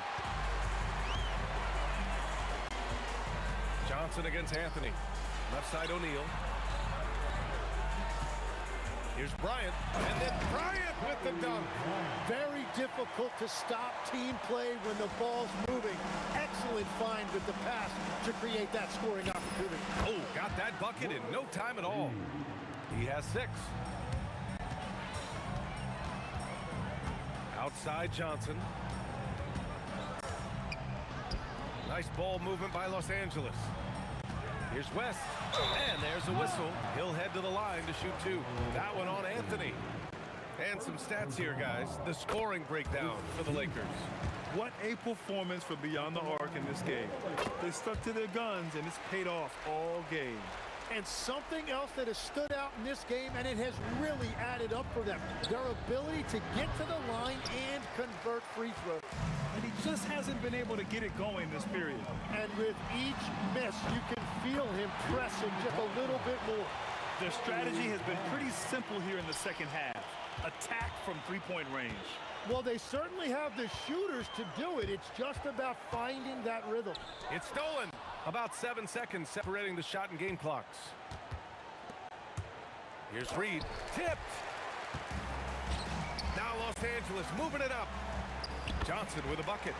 Johnson against Anthony. Left side O'Neal. Here's Bryant. And then Bryant with the dunk. Very difficult to stop team play when the ball's moving. Excellent find with the pass to create that scoring opportunity. Oh, got that bucket in no time at all. He has 6. Outside Johnson. Nice ball movement by Los Angeles. Here's West. And there's a whistle. He'll head to the line to shoot 2. That one on Anthony. And some stats here, guys. The scoring breakdown for the Lakers. What a performance for beyond the arc in this game. They stuck to their guns, and it's paid off all game. And something else that has stood out in this game, and it has really added up for them, their ability to get to the line and convert free throws. And he just hasn't been able to get it going this period. And with each miss, you can feel him pressing just a little bit more. Their strategy has been pretty simple here in the second half. Attack from three-point range. Well, they certainly have the shooters to do it. It's just about finding that rhythm. It's stolen. About 7 seconds separating the shot and game clocks. Here's Reed. Tipped. Now Los Angeles moving it up. Johnson with a bucket.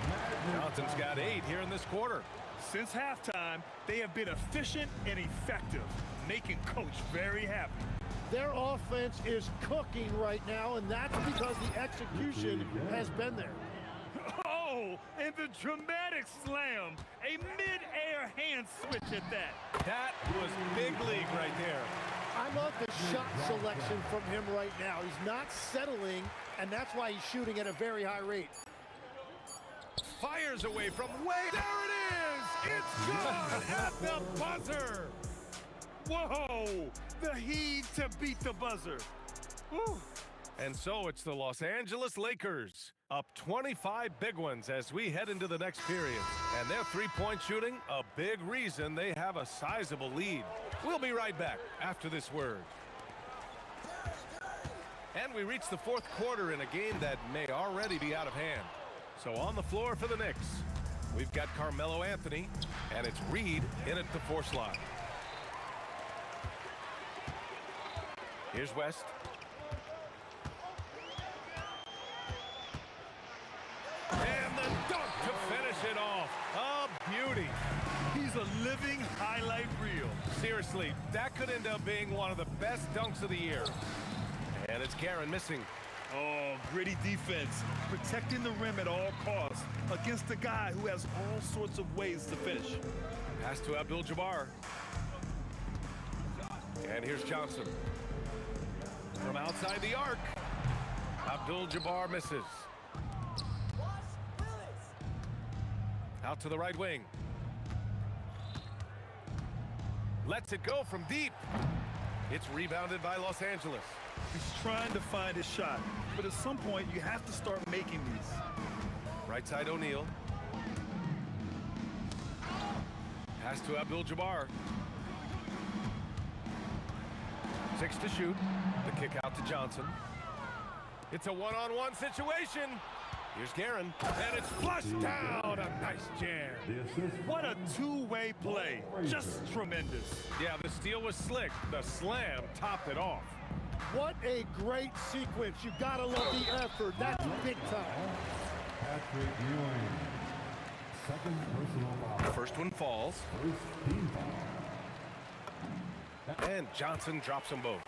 Johnson's got 8 here in this quarter. Since halftime, they have been efficient and effective, making Coach very happy. Their offense is cooking right now, and that's because the execution has been there. Oh, and the dramatic slam. A mid-air hand switch at that. That was big league right there. I love the shot selection from him right now. He's not settling, and that's why he's shooting at a very high rate. Fires away from way. There it is! It's good at the buzzer! Whoa! The heat to beat the buzzer. Woo. And so it's the Los Angeles Lakers, up 25 big ones as we head into the next period. And their three-point shooting, a big reason they have a sizable lead. We'll be right back after this word. And we reach the fourth quarter in a game that may already be out of hand. So on the floor for the Knicks, we've got Carmelo Anthony, and it's Reed in at the 4 slot. Here's West. And the dunk to finish it off. A beauty. He's a living highlight reel. Seriously, that could end up being one of the best dunks of the year. And it's Guerin missing. Oh, gritty defense. Protecting the rim at all costs against a guy who has all sorts of ways to finish. Pass to Abdul-Jabbar. And here's Johnson. From outside the arc. Abdul-Jabbar misses. Out to the right wing. Lets it go from deep. It's rebounded by Los Angeles. He's trying to find his shot, but at some point you have to start making these. Right side O'Neal. Pass to Abdul-Jabbar. 6 to shoot. The kick out to Johnson. It's a one-on-one situation. Here's Guerin, and it's flushed down. A nice jam. What a two-way play. Just tremendous. Yeah, the steal was slick. The slam topped it off. What a great sequence. You gotta love the effort. That's big time. Patrick Ewing. Second personal foul. First one falls. First team foul. And Johnson drops them both.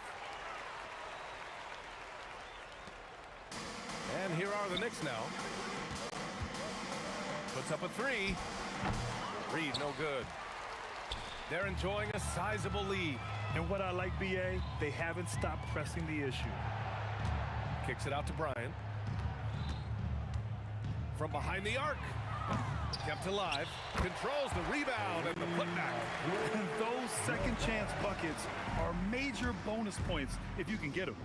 And here are the Knicks now. Puts up a three. Reed, no good. They're enjoying a sizable lead. And what I like, BA, they haven't stopped pressing the issue. Kicks it out to Bryant. From behind the arc. Kept alive. Controls the rebound and the putback. And those second chance buckets are major bonus points if you can get them.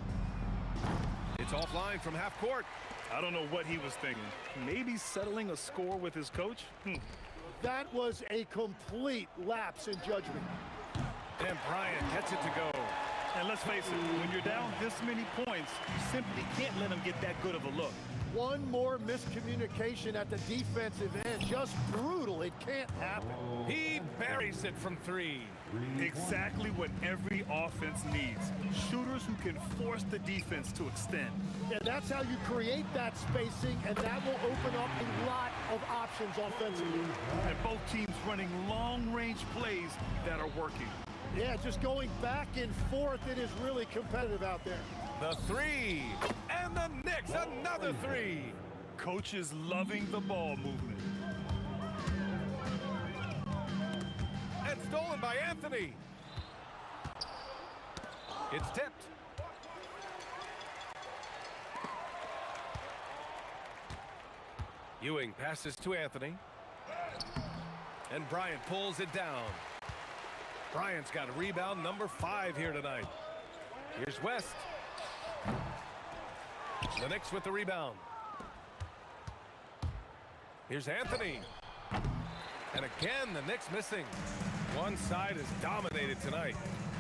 It's offline from half court. I don't know what he was thinking. Maybe settling a score with his coach? That was a complete lapse in judgment. And Bryant gets it to go. And let's face it, when you're down this many points, you simply can't let them get that good of a look. One more miscommunication at the defensive end. Just brutal. It can't happen. He buries it from three. Exactly what every offense needs. Shooters who can force the defense to extend. Yeah, that's how you create that spacing, and that will open up a lot of options offensively. And both teams running long-range plays that are working. Yeah, just going back and forth, it is really competitive out there. The three, and the Knicks, another three. Coach is loving the ball movement. And stolen by Anthony. It's tipped. Ewing passes to Anthony. And Bryant pulls it down. Bryant's got rebound number 5 here tonight. Here's West. The Knicks with the rebound. Here's Anthony. And again, the Knicks missing. One side is dominated tonight.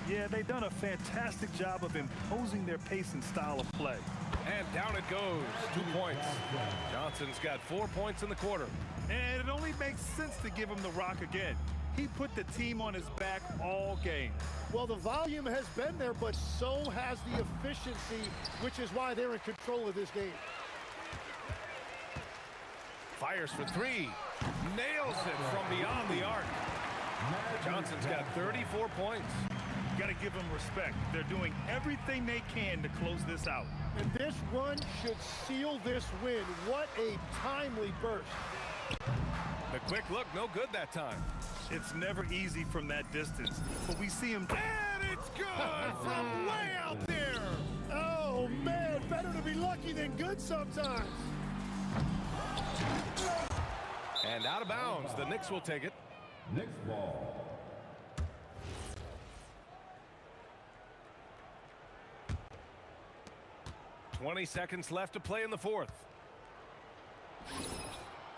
Yeah, they've done a fantastic job of imposing their pace and style of play. And down it goes. 2 points. Johnson's got 4 points in the quarter. And it only makes sense to give him the rock again. He put the team on his back all game. Well, the volume has been there, but so has the efficiency, which is why they're in control of this game. Fires for 3. Nails it from beyond the arc. Johnson's got 34 points. You got to give them respect. They're doing everything they can to close this out. And this run should seal this win. What a timely burst. The quick look, no good that time. It's never easy from that distance, but we see him. And it's good from way out there. Oh, man, better to be lucky than good sometimes. And out of bounds, the Knicks will take it. Knicks ball. $20 seconds left to play in the fourth.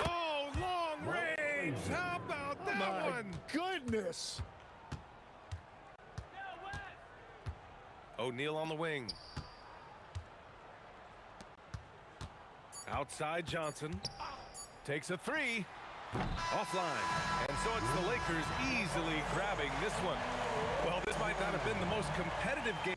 Oh, long range. How about that one? Goodness. O'Neal on the wing. Outside Johnson. Takes a 3. Offline. And so it's the Lakers easily grabbing this one. Well, this might not have been the most competitive game.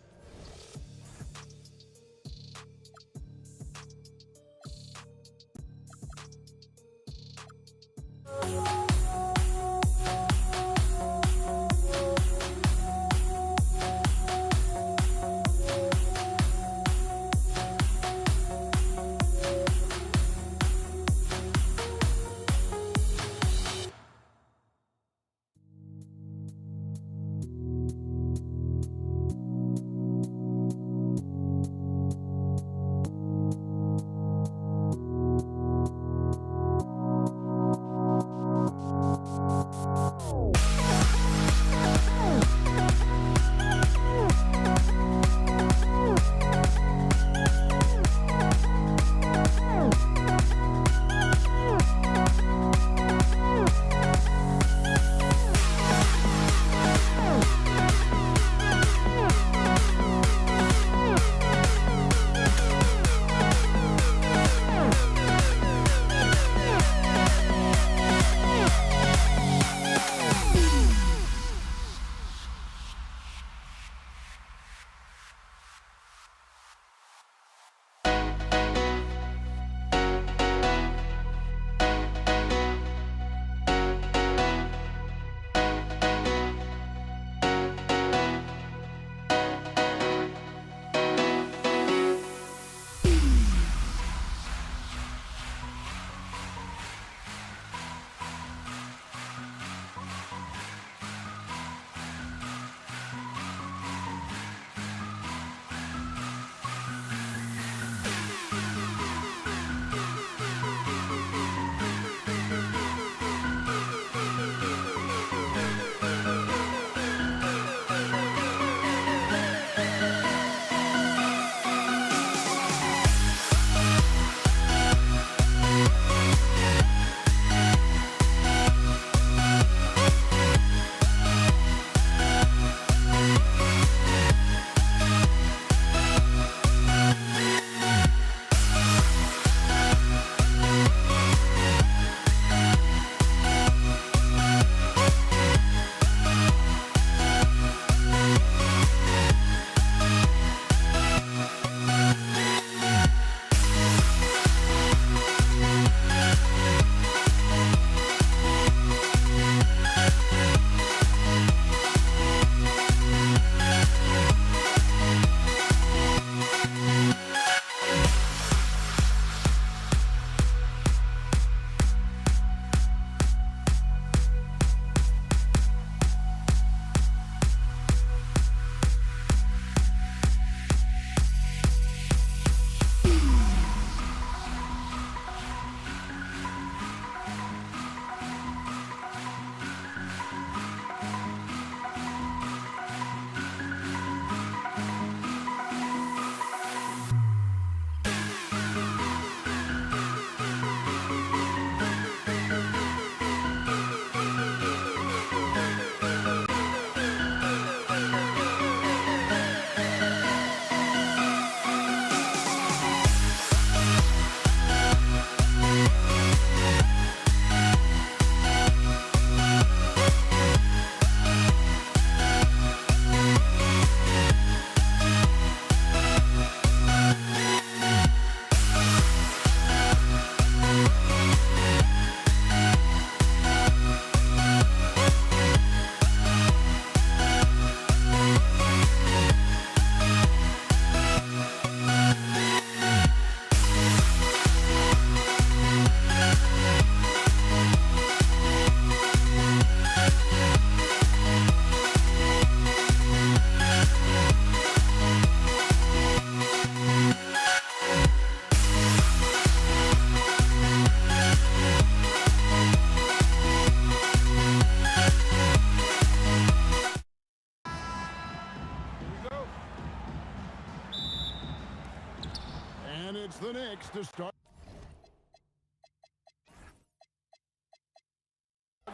to start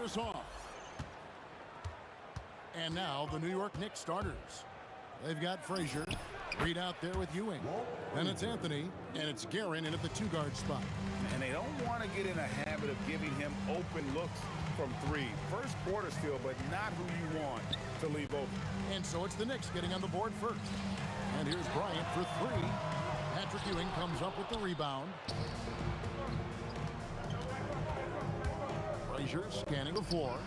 us off. And now the New York Knicks starters. They've got Frazier, Reed out there with Ewing. Then it's Anthony, and it's Guerin in at the 2-guard spot. And they don't want to get in a habit of giving him open looks from 3. First quarter still, but not who you want to leave open. And so it's the Knicks getting on the board first. And here's Bryant for 3. Patrick Ewing comes up with the rebound. Frazier scanning the floor.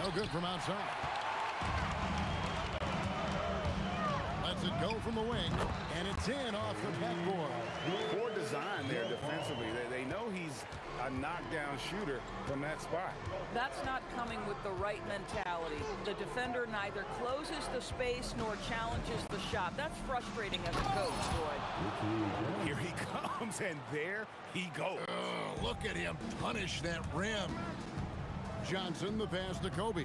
No good from outside. Lets it go from the wing, and it's in off the backboard. Poor design there defensively. They know he's a knockdown shooter from that spot. That's not coming with the right mentality. The defender neither closes the space nor challenges the shot. That's frustrating as a coach, Roy. Here he comes, and there he goes. Oh, look at him punish that rim. Johnson, the pass to Kobe.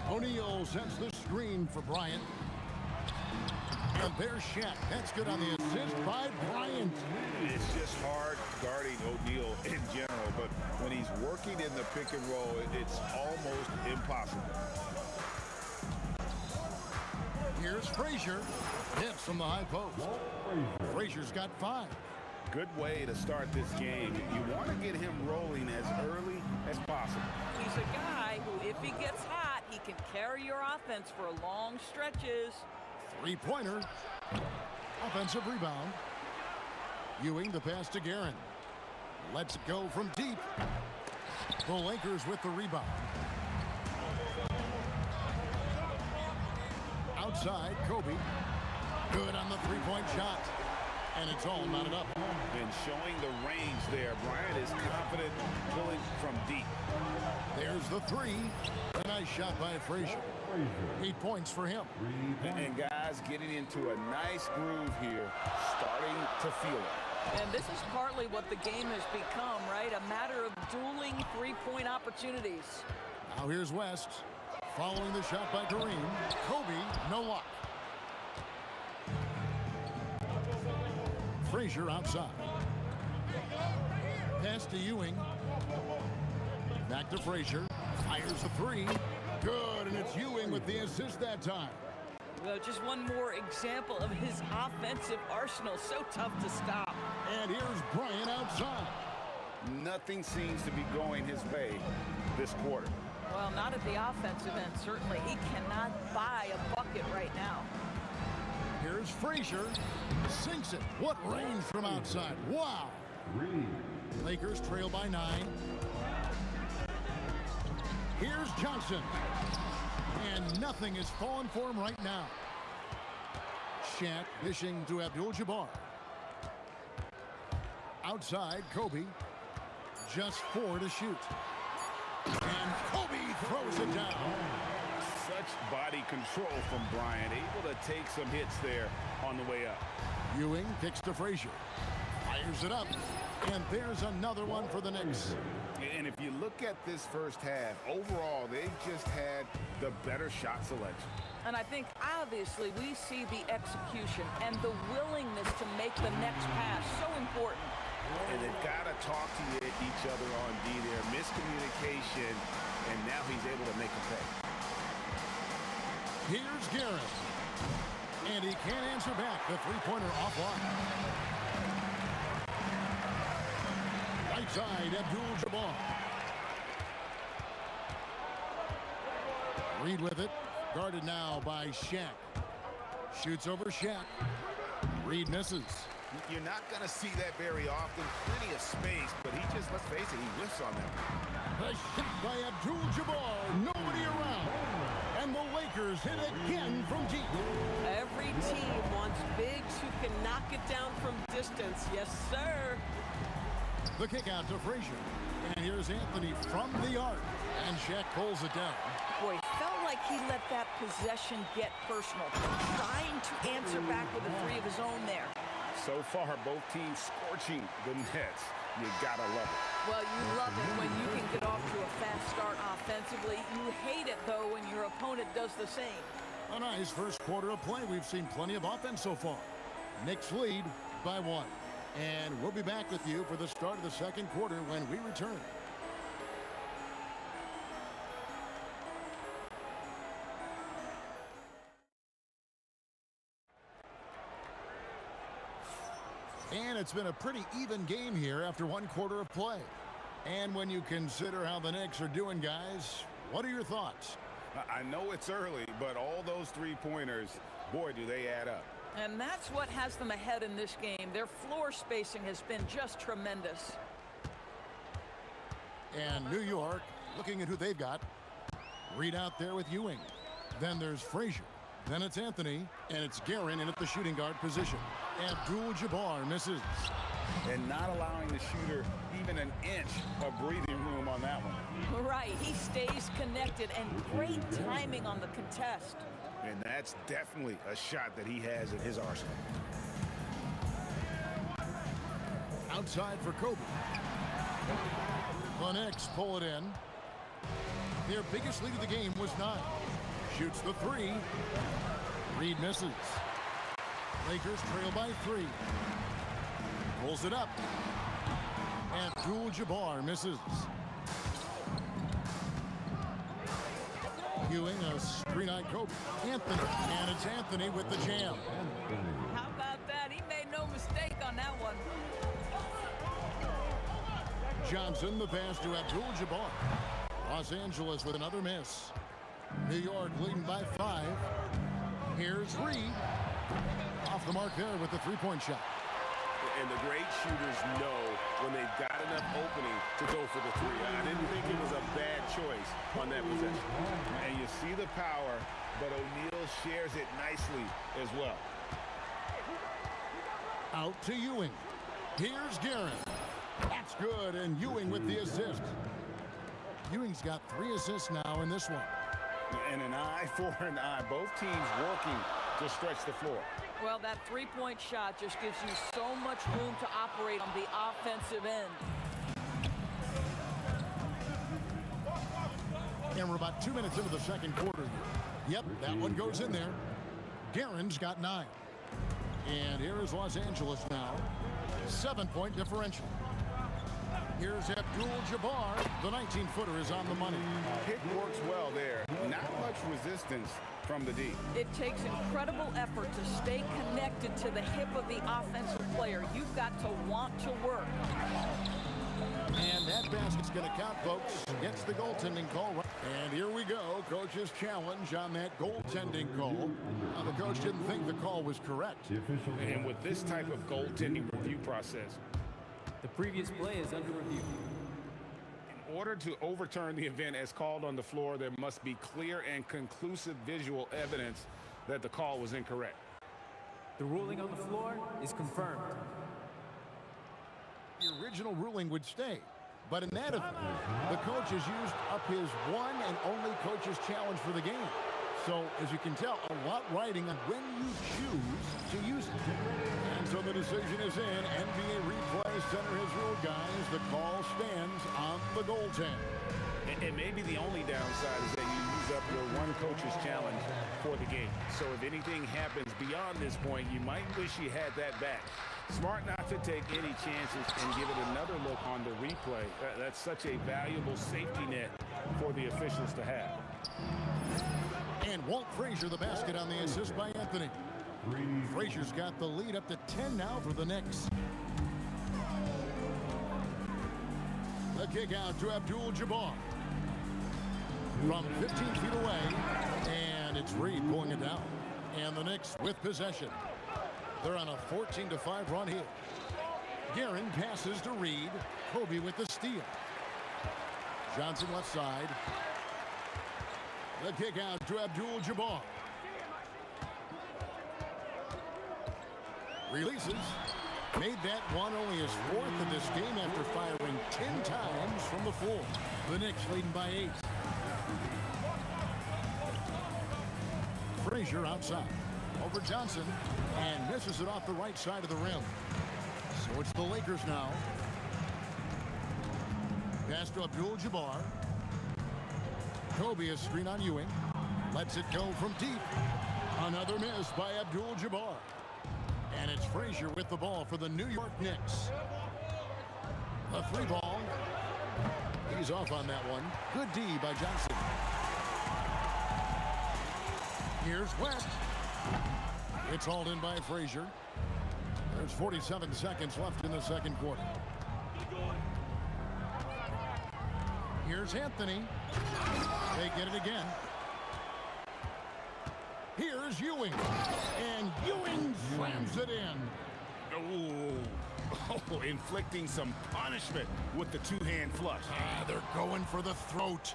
O'Neal sets the screen for Bryant. And there's Shaq. That's good on the assist by Bryant. It's just hard guarding O'Neal in general, but when he's working in the pick and roll, it's almost impossible. Here's Frazier. Hits from the high post. Frazier's got 5. Good way to start this game. You want to get him rolling as early as possible. He's a guy who, if he gets hot, he can carry your offense for long stretches. 3-pointer. Offensive rebound. Ewing, the pass to Guerin. Lets it go from deep. The Lakers with the rebound. Outside, Kobe. Good on the 3-point shot. And it's all knotted up. And showing the range there. Bryant is confident pulling from deep. There's the 3. A nice shot by Frazier. 8 points for him. And guys getting into a nice groove here, starting to feel it. And this is partly what the game has become, right? A matter of dueling 3-point opportunities. Now here's West. Following the shot by Kareem. Kobe, no luck. Frazier outside. Pass to Ewing. Back to Frazier. Fires the 3. Good, and it's Ewing with the assist that time. Well, just one more example of his offensive arsenal. So tough to stop. And here's Bryant outside. Nothing seems to be going his way this quarter. Well, not at the offensive end, certainly. He cannot buy a bucket right now. Here's Frazier. Sinks it. What range from outside. Wow. Lakers trail by 9. Here's Johnson. And nothing is falling for him right now. Shaq dishing to Abdul-Jabbar. Outside, Kobe. Just 4 to shoot. And Kobe throws it down. Such body control from Bryant, able to take some hits there on the way up. Ewing kicks to Frazier. Fires it up. And there's another one for the Knicks. And if you look at this first half, overall, they've just had the better shot selection. And I think, obviously, we see the execution and the willingness to make the next pass so important. And they've got to talk to each other on D there. Miscommunication, and now he's able to make a play. Here's Guerin. And he can't answer back. The 3-pointer offline. Right side, Abdul-Jabbar. Reed with it. Guarded now by Shaq. Shoots over Shaq. Reed misses. You're not going to see that very often. Plenty of space, but he just, let's face it, he whiffs on that. The shot by Abdul-Jabbar. Nobody around. And the Lakers hit again from deep. Every team wants bigs who can knock it down from distance. Yes, sir. The kick out to Frazier. And here's Anthony from the arc. And Shaq pulls it down. Boy, felt like he let that possession get personal. Trying to answer back with a 3 of his own there. So far, both teams scorching the nets. You gotta love it. Well, you love it when you can get off to a fast start offensively. You hate it, though, when your opponent does the same. A nice first quarter of play. We've seen plenty of offense so far. Knicks lead by 1. And we'll be back with you for the start of the second quarter when we return. And it's been a pretty even game here after one quarter of play. And when you consider how the Knicks are doing, guys, what are your thoughts? I know it's early, but all those three-pointers, boy, do they add up. And that's what has them ahead in this game. Their floor spacing has been just tremendous. And New York, looking at who they've got. Reed out there with Ewing. Then there's Frazier. Then it's Anthony, and it's Guerin in at the shooting guard position. Abdul-Jabbar misses. And not allowing the shooter even an inch of breathing room on that one. Right, he stays connected, and great timing on the contest. And that's definitely a shot that he has in his arsenal. Outside for Kobe. The Knicks pull it in. Their biggest lead of the game was 9. Shoots the 3. Reed misses. Lakers trail by 3. Pulls it up. Abdul-Jabbar misses. Ewing, a screen-eyed Kobe. Anthony, and it's Anthony with the jam. How about that? He made no mistake on that one. Johnson, the pass to Abdul-Jabbar. Los Angeles with another miss. New York leading by 5. Here's Reed. Off the mark there with the three-point shot. And the great shooters know when they've got enough opening to go for the 3. I didn't think it was a bad choice on that possession. And you see the power, but O'Neal shares it nicely as well. Out to Ewing. Here's Guerin. That's good, and Ewing with the assist. Ewing's got 3 assists now in this one. And an eye for an eye. Both teams working to stretch the floor. Well, that three-point shot just gives you so much room to operate on the offensive end. And we're about 2 minutes into the second quarter. Yep, that one goes in there. Guerin's got 9. And here is Los Angeles now. 7-point differential. Here's Abdul-Jabbar. The 19-footer is on the money. Pick works well there. Not much resistance from the D. It takes incredible effort to stay connected to the hip of the offensive player. You've got to want to work. And that basket's going to count, folks. Gets the goaltending call. And here we go. Coach's challenge on that goaltending call. Now, the coach didn't think the call was correct. And with this type of goaltending review process, the previous play is under review. In order to overturn the event as called on the floor, there must be clear and conclusive visual evidence that the call was incorrect. The ruling on the floor is confirmed. The original ruling would stay. But in that event, the coach has used up his one and only coach's challenge for the game. So, as you can tell, a lot riding on when you choose to use it. And so the decision is in. NBA replay center has ruled, guys. The call stands on the goaltend. And maybe the only downside is that you use up your one coach's challenge for the game. So if anything happens beyond this point, you might wish you had that back. Smart not to take any chances and give it another look on the replay. That's such a valuable safety net for the officials to have. And Walt Frazier, the basket on the assist by Anthony. Frazier's got the lead up to 10 now for the Knicks. The kick out to Abdul-Jabbar. From 15 feet away, and it's Reed pulling it down. And the Knicks with possession. They're on a 14-5 run here. Guerin passes to Reed. Kobe with the steal. Johnson left side. The kick out to Abdul-Jabbar. Releases. Made that one only his 4th in this game after firing 10 times from the floor. The Knicks leading by 8. Frazier outside. Over Johnson. And misses it off the right side of the rim. So it's the Lakers now. Pass to Abdul-Jabbar. Kobe is screen on Ewing. Lets it go from deep. Another miss by Abdul-Jabbar. And And it's Frazier with the ball for the New York Knicks. A 3-ball. He's off on that one. Good D by Johnson. Here's West. It's hauled in by Frazier. There's 47 seconds left in the second quarter. Here's Anthony. They get it again. Here's Ewing. And Ewing slams it in. Oh, inflicting some punishment with the two-hand flush. They're going for the throat.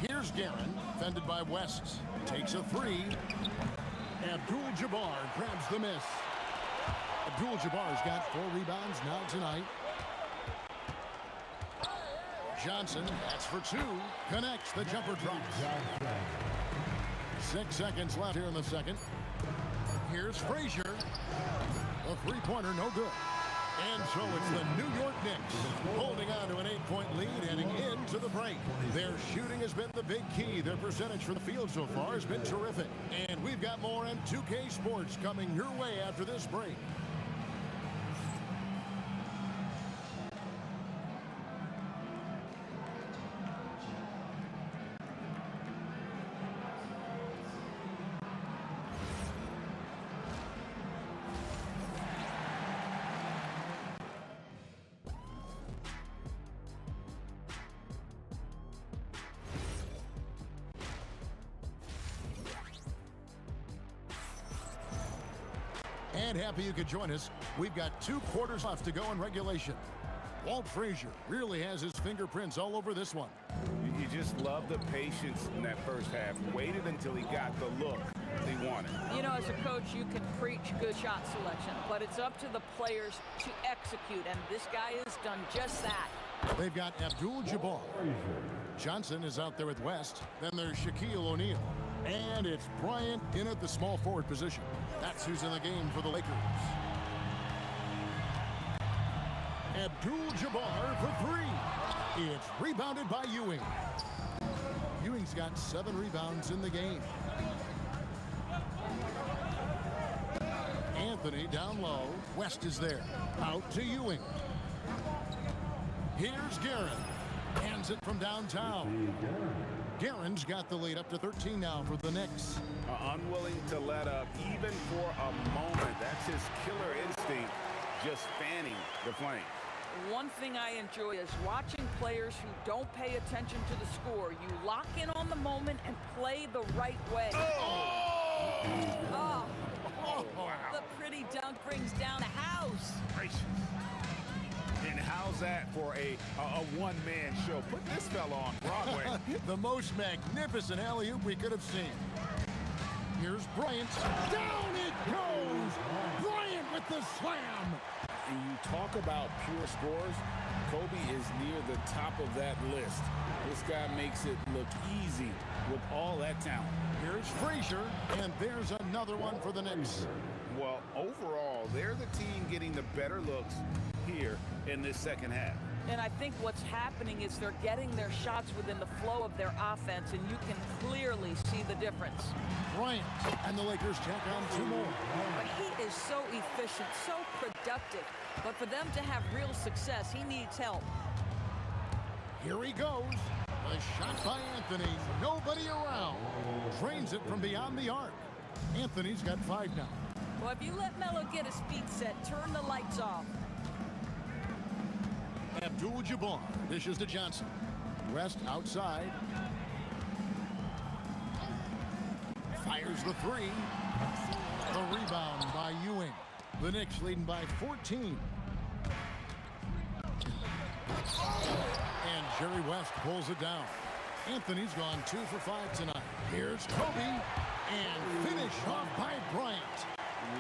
Here's Guerin, fended by West. Takes a 3. Abdul-Jabbar grabs the miss. Abdul-Jabbar's got 4 rebounds now tonight. Johnson, that's for 2. Connects, the jumper drops. 6 seconds left here in the second. Here's Frazier. A 3-pointer, no good. And so it's the New York Knicks holding on to an 8-point lead heading into the break. Their shooting has been the big key. Their percentage from the field so far has been terrific. And we've got more M2K Sports coming your way after this break. And happy you could join us. We've got 2 quarters left to go in regulation. Walt Frazier really has his fingerprints all over this one. You just love the patience in that first half. Waited until he got the look he wanted. You know, as a coach, you can preach good shot selection, but it's up to the players to execute, and this guy has done just that. They've got Abdul-Jabbar. Johnson is out there with West. Then there's Shaquille O'Neal. And it's Bryant in at the small forward position. That's who's in the game for the Lakers. Abdul-Jabbar for 3. It's rebounded by Ewing. Ewing's got 7 rebounds in the game. Anthony down low. West is there. Out to Ewing. Here's Guerin. Hands it from downtown. Guerin's got the lead up to 13 now for the Knicks. Unwilling to let up even for a moment. That's his killer instinct, just fanning the flame. One thing I enjoy is watching players who don't pay attention to the score. You lock in on the moment and play the right way. Oh! The pretty dunk brings down the house. Gracious. And how's that for a one-man show? Put this fella on Broadway. The most magnificent alley-oop we could have seen. Here's Bryant. Down it goes! Bryant with the slam! And you talk about pure scores, Kobe is near the top of that list. This guy makes it look easy with all that talent. Here's Frazier, and there's another one for the Knicks. Well, overall, they're the team getting the better looks here in this second half. And I think what's happening is they're getting their shots within the flow of their offense, and you can clearly see the difference. Bryant, and the Lakers tack on 2 more. But he is so efficient, so productive. But for them to have real success, he needs help. Here he goes. A shot by Anthony. Nobody around. Drains it from beyond the arc. Anthony's got 5 now. Well, if you let Melo get his feet set, turn the lights off. Abdul-Jabbar dishes to Johnson. West outside. Fires the 3. The rebound by Ewing. The Knicks leading by 14. And Jerry West pulls it down. Anthony's gone 2 for 5 tonight. Here's Kobe. And finish off by Bryant.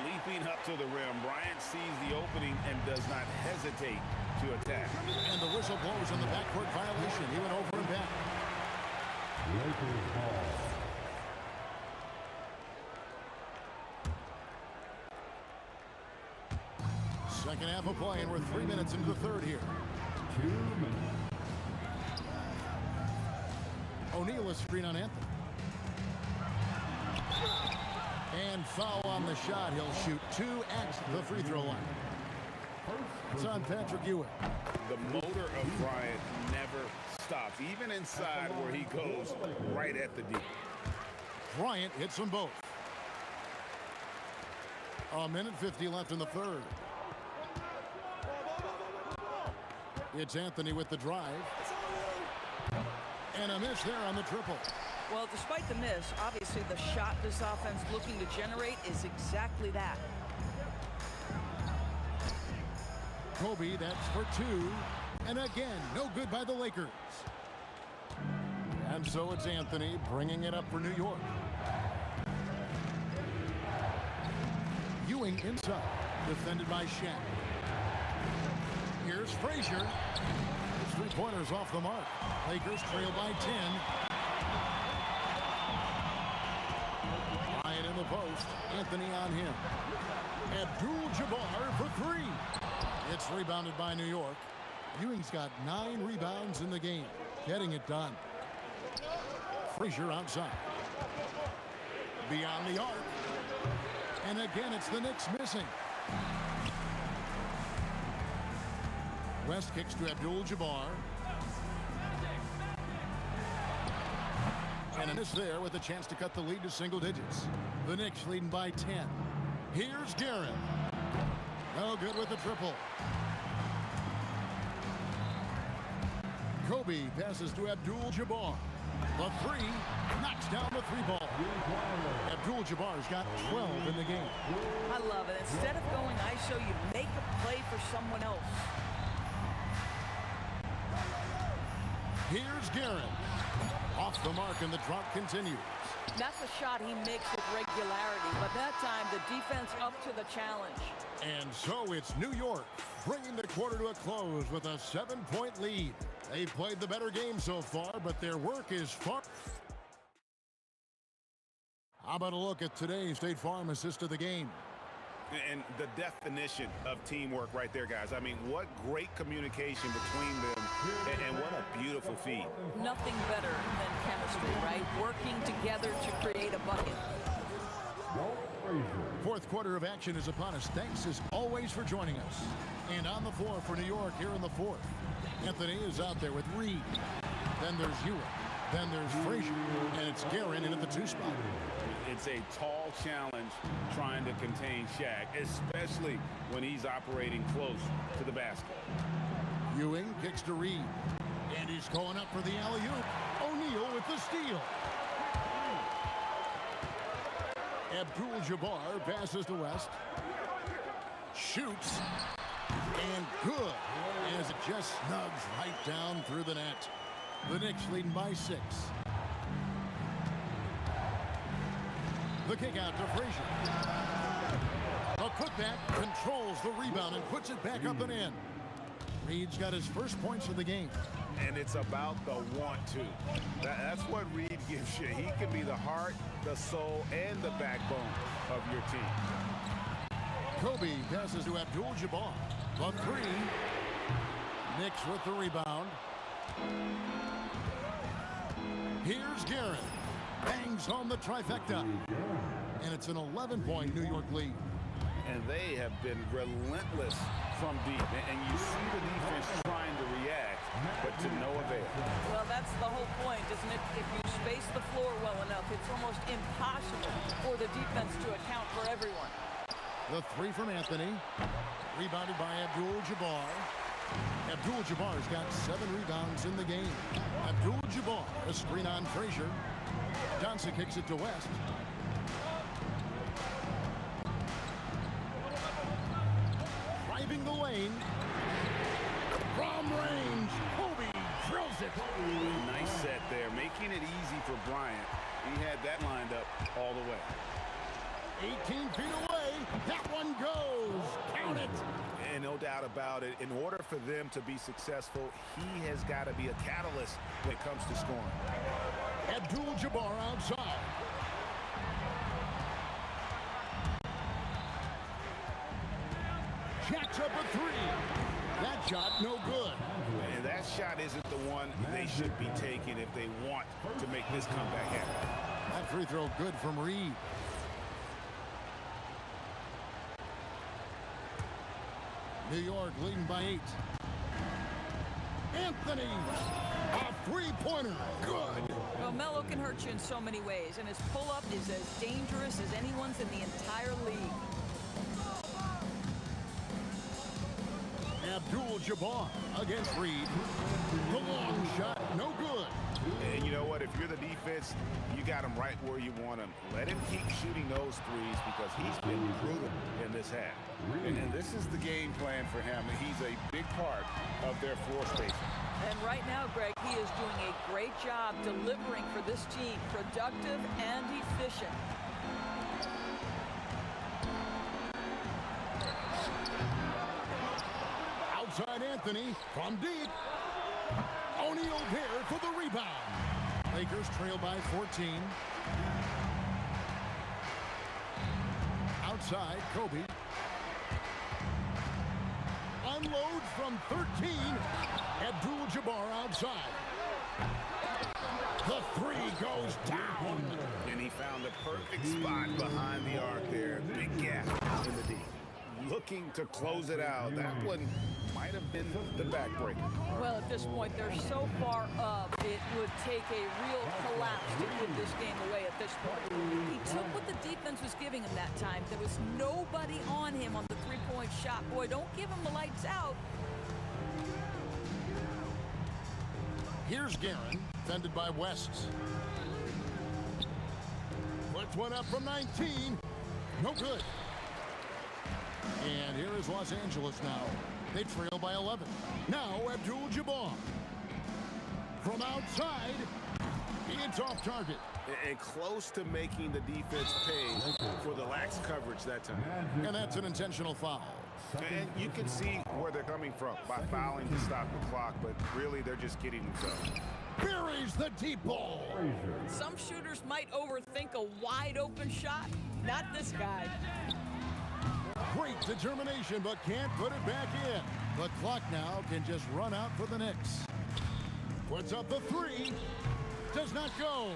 Leaping up to the rim, Bryant sees the opening and does not hesitate to attack. And the whistle blows on the backcourt violation. He went over and back. Second half of play, and we're 3 minutes into the third here. 2 minutes. O'Neal is screen on Anthony. And foul on the shot. He'll shoot 2 at the free throw line. It's on Patrick Ewing. The motor of Bryant never stops, even inside where he goes right at the D. Bryant hits them both. A minute 50 left in the third. It's Anthony with the drive. And a miss there on the triple. Well, despite the miss, obviously the shot this offense looking to generate is exactly that. Kobe, that's for 2. And again, no good by the Lakers. And so it's Anthony bringing it up for New York. Ewing inside, defended by Shaq. Here's Frazier. His three-pointers off the mark. Lakers trail by 10. Bryant in the post. Anthony on him. Abdul-Jabbar for 3. It's rebounded by New York. Ewing's got 9 rebounds in the game. Getting it done. Frazier outside. Beyond the arc. And again, it's the Knicks missing. West kicks to Abdul-Jabbar. And a miss there with a chance to cut the lead to single digits. The Knicks leading by 10. Here's Garrett. No good with the triple. Kobe passes to Abdul-Jabbar. The 3 knocks down the 3-ball. Abdul-Jabbar's got 12 in the game. I love it. Instead of going ISO, you make a play for someone else. Here's Garrett. Off the mark, and the drought continues. That's a shot he makes with regularity, but that time the defense up to the challenge. And so it's New York bringing the quarter to a close with a 7-point lead. They've played the better game so far, but their work is far. How about a look at today's State Farm assist of the game? And the definition of teamwork right there, guys. I mean, what great communication between them, and what a beautiful feed. Nothing better than chemistry, right? Working together to create a bucket. Fourth quarter of action is upon us. Thanks as always for joining us. And on the floor for New York here in the fourth. Anthony is out there with Reed. Then there's Ewing. Then there's Frazier. And it's Guerin in at the 2 spot. It's a tall challenge trying to contain Shaq, especially when he's operating close to the basket. Ewing kicks to Reed. And he's going up for the alley-oop. O'Neal with the steal. Abdul-Jabbar passes to West. Shoots. And good. As it just snugs right down through the net. The Knicks leading by 6. The kick out to Frazier. A putback controls the rebound and puts it back up and in. Reed's got his first points of the game. And it's about the want-to. That's what Reed gives you. He can be the heart, the soul, and the backbone of your team. Kobe passes to Abdul-Jabbar. The 3. Knicks with the rebound. Here's Guerin. Bangs home the trifecta. And it's an 11-point New York lead. And they have been relentless from deep. And you see the defense trying to react, but to no avail. Well, that's the whole point, isn't it? If you space the floor well enough, it's almost impossible for the defense to account for everyone. The 3 from Anthony. Rebounded by Abdul-Jabbar. Abdul-Jabbar's got 7 rebounds in the game. Abdul-Jabbar, a screen on Frazier. Johnson kicks it to West. Driving the lane. From range, Kobe drills it. Nice set there, making it easy for Bryant. He had that lined up all the way. 18 feet away, that one goes. Count it. And no doubt about it, in order for them to be successful, he has got to be a catalyst when it comes to scoring. Abdul-Jabbar outside. Jacks up a 3. That shot no good. And that shot isn't the one they should be taking if they want to make this comeback happen. That free throw good from Reed. New York leading by 8. Anthony, a three-pointer, good. Well, Melo can hurt you in so many ways, and his pull-up is as dangerous as anyone's in the entire league. Abdul-Jabbar against Reed. The long shot, no good. And you know what? If you're the defense, you got him right where you want him. Let him keep shooting those threes because he's been brutal in this half. And this is the game plan for him. He's a big part of their floor spacing. And right now, Greg, he is doing a great job delivering for this team, productive and efficient. Outside Anthony from deep. O'Neal there for the rebound. Lakers trail by 14. Outside, Kobe. Unloads from 13. Abdul-Jabbar outside. The three goes down. And he found the perfect spot behind the arc there. Big gap in the D. Looking to close it out. That one might have been the backbreaker. Well, at this point, they're so far up, it would take a real collapse to put this game away at this point. He took what the defense was giving him that time. There was nobody on him on the three-point shot. Boy, don't give him the lights out. Here's Guerin, defended by West. Puts one up from 19. No good. And here is Los Angeles now. They trail by 11. Now Abdul-Jabbar. From outside, it's off target. And close to making the defense pay for the lax coverage that time. And that's an intentional foul. And you can see where they're coming from by fouling to stop the clock, but really they're just kidding themselves. Buries the deep ball. Some shooters might overthink a wide open shot. Not this guy. Great determination, but can't put it back in. The clock now can just run out for the Knicks. Puts up the three. Does not go.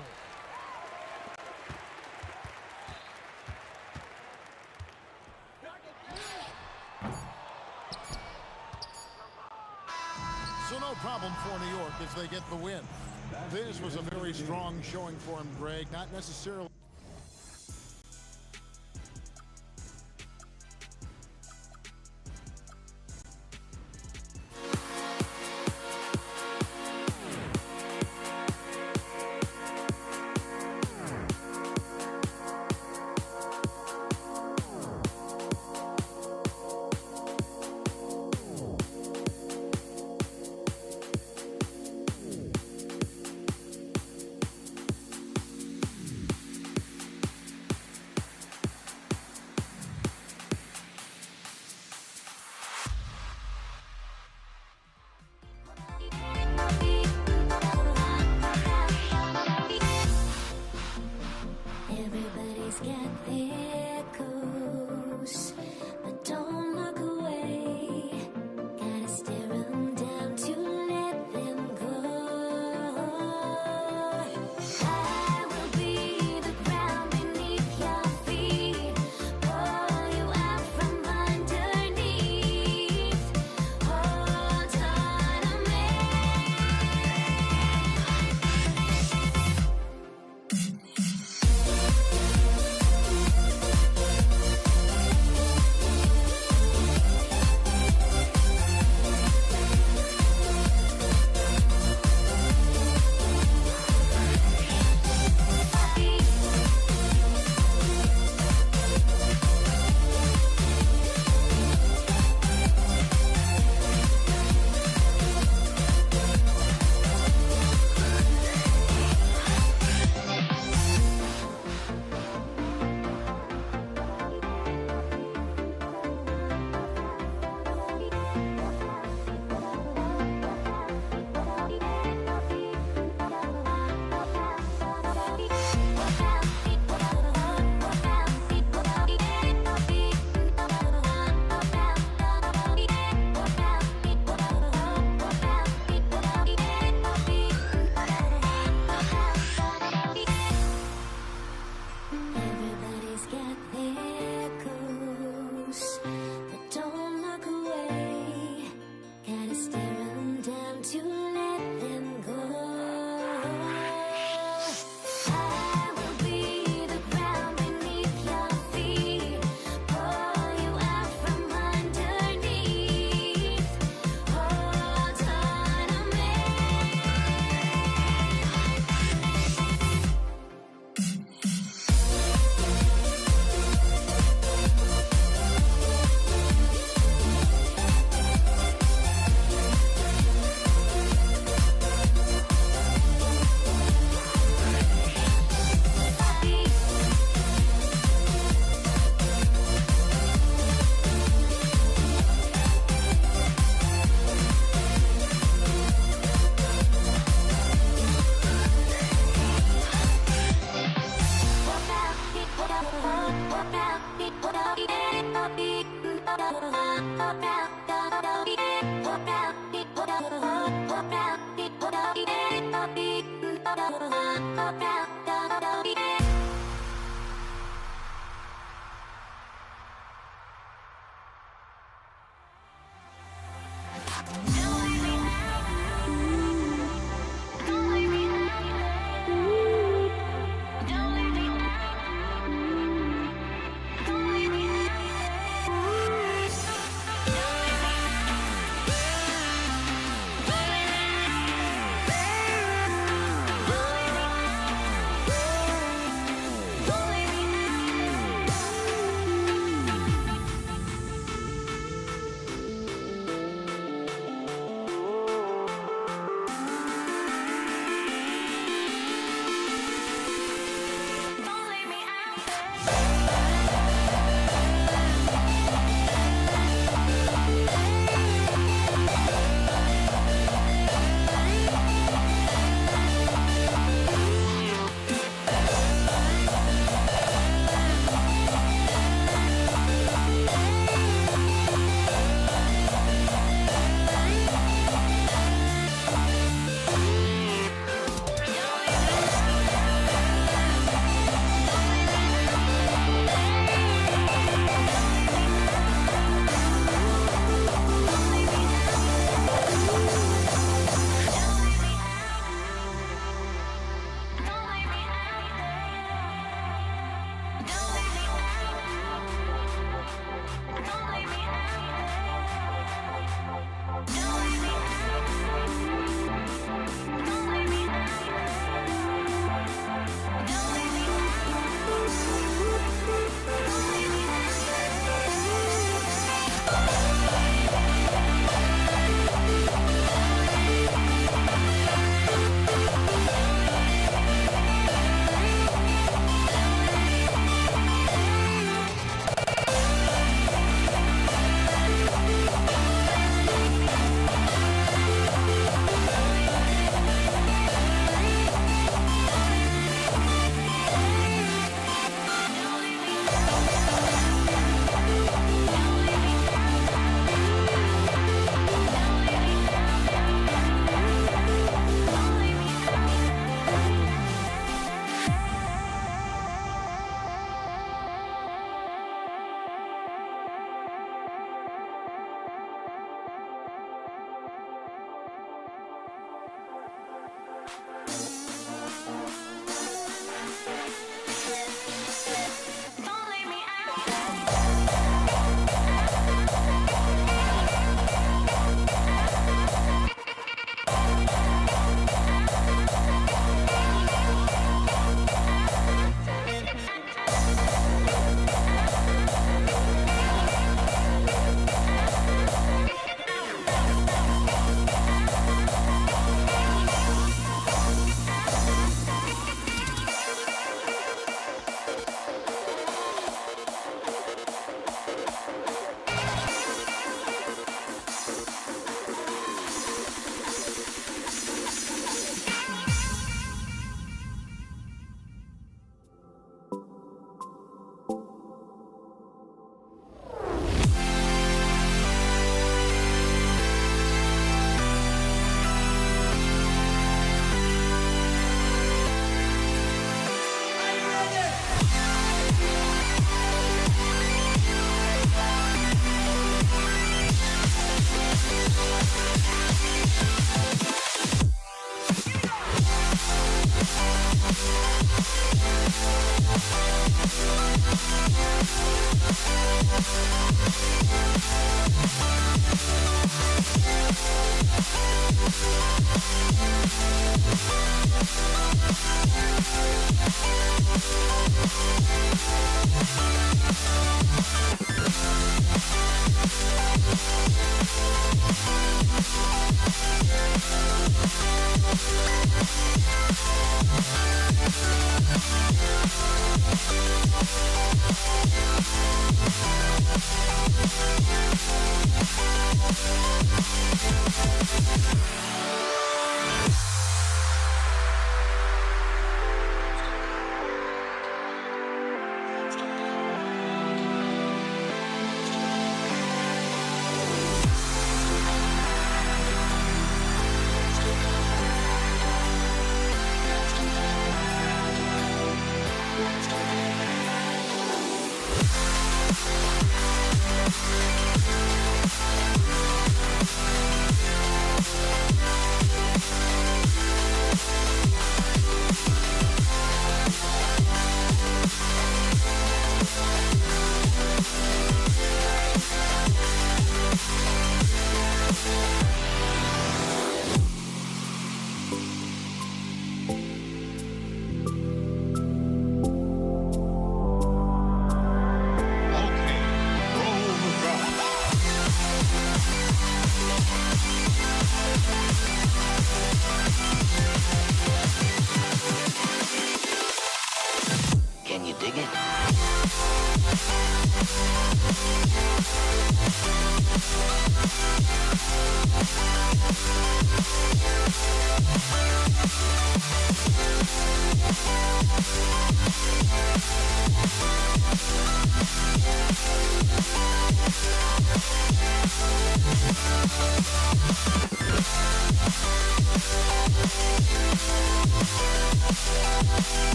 So no problem for New York as they get the win. This was a very strong showing for him, Greg. Not necessarily.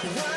Why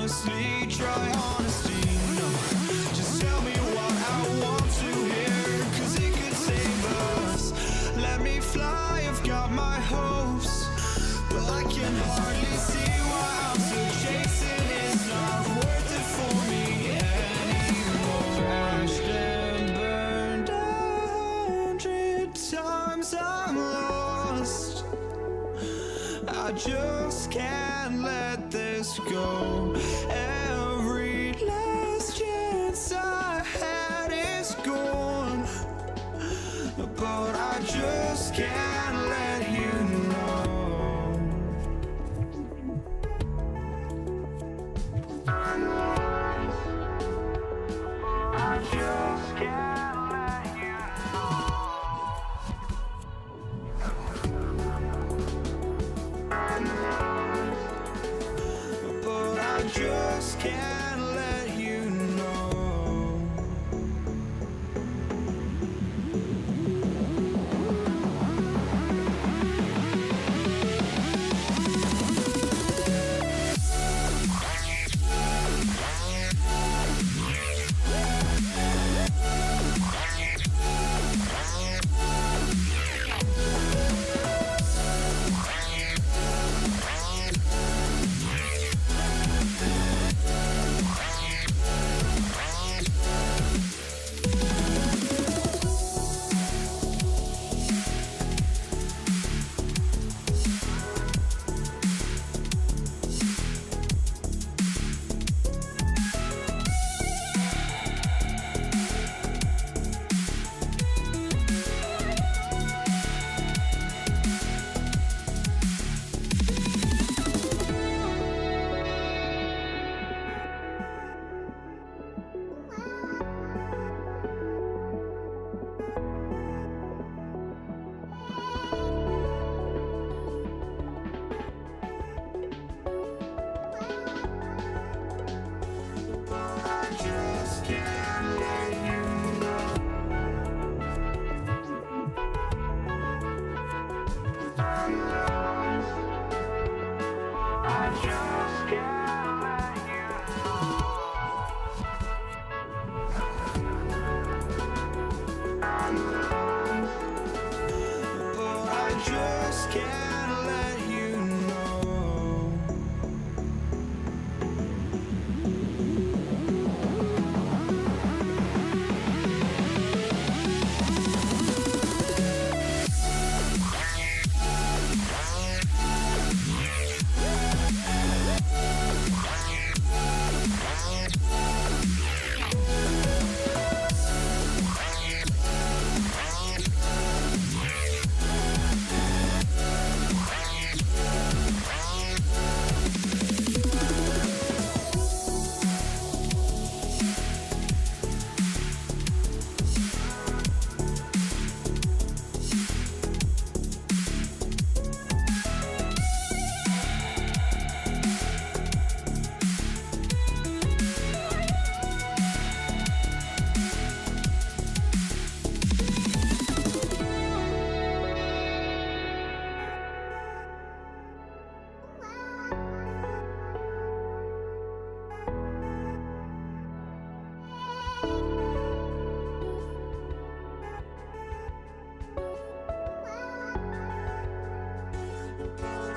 honestly, try honesty. No, just tell me what I want to hear, 'cause it could save us. Let me fly, I've got my hopes, but I can hardly see why I'm still chasing. It's not worth it for me anymore. Crashed and burned 100 times I'm lost. I just can't let this go. Every last chance I had is gone, but I just can't let you know. I just can't let you know. But I just can't let you know.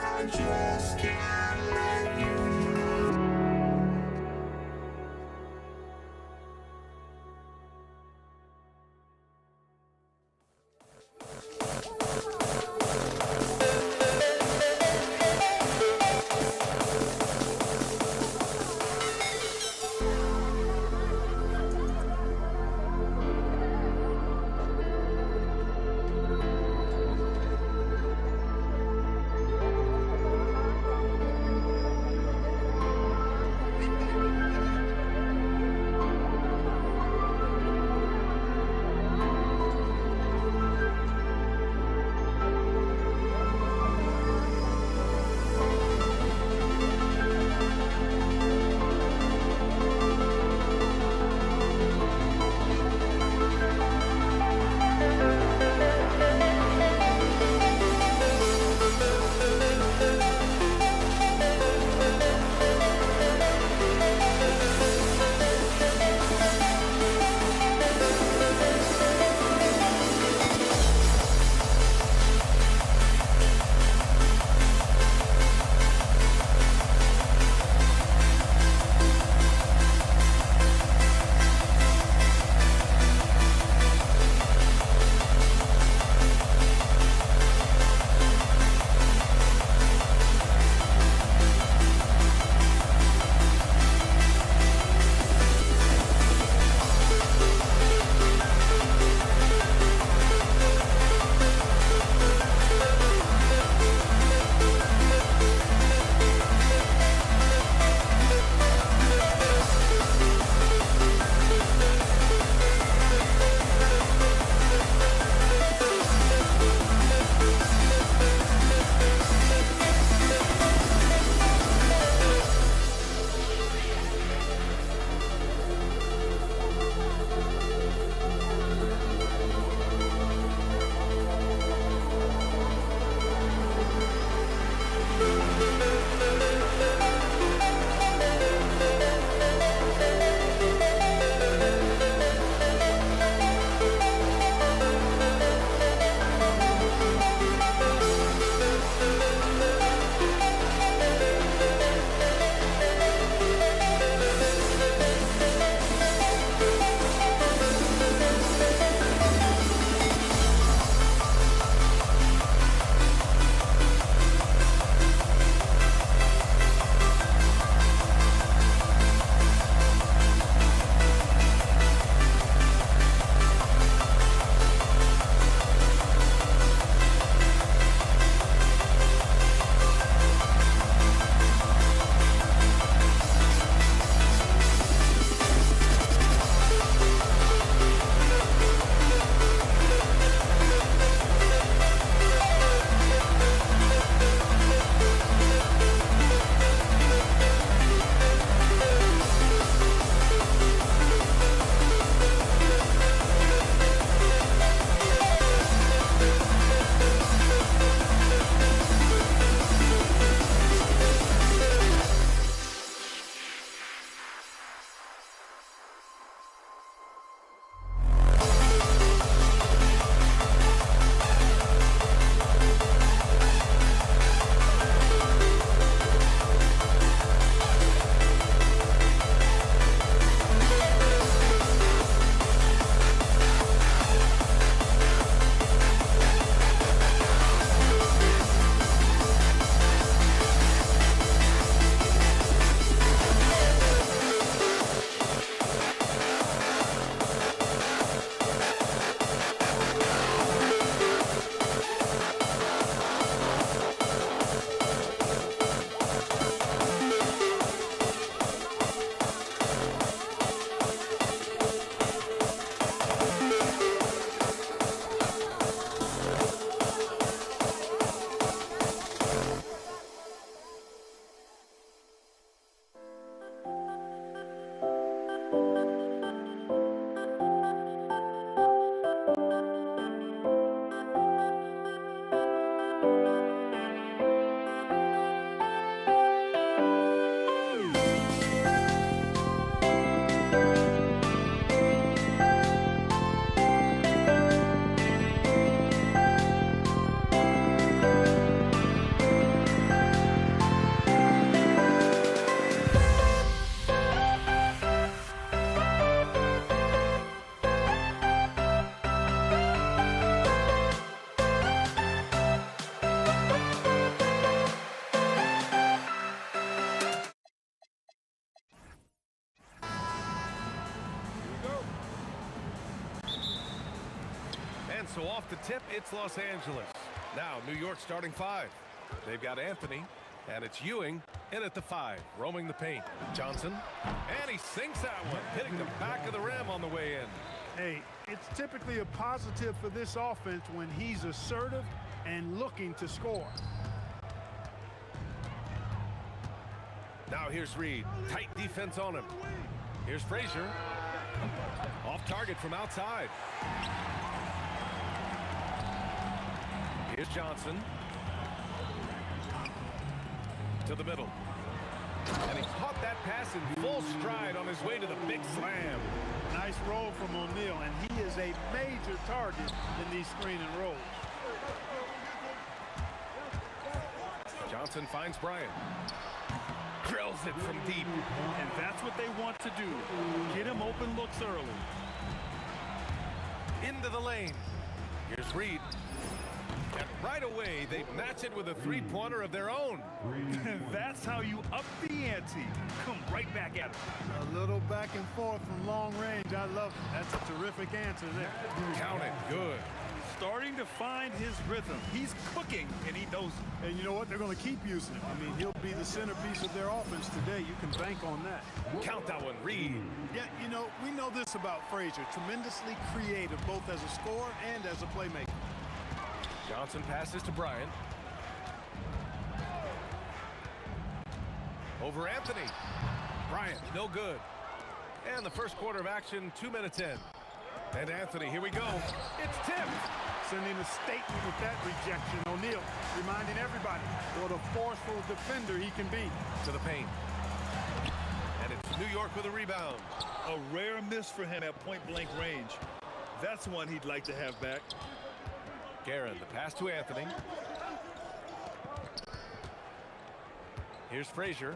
I just can't let you know. so off the tip, it's Los Angeles. Now, New York starting 5. They've got Anthony, and it's Ewing in at the 5, roaming the paint. Johnson, and he sinks that one, hitting the back of the rim on the way in. Hey, it's typically a positive for this offense when he's assertive and looking to score. Now here's Reed. Tight defense on him. Here's Frazier. Off target from outside. Here's Johnson. To the middle. And he caught that pass in full stride on his way to the big slam. Nice roll from O'Neal, and he is a major target in these screen and rolls. Johnson finds Bryant. Drills it from deep. And that's what they want to do. Get him open looks early. Into the lane. Here's Reed. And right away, they match it with a three-pointer of their own. That's how you up the ante. Come right back at him. A little back and forth from long range. I love it. That's a terrific answer there. Count it. Good. Starting to find his rhythm. He's cooking, and he knows it. And you know what? They're going to keep using him. I mean, he'll be the centerpiece of their offense today. You can bank on that. Count that one, Reed. Yeah, you know, we know this about Frazier. Tremendously creative, both as a scorer and as a playmaker. Johnson passes to Bryant. Over Anthony. Bryant, no good. And the first quarter of action, 2 minutes in. And Anthony, here we go. It's tipped. Sending a statement with that rejection. O'Neal reminding everybody what a forceful defender he can be. To the paint. And it's New York with a rebound. A rare miss for him at point-blank range. That's one he'd like to have back. Guerin, the pass to Anthony. Here's Frazier.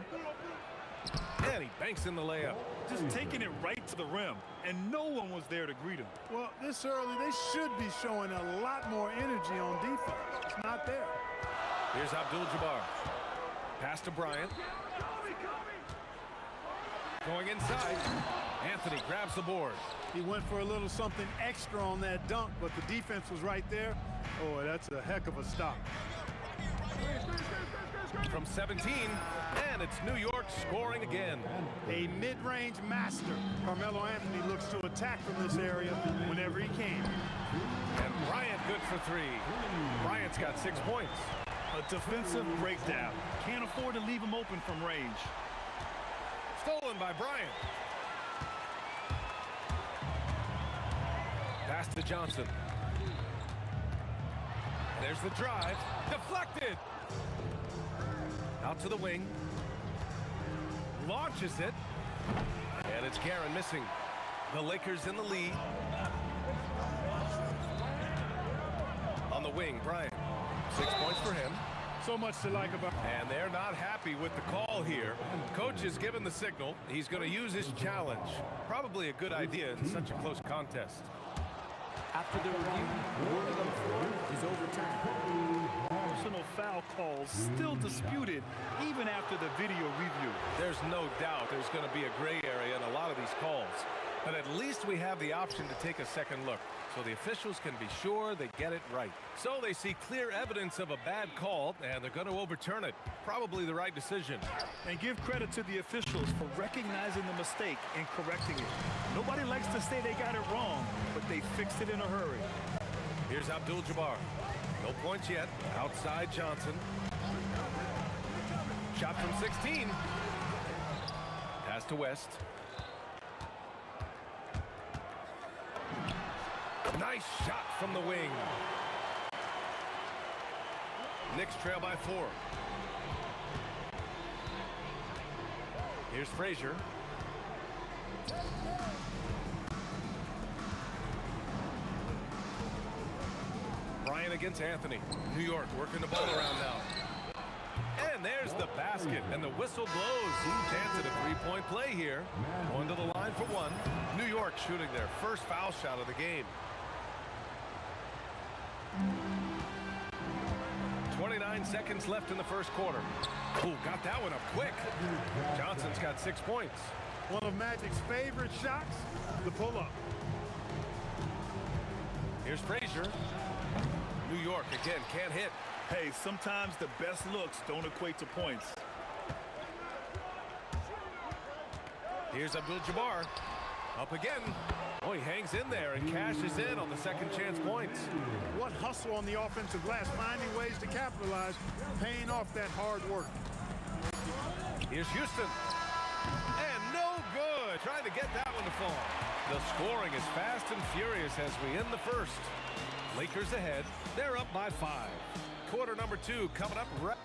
And he banks in the layup. Just taking it right to the rim, and no one was there to greet him. Well, this early, they should be showing a lot more energy on defense. It's not there. Here's Abdul-Jabbar. Pass to Bryant. Going inside. Anthony grabs the board. He went for a little something extra on that dunk, but the defense was right there. Oh, that's a heck of a stop. From 17, and it's New York scoring again. A mid-range master. Carmelo Anthony looks to attack from this area whenever he can. And Bryant good for 3. Bryant's got 6 points. A defensive breakdown. Can't afford to leave him open from range. Stolen by Bryant. Pass to Johnson. There's the drive. Deflected. Out to the wing. Launches it. And it's Guerin missing. The Lakers in the lead. On the wing, Bryant. 6 points for him. So much to like about. And they're not happy with the call here. Coach has given the signal. He's going to use his challenge. Probably a good idea in such a close contest. After the review, the ruling on the floor is overturned. Personal foul calls still disputed even after the video review. There's no doubt there's going to be a gray area in a lot of these calls. But at least we have the option to take a second look, so the officials can be sure they get it right. So they see clear evidence of a bad call, and they're going to overturn it. Probably the right decision. And give credit to the officials for recognizing the mistake and correcting it. Nobody likes to say they got it wrong, but they fixed it in a hurry. Here's Abdul-Jabbar. No points yet. Outside Johnson. Shot from 16. Pass to West. Nice shot from the wing. Knicks trail by 4. Here's Frazier. Bryant against Anthony. New York working the ball around now. And there's the basket, and the whistle blows. Chance at a three-point play here. Going to the line for 1. New York shooting their first foul shot of the game. 29 seconds left in the first quarter. Ooh, got that one up quick. Johnson's got 6 points. One of Magic's favorite shots, the pull-up. Here's Frazier. pressure. New York again can't hit. Hey, sometimes the best looks don't equate to points. Here's Abdul-Jabbar. Up again. Oh, he hangs in there and cashes in on the second chance points. What hustle on the offensive glass, finding ways to capitalize, paying off that hard work. Here's Houston. And no good. Trying to get that one to fall. The scoring is fast and furious as we end the first. Lakers ahead. They're up by 5. Quarter number 2 coming up right.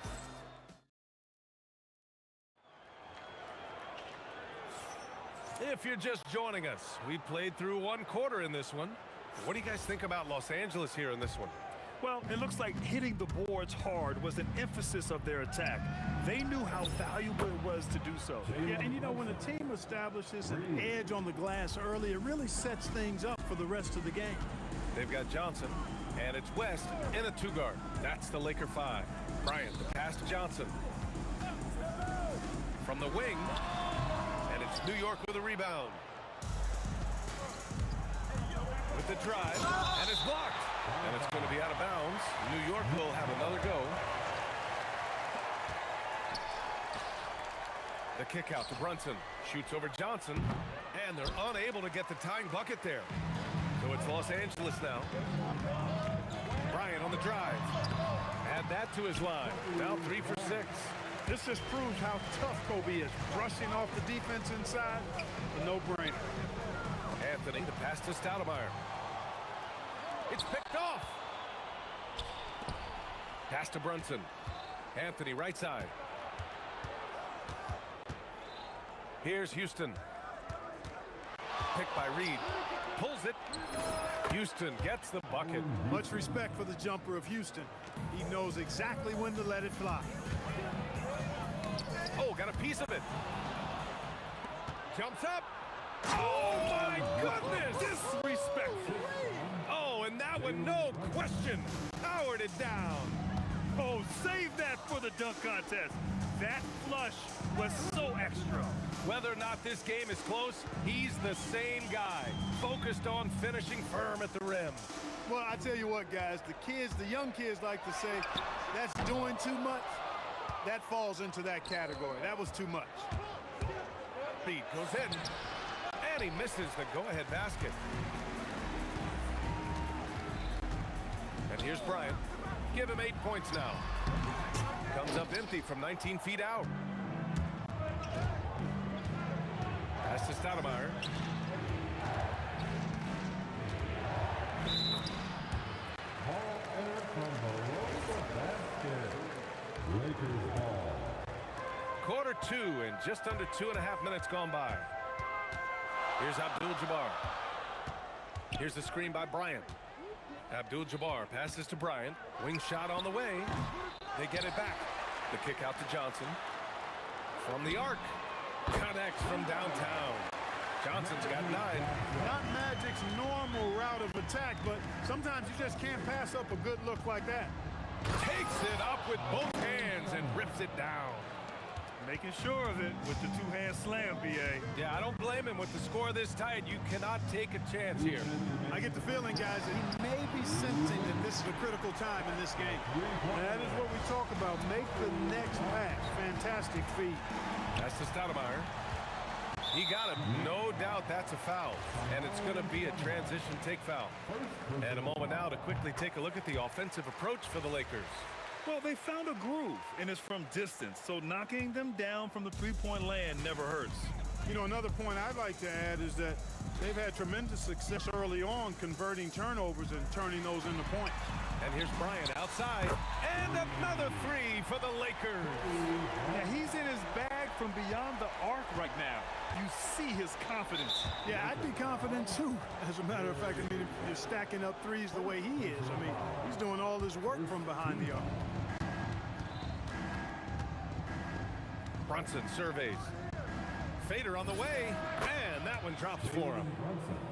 If you're just joining us, we played through 1 quarter in this one. What do you guys think about Los Angeles here in this one? Well, it looks like hitting the boards hard was an emphasis of their attack. They knew how valuable it was to do so. Yeah, and you know, when a team establishes an edge on the glass early, it really sets things up for the rest of the game. They've got Johnson, and it's West in a 2-guard. That's the Laker 5. Bryant, the pass to Johnson. From the wing, and it's New York with a rebound. With the drive, and it's blocked. And it's going to be out of bounds. New York will have another go. The kick out to Brunson. Shoots over Johnson. And they're unable to get the tying bucket there. So it's Los Angeles now. Bryant on the drive. Add that to his line. Now 3 for 6. This just proves how tough Kobe is. Brushing off the defense inside, a no-brainer. Anthony, the pass to Stoudemire. It's picked off. Pass to Brunson. Anthony, right side. Here's Houston. Picked by Reed. Pulls it. Houston gets the bucket. Much respect for the jumper of Houston. He knows exactly when to let it fly. Oh, got a piece of it. Jumps up. Oh, my goodness. Disrespectful. Oh, and that one, no question, powered it down. Oh, save that for the dunk contest. That flush was so extra. Whether or not this game is close, he's the same guy, focused on finishing firm at the rim. Well, I tell you what, guys, the young kids like to say, that's doing too much. That falls into that category. That was too much. Beat goes in, and he misses the go-ahead basket. And here's Bryant. Give him 8 points now. Comes up empty from 19 feet out. Pass to Stoudemire. Quarter 2 and just under 2.5 minutes gone by. Here's Abdul-Jabbar. Here's the screen by Bryant. Abdul-Jabbar passes to Bryant. Wing shot on the way. They get it back. The kick out to Johnson. From the arc. Connects from downtown. Johnson's got 9. Not Magic's normal route of attack, but sometimes you just can't pass up a good look like that. Takes it up with both hands and rips it down. Making sure of it with the 2-hand slam, B.A. Yeah, I don't blame him with the score this tight. You cannot take a chance here. I get the feeling, guys, that he may be sensing that this is a critical time in this game. That is what we talk about. Make the next pass. Fantastic feed. That's to Stoudemire. He got him. No doubt that's a foul. And it's going to be a transition take foul. And a moment now to quickly take a look at the offensive approach for the Lakers. Well, they found a groove, and it's from distance, so knocking them down from the three-point land never hurts. You know, another point I'd like to add is that they've had tremendous success early on converting turnovers and turning those into points. And here's Bryant outside, and another 3 for the Lakers. Yeah, he's in his bag from beyond the arc right now. You see his confidence. Yeah, I'd be confident too. As a matter of fact, I mean, if you're stacking up threes the way he is, I mean, he's doing all his work from behind the arc. Brunson surveys. Fader on the way, and that one drops for him.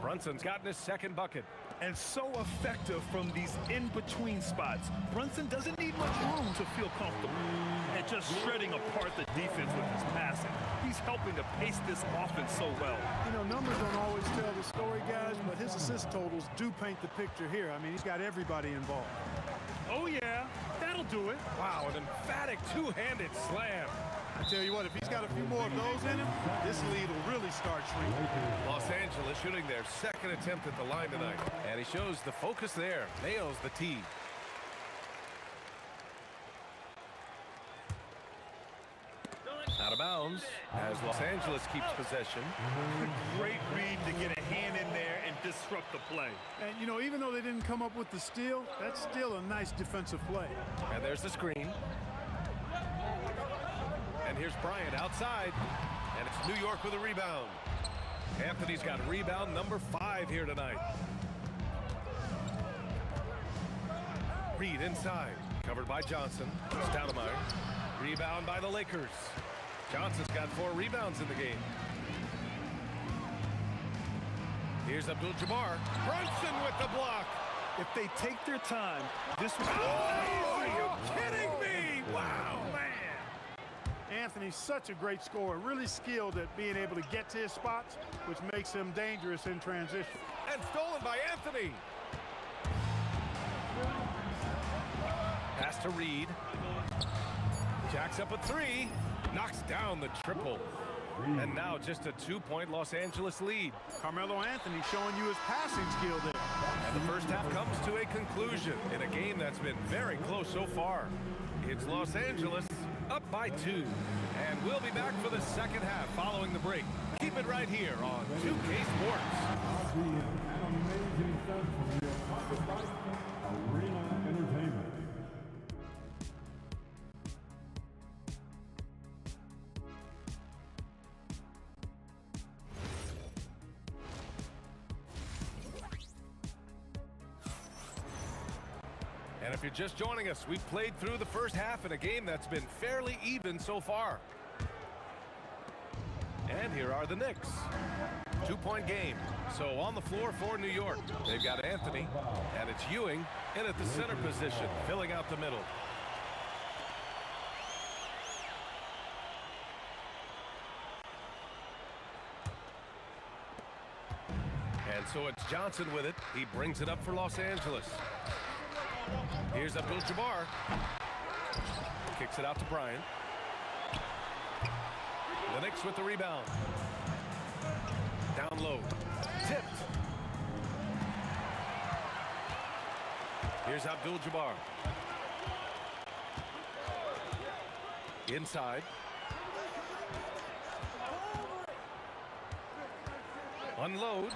Brunson's gotten his second bucket. And so effective from these in-between spots. Brunson doesn't need much room to feel comfortable. And just shredding apart the defense with his passing. He's helping to pace this offense so well. You know, numbers don't always tell the story, guys, but his assist totals do paint the picture here. I mean, he's got everybody involved. Oh, yeah, that'll do it. Wow, an emphatic two-handed slam. I tell you what, if he's got a few more of those in him, this lead will really start shrinking. Los Angeles shooting their second attempt at the line tonight. And he shows the focus there. Nails the tee. Out of bounds as Los Angeles keeps possession. Great read to get a hand in there and disrupt the play. And, you know, even though they didn't come up with the steal, that's still a nice defensive play. And there's the screen. And here's Bryant outside. And it's New York with a rebound. Anthony's got rebound number 5 here tonight. Reed inside. Covered by Johnson. Stoudemire. Rebound by the Lakers. Johnson's got 4 rebounds in the game. Here's Abdul-Jabbar. Brunson with the block. If they take their time, this will be Are you kidding me? Wow, man. Anthony's such a great scorer, really skilled at being able to get to his spots, which makes him dangerous in transition. And stolen by Anthony. Pass to Reed. Jacks up a 3. Knocks down the triple. And now just a 2-point Los Angeles lead. Carmelo Anthony showing you his passing skill there. And the first half comes to a conclusion in a game that's been very close so far. It's Los Angeles up by 2. And we'll be back for the second half following the break. Keep it right here on 2K Sports. Arena Entertainment. And if you're just joining us, we've played through the first half in a game that's been fairly even so far. And here are the Knicks. 2-point game. So on the floor for New York, they've got Anthony, and it's Ewing in at the center position, filling out the middle. And so it's Johnson with it. He brings it up for Los Angeles. Here's Abdul-Jabbar. Kicks it out to Bryant. The Knicks with the rebound. Down low. Tipped. Here's Abdul-Jabbar. Inside. Unloads.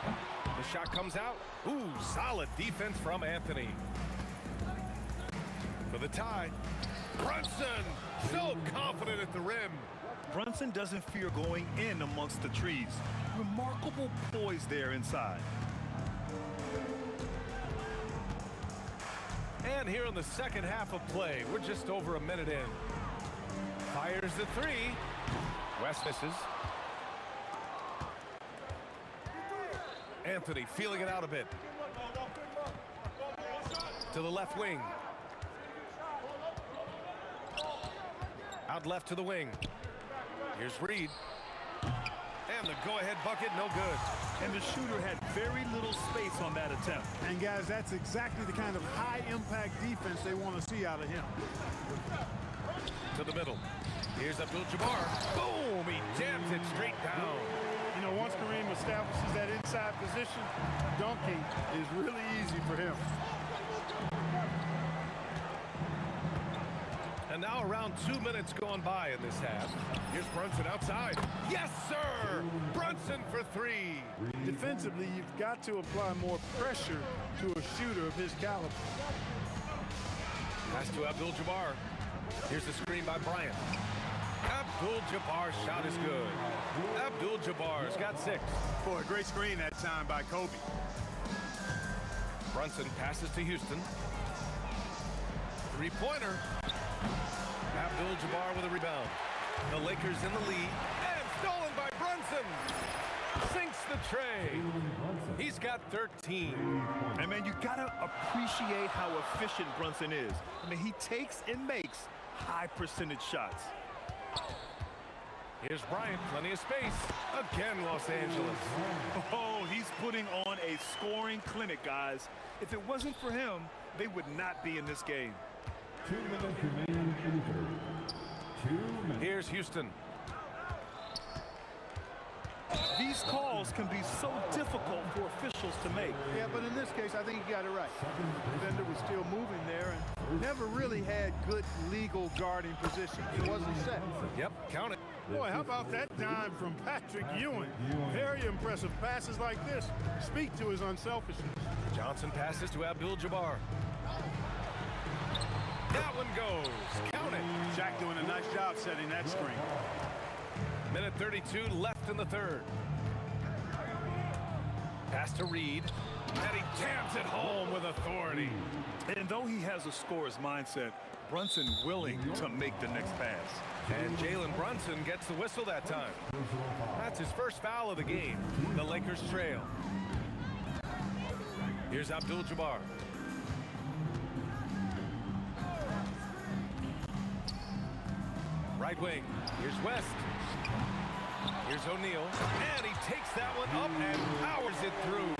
The shot comes out. Ooh, solid defense from Anthony. For the tie. Brunson, so confident at the rim. Brunson doesn't fear going in amongst the trees. Remarkable poise there inside. And here in the second half of play, we're just over a minute in. Fires the 3. West misses. Anthony feeling it out a bit. To the left wing. Out left to the wing. Here's Reed. And the go-ahead bucket, no good. And the shooter had very little space on that attempt. And guys, that's exactly the kind of high-impact defense they want to see out of him. To the middle. Here's Abdul-Jabbar. Boom! He jams it straight down. You know, once Kareem establishes that inside position, dunking is really easy for him. And now around 2 minutes gone by in this half. Here's Brunson outside. Yes, sir! Brunson for 3. Defensively, you've got to apply more pressure to a shooter of his caliber. Pass to Abdul-Jabbar. Here's the screen by Bryant. Abdul-Jabbar's shot is good. Abdul-Jabbar's got 6. Boy, a great screen that time by Kobe. Brunson passes to Houston. 3-pointer. Abdul-Jabbar with a rebound. The Lakers in the lead. And stolen by Brunson. Sinks the to Trey. He's got 13. And, man, you got to appreciate how efficient Brunson is. I mean, he takes and makes high percentage shots. Here's Bryant, plenty of space. Again, Los Angeles. Oh, he's putting on a scoring clinic, guys. If it wasn't for him, they would not be in this game. 2 minutes remaining in the third. 2 minutes. Here's Houston. These calls can be so difficult for officials to make. Yeah, but in this case, I think he got it right. The defender was still moving there and never really had good legal guarding position. It wasn't set. Yep, count it. Boy, how about that dime from Patrick Ewing? Very impressive. Passes like this speak to his unselfishness. Johnson passes to Abdul-Jabbar. That one goes. Count it. Jack doing a nice job setting that screen. Minute 32 left in the third. Pass to Reed. And he jams it home with authority. And though he has a scorer's mindset, Brunson willing to make the next pass. And Jalen Brunson gets the whistle that time. That's his first foul of the game. The Lakers trail. Here's Abdul-Jabbar. Right wing. Here's West. Here's O'Neal. And he takes that one up and powers it through.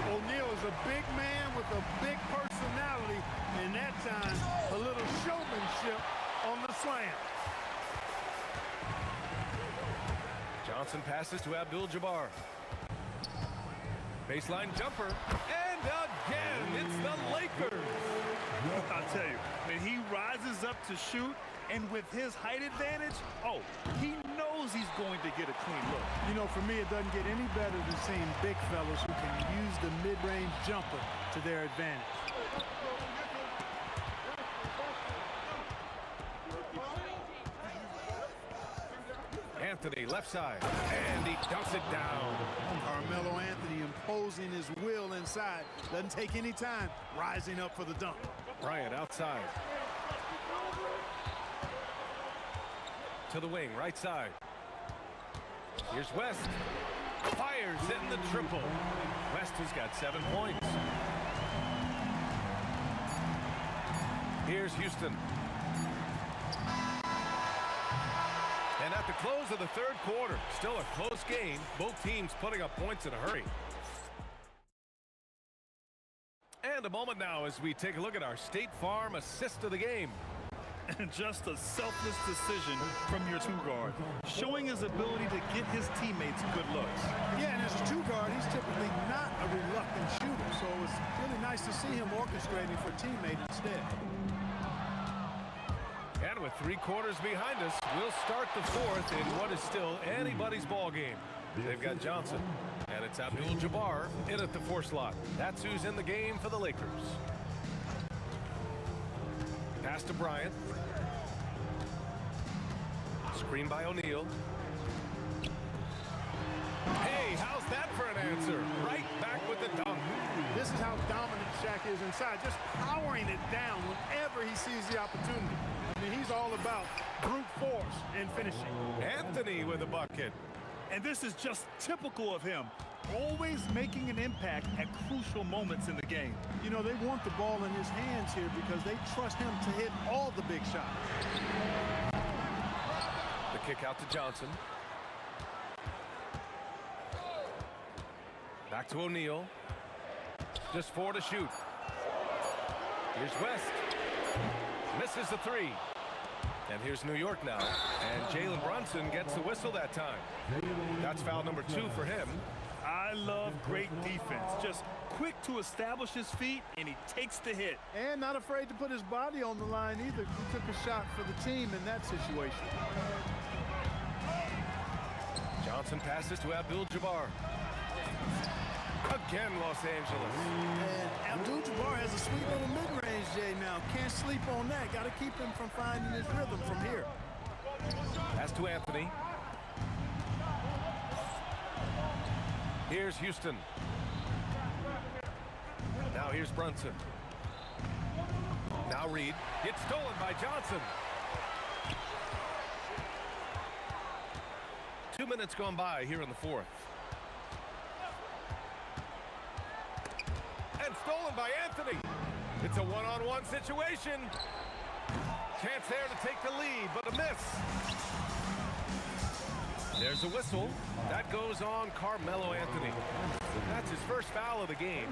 O'Neal is a big man with a big personality, and that time a little showmanship on the slam. Johnson passes to Abdul-Jabbar. Baseline jumper. And again, it's the Lakers. I'll tell you, when he rises up to shoot, and with his height advantage, oh, he knows he's going to get a clean look. You know, for me, it doesn't get any better than seeing big fellas who can use the mid-range jumper to their advantage. Anthony, left side, and he dumps it down. Carmelo Anthony imposing his will inside. Doesn't take any time, rising up for the dunk. Bryant outside. To the wing, right side. Here's West. Fires in the triple. West has got 7 points. Here's Houston. And at the close of the third quarter, still a close game. Both teams putting up points in a hurry. And a moment now as we take a look at our State Farm assist of the game. And just a selfless decision from your two-guard, showing his ability to get his teammates good looks. Yeah, and as a two-guard, he's typically not a reluctant shooter, so it's really nice to see him orchestrating for a teammate instead. And with 3 quarters behind us, we'll start the fourth in what is still anybody's ball game. They've got Johnson, and it's Abdul-Jabbar in at the 4 slot. That's who's in the game for the Lakers. Pass to Bryant. Screen by O'Neal. Hey, how's that for an answer? Right back with the dunk. This is how dominant Shaq is inside, just powering it down whenever he sees the opportunity. I mean, he's all about brute force and finishing. Anthony with a bucket. And this is just typical of him, always making an impact at crucial moments in the game. You know, they want the ball in his hands here because they trust him to hit all the big shots. The kick out to Johnson. Back to O'Neal. Just 4 to shoot. Here's West. Misses the 3. And here's New York now. And Jalen Brunson gets the whistle that time. That's foul number 2 for him. I love great defense. Just quick to establish his feet, and he takes the hit. And not afraid to put his body on the line either. He took a shot for the team in that situation. Johnson passes to Abdul-Jabbar. Again, Los Angeles. And Abdul-Jabbar has a sweet little mid-range Jay now. Can't sleep on that. Got to keep him from finding his rhythm from here. Pass to Anthony. Here's Houston. Now here's Brunson. Now Reed. It's stolen by Johnson. 2 minutes gone by here in the fourth. stolen by Anthony. It's a one-on-one situation. Chance there to take the lead, but a miss. There's a whistle. That goes on Carmelo Anthony. That's his first foul of the game.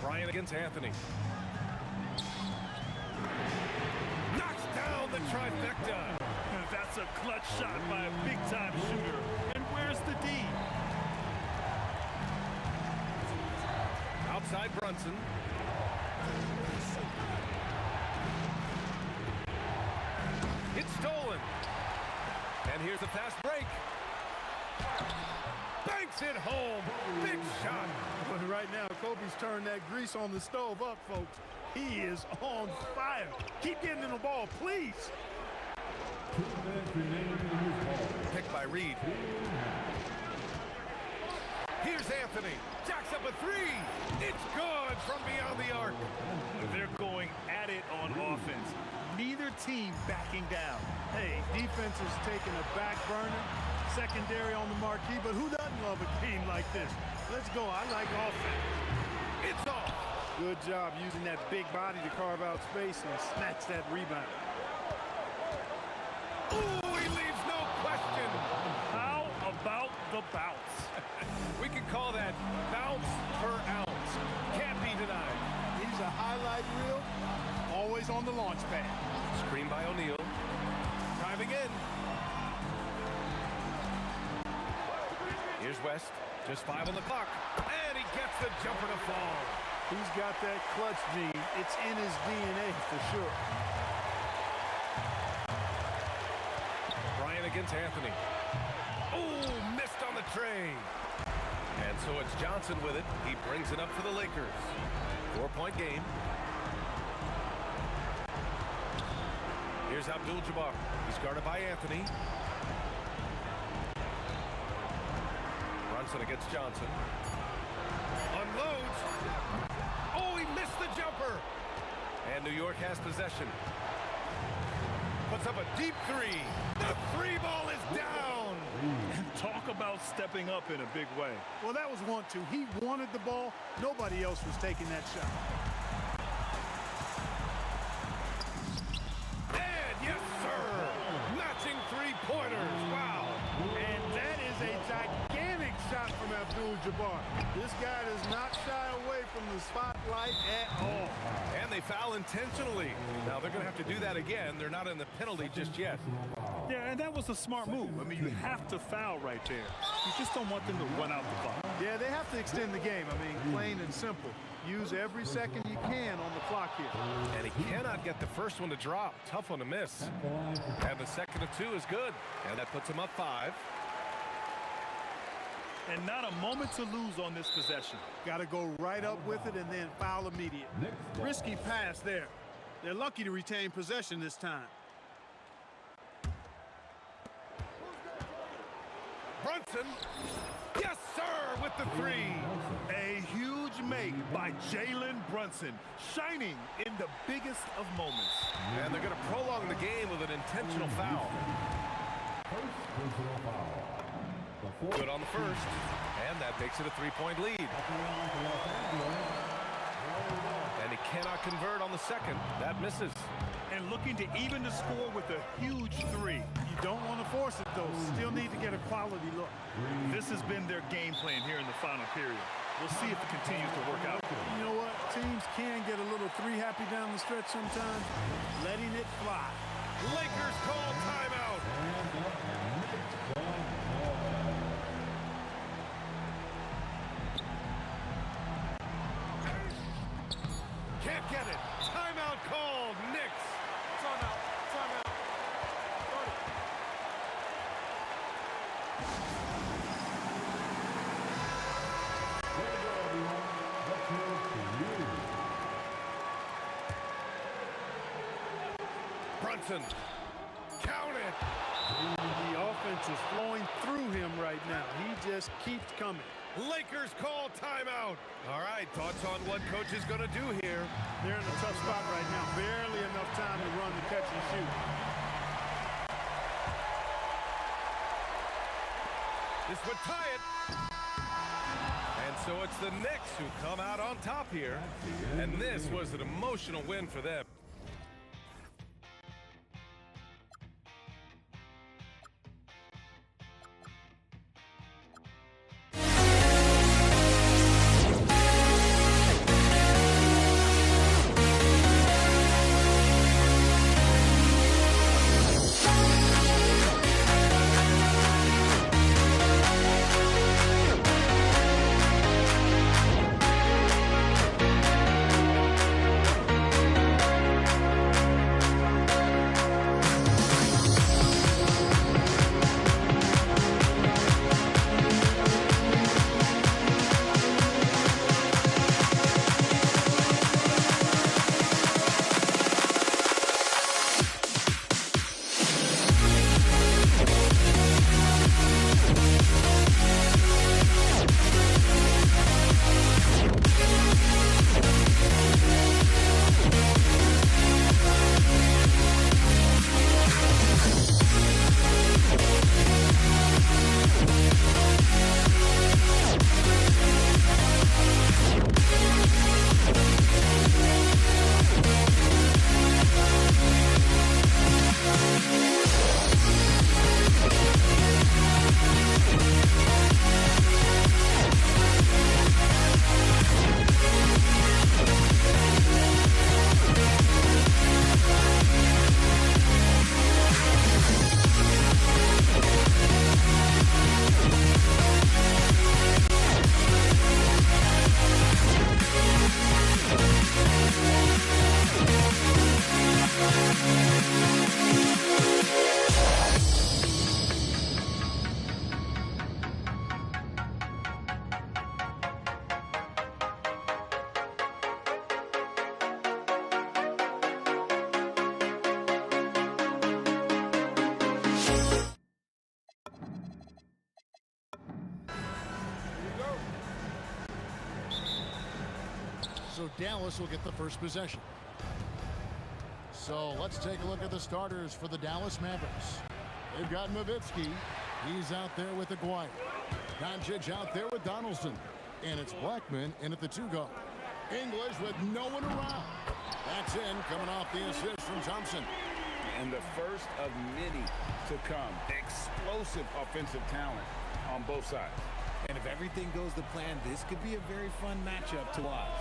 Bryant against Anthony. Knocks down the trifecta. That's a clutch shot by a big-time shooter. And where's the D? Outside Brunson. It's stolen. And here's a fast break. Banks it home. Big shot. But right now, Kobe's turned that grease on the stove up, folks. He is on fire. Keep getting him the ball, please. Picked by Reed. Here's Anthony. Jacks up a three. It's good from beyond the arc. They're going at it on offense. Neither team backing down. Hey, defense is taking a back burner. Secondary on the marquee, but who doesn't love a game like this? Let's go. I like offense. It's off. Good job using that big body to carve out space and snatch that rebound. Ooh, he leaves no question. How about the bounce? We can call that bounce per ounce. Can't be denied. He's a highlight reel, always on the launch pad. Screen by O'Neal. Driving in. Here's West. Just 5 on the clock. And he gets the jumper to fall. He's got that clutch gene. It's in his DNA for sure. Bryant against Anthony. Oh, missed on the tray. And so it's Johnson with it. He brings it up for the Lakers. 4-point game. Here's Abdul-Jabbar. He's guarded by Anthony. Brunson against Johnson. Unloads. Oh, he missed the jumper. And New York has possession. Puts up a deep three. The three ball is down. And talk about stepping up in a big way. Well, that was 1-2. He wanted the ball. Nobody else was taking that shot. And yes, sir. Matching three-pointers. Wow. And that is a gigantic shot from Abdul-Jabbar. This guy does not shy away from the spotlight at all. And they foul intentionally. Now they're going to have to do that again. They're not in the penalty just yet. Yeah, and that was a smart move. I mean, you have to foul right there. You just don't want them to run out the clock. Yeah, they have to extend the game. I mean, plain and simple. Use every second you can on the clock here. And he cannot get the first one to drop. Tough one to miss. And the second of 2 is good. And that puts him up 5. And not a moment to lose on this possession. Got to go right up with it and then foul immediate. Risky pass there. They're lucky to retain possession this time. Brunson. Yes, sir, with the 3. A huge make by Jalen Brunson, shining in the biggest of moments. And they're going to prolong the game with an intentional foul. Good on the first, and that makes it a 3-point lead. And he cannot convert on the second. That misses. And looking to even the score with a huge 3. You don't want to force it, though. Still need to get a quality look. This has been their game plan here in the final period. We'll see if it continues to work out. You know what? Teams can get a little 3-happy down the stretch sometimes. Letting it fly. Lakers call timeout. Can't get it. Timeout called. Knicks. Timeout. Timeout. Brunson. Count it. The offense is flowing through him right now. He just keeps coming. Lakers call timeout. All right, thoughts on what coach is going to do here? They're in a tough spot right now. Barely enough time to run the catch and shoot. This would tie it. And so it's the Knicks who come out on top here. And this was an emotional win for them. So Dallas will get the first possession. So let's take a look at the starters for the Dallas Mavericks. They've got Nowitzki. He's out there with Aguirre. Doncic out there with Donaldson. And it's Blackman in at the 2-guard. English with no one around. That's in, coming off the assist from Thompson. And the first of many to come. Explosive offensive talent on both sides. And if everything goes to plan, this could be a very fun matchup to watch.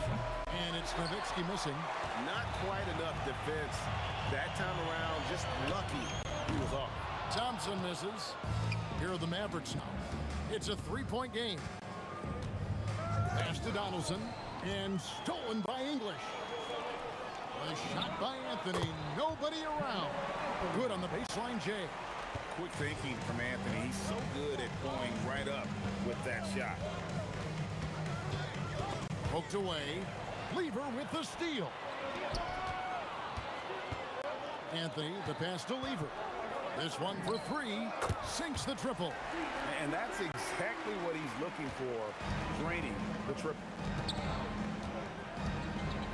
And it's Nowitzki missing. Not quite enough defense that time around. Just lucky he was off. Thompson misses. Here are the Mavericks now. It's a 3-point game. Pass to Donaldson. And stolen by English. A shot by Anthony. Nobody around. Good on the baseline, Jay. Quick thinking from Anthony. He's so good at going right up with that shot. Poked away. Lever with the steal. Anthony, the pass to Lever. This one for 3. Sinks the triple. And that's exactly what he's looking for, draining the triple.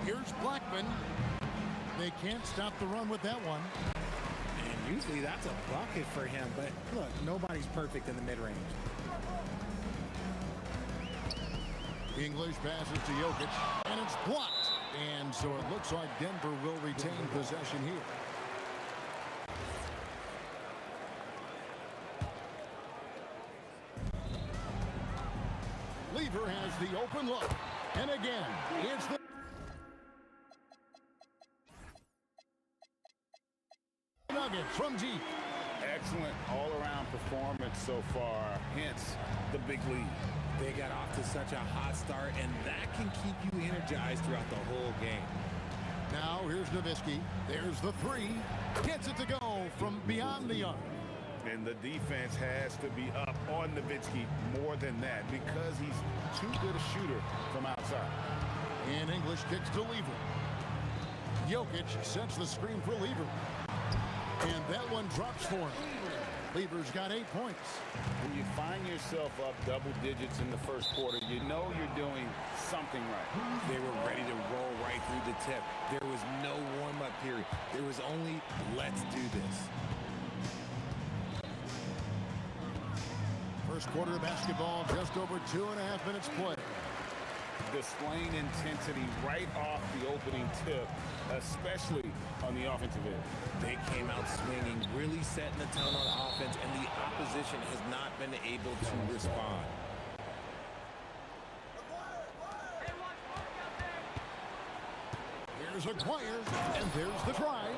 Here's Blackman. They can't stop the run with that one. And usually that's a bucket for him, but look, nobody's perfect in the mid-range. English passes to Jokic, and it's blocked. And so it looks like Denver will retain possession here. Lever has the open look. And again, it's the Nuggets from deep. Excellent all-around performance so far, hence the big lead. They got off to such a hot start, and that can keep you energized throughout the whole game. Now here's Nowitzki. There's the 3. Gets it to go from beyond the arc. And the defense has to be up on Nowitzki more than that because he's too good a shooter from outside. And English kicks to Lever. Jokic sets the screen for Lever. And that one drops for him. Lever's got 8 points. When you find yourself up double digits in the first quarter, you know you're doing something right. They were ready to roll right through the tip. There was no warm-up period. There was only, let's do this. First quarter of basketball, just over 2.5 minutes played. Displaying intensity right off the opening tip, especially on the offensive end. They came out swinging, really setting the tone on offense, and the opposition has not been able to respond. Here's Aguirre, and there's the drive.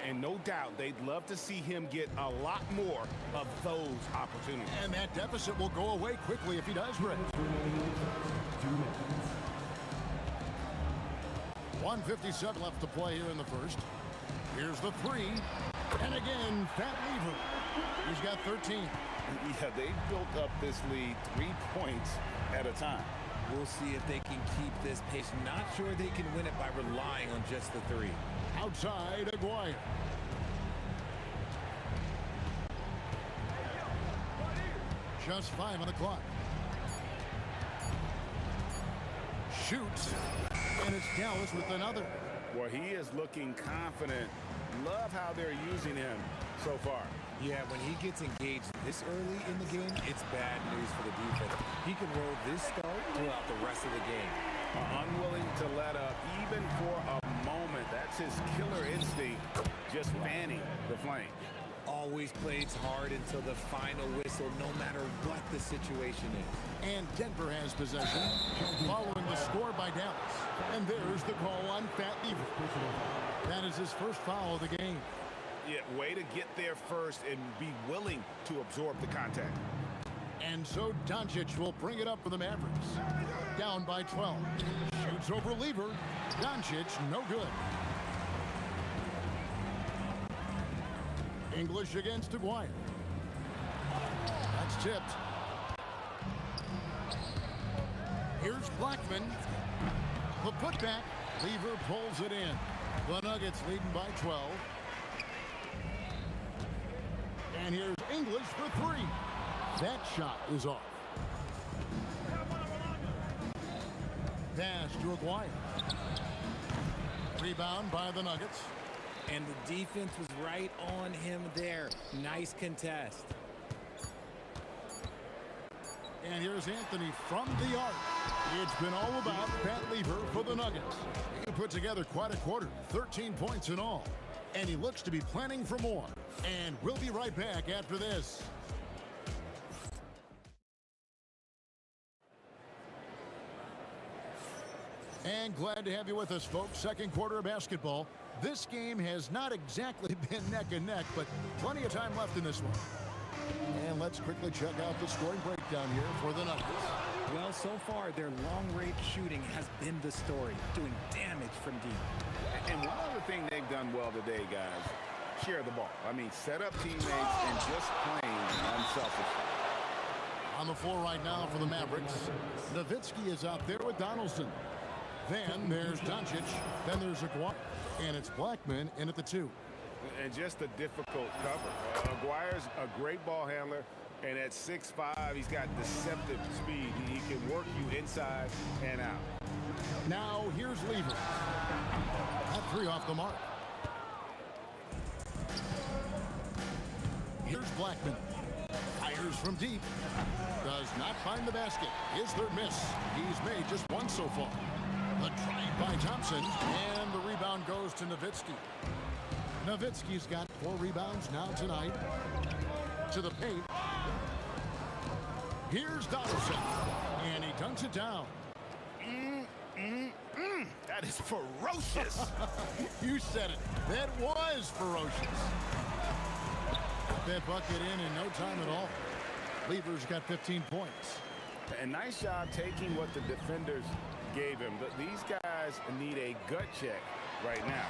And no doubt they'd love to see him get a lot more of those opportunities. And that deficit will go away quickly if he does, Rick. 1:57 left to play here in the first. Here's the three. And again, Fat Lever. He's got 13. Yeah, they've built up this lead 3 points at a time. We'll see if they can keep this pace. Not sure they can win it by relying on just the three. Outside, Aguirre. Just 5 on the clock. Shoots. And it's Dallas with another. Well, he is looking confident. Love how they're using him so far. Yeah, when he gets engaged this early in the game, it's bad news for the defense. He can roll this start throughout the rest of the game. Unwilling to let up even for a moment. That's his killer instinct, just fanning the flame. Always plays hard until the final whistle, no matter what the situation is. And Denver has possession, following the score by Dallas. And there's the call on Fat Lever. That is his first foul of the game. Yeah, way to get there first and be willing to absorb the contact. And so Doncic will bring it up for the Mavericks. Down by 12. Shoots over Lever. Doncic, no good. English against Aguirre. That's tipped. Here's Blackman. The putback. Lever pulls it in. The Nuggets leading by 12. And here's English for three. That shot is off. Pass to Aguirre. Rebound by the Nuggets. And the defense was right on him there. Nice contest. And here's Anthony from the arc. It's been all about Fat Lever for the Nuggets. He put together quite a quarter, 13 points in all. And he looks to be planning for more. And we'll be right back after this. And glad to have you with us, folks. Second quarter of basketball. This game has not exactly been neck and neck, but plenty of time left in this one. And let's quickly check out the scoring breakdown here for the Nuggets. Well, so far, their long-range shooting has been the story, doing damage from deep. And one other thing they've done well today, guys, share the ball. I mean, set up teammates and just playing unselfishly. On the floor right now for the Mavericks, Nowitzki is out there with Donaldson. Then there's Doncic. Then there's Aguirre. And it's Blackman in at the 2. And just a difficult cover. Aguirre's a great ball handler. And at 6'5", he's got deceptive speed. He can work you inside and out. Now here's Lever. That three off the mark. Here's Blackman. Fires from deep. Does not find the basket. His third miss. He's made just one so far. The drive by Thompson. And the rebound goes to Nowitzki. Nowitzki's got 4 rebounds now tonight. To the paint. Here's Donaldson. And he dunks it down. That is ferocious. You said it. That was ferocious. Got that bucket in no time at all. Lever's got 15 points. And nice job taking what the defenders gave him. But these guys need a gut check right now.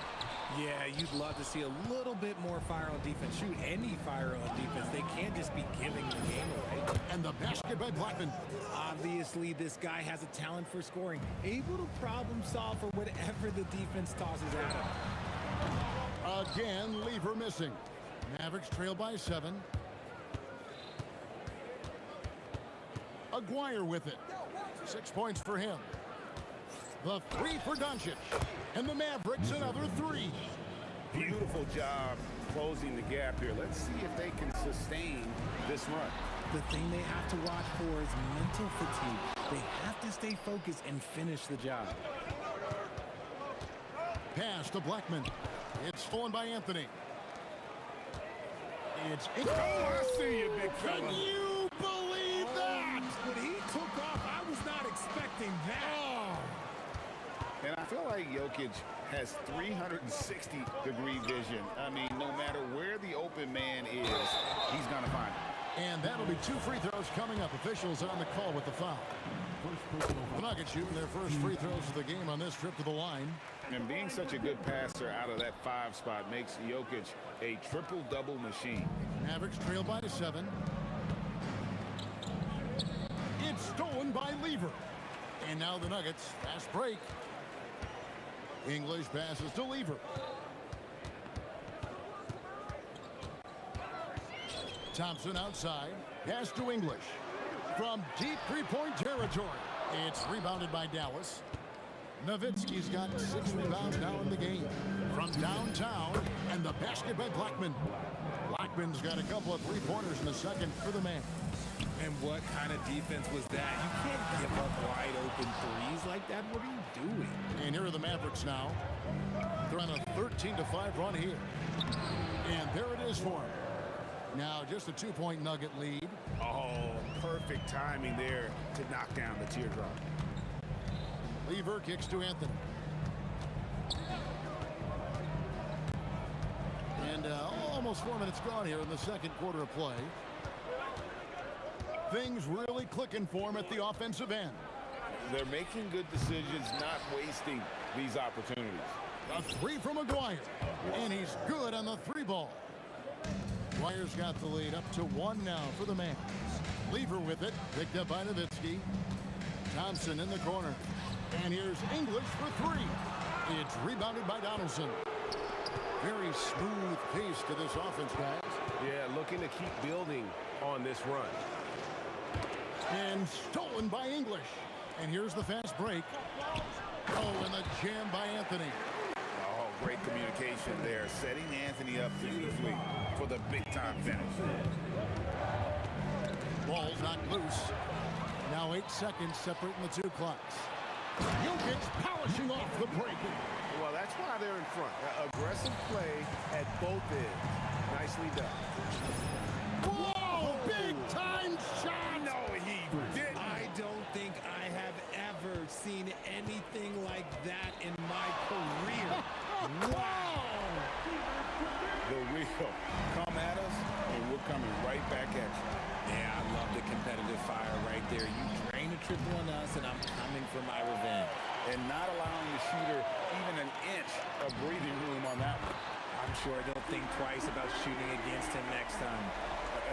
Yeah, you'd love to see a little bit more fire on defense. Shoot any fire on defense. They can't just be giving the game away. And the basket by Blackman. Obviously, this guy has a talent for scoring. Able to problem solve for whatever the defense tosses at him. Again, Lever missing. Mavericks trail by 7. Aguirre with it. 6 points for him. The 3 for Doncic. And the Mavericks another 3. Beautiful job closing the gap here. Let's see if they can sustain this run. The thing they have to watch for is mental fatigue. They have to stay focused and finish the job. Pass to Blackman. It's stolen by Anthony. It's Oh, I see you, big fella. Can you believe that? When he took off, I was not expecting that. Oh. And I feel like Jokic has 360-degree vision. I mean, no matter where the open man is, he's going to find it. And that'll be 2 free throws coming up. Officials on the call with the foul. The Nuggets shooting their first free throws of the game on this trip to the line. And being such a good passer out of that 5 spot makes Jokic a triple-double machine. Mavericks trail by 7. It's stolen by Lever. And now the Nuggets, fast break. English passes to Lever. Thompson outside. Pass to English. From deep three-point territory. It's rebounded by Dallas. Nowitzki's got 6 rebounds now in the game. From downtown, and the basket by Blackman. Blackman's got a couple of three-pointers in the second for the man. And what kind of defense was that? You can't give up wide open threes like that. What are you doing? And here are the Mavericks now. They're on a 13-5 run here. And there it is for them. Now just a 2-point Nugget lead. Oh, perfect timing there to knock down the teardrop. Lever kicks to Anthony. And almost 4 minutes gone here in the second quarter of play. Things really clicking for him at the offensive end. They're making good decisions, not wasting these opportunities. A 3 from McGuire. And he's good on the 3 ball. McGuire's got the lead up to 1 now for the Mavs. Lever with it. Picked up by Nowitzki. Thompson in the corner. And here's English for 3. It's rebounded by Donaldson. Very smooth pace to this offense, guys. Yeah, looking to keep building on this run. And stolen by English. And here's the fast break. Oh, and the jam by Anthony. Oh, great communication there, setting Anthony up beautifully for the big-time finish. Ball's knocked loose. Now 8 seconds separating the 2 clocks. Jokic polishing off the break. Well, that's why they're in front. Aggressive play at both ends. Nicely done. Whoa! Big time shot! No, he did. I don't think I have ever seen anything like that in my career. Wow! The real. Come at us, and we're coming right back at you. Yeah, I love the competitive fire right there. You drain a triple on us, and I'm coming for my revenge. And not allowing the shooter even an inch of breathing room on that one. I'm sure they'll think twice about shooting against him next time.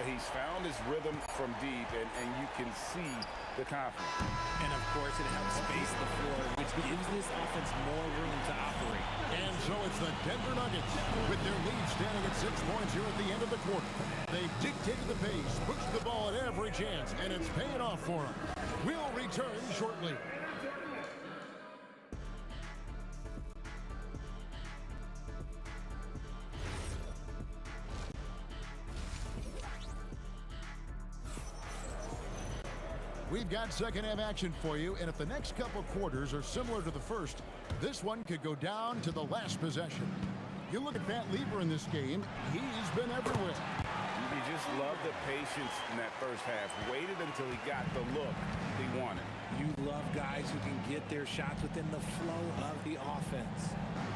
He's found his rhythm from deep, and you can see the confidence. And of course, it helps space the floor, which gives this offense more room to operate. And so it's the Denver Nuggets with their lead standing at 6 points here at the end of the quarter. They've dictated the pace, pushed the ball at every chance, and it's paying off for them. We'll return shortly. We've got second half action for you, and if the next couple quarters are similar to the first, this one could go down to the last possession. You look at Pat Lever in this game, he's been everywhere. You just love the patience in that first half. Waited until he got the look he wanted. You love guys who can get their shots within the flow of the offense.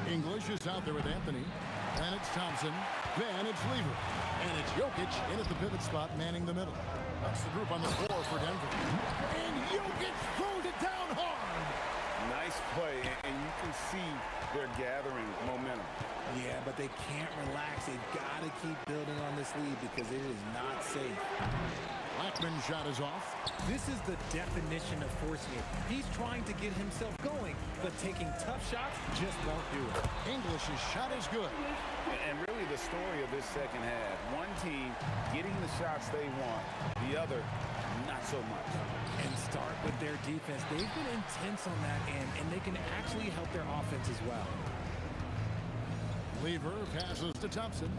English is out there with Anthony, and it's Thompson, then it's Lever, and it's Jokic in at the pivot spot manning the middle. That's the group on the floor for Denver. And Jokic throws it down hard. Nice play, and you can see they're gathering momentum. Yeah, but they can't relax. They've got to keep building on this lead because it is not safe. Blackman's shot is off. This is the definition of forcing it. He's trying to get himself going, but taking tough shots just won't do it. English's shot is good. And really the story of this second half, one team getting the shots they want, the other not so much. And start with their defense. They've been intense on that end, and they can actually help their offense as well. Lever passes to Thompson.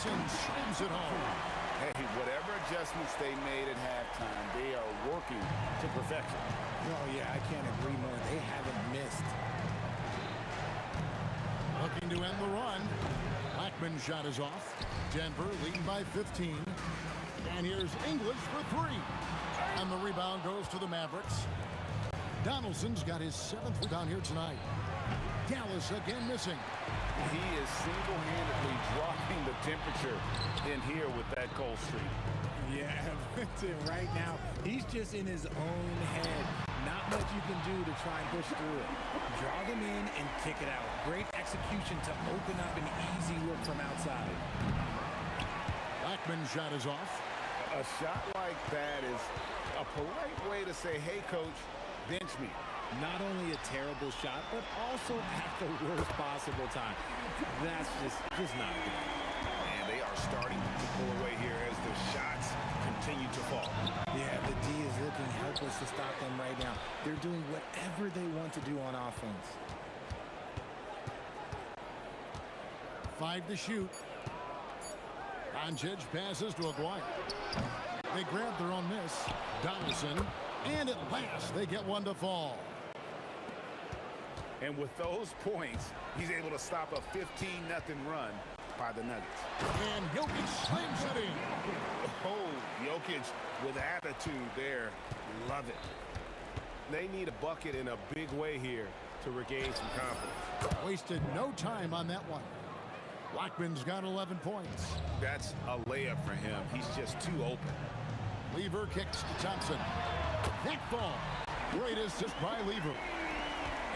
Donaldson slams it home. Hey, whatever adjustments they made at halftime, they are working to perfection. Oh, yeah, I can't agree more. They haven't missed. Looking to end the run. Blackman's shot is off. Denver leading by 15. And here's English for 3. And the rebound goes to the Mavericks. Donaldson's got his 7th rebound here tonight. Dallas again missing. He is single-handedly dropping the temperature in here with that cold streak. Yeah, right now, he's just in his own head. Not much you can do to try and push through it. Draw them in and kick it out. Great execution to open up an easy look from outside. Blackman's shot is off. A shot like that is a polite way to say, hey, coach, bench me. Not only a terrible shot, but also at the worst possible time. That's just not good. And they are starting to pull away here as the shots continue to fall. Yeah, the D is looking helpless to stop them right now. They're doing whatever they want to do on offense. 5 to shoot. Doncic passes to Aguirre. They grab their own miss. Donaldson. And at last, they get one to fall. And with those points, he's able to stop a 15-0 run by the Nuggets. And Jokic slams it in. Oh, Jokic with attitude there. Love it. They need a bucket in a big way here to regain some confidence. Wasted no time on that one. Blackman's got 11 points. That's a layup for him. He's just too open. Lever kicks to Thompson. That ball. Great assist by Lever.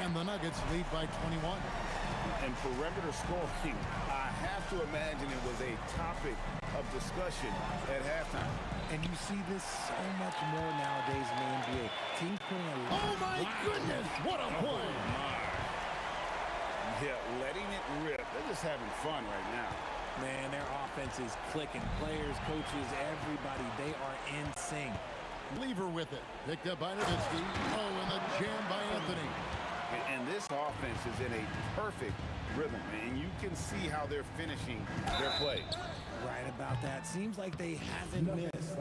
And the Nuggets lead by 21. And perimeter scoring, I have to imagine it was a topic of discussion at halftime. And you see this so much more nowadays in the NBA. Teams putting a lot. Oh my goodness! What a play! Yeah, letting it rip. They're just having fun right now. Man, their offense is clicking. Players, coaches, everybody, they are in sync. Lever with it. Picked up by Nowitzki. Oh, and the jam by Anthony. And this offense is in a perfect rhythm, and you can see how they're finishing their play. Right about that. Seems like they haven't missed.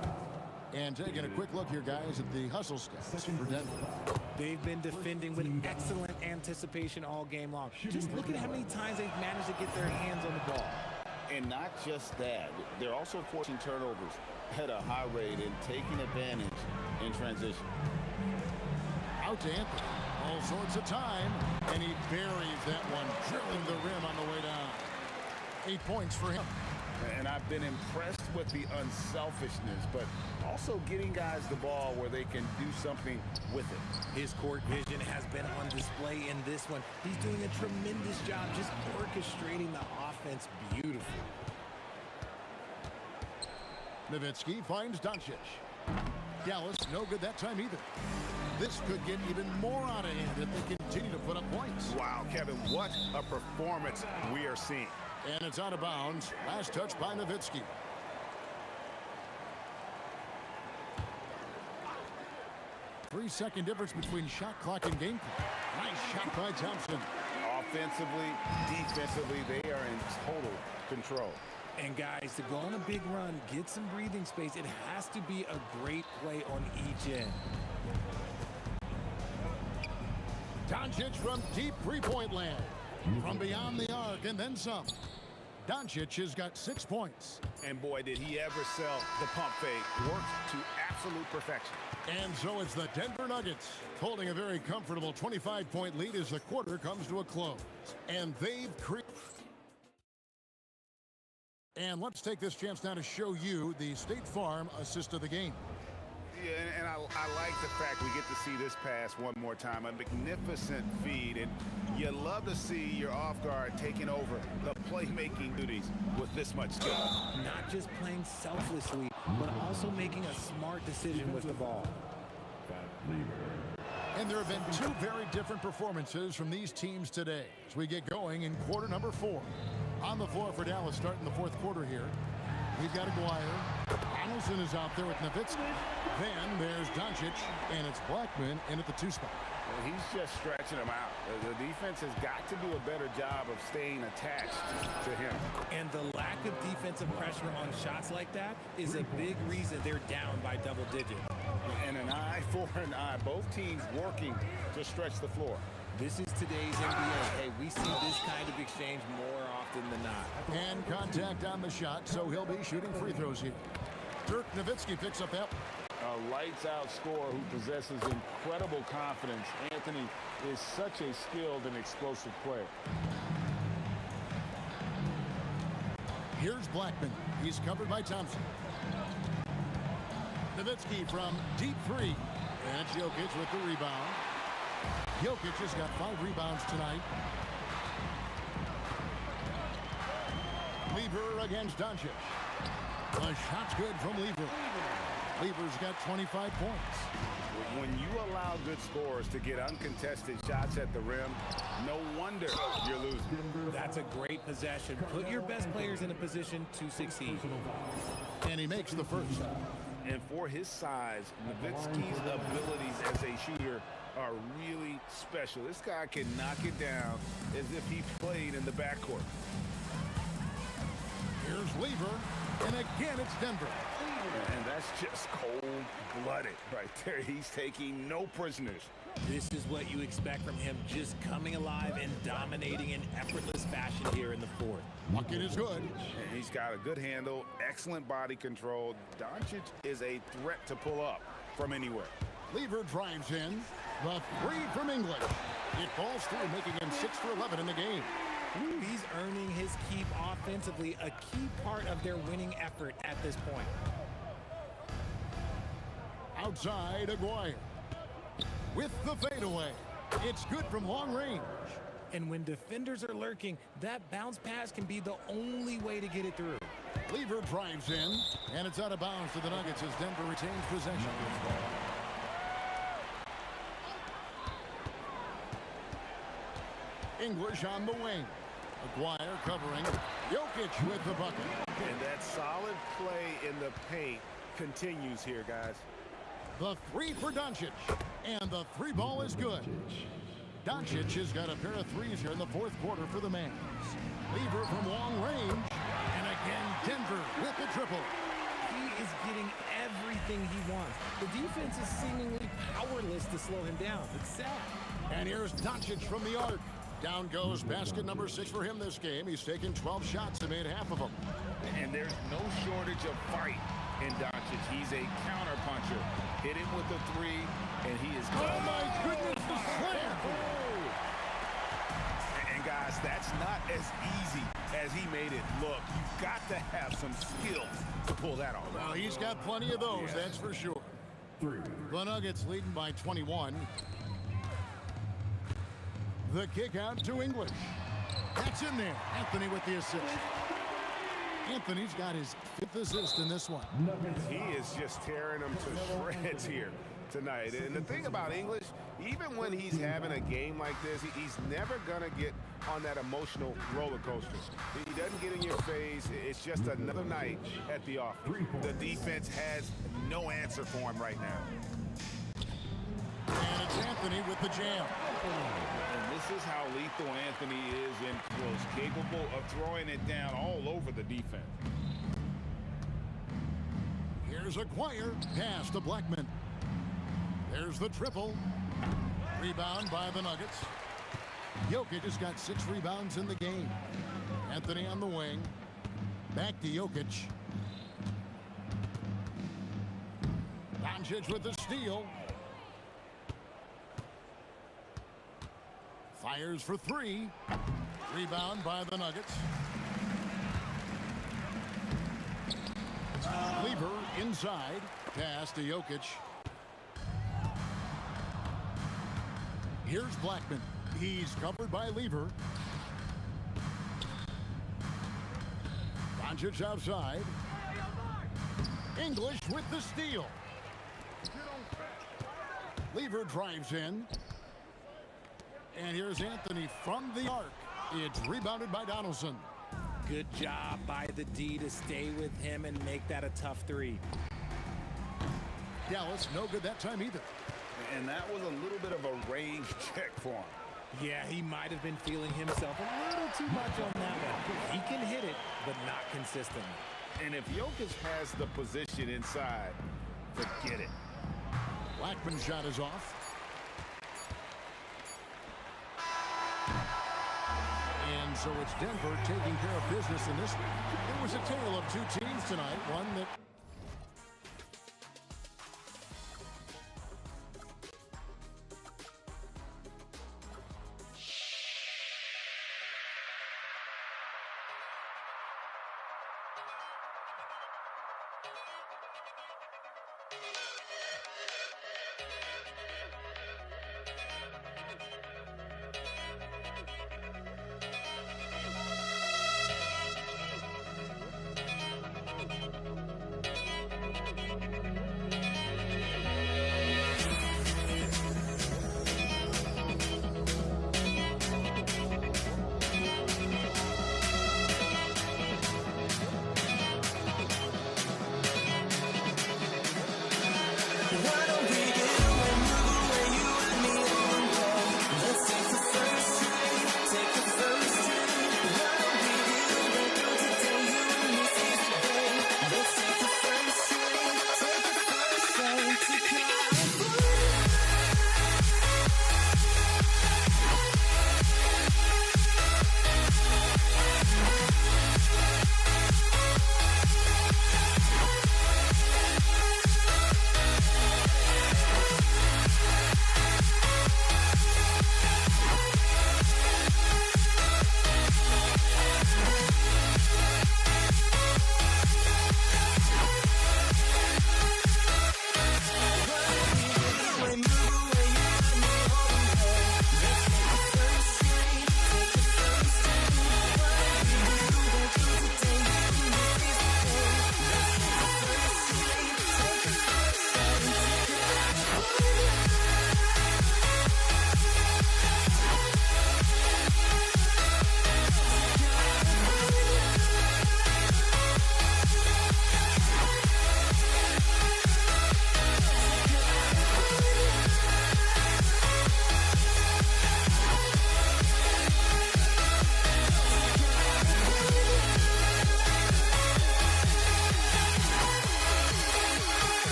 And taking a quick look here, guys, at the hustle stats for Denver. They've been defending with excellent anticipation all game long. Just look at how many times they've managed to get their hands on the ball. And not just that, they're also forcing turnovers at a high rate and taking advantage in transition. Out to Anthony. All sorts of time, and he buries that one, drilling the rim on the way down. 8 points for him. And I've been impressed with the unselfishness, but also getting guys the ball where they can do something with it. His court vision has been on display in this one. He's doing a tremendous job just orchestrating the offense beautifully. Nowitzki finds Doncic. Dallas, no good that time either. This could get even more out of hand if they continue to put up points. Wow, Kevin, what a performance we are seeing. And it's out of bounds. Last touch by Nowitzki. Three-second difference between shot clock and game clock. Nice shot by Thompson. Offensively, defensively, they are in total control. And guys, to go on a big run, get some breathing space, it has to be a great play on each end. Doncic from deep three-point land. From beyond the arc and then some. Doncic has got 6 points. And boy, did he ever sell the pump fake. Worked to absolute perfection. And so it's the Denver Nuggets holding a very comfortable 25-point lead as the quarter comes to a close. And they've created. And let's take this chance now to show you the State Farm assist of the game. Yeah, and I like the fact we get to see this pass one more time. A magnificent feed, and you love to see your off guard taking over the playmaking duties with this much skill. Not just playing selflessly, but also making a smart decision with the ball. And there have been 2 very different performances from these teams today as we get going in quarter number 4. On the floor for Dallas starting the 4th quarter here. We've got Aguirre. Donaldson is out there with Nowitzki. Then there's Doncic, and it's Blackman in at the 2 spot. He's just stretching him out. The defense has got to do a better job of staying attached to him. And the lack of defensive pressure on shots like that is a big reason they're down by double digits. And an eye for an eye. Both teams working to stretch the floor. This is today's NBA. Hey, we see this kind of exchange more often than not. And contact on the shot, so he'll be shooting free throws here. Dirk Nowitzki picks up that. A lights-out scorer who possesses incredible confidence. Anthony is such a skilled and explosive player. Here's Blackman. He's covered by Thompson. Nowitzki from deep three. And Jokic with the rebound. Jokic has got 5 rebounds tonight. Lever against Doncic. The shot's good from Lever. Lever's got 25 points. When you allow good scorers to get uncontested shots at the rim, no wonder you're losing. That's a great possession. Put your best players in a position to succeed. And he makes the first. And for his size, Nowitzki's abilities as a shooter are really special. This guy can knock it down as if he played in the backcourt. Here's Lever, and again it's Denver. And that's just cold-blooded right there. He's taking no prisoners. This is what you expect from him, just coming alive and dominating in effortless fashion here in the fourth. Bucket is good. And he's got a good handle, excellent body control. Doncic is a threat to pull up from anywhere. Lever drives in. The 3 from English. It falls through, making him 6 for 11 in the game. Ooh, he's earning his keep offensively, a key part of their winning effort at this point. Outside, Aguirre. With the fadeaway. It's good from long range. And when defenders are lurking, that bounce pass can be the only way to get it through. Lever drives in, and it's out of bounds to the Nuggets as Denver retains possession. English on the wing. Aguirre covering. Jokic with the bucket. And that solid play in the paint continues here, guys. The 3 for Doncic. And the 3 ball is good. Doncic has got a pair of threes here in the fourth quarter for the Mavs. Lever from long range. And again, Denver with the triple. He is getting everything he wants. The defense is seemingly powerless to slow him down. It's sad. And here's Doncic from the arc. Down goes basket number 6 for him this game. He's taken 12 shots and made half of them. And there's no shortage of fight in Doncic. He's a counterpuncher. Hit him with the 3, and he is... Oh, my goodness, the slam! And, guys, that's not as easy as he made it look. You've got to have some skills to pull that off. Well, he's got plenty of those, that's for sure. The Nuggets leading by 21. The kick out to English. That's in there. Anthony with the assist. Anthony's got his 5th assist in this one. He is just tearing them to shreds here tonight. And the thing about English, even when he's having a game like this, he's never going to get on that emotional roller coaster. He doesn't get in your face. It's just another night at the office. The defense has no answer for him right now. And it's Anthony with the jam. And this is how lethal Anthony is in close, capable of throwing it down all over the defense. Here's Aguirre, pass to Blackman. There's the triple. Rebound by the Nuggets. Jokic has got 6 rebounds in the game. Anthony on the wing. Back to Jokic. Doncic with the steal. Fires for 3. Rebound by the Nuggets. Lever inside. Pass to Jokic. Here's Blackman. He's covered by Lever. Doncic outside. English with the steal. Lever drives in. And here's Anthony from the arc. It's rebounded by Donaldson. Good job by the D to stay with him and make that a tough 3. Dallas no good that time either. And that was a little bit of a range check for him. Yeah, he might have been feeling himself a little too much on that one. He can hit it, but not consistently. And if Jokic has the position inside, forget it. Blackman's shot is off. And so it's Denver taking care of business in this one. It was a tale of two teams tonight, one that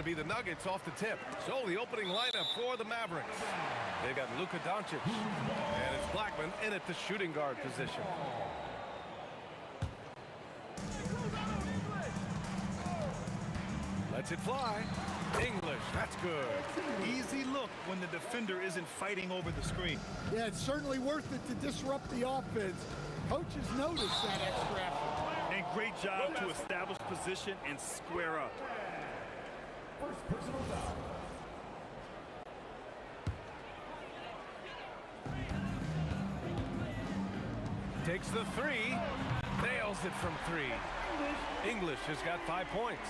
be the Nuggets off the tip. So the opening lineup for the Mavericks. They've got Luka Doncic, and it's Blackman in at the shooting guard position. Lets it fly. English, that's good. Easy look when the defender isn't fighting over the screen. Yeah, it's certainly worth it to disrupt the offense. Coaches notice that extra effort. And great job to establish position and square up. First personal foul. Takes the three. Nails it from three. English has got 5 points.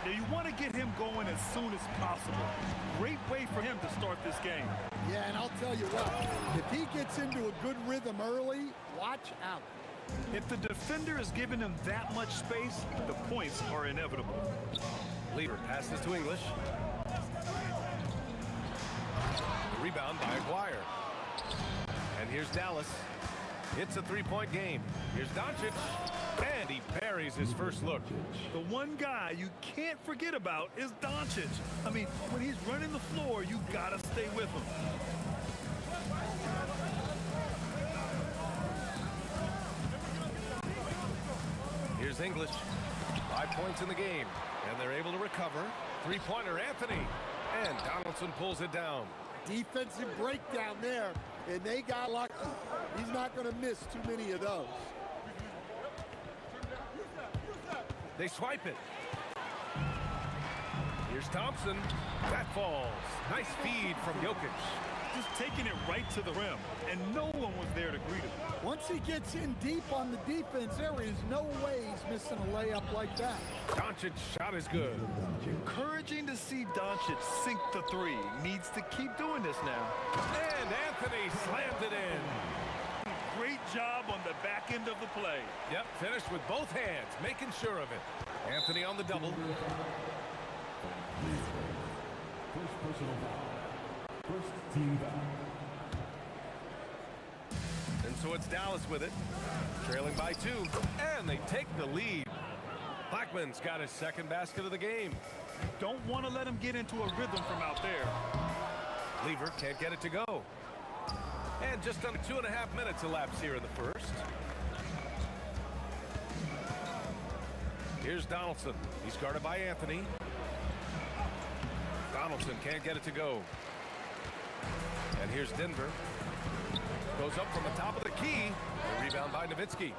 Now you want to get him going as soon as possible. Great way for him to start this game. Yeah, and I'll tell you what, if he gets into a good rhythm early, watch out. If the defender is giving him that much space, the points are inevitable. Lever passes to English. Rebound by Aguirre. And here's Dallas. It's a three-point game. Here's Doncic. And he parries his first look. The one guy you can't forget about is Doncic. I mean, when he's running the floor, you gotta stay with him. Here's English. 5 points in the game. And they're able to recover. Three-pointer Anthony. And Donaldson pulls it down. Defensive breakdown there, and they got lucky. He's not going to miss too many of those. They swipe it. Here's Thompson. That falls. Nice feed from Jokic. Just taking it right to the rim, and no one was there to greet him. Once he gets in deep on the defense, there is no way he's missing a layup like that. Doncic's shot is good. Encouraging to see Doncic sink the three. Needs to keep doing this now. And Anthony slammed it in. Great job on the back end of the play. Yep, finished with both hands, making sure of it. Anthony on the double. First personal foul. First team foul. And so it's Dallas with it, trailing by 2, and they take the lead. Blackman's got his second basket of the game. Don't want to let him get into a rhythm from out there. Lever can't get it to go. And just under 2.5 minutes elapsed here in the first. Here's Donaldson. He's guarded by Anthony. Donaldson can't get it to go. And here's Denver. Goes up from the top of the key. The rebound by Nowitzki.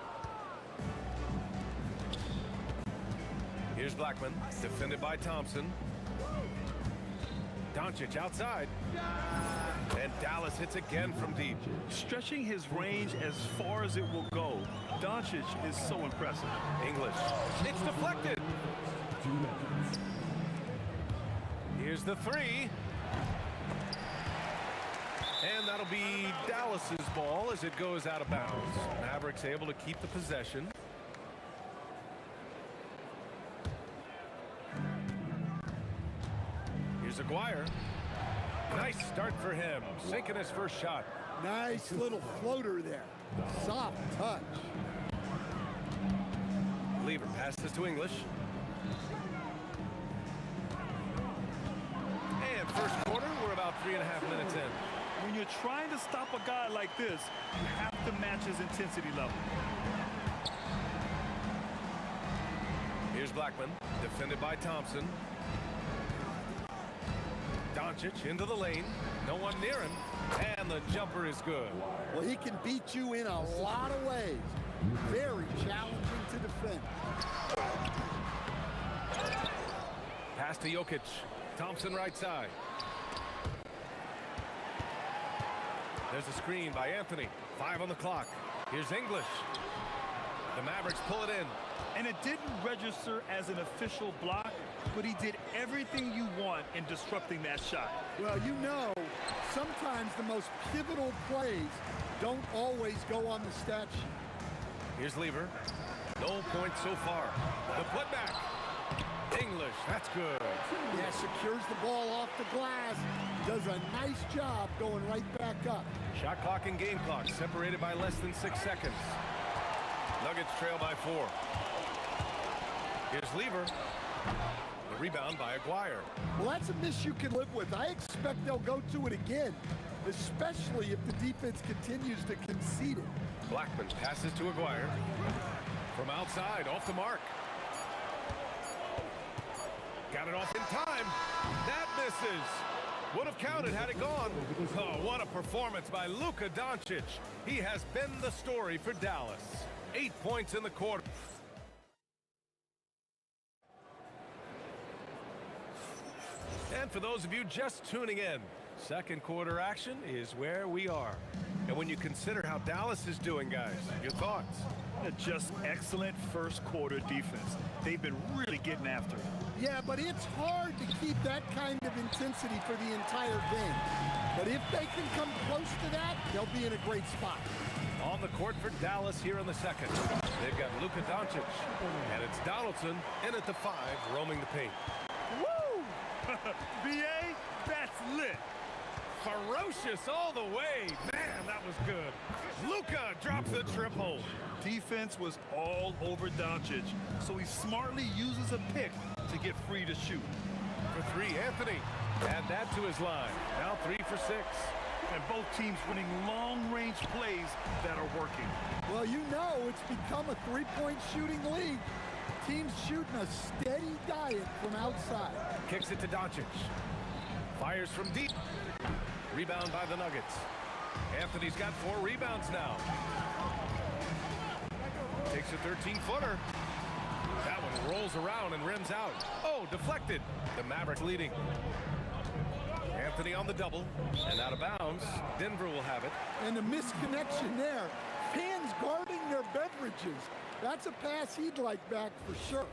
Here's Blackman, defended by Thompson. Doncic outside. And Dallas hits again from deep. Stretching his range as far as it will go. Doncic is so impressive. English. It's deflected. Here's the three. And that'll be Dallas's ball as it goes out of bounds. Mavericks able to keep the possession. Here's Aguirre. Nice start for him, sinking his first shot. Nice little floater there. Soft touch. Lever passes to English. And first quarter, we're about 3.5 minutes in. When you're trying to stop a guy like this, you have to match his intensity level. Here's Blackman, defended by Thompson. Doncic into the lane. No one near him. And the jumper is good. Well, he can beat you in a lot of ways. Very challenging to defend. Pass to Jokic. Thompson right side. There's a screen by Anthony. 5 on the clock. Here's English. The Mavericks pull it in. And it didn't register as an official block, but he did everything you want in disrupting that shot. Well, you know, sometimes the most pivotal plays don't always go on the stat sheet. Here's Lever. No points so far. The putback. English, that's good. Yeah, secures the ball off the glass. Does a nice job going right back up. Shot clock and game clock separated by less than 6 seconds. Nuggets trail by 4. Here's Lever. The rebound by Aguirre. Well, that's a miss you can live with. I expect they'll go to it again, especially if the defense continues to concede it. Blackman passes to Aguirre. From outside, off the mark. Got it off in time. That misses. Would have counted had it gone. Oh, what a performance by Luka Doncic. He has been the story for Dallas. 8 points in the quarter. And for those of you just tuning in, second quarter action is where we are. And when you consider how Dallas is doing, guys, your thoughts? Just excellent first quarter defense. They've been really getting after it. Yeah, but it's hard to keep that kind of intensity for the entire game. But if they can come close to that, they'll be in a great spot. On the court for Dallas here in the second. They've got Luka Doncic, and it's Donaldson in at the 5, roaming the paint. Woo! BA, that's lit. Ferocious all the way. Man, that was good. Luka drops the triple. Defense was all over Doncic, so he smartly uses a pick to get free to shoot. For 3, Anthony. Add that to his line. Now 3 for 6. And both teams running long-range plays that are working. Well, you know it's become a three-point shooting league. Teams shooting a steady diet from outside. Kicks it to Doncic. Fires from deep. Rebound by the Nuggets. Anthony's got 4 rebounds now. Takes a 13-footer. That one rolls around and rims out. Oh, deflected. The Mavericks leading. Anthony on the double and out of bounds. Denver will have it. And a misconnection there. Fans guarding their beverages. That's a pass he'd like back for sure.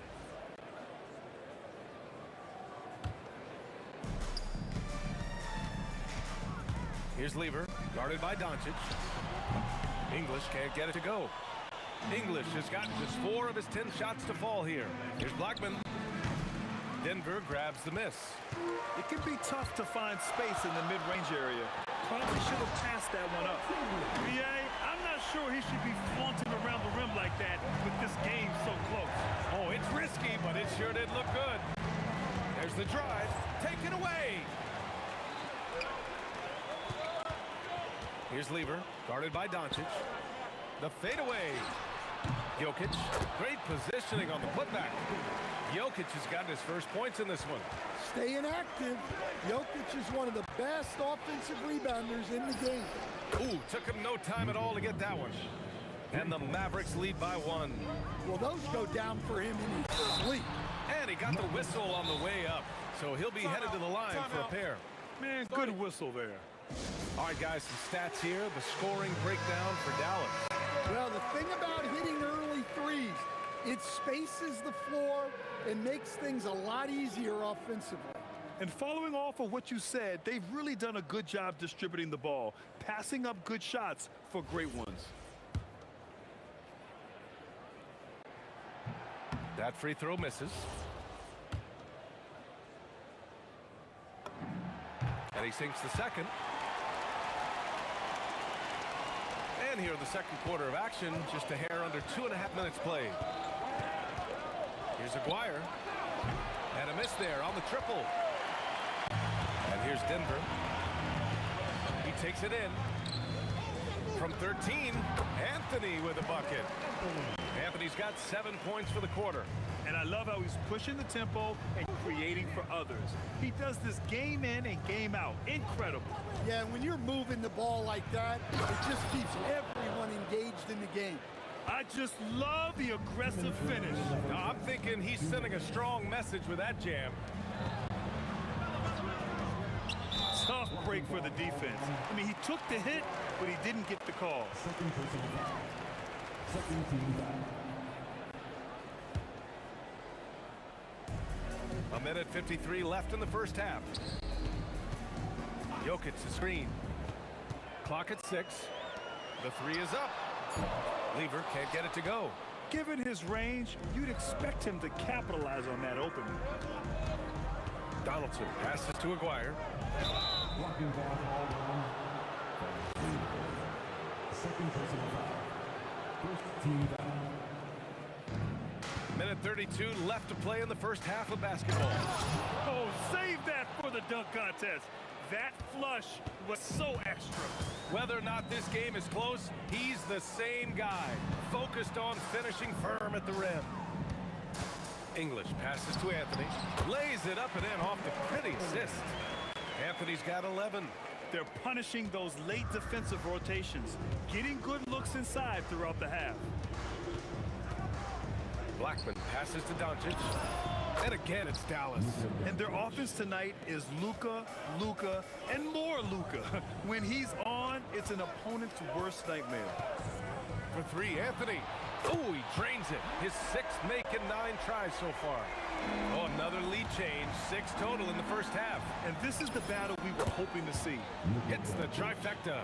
Here's Lever, guarded by Doncic. English can't get it to go. English has gotten just 4 of his 10 shots to fall here. Here's Blackman. Denver grabs the miss. It can be tough to find space in the mid-range area. Probably should have passed that one up. BA, I'm not sure he should be flaunting around the rim like that with this game so close. Oh, it's risky, but it sure did look good. There's the drive. Taken away. Here's Lever, guarded by Doncic. The fadeaway. Jokic, great positioning on the putback. Jokic has gotten his first points in this one. Staying active. Jokic is one of the best offensive rebounders in the game. Ooh, took him no time at all to get that one. And the Mavericks lead by 1. Well, those go down for him in his sleep. And he got the whistle on the way up. So he'll be headed to the line for a pair. Man, good whistle there. All right, guys, some stats here. The scoring breakdown for Dallas. Well, the thing about hitting early threes, it spaces the floor and makes things a lot easier offensively. And following off of what you said, they've really done a good job distributing the ball, passing up good shots for great ones. That free throw misses. And he sinks the second. And here in the second quarter of action, just a hair under 2.5 minutes played. Here's Aguirre. And a miss there on the triple. And here's Denver. He takes it in. From 13, Anthony with a bucket. Anthony's got 7 points for the quarter. And I love how he's pushing the tempo and creating for others. He does this game in and game out. Incredible. Yeah, when you're moving the ball like that, it just keeps everyone engaged in the game. I just love the aggressive finish. I'm thinking he's sending a strong message with that jam. Tough break for the defense. I mean, he took the hit, but he didn't get the call. A minute 53 left in the first half. Jokic the screen. Clock at 6. The 3 is up. Lever can't get it to go. Given his range, you'd expect him to capitalize on that opening. Donaldson passes to Aguirre. Blocking ball all down. Second personal foul. First team foul. Minute 32 left to play in the first half of basketball. Oh, save that for the dunk contest. That flush was so extra. Whether or not this game is close, he's the same guy, focused on finishing firm at the rim. English passes to Anthony, lays it up and in off the pretty assist. Anthony's got 11. They're punishing those late defensive rotations, getting good looks inside throughout the half. Blackman passes to Doncic. And again, it's Dallas. And their offense tonight is Luka, and more Luka. When he's on, it's an opponent's worst nightmare. For three, Anthony. Oh, he drains it. His sixth make and 9 tries so far. Oh, another lead change. 6 total in the first half. And this is the battle we were hoping to see. Hits the trifecta.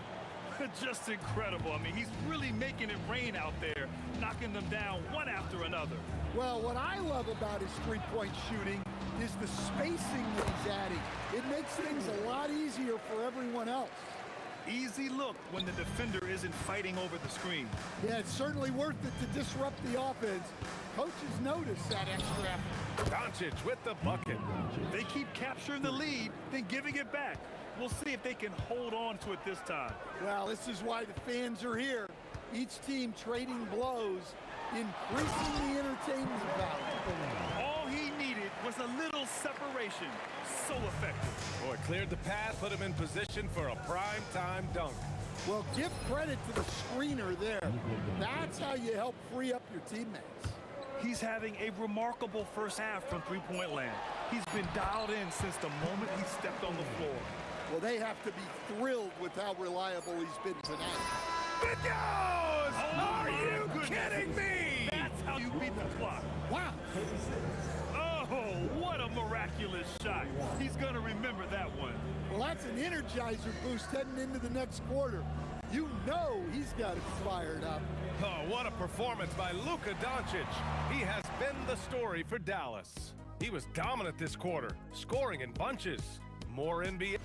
Just incredible. I mean, he's really making it rain out there, knocking them down one after another. Well, what I love about his three-point shooting is the spacing that he's adding. It makes things a lot easier for everyone else. Easy look when the defender isn't fighting over the screen. Yeah, it's certainly worth it to disrupt the offense. Coaches notice that extra effort. Doncic with the bucket. They keep capturing the lead, then giving it back. We'll see if they can hold on to it this time. Well, this is why the fans are here. Each team trading blows, increasing the entertainment value. All he needed was a little separation. So effective. Boy, cleared the path, put him in position for a prime-time dunk. Well, give credit to the screener there. That's how you help free up your teammates. He's having a remarkable first half from three-point land. He's been dialed in since the moment he stepped on the floor. Well, they have to be thrilled with how reliable he's been tonight. It goes! Are you kidding me? That's how you beat the clock. Wow. Oh, what a miraculous shot. He's going to remember that one. Well, that's an energizer boost heading into the next quarter. You know he's got it fired up. Oh, what a performance by Luka Doncic. He has been the story for Dallas. He was dominant this quarter, scoring in bunches. More NBA.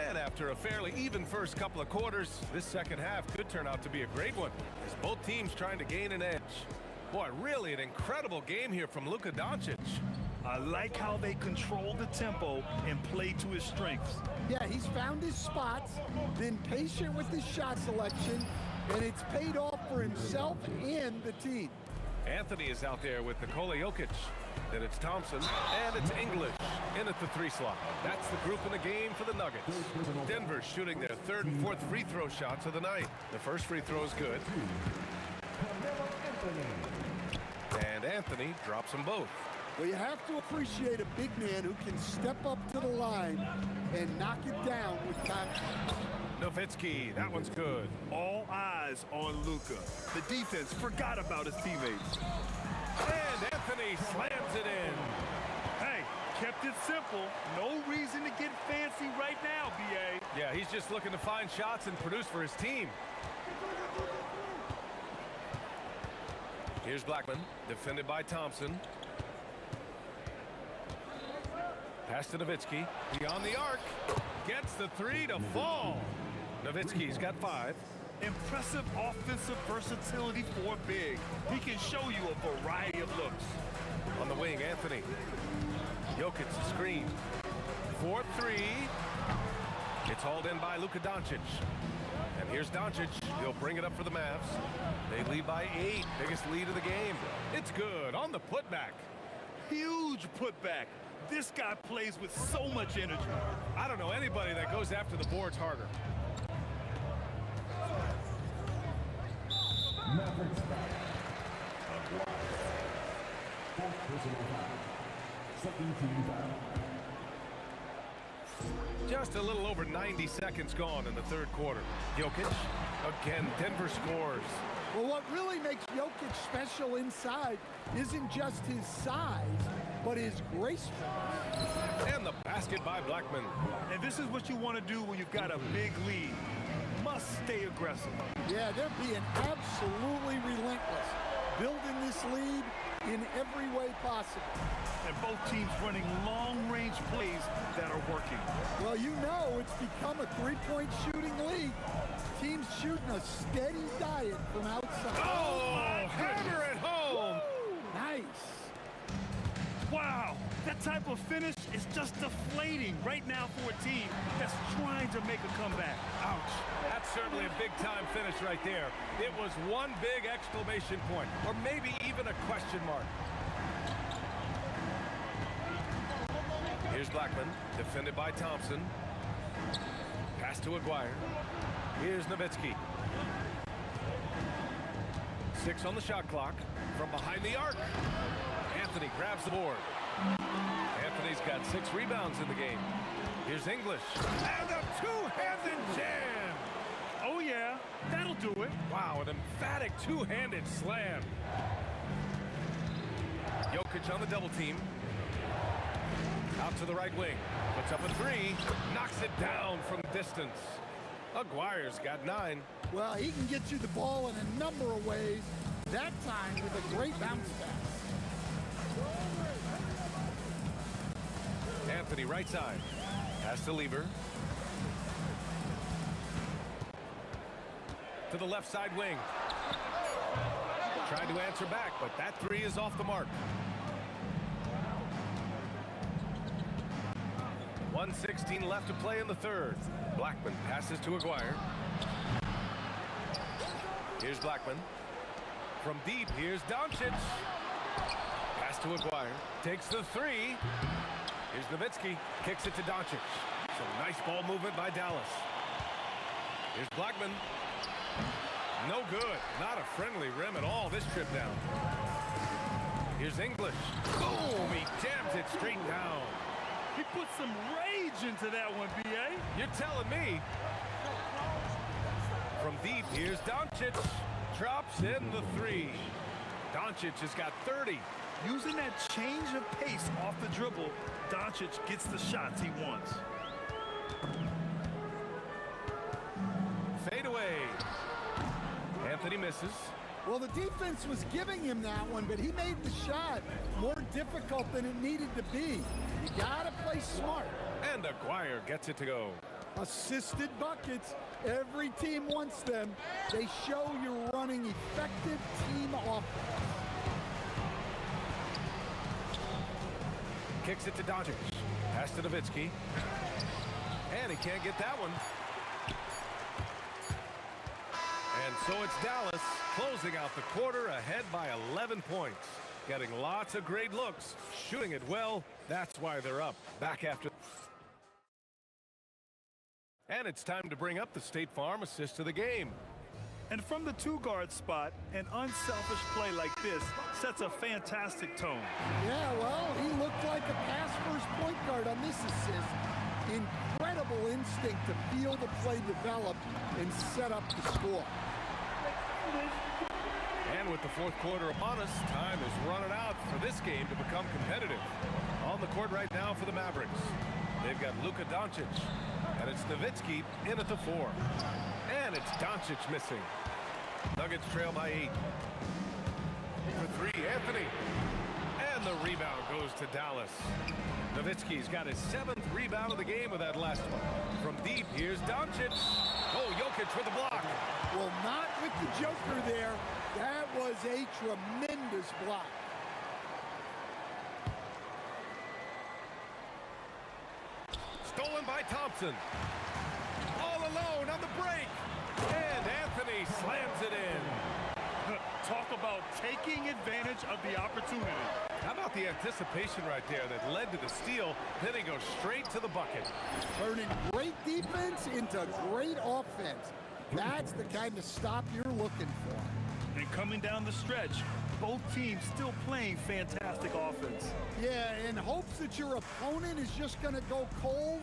And after a fairly even first couple of quarters, this second half could turn out to be a great one, as both teams trying to gain an edge. Boy, really an incredible game here from Luka Doncic. I like how they control the tempo and play to his strengths. Yeah, he's found his spots, been patient with his shot selection, and it's paid off for himself and the team. Anthony is out there with Nikola Jokic. Then it's Thompson, and it's English in at the 3 slot. That's the group in the game for the Nuggets. Denver's shooting their 3rd and 4th free throw shots of the night. The first free throw is good. And Anthony drops them both. Well, you have to appreciate a big man who can step up to the line and knock it down with confidence. Nowitzki, that one's good. All eyes on Luka. The defense forgot about his teammates. And Anthony slams it in. Hey, kept it simple. No reason to get fancy right now, B.A. Yeah, he's just looking to find shots and produce for his team. Here's Blackman, defended by Thompson. Pass to Nowitzki, beyond the arc. Gets the 3 to fall. Nowitzki's got 5. Impressive offensive versatility for big. He can show you a variety of looks. On the wing, Anthony. Jokic screen. 4-3. It's hauled in by Luka Doncic. And here's Doncic. He'll bring it up for the Mavs. They lead by 8. Biggest lead of the game. It's good on the putback. Huge putback. This guy plays with so much energy. I don't know anybody that goes after the boards harder. Just a little over 90 seconds gone in the 3rd quarter. Jokic, again, Denver scores. Well, what really makes Jokic special inside isn't just his size, but his gracefulness. And the basket by Blackman. And this is what you want to do when you've got a big lead. Must stay aggressive. Yeah, they're being absolutely relentless. Building this lead, in every way possible. And both teams running long-range plays that are working. Well, you know it's become a three-point shooting league. Teams shooting a steady diet from outside. Oh, hammer it home. Woo! Nice. Wow, that type of finish is just deflating right now for a team that's trying to make a comeback. Ouch. That's certainly a big-time finish right there. It was one big exclamation point, or maybe even a question mark. Here's Blackman, defended by Thompson. Pass to Aguirre. Here's Nowitzki. 6 on the shot clock. From behind the arc. Anthony grabs the board. Anthony's got 6 rebounds in the game. Here's English. And a two-handed jam. Oh, yeah, that'll do it. Wow, an emphatic two-handed slam. Jokic on the double team. Out to the right wing. Puts up a 3. Knocks it down from distance. Aguirre's got 9. Well, he can get you the ball in a number of ways. That time with a great bounce pass. Anthony right side. Pass to Lever. To the left side wing. Trying to answer back, but that 3 is off the mark. 1:16 left to play in the third. Blackman passes to Aguirre. Here's Blackman. From deep, here's Doncic. Pass to Aguirre. Takes the 3. Here's Nowitzki. Kicks it to Doncic. Some nice ball movement by Dallas. Here's Blackman. No good. Not a friendly rim at all this trip down. Here's English. Boom! He jams it straight down. He put some rage into that one, B.A. You're telling me. From deep, here's Doncic. Drops in the 3. Doncic has got 30. Using that change of pace off the dribble, Doncic gets the shots he wants. Fade away. Anthony misses. Well, the defense was giving him that one, but he made the shot more difficult than it needed to be. You gotta play smart. And Aguirre gets it to go. Assisted buckets. Every team wants them. They show you're running effective team offense. Kicks it to Doncic. Pass to Nowitzki. And he can't get that one. And so it's Dallas closing out the quarter ahead by 11 points. Getting lots of great looks, shooting it well. That's why they're up. Back after. And it's time to bring up the State Farm assist of the game. And from the 2-guard spot, an unselfish play like this sets a fantastic tone. Yeah, well, he looked like a pass-first point guard on this assist. Incredible instinct to feel the play develop and set up the score. And with the fourth quarter upon us, time is running out for this game to become competitive. On the court right now for the Mavericks. They've got Luka Doncic. And it's Nowitzki in at the 4. And it's Doncic missing. Nuggets trail by 8. For 3, Anthony. And the rebound goes to Dallas. Nowitzki's got his 7th rebound of the game with that last one. From deep, here's Doncic. Oh, Jokic with the block. Well, not with the Joker there. That was a tremendous block. Stolen by Thompson. All alone on the break. And Anthony slams it in. Talk about taking advantage of the opportunity. How about the anticipation right there that led to the steal, then he goes straight to the bucket. Turning great defense into great offense. That's the kind of stop you're looking for. And coming down the stretch, both teams still playing fantastic offense. Yeah, in hopes that your opponent is just going to go cold.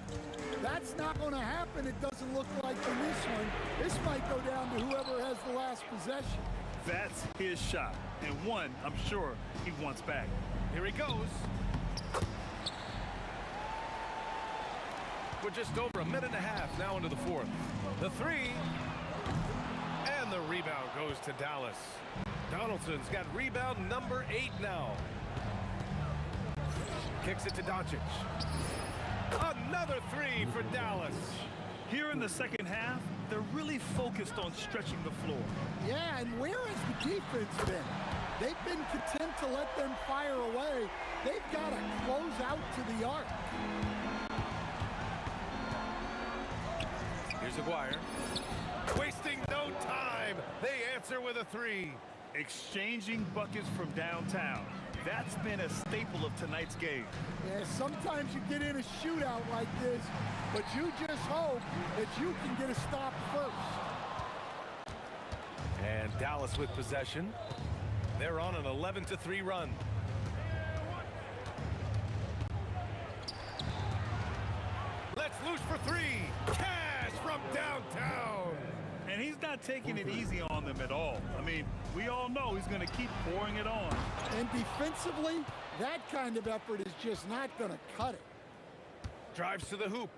That's not going to happen, it doesn't look like in this one. This might go down to whoever has the last possession. That's his shot, and one I'm sure he wants back. Here he goes. We're just over a minute and a half now into the fourth. The 3. And the rebound goes to Dallas. Donaldson's got rebound number 8 now. Kicks it to Doncic. Another 3 for Dallas. Here in the second half, they're really focused on stretching the floor. Yeah, and where has the defense been? They've been content to let them fire away. They've got to close out to the arc. Here's Aguirre. Wasting no time. They answer with a 3. Exchanging buckets from downtown. That's been a staple of tonight's game. Yeah, sometimes you get in a shootout like this, but you just hope that you can get a stop first. And Dallas with possession. They're on an 11-3 run. Let's loose for 3. Cash from downtown. And he's not taking it easy on them at all. I mean, we all know he's going to keep pouring it on. And defensively, that kind of effort is just not going to cut it. Drives to the hoop.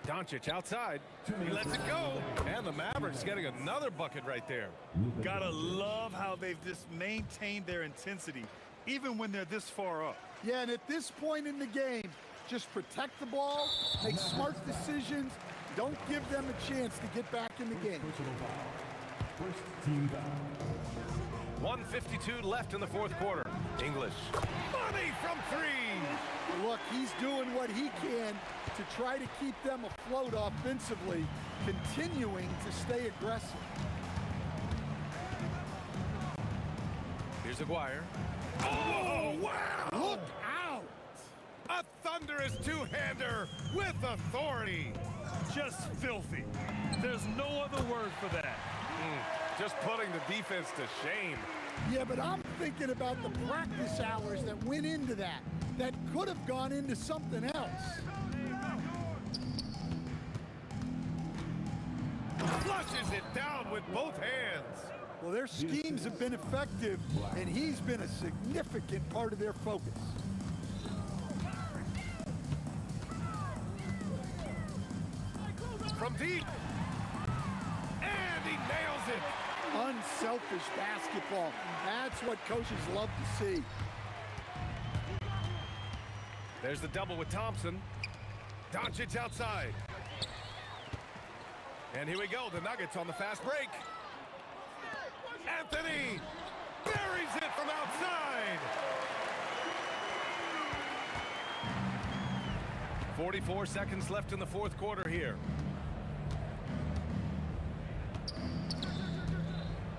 Doncic outside. He lets it go. And the Mavericks getting another bucket right there. Gotta love how they've just maintained their intensity, even when they're this far up. Yeah, and at this point in the game, just protect the ball, make smart decisions, don't give them a chance to get back in the game. 1:52 left in the fourth quarter. English. Money from 3. Look, he's doing what he can to try to keep them afloat offensively, continuing to stay aggressive. Here's Aguirre. Oh, wow! Look out! A thunderous two-hander with authority. Just filthy. There's no other word for that. Just putting the defense to shame. Yeah, but I'm thinking about the practice hours that went into that could have gone into something else. Flushes it down with both hands. Well, their schemes have been effective, and he's been a significant part of their focus. From deep. And he nails it. Unselfish basketball. That's what coaches love to see. There's the double with Thompson. Doncic outside. And here we go. The Nuggets on the fast break. Anthony buries it from outside. 44 seconds left in the fourth quarter here.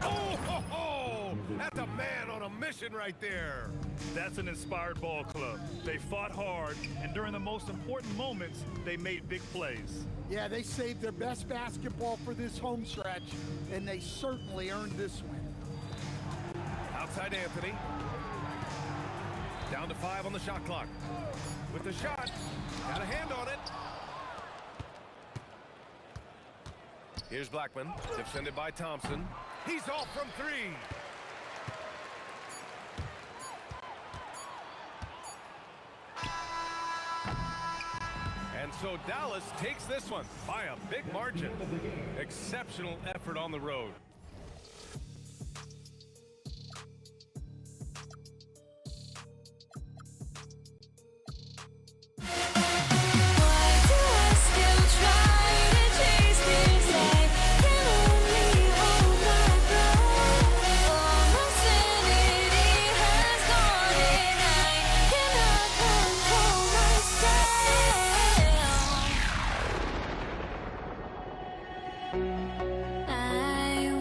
Oh, that's a man on a mission right there. That's an inspired ball club. They fought hard, and during the most important moments, they made big plays. Yeah, they saved their best basketball for this home stretch, and they certainly earned this win. Outside Anthony. Down to 5 on the shot clock. With the shot, got a hand on it. Here's Blackman, defended by Thompson. He's off from 3. And so Dallas takes this one by a big margin. Exceptional effort on the road. I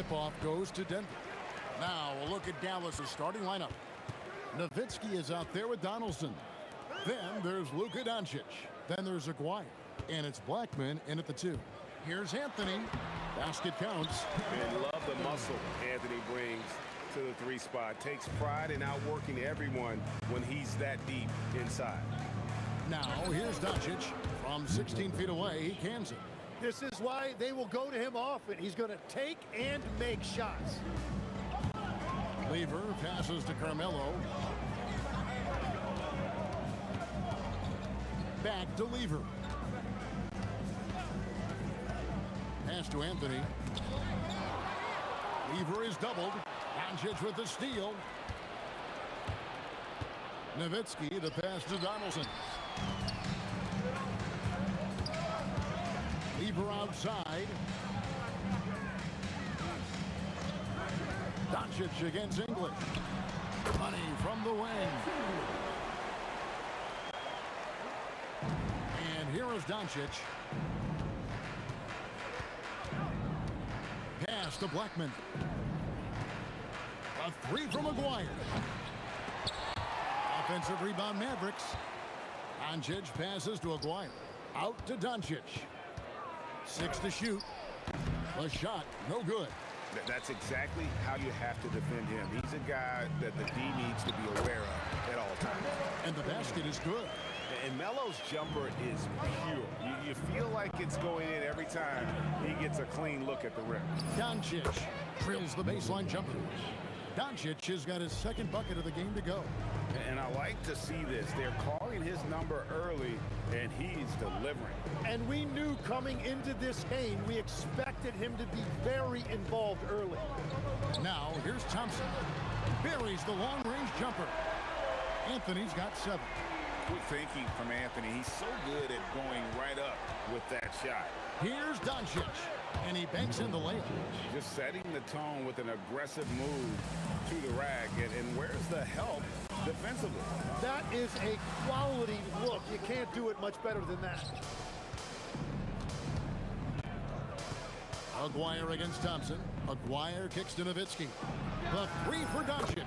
Tip-off goes to Denver. Now a look at Dallas' starting lineup. Nowitzki is out there with Donaldson. Then there's Luka Doncic. Then there's Aguirre. And it's Blackman in at the 2. Here's Anthony. Basket counts. And love the muscle Anthony brings to the 3 spot. Takes pride in outworking everyone when he's that deep inside. Now here's Doncic. From 16 feet away, he cans it. This is why they will go to him often. He's going to take and make shots. Lever passes to Carmelo. Back to Lever. Pass to Anthony. Lever is doubled. Doncic with the steal. Nowitzki, the pass to Donaldson. Lever outside. Doncic against English. Money from the wing. And here is Doncic. Pass to Blackman. A 3 from Aguirre. Offensive rebound Mavericks. Doncic passes to Aguirre. Out to Doncic. 6 to shoot. The shot, no good. That's exactly how you have to defend him. He's a guy that the D needs to be aware of at all times. And the basket is good. And Melo's jumper is pure. You feel like it's going in every time he gets a clean look at the rim. Doncic drills the baseline jumper. Doncic has got his 2nd bucket of the game to go. And I like to see this. They're calling his number early, and he's delivering. And we knew coming into this game, we expected him to be very involved early. Now, here's Thompson. Buries the long-range jumper. Anthony's got 7. Good thinking from Anthony. He's so good at going right up with that shot. Here's Doncic, and he banks in the layup. Just setting the tone with an aggressive move to the rack. And where's the help defensively? That is a quality look. You can't do it much better than that. Aguirre against Thompson. Aguirre kicks to Nowitzki. The 3 for Doncic.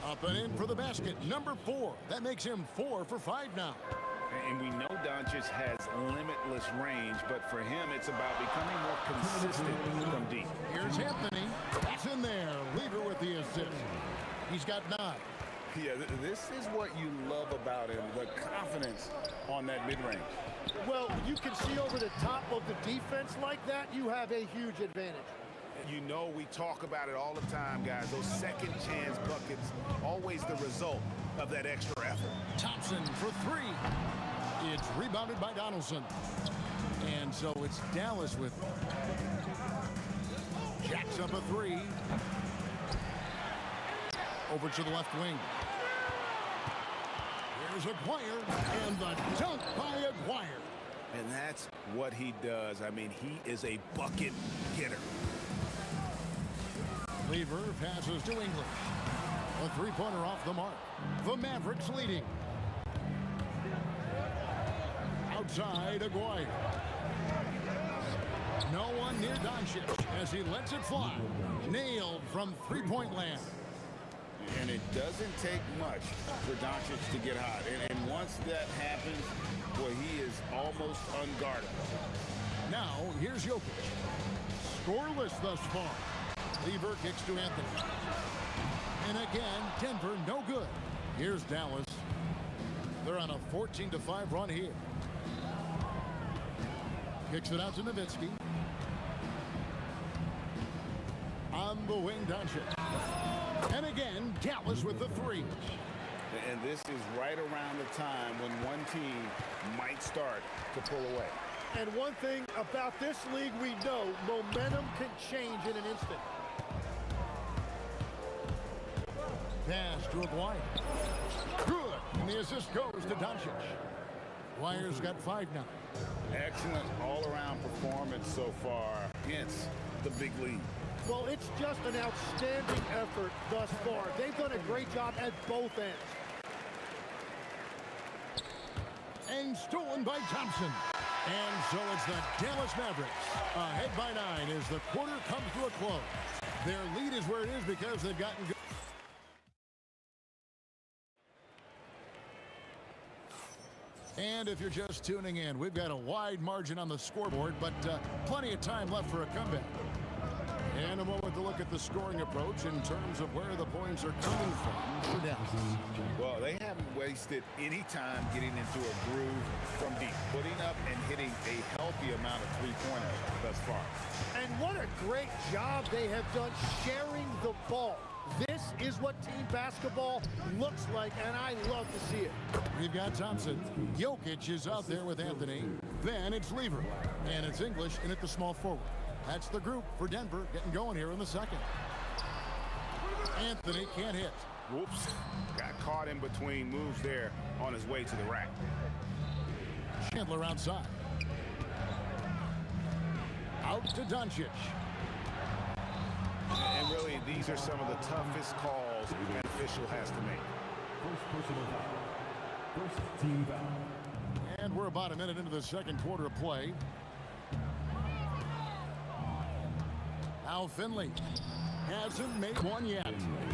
Up and in for the basket. Number 4. That makes him 4 for 5 now. And we know Doncic has limitless range, but for him, it's about becoming more consistent from deep. Here's Anthony. That's in there. Lever with the assist. He's got 9. Yeah, this is what you love about him, the confidence on that mid-range. Well, you can see over the top of the defense like that, you have a huge advantage. You know we talk about it all the time, guys. Those second chance buckets, always the result of that extra effort. Thompson for 3. It's rebounded by Donaldson. And so it's Dallas with jacks up a 3. Over to the left wing. Here's Aguirre, and the dunk by Aguirre. And that's what he does. I mean, he is a bucket getter. Lever passes to English. A 3-pointer off the mark. The Mavericks leading. Outside Aguirre. No one near Doncic as he lets it fly. Nailed from 3-point land. And it doesn't take much for Doncic to get hot. And once that happens, well, he is almost unguardable. Now, here's Jokic. Scoreless thus far. Lever kicks to Anthony. And again, Denver no good. Here's Dallas. They're on a 14-5 run here. Kicks it out to Nowitzki. On the wing, Doncic. And again, Dallas with the 3. And this is right around the time when one team might start to pull away. And one thing about this league we know, momentum can change in an instant. Pass to Aguirre. Good. And the assist goes to Doncic. Aguirre's got 5 now. Excellent all-around performance so far against the big league. Well, it's just an outstanding effort thus far. They've done a great job at both ends. And stolen by Thompson. And so it's the Dallas Mavericks ahead by 9 as the quarter comes to a close. Their lead is where it is because they've gotten good. And if you're just tuning in, we've got a wide margin on the scoreboard, but plenty of time left for a comeback. And a moment to look at the scoring approach in terms of where the points are coming from for Dallas. Well, they haven't wasted any time getting into a groove from deep, putting up and hitting a healthy amount of three-pointers thus far. And what a great job they have done sharing the ball. This is what team basketball looks like, and I love to see it. We've got Thompson. Jokic is out there with Anthony. Then it's Lever. And it's English in at the small forward. That's the group for Denver getting going here in the second. Anthony can't hit. Whoops. Got caught in between moves there on his way to the rack. Chandler outside. Out to Doncic. And really, these are some of the toughest calls an official has to make. First personal foul. First team foul. And we're about a minute into the second quarter of play. Now Finley hasn't made one yet.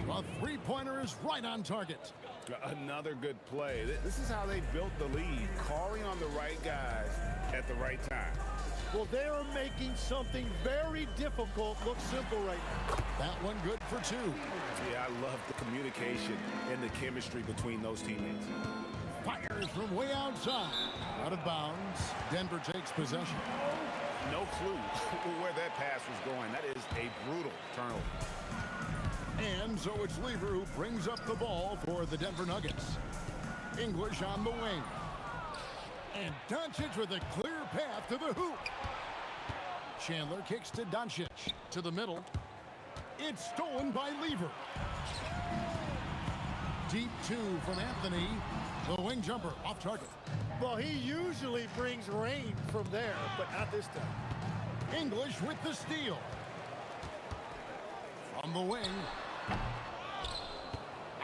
A three-pointer is right on target. Another good play. This is how they built the lead, calling on the right guys at the right time. Well, they are making something very difficult look simple right now. That one good for two. Yeah, I love the communication and the chemistry between those teammates. Fires from way outside. Out of bounds. Denver takes possession. No clue where that pass was going. That is a brutal turnover. And so it's Lever who brings up the ball for the Denver Nuggets. English on the wing. And Doncic with a clear path to the hoop. Chandler kicks to Doncic. To the middle. It's stolen by Lever. Deep two from Anthony. The wing jumper off target. Well, he usually brings rain from there, but not this time. English with the steal. From the wing.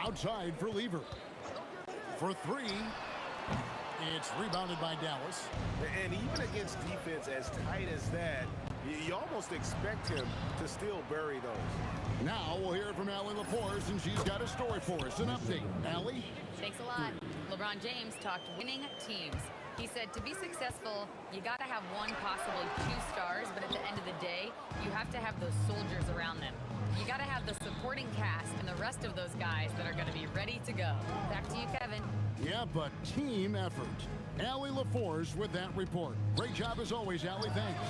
Outside for Lever. For three. It's rebounded by Dallas. And even against defense as tight as that, you almost expect him to still bury those. Now we'll hear from Allie LaForce, and she's got a story for us. An update. Allie? Thanks a lot. LeBron James talked winning teams. He said to be successful, you got to have one, possibly two stars, but at the end of the day, you have to have those soldiers around them. You got to have the supporting cast and the rest of those guys that are going to be ready to go. Back to you, Kevin. Yeah, but team effort. Allie LaForce with that report. Great job as always, Allie. Thanks.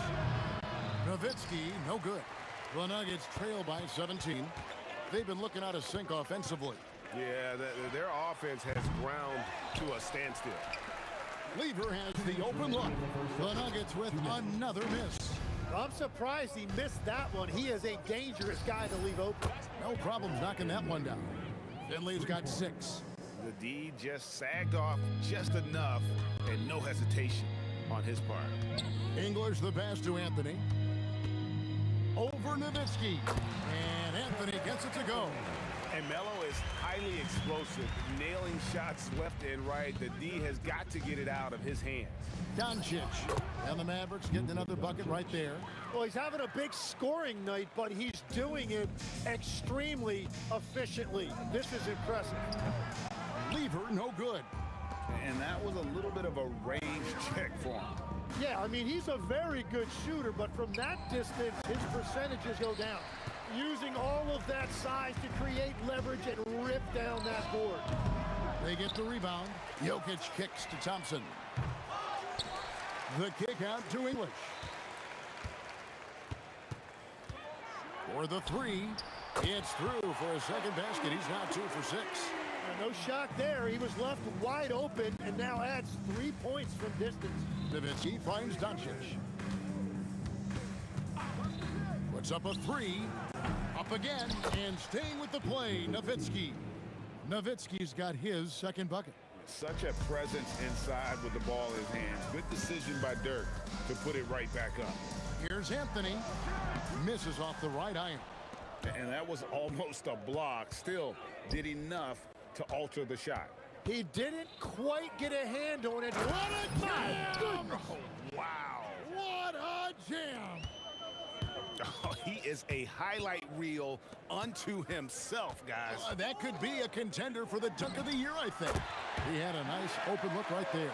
Nowitzki, no good. The Nuggets trail by 17. They've been looking out of sync offensively. Yeah, their offense has ground to a standstill. Lever has the open look. The Nuggets with another miss. I'm surprised he missed that one. He is a dangerous guy to leave open. No problems knocking that one down. Finley's got 6. The D just sagged off just enough and no hesitation on his part. English the pass to Anthony. Over Nowitzki. And Anthony gets it to go. And Melo is highly explosive, nailing shots left and right. The D has got to get it out of his hands. Doncic. And the Mavericks getting another bucket right there. Well, he's having a big scoring night, but he's doing it extremely efficiently. This is impressive. Lever, no good. And that was a little bit of a range check for him. Yeah, I mean, he's a very good shooter, but from that distance, his percentages go down. Using all of that size to create leverage and rip down that board. They get the rebound. Jokic kicks to Thompson. The kick out to English. For the three, it's through for a second basket. He's now 2 for 6. No shock there. He was left wide open and now adds 3 points from distance. Nowitzki finds Doncic. Puts up a 3. Up again and staying with the play, Nowitzki. Nowitzki's got his second bucket. Such a presence inside with the ball in his hands. Good decision by Dirk to put it right back up. Here's Anthony. Misses off the right iron. And that was almost a block. Still did enough to alter the shot. He didn't quite get a hand on it. What a jam! Oh, wow. What a jam! Oh, he is a highlight reel unto himself, guys. That could be a contender for the dunk of the year, I think. He had a nice open look right there.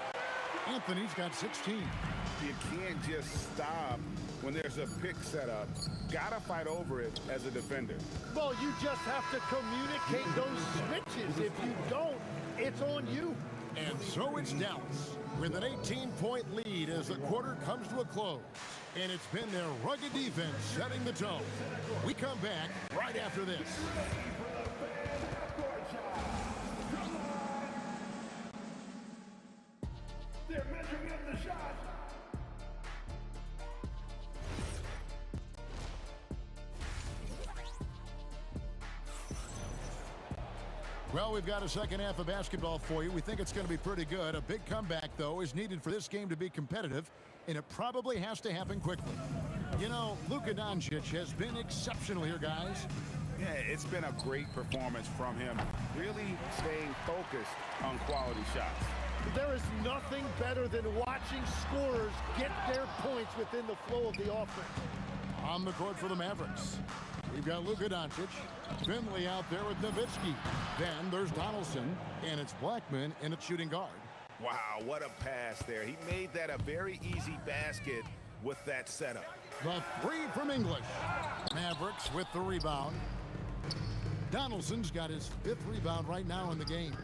Anthony's got 16. You can't just stop when there's a pick set up. Gotta fight over it as a defender. Well, you just have to communicate those switches. If you don't, it's on you. And so it's Dallas with an 18-point lead as the quarter comes to a close. And it's been their rugged defense setting the tone. We come back right after this. They're measuring up the shot. Well, we've got a second half of basketball for you. We think it's going to be pretty good. A big comeback, though, is needed for this game to be competitive, and it probably has to happen quickly. You know, Luka Doncic has been exceptional here, guys. Yeah, it's been a great performance from him. Really staying focused on quality shots. There is nothing better than watching scorers get their points within the flow of the offense. On the court for the Mavericks, we've got Luka Doncic. Finley out there with Nowitzki. Then there's Donaldson, and it's Blackman in at shooting guard. Wow, what a pass there. He made that a very easy basket with that setup. The three from English. Mavericks with the rebound. Donaldson's got his 5th rebound right now in the game.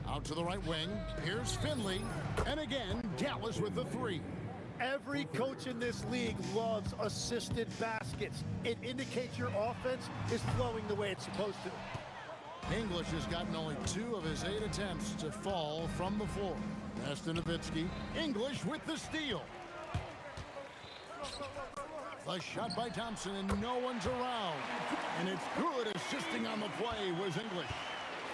Out to the right wing. Here's Finley. And again, Dallas with the 3. Every coach in this league loves assisted baskets. It indicates your offense is flowing the way it's supposed to. English has gotten only 2 of his 8 attempts to fall from the floor. Pass to Nowitzki. English with the steal. A shot by Thompson, and no one's around. And it's good. Assisting on the play was English.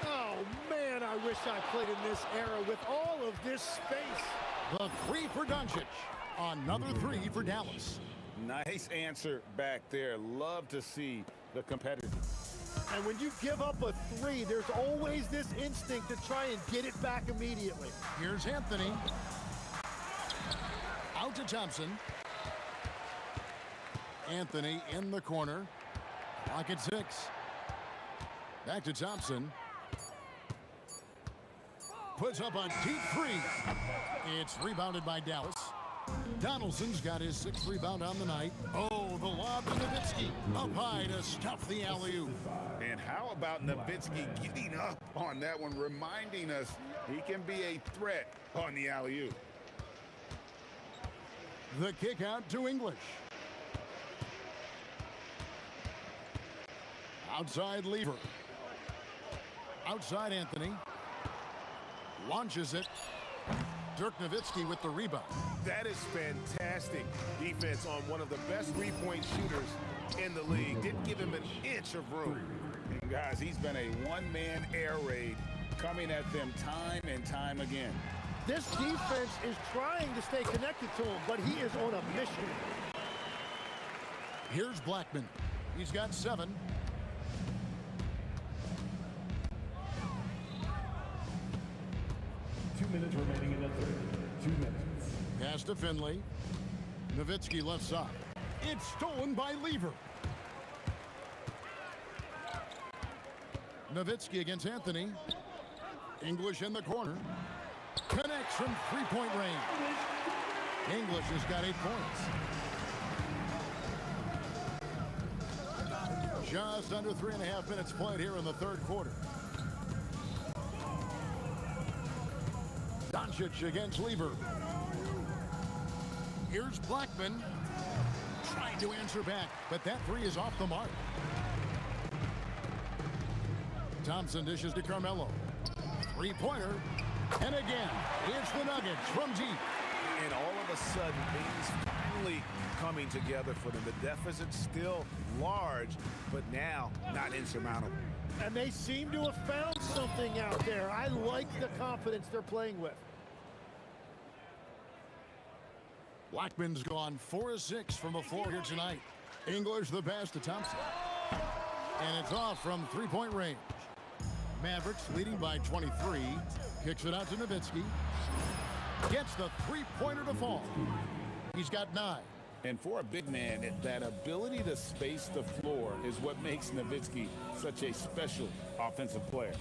Oh, man, I wish I played in this era with all of this space. The 3 for Doncic. Another 3 for Dallas. Nice answer back there. Love to see the competitiveness. And when you give up a 3, there's always this instinct to try and get it back immediately. Here's Anthony. Out to Thompson. Anthony in the corner. Clock at 6. Back to Thompson. Puts up a deep 3. It's rebounded by Dallas. Donaldson's got his 6th rebound on the night. Oh, the lob to Nowitzki. Up high to stuff the alley-oop. And how about Nowitzki getting up on that one, reminding us he can be a threat on the alley-oop. The kick out to English. Outside Lever. Outside Anthony. Launches it. Dirk Nowitzki with the rebound. That is fantastic defense on one of the best three-point shooters in the league. Didn't give him an inch of room. And guys, he's been a one-man air raid coming at them time and time again. This defense is trying to stay connected to him, but he is on a mission. Here's Blackman. He's got 7. Minutes remaining in the third. 2 minutes. Pass to Finley. Nowitzki left side. It's stolen by Lever. Nowitzki against Anthony. English in the corner. Connects from 3-point range. English has got 8 points. Just under 3.5 minutes played here in the 3rd quarter. Doncic against Lever. Here's Blackman trying to answer back, but that 3 is off the mark. Thompson dishes to Carmelo. 3-pointer. And again, it's the Nuggets from deep. And all of a sudden, things finally coming together for them. The deficit's still large, but now not insurmountable. And they seem to have found something out there. I like the confidence they're playing with. Blackman's gone 4 of 6 from the floor here tonight. English the pass to Thompson. And it's off from 3-point range. Mavericks leading by 23. Kicks it out to Nowitzki. Gets the 3-pointer to fall. He's got 9. And for a big man, that ability to space the floor is what makes Nowitzki such a special offensive player.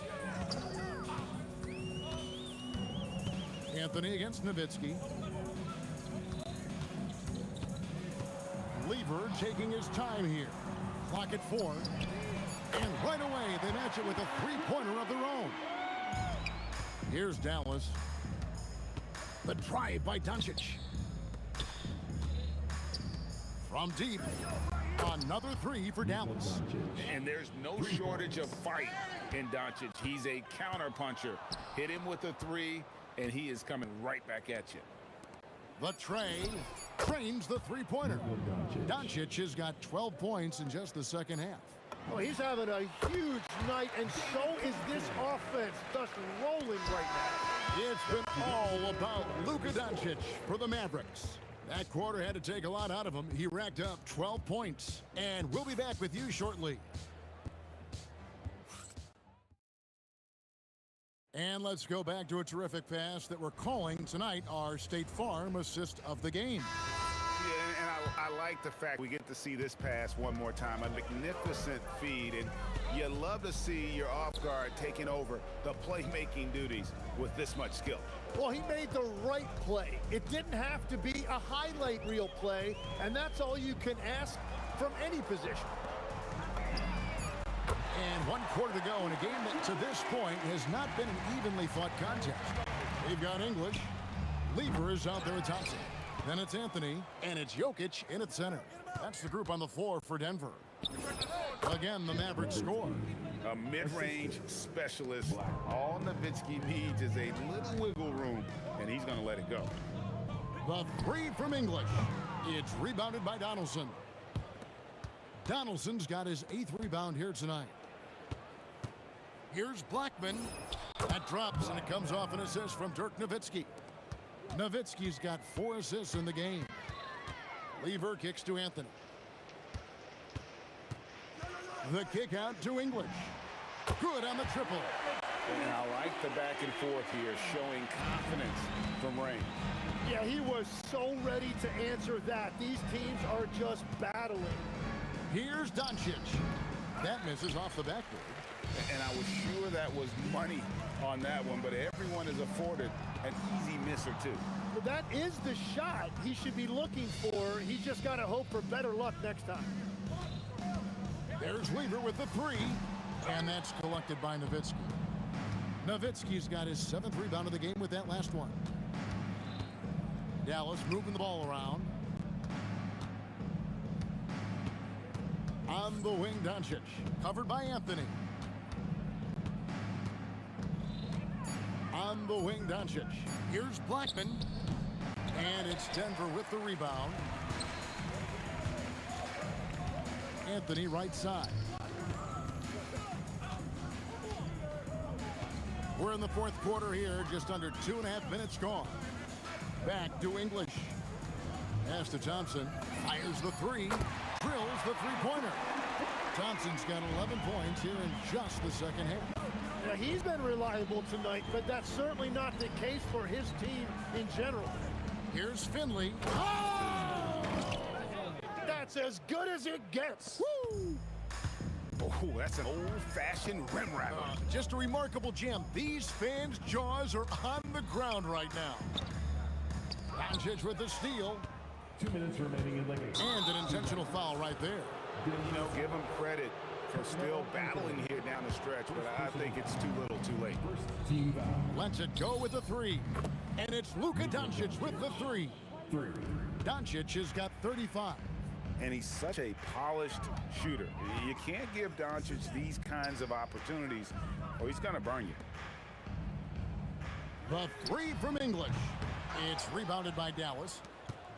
Anthony against Nowitzki. Lever taking his time here. Clock at 4. And right away, they match it with a three-pointer of their own. Here's Dallas. The drive by Doncic. From deep, another three for Dallas. And there's no shortage of fight in Doncic. He's a counter puncher. Hit him with a three, and he is coming right back at you. The tray trains the three-pointer. Doncic has got 12 points in just the second half. Well, he's having a huge night, and so is this offense, just rolling right now. It's been all about Luka Doncic for the Mavericks. That quarter had to take a lot out of him. He racked up 12 points. And we'll be back with you shortly. And let's go back to a terrific pass that we're calling tonight our State Farm assist of the game. Yeah, and I like the fact we get to see this pass one more time. A magnificent feed, and you love to see your off guard taking over the playmaking duties with this much skill. Well, he made the right play. It didn't have to be a highlight reel play, and that's all you can ask from any position. And 1 quarter to go in a game that to this point has not been an evenly fought contest. They've got English. Lever is out there with Thompson. Then it's Anthony, and it's Jokic in at center. That's the group on the floor for Denver. Again, the Mavericks score. A mid-range specialist. All Nowitzki needs is a little wiggle room, and he's going to let it go. The three from English. It's rebounded by Donaldson. Donaldson's got his 8th rebound here tonight. Here's Blackman. That drops, and it comes off an assist from Dirk Nowitzki. Nowitzki's got 4 assists in the game. Lever kicks to Anthony. The kick out to English. Good on the triple. And I like the back and forth here, showing confidence from range. Yeah, he was so ready to answer that. These teams are just battling. Here's Doncic. That misses off the backboard. And I was sure that was money on that one, but everyone is afforded an easy miss or two. Well, that is the shot he should be looking for. He's just got to hope for better luck next time. There's Lever with the 3, and that's collected by Nowitzki. Nowitzki's got his 7th rebound of the game with that last one. Dallas moving the ball around. On the wing, Doncic, covered by Anthony. On the wing, Doncic. Here's Blackman, and it's Denver with the rebound. Anthony right side. We're in the 4th quarter here, just under 2.5 minutes gone. Back to English. Pass to Thompson. Fires the 3. Drills the three-pointer. Thompson's got 11 points here in just the second half. Now, he's been reliable tonight, but that's certainly not the case for his team in general. Here's Finley. Oh! That's as good as it gets. Woo! Oh, that's an old-fashioned rim wrapper. Just a remarkable gem. These fans' jaws are on the ground right now. Doncic with the steal. 2 minutes remaining in the game. And an intentional foul right there. You know, give him credit for still battling here down the stretch, but I think it's too little too late. Lets it go with the 3. And it's Luka Doncic with the 3. Doncic has got 35. And he's such a polished shooter. You can't give Doncic these kinds of opportunities, or he's going to burn you. The 3 from English. It's rebounded by Dallas.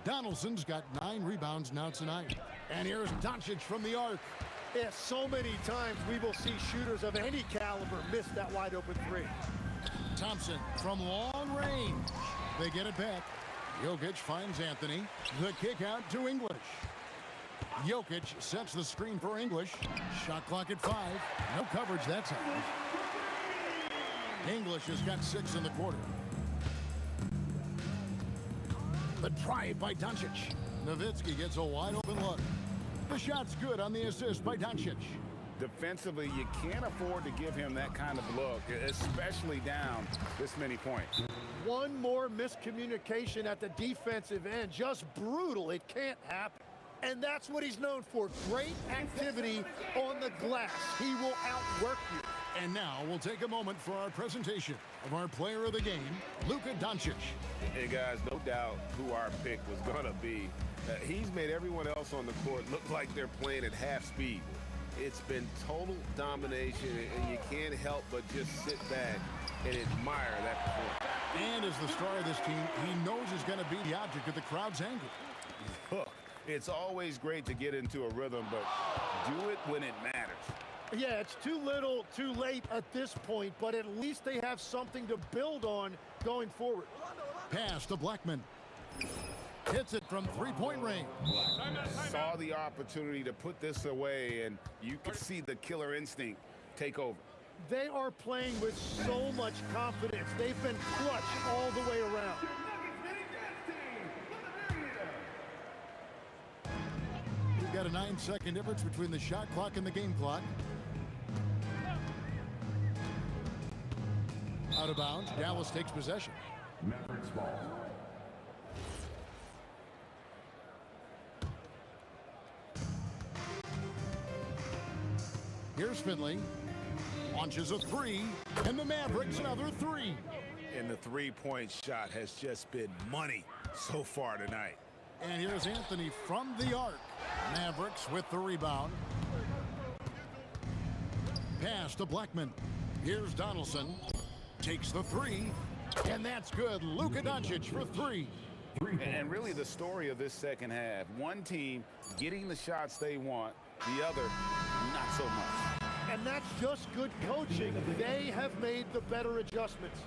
Donaldson's got 9 rebounds now tonight. And here's Doncic from the arc. Yeah, so many times we will see shooters of any caliber miss that wide open 3. Thompson from long range. They get it back. Jokic finds Anthony. The kick out to English. Jokic sets the screen for English. Shot clock at 5. No coverage that time. English has got 6 in the quarter. The drive by Doncic. Nowitzki gets a wide open look. The shot's good on the assist by Doncic. Defensively, you can't afford to give him that kind of look, especially down this many points. One more miscommunication at the defensive end. Just brutal. It can't happen. And that's what he's known for. Great activity on the glass. He will outwork you. And now we'll take a moment for our presentation of our player of the game, Luka Doncic. Hey, guys, no doubt who our pick was going to be. He's made everyone else on the court look like they're playing at half speed. It's been total domination, and you can't help but just sit back and admire that performance. And as the star of this team, he knows he's going to be the object of the crowd's anger. Look, it's always great to get into a rhythm, but do it when it matters. Yeah, it's too little, too late at this point, but at least they have something to build on going forward. Pass to Blackman. Hits it from three-point range. Saw the opportunity to put this away, and you could see the killer instinct take over. They are playing with so much confidence. They've been clutch all the way around. We've got a 9-second difference between the shot clock and the game clock. Out of bounds, Dallas takes possession. Mavericks ball. Here's Finley. Launches a three, and the Mavericks another three. And the three-point shot has just been money so far tonight. And here's Anthony from the arc. Mavericks with the rebound. Pass to Blackman. Here's Donaldson. Takes the three, and that's good. Luka Doncic for three. And really the story of this second half, one team getting the shots they want, the other not so much. And that's just good coaching. They have made the better adjustments.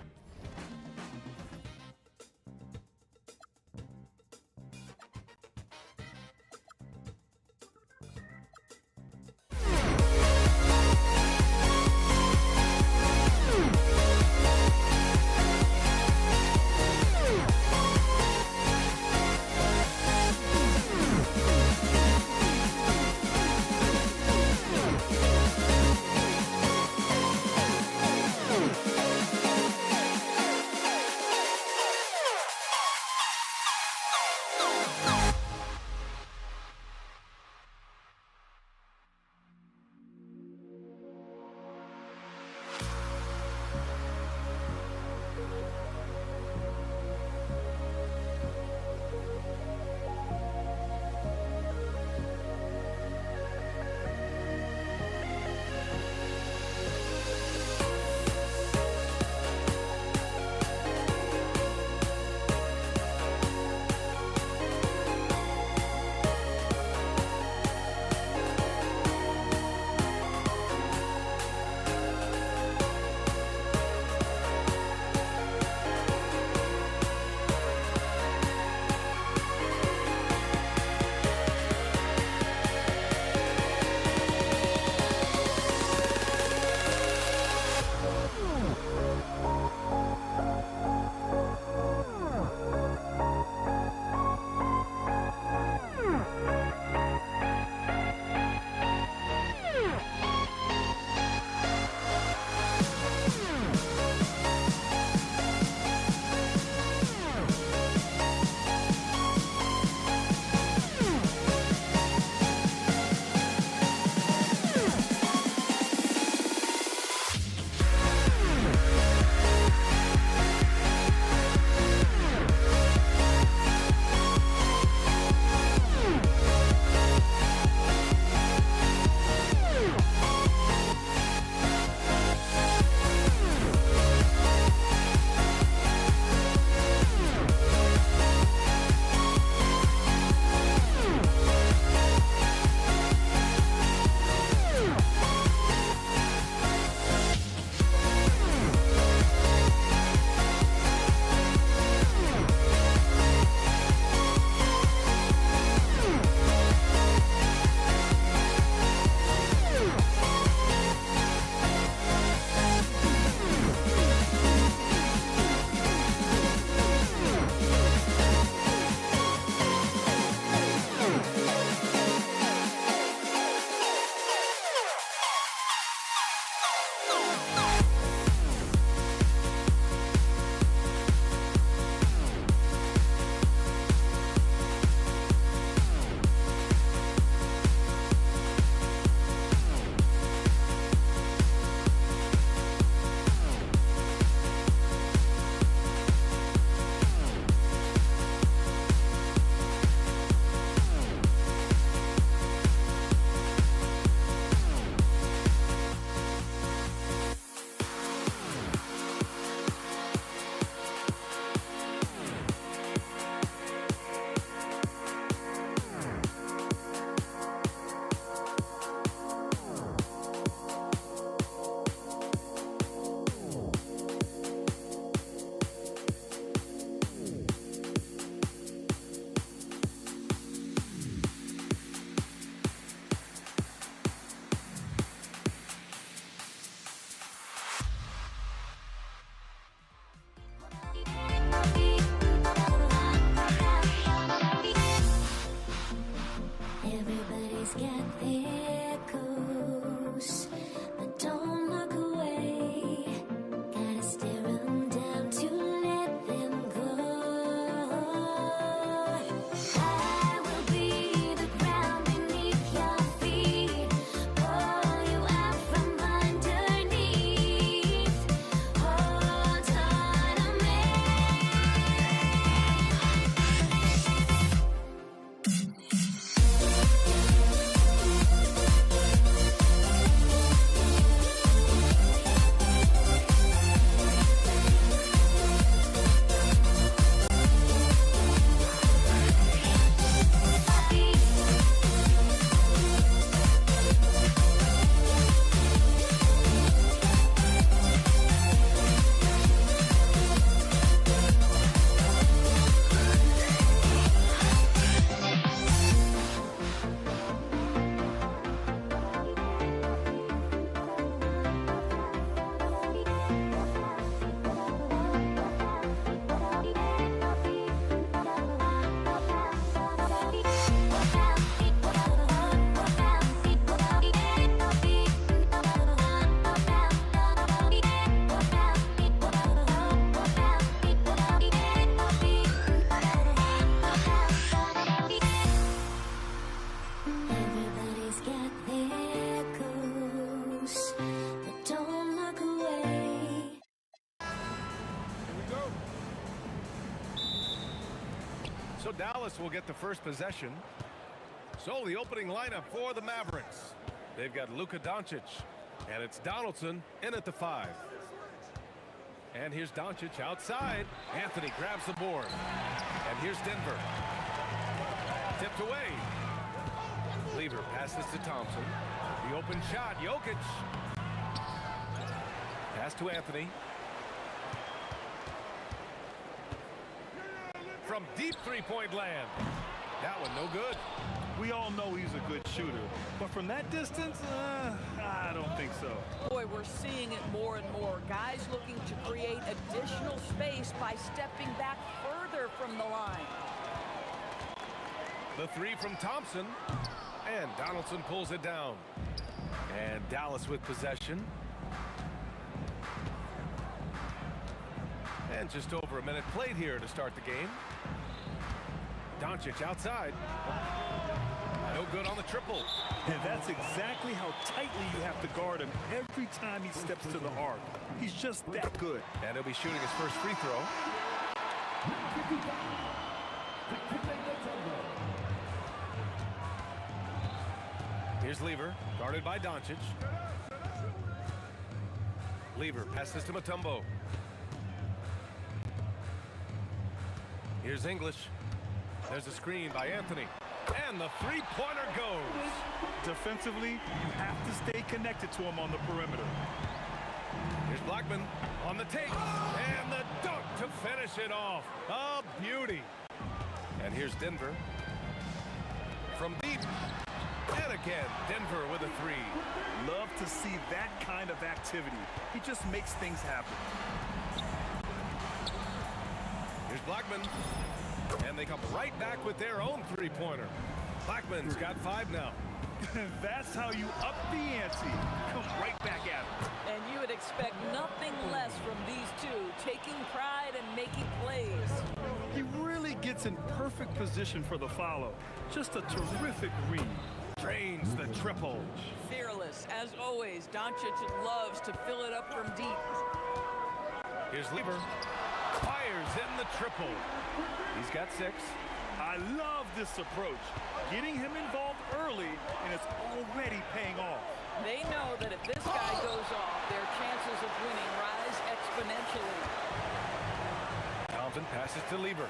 Dallas will get the first possession. So the opening lineup for the Mavericks. They've got Luka Doncic, and it's Donaldson in at the 5. And here's Doncic outside. Anthony grabs the board. And here's Denver. Tipped away. Lever passes to Thompson. The open shot, Jokic. Pass to Anthony. From deep three-point land. That one no good. We all know he's a good shooter, but from that distance, I don't think so. Boy, we're seeing it more and more. Guys looking to create additional space by stepping back further from the line. The 3 from Thompson, and Donaldson pulls it down. And Dallas with possession. And just over a minute played here to start the game. Doncic outside. No good on the triple. And that's exactly how tightly you have to guard him every time he steps to the arc. He's just that good. And he'll be shooting his first free throw. Here's Lever, guarded by Doncic. Lever passes to Mutombo. Here's English. There's a screen by Anthony. And the three-pointer goes. Defensively, you have to stay connected to him on the perimeter. Here's Blackman on the take. And the dunk to finish it off. A beauty. And here's Denver. From deep. And again, Denver with a 3. Love to see that kind of activity. He just makes things happen. Here's Blackman. And they come right back with their own three-pointer. Blackman's got 5 now. That's how you up the ante. Come right back at him. And you would expect nothing less from these two, taking pride and making plays. He really gets in perfect position for the follow. Just a terrific read. Drains the triple. Fearless, as always. Doncic loves to fill it up from deep. Here's Lever. Fires in the triple. He's got 6. I love this approach. Getting him involved early, and it's already paying off. They know that if this guy goes off, their chances of winning rise exponentially. Thompson passes to Lever.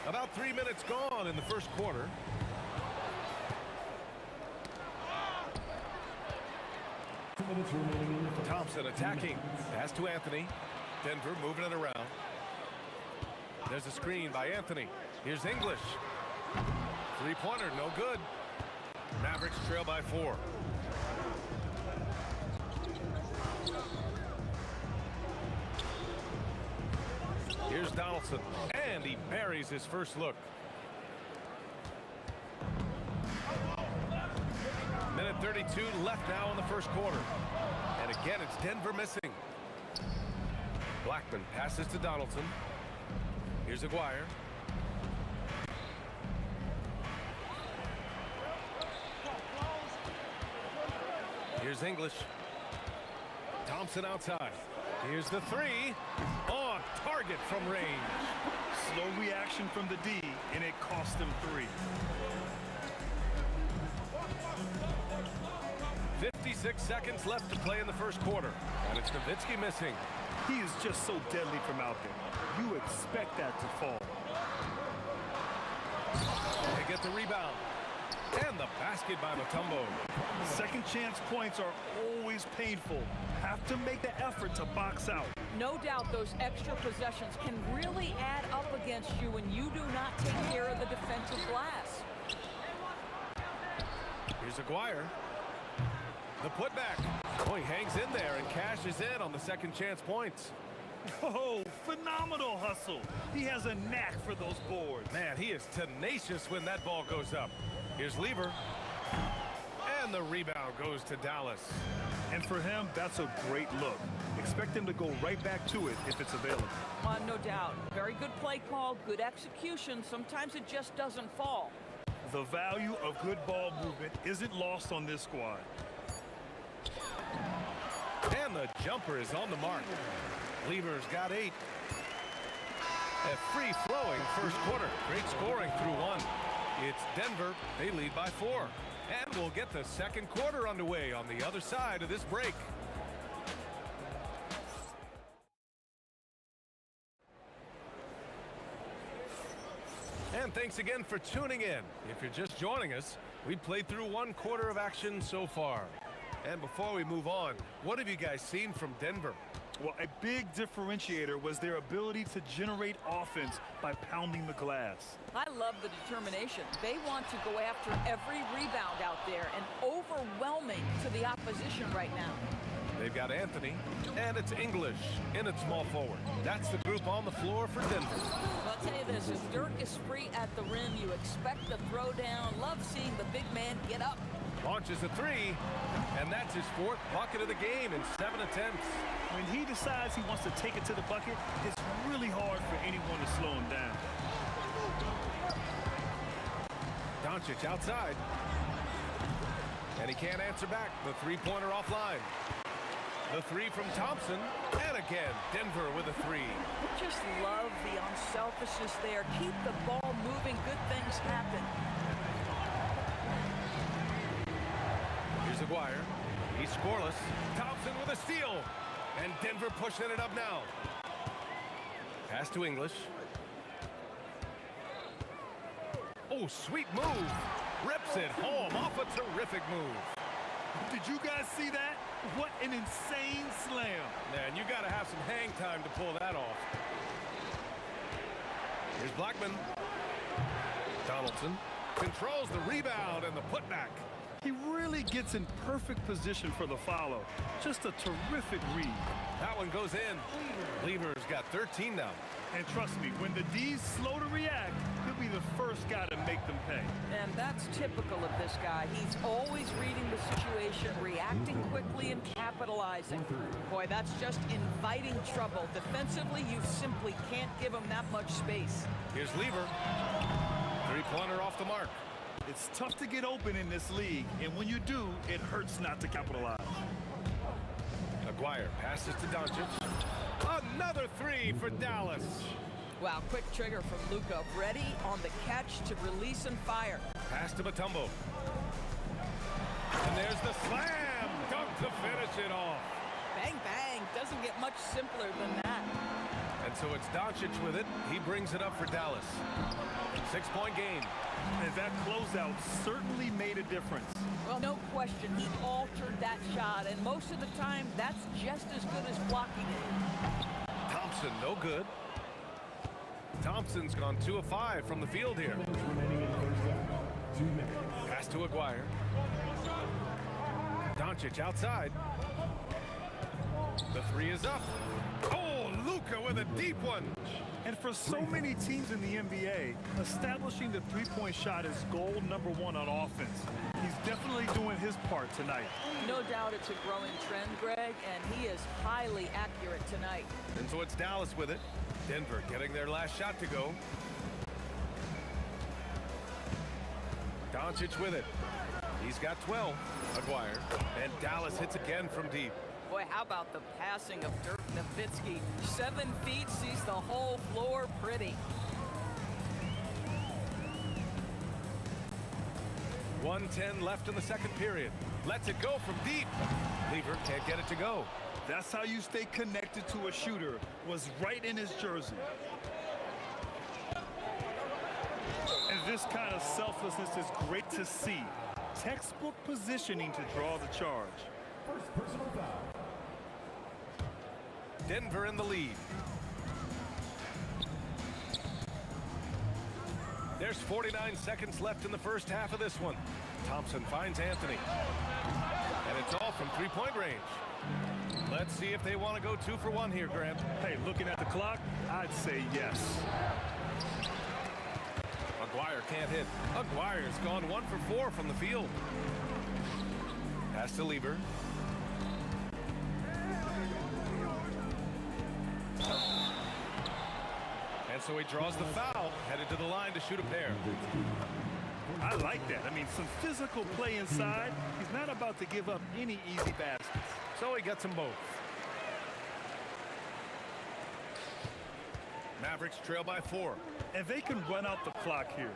About 3 minutes gone in the first quarter. Thompson attacking. Pass to Anthony. Denver moving it around. There's a screen by Anthony. Here's English. Three-pointer, no good. Mavericks trail by 4. Here's Donaldson, and he buries his first look. Minute 32 left now in the first quarter. And again, it's Denver missing. Blackman passes to Donaldson. Here's Aguirre. Here's English. Thompson outside. Here's the 3. On target from range. Slow reaction from the D, and it cost him 3. 56 seconds left to play in the first quarter. And it's Nowitzki missing. He is just so deadly from out there. You expect that to fall. They get the rebound. And the basket by Mutombo. Second chance points are always painful. Have to make the effort to box out. No doubt those extra possessions can really add up against you when you do not take care of the defensive glass. Here's Aguirre. The putback. Oh, he hangs in there and cashes in on the second chance points. Oh, phenomenal hustle. He has a knack for those boards. Man, he is tenacious when that ball goes up. Here's Lever. And the rebound goes to Dallas. And for him, that's a great look. Expect him to go right back to it if it's available. No doubt. Very good play call, good execution. Sometimes it just doesn't fall. The value of good ball movement isn't lost on this squad. And the jumper is on the mark. Lever's got 8. A free-flowing first quarter. Great scoring through one. It's Denver. They lead by 4. And we'll get the second quarter underway on the other side of this break. And thanks again for tuning in. If you're just joining us, we played through one quarter of action so far. And before we move on, what have you guys seen from Denver? Well, a big differentiator was their ability to generate offense by pounding the glass. I love the determination. They want to go after every rebound out there and overwhelming to the opposition right now. They've got Anthony, and it's English in at small forward. That's the group on the floor for Denver. Well, I'll tell you this, if Dirk is free at the rim, you expect the throwdown. Love seeing the big man get up. Launches a 3, and that's his 4th bucket of the game in 7 attempts. When he decides he wants to take it to the bucket, it's really hard for anyone to slow him down. Doncic outside. And he can't answer back. The three-pointer offline. The 3 from Thompson. And again, Denver with a 3. Just love the unselfishness there. Keep the ball moving. Good things happen. Here's Aguirre. He's scoreless. Thompson with a steal. And Denver pushing it up now. Pass to English. Oh, sweet move. Rips it home off a terrific move. Did you guys see that? What an insane slam. Man, you got to have some hang time to pull that off. Here's Blackman. Donaldson controls the rebound and the putback. He really gets in perfect position for the follow. Just a terrific read. That one goes in. Lever's got 13 now. And trust me, when the D's slow to react, he'll be the first guy to make them pay. And that's typical of this guy. He's always reading the situation, reacting quickly, and capitalizing. Boy, that's just inviting trouble. Defensively, you simply can't give him that much space. Here's Lever. Three-pointer off the mark. It's tough to get open in this league, and when you do, it hurts not to capitalize. Aguirre passes to Doncic. Another 3 for Dallas. Wow, quick trigger from Luka. Ready on the catch to release and fire. Pass to Mutombo. And there's the slam. Dunk to finish it off. Bang, bang. Doesn't get much simpler than that. And so it's Doncic with it. He brings it up for Dallas. 6-point game. And that closeout certainly made a difference. Well, no question, he altered that shot, and most of the time, that's just as good as blocking it. Thompson, no good. Thompson's gone 2 of 5 from the field here. Pass to Aguirre. Doncic outside. The 3 is up. Oh, Luka with a deep one. And for so many teams in the NBA, establishing the three-point shot is goal number 1 on offense. He's definitely doing his part tonight. No doubt it's a growing trend, Greg, and he is highly accurate tonight. And so it's Dallas with it. Denver getting their last shot to go. Doncic with it. He's got 12. Aguirre. And Dallas hits again from deep. Boy, how about the passing of Dirk Nowitzki? 7 feet, sees the whole floor pretty. 1:10 left in the second period. Lets it go from deep. Lever can't get it to go. That's how you stay connected to a shooter. Was right in his jersey. And this kind of selflessness is great to see. Textbook positioning to draw the charge. First personal foul. Denver in the lead. There's 49 seconds left in the first half of this one. Thompson finds Anthony. And it's all from three-point range. Let's see if they want to go 2 for 1 here, Grant. Hey, looking at the clock, I'd say yes. Aguirre can't hit. Aguirre's gone 1 for 4 from the field. Pass to Lever. And so he draws the foul, headed to the line to shoot a pair. I like that. I mean, some physical play inside. He's not about to give up any easy baskets. So he gets them both. Mavericks trail by 4. And they can run out the clock here.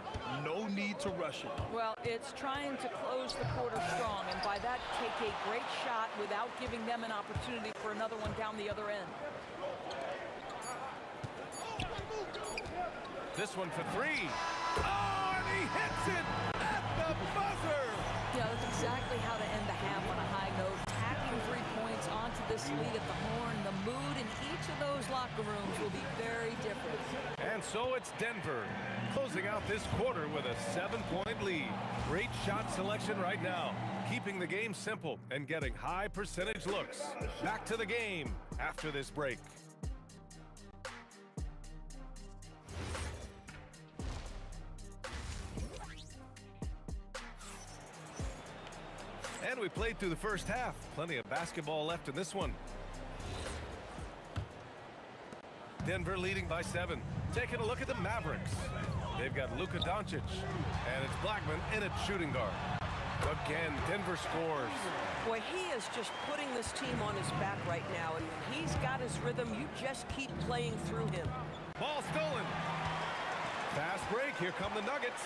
No need to rush it. Well, it's trying to close the quarter strong, and by that, take a great shot without giving them an opportunity for another one down the other end. This one for 3. Oh, and he hits it at the buzzer. Yeah, that's exactly how to end the half on a high note. Tacking 3 points onto this lead at the horn. The mood in each of those locker rooms will be very different. And so it's Denver closing out this quarter with a 7-point lead. Great shot selection right now, keeping the game simple and getting high percentage looks. Back to the game after this break. And we played through the first half. Plenty of basketball left in this one. Denver leading by 7. Taking a look at the Mavericks. They've got Luka Doncic, and it's Blackman in at shooting guard. Again, Denver scores. Boy, he is just putting this team on his back right now, and when he's got his rhythm, you just keep playing through him. Ball stolen. Fast break. Here come the Nuggets.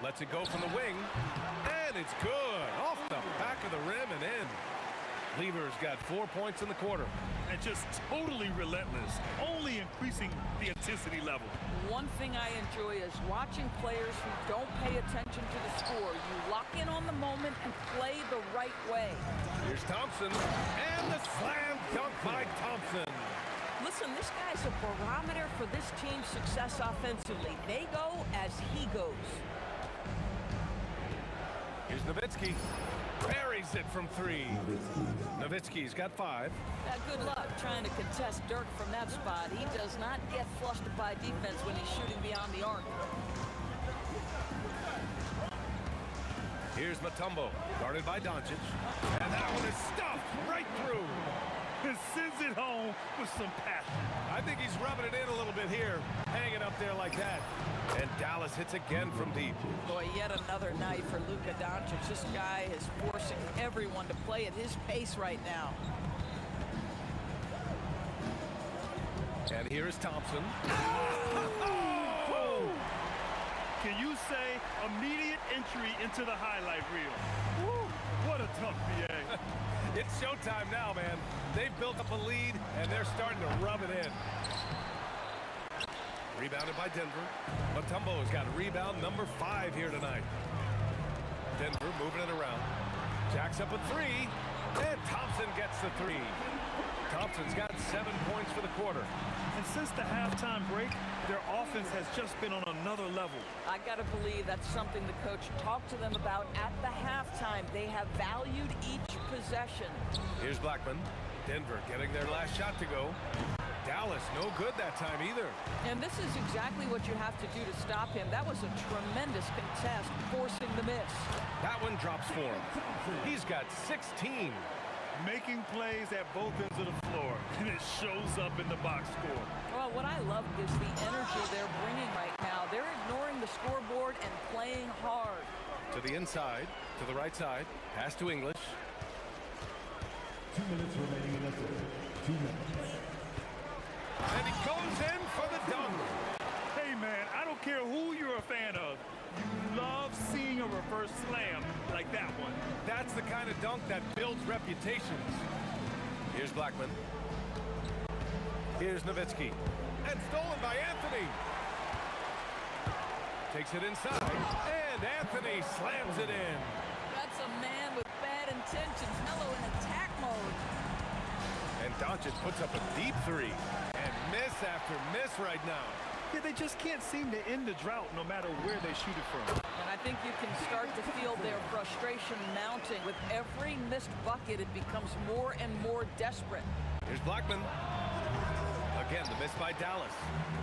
Lets it go from the wing, and it's good. Off the back of the rim and in. Lever's got 4 points in the quarter. And just totally relentless, only increasing the intensity level. One thing I enjoy is watching players who don't pay attention to the score. You lock in on the moment and play the right way. Here's Thompson, and the slam dunk by Thompson. Listen, this guy's a barometer for this team's success offensively. They go as he goes. Here's Nowitzki. Buries it from 3. Nowitzki's got 5. Good luck trying to contest Dirk from that spot. He does not get flustered by defense when he's shooting beyond the arc. Here's Mutombo, guarded by Doncic. And that one is stuffed right through. And sends it home with some passion. I think he's rubbing it in a little bit here, hanging up there like that. And Dallas hits again from deep. Boy, yet another night for Luka Doncic. This guy is forcing everyone to play at his pace right now. And here is Thompson. Oh! Can you say immediate entry into the highlight reel? Woo! What a tough BA. It's showtime now, man. They've built up a lead, and they're starting to rub it in. Rebounded by Denver. Mutombo's got rebound number 5 here tonight. Denver moving it around. Jacks up a 3, and Thompson gets the 3. Thompson's got 7 points for the quarter. And since the halftime break, their offense has just been on another level. I got to believe that's something the coach talked to them about at the halftime. They have valued each possession. Here's Blackman. Denver getting their last shot to go. Dallas no good that time either. And this is exactly what you have to do to stop him. That was a tremendous contest, forcing the miss. That one drops for him. He's got 16. Making plays at both ends of the floor, and it shows up in the box score. Well, what I love is the energy they're bringing right now. They're ignoring the scoreboard and playing hard. To the inside, to the right side, pass to English. 2 minutes remaining in the third. 2 minutes. And he goes in for the dunk. Hey, man, I don't care who you're a fan of. You love seeing a reverse slam like that one. That's the kind of dunk that builds reputations. Here's Blackman. Here's Nowitzki. And stolen by Anthony. Takes it inside. And Anthony slams it in. That's a man with bad intentions. Melo in attack mode. And Doncic puts up a deep 3. And miss after miss right now. Yeah, they just can't seem to end the drought no matter where they shoot it from. And I think you can start to feel their frustration mounting. With every missed bucket, it becomes more and more desperate. Here's Blackman. Again, the miss by Dallas.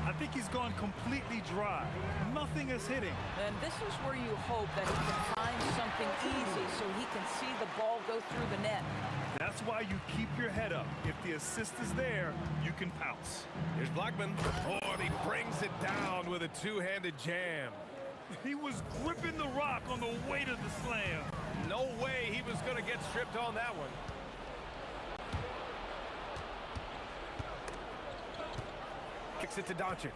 I think he's gone completely dry. Nothing is hitting. And this is where you hope that he can find something easy so he can see the ball go through the net. That's why you keep your head up. If the assist is there, you can pounce. Here's Blackman. Oh, and he brings it down with a two-handed jam. He was gripping the rock on the weight of the slam. No way he was going to get stripped on that one. Kicks it to Doncic.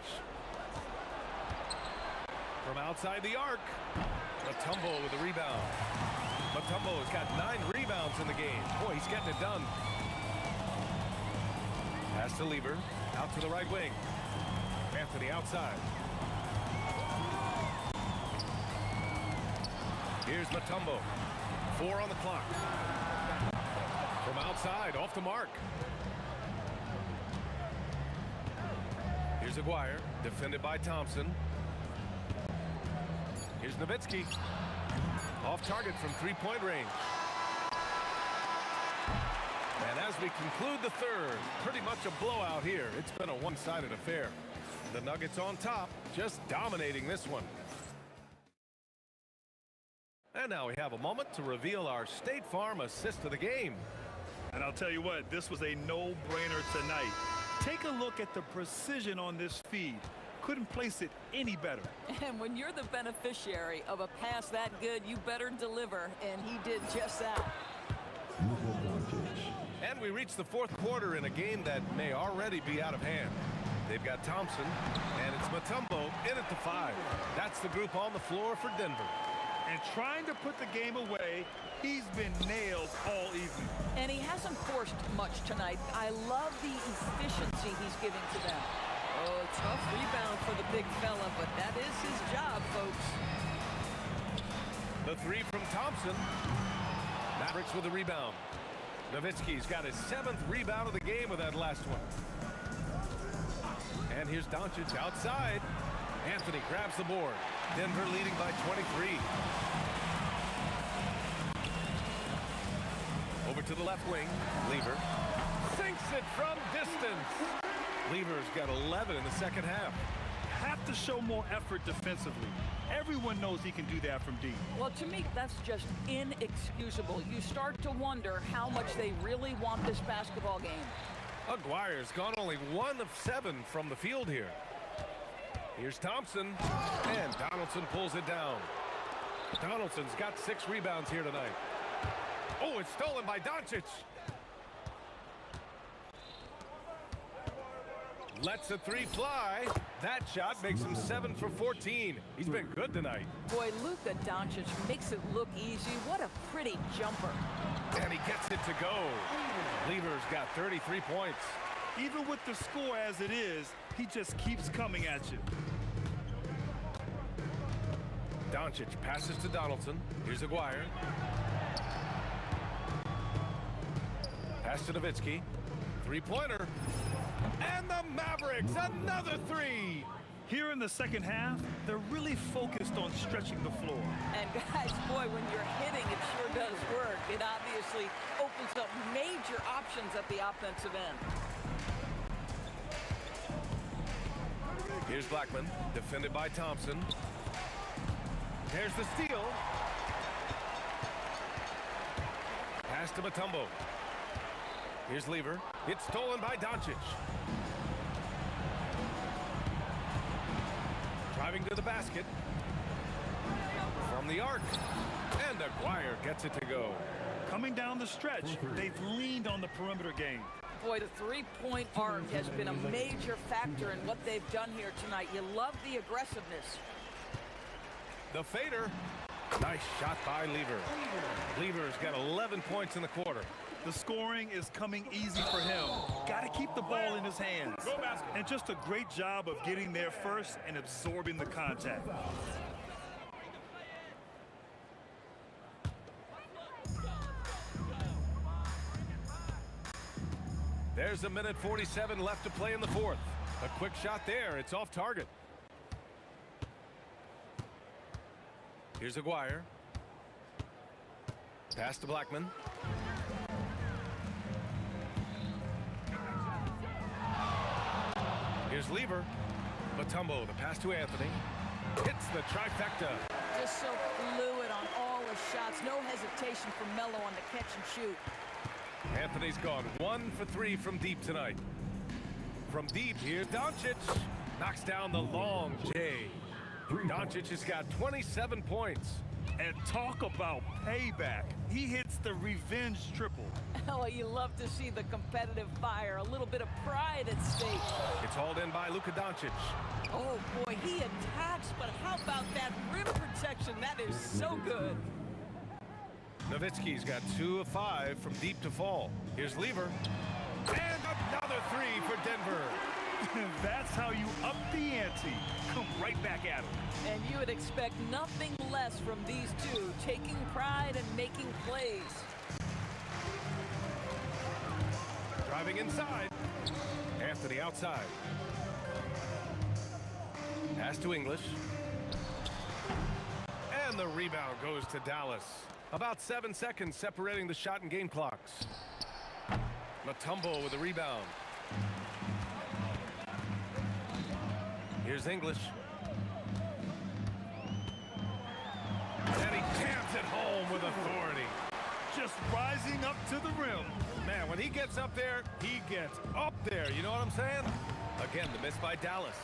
From outside the arc. Mutombo with the rebound. Mutombo has got 9 rebounds in the game. Boy, he's getting it done. Pass to Lever. Out to the right wing. Anthony outside. Here's Mutombo. 4 on the clock. From outside, off the mark. Here's Aguirre, defended by Thompson. Here's Nowitzki. Off target from 3-point range. And as we conclude the third, pretty much a blowout here. It's been a one-sided affair. The Nuggets on top, just dominating this one. And now we have a moment to reveal our State Farm assist of the game. And I'll tell you what, this was a no-brainer tonight. Take a look at the precision on this feed. Couldn't place it any better. And when you're the beneficiary of a pass that good, you better deliver, and he did just that. And we reach the fourth quarter in a game that may already be out of hand. They've got Thompson, and it's Mutombo in at the 5. That's the group on the floor for Denver. And trying to put the game away, he's been nailed all evening. And he hasn't forced much tonight. I love the efficiency he's giving to them. Oh, tough rebound for the big fella, but that is his job, folks. The 3 from Thompson. Mavericks with the rebound. Nowitzki's got his 7th rebound of the game with that last one. And here's Doncic outside. Anthony grabs the board. Denver leading by 23. Over to the left wing. Lever sinks it from distance. Lever's got 11 in the second half. Have to show more effort defensively. Everyone knows he can do that from deep. Well, to me, that's just inexcusable. You start to wonder how much they really want this basketball game. Aguirre's gone only 1 of 7 from the field here. Here's Thompson, and Donaldson pulls it down. Donaldson's got 6 rebounds here tonight. Oh, it's stolen by Doncic. Lets a 3 fly. That shot makes him 7 for 14. He's been good tonight. Boy, Luka Doncic makes it look easy. What a pretty jumper. And he gets it to go. Lever's got 33 points. Even with the score as it is, he just keeps coming at you. Doncic passes to Donaldson. Here's Aguirre. Pass to Nowitzki. 3-pointer. And the Mavericks, another 3. Here in the second half, they're really focused on stretching the floor. And guys, boy, when you're hitting, it sure does work. It obviously opens up major options at the offensive end. Here's Blackman, defended by Thompson. There's the steal. Pass to Mutombo. Here's Lever. It's stolen by Doncic. Driving to the basket. From the arc. And Aguirre gets it to go. Coming down the stretch, they've leaned on the perimeter game. Boy, the three-point arc has been a major factor in what they've done here tonight. You love the aggressiveness. The fader. Nice shot by Lever. Lever's got 11 points in the quarter. The scoring is coming easy for him. Got to keep the ball in his hands. And just a great job of getting there first and absorbing the contact. There's a minute 47 left to play in the fourth. A quick shot there. It's off target. Here's Aguirre. Pass to Blackman. Here's Lever. Mutombo, the pass to Anthony. Hits the trifecta. Just so fluid on all the shots. No hesitation from Melo on the catch and shoot. Anthony's gone 1 for 3 from deep tonight. From deep, here's Doncic. Knocks down the long J. Doncic has got 27 points. And talk about payback. He hits the revenge triple. Well, you love to see the competitive fire, a little bit of pride at stake. It's hauled in by Luka Doncic. Oh, boy, he attacks, but how about that rim protection? That is so good. Nowitzki's got 2 of 5 from deep to fall. Here's Lever. And another 3 for Denver. That's how you up the ante. Come right back at him. And you would expect nothing less from these two, taking pride and making plays. Driving inside. Anthony outside. Pass to English. And the rebound goes to Dallas. About 7 seconds separating the shot and game clocks. Mutombo with the rebound. Here's English. And he jams it home with authority. Just rising up to the rim. Man, when he gets up there, he gets up there. You know what I'm saying? Again, the miss by Dallas.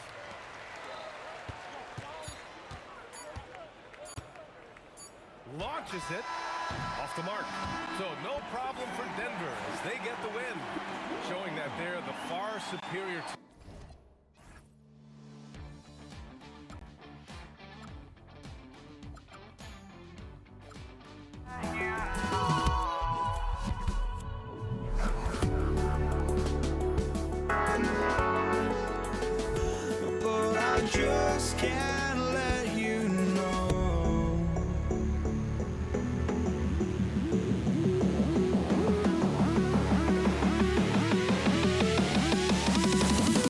Launches it off the mark. So no problem for Denver as they get the win, showing that they're the far superior team. But I just can't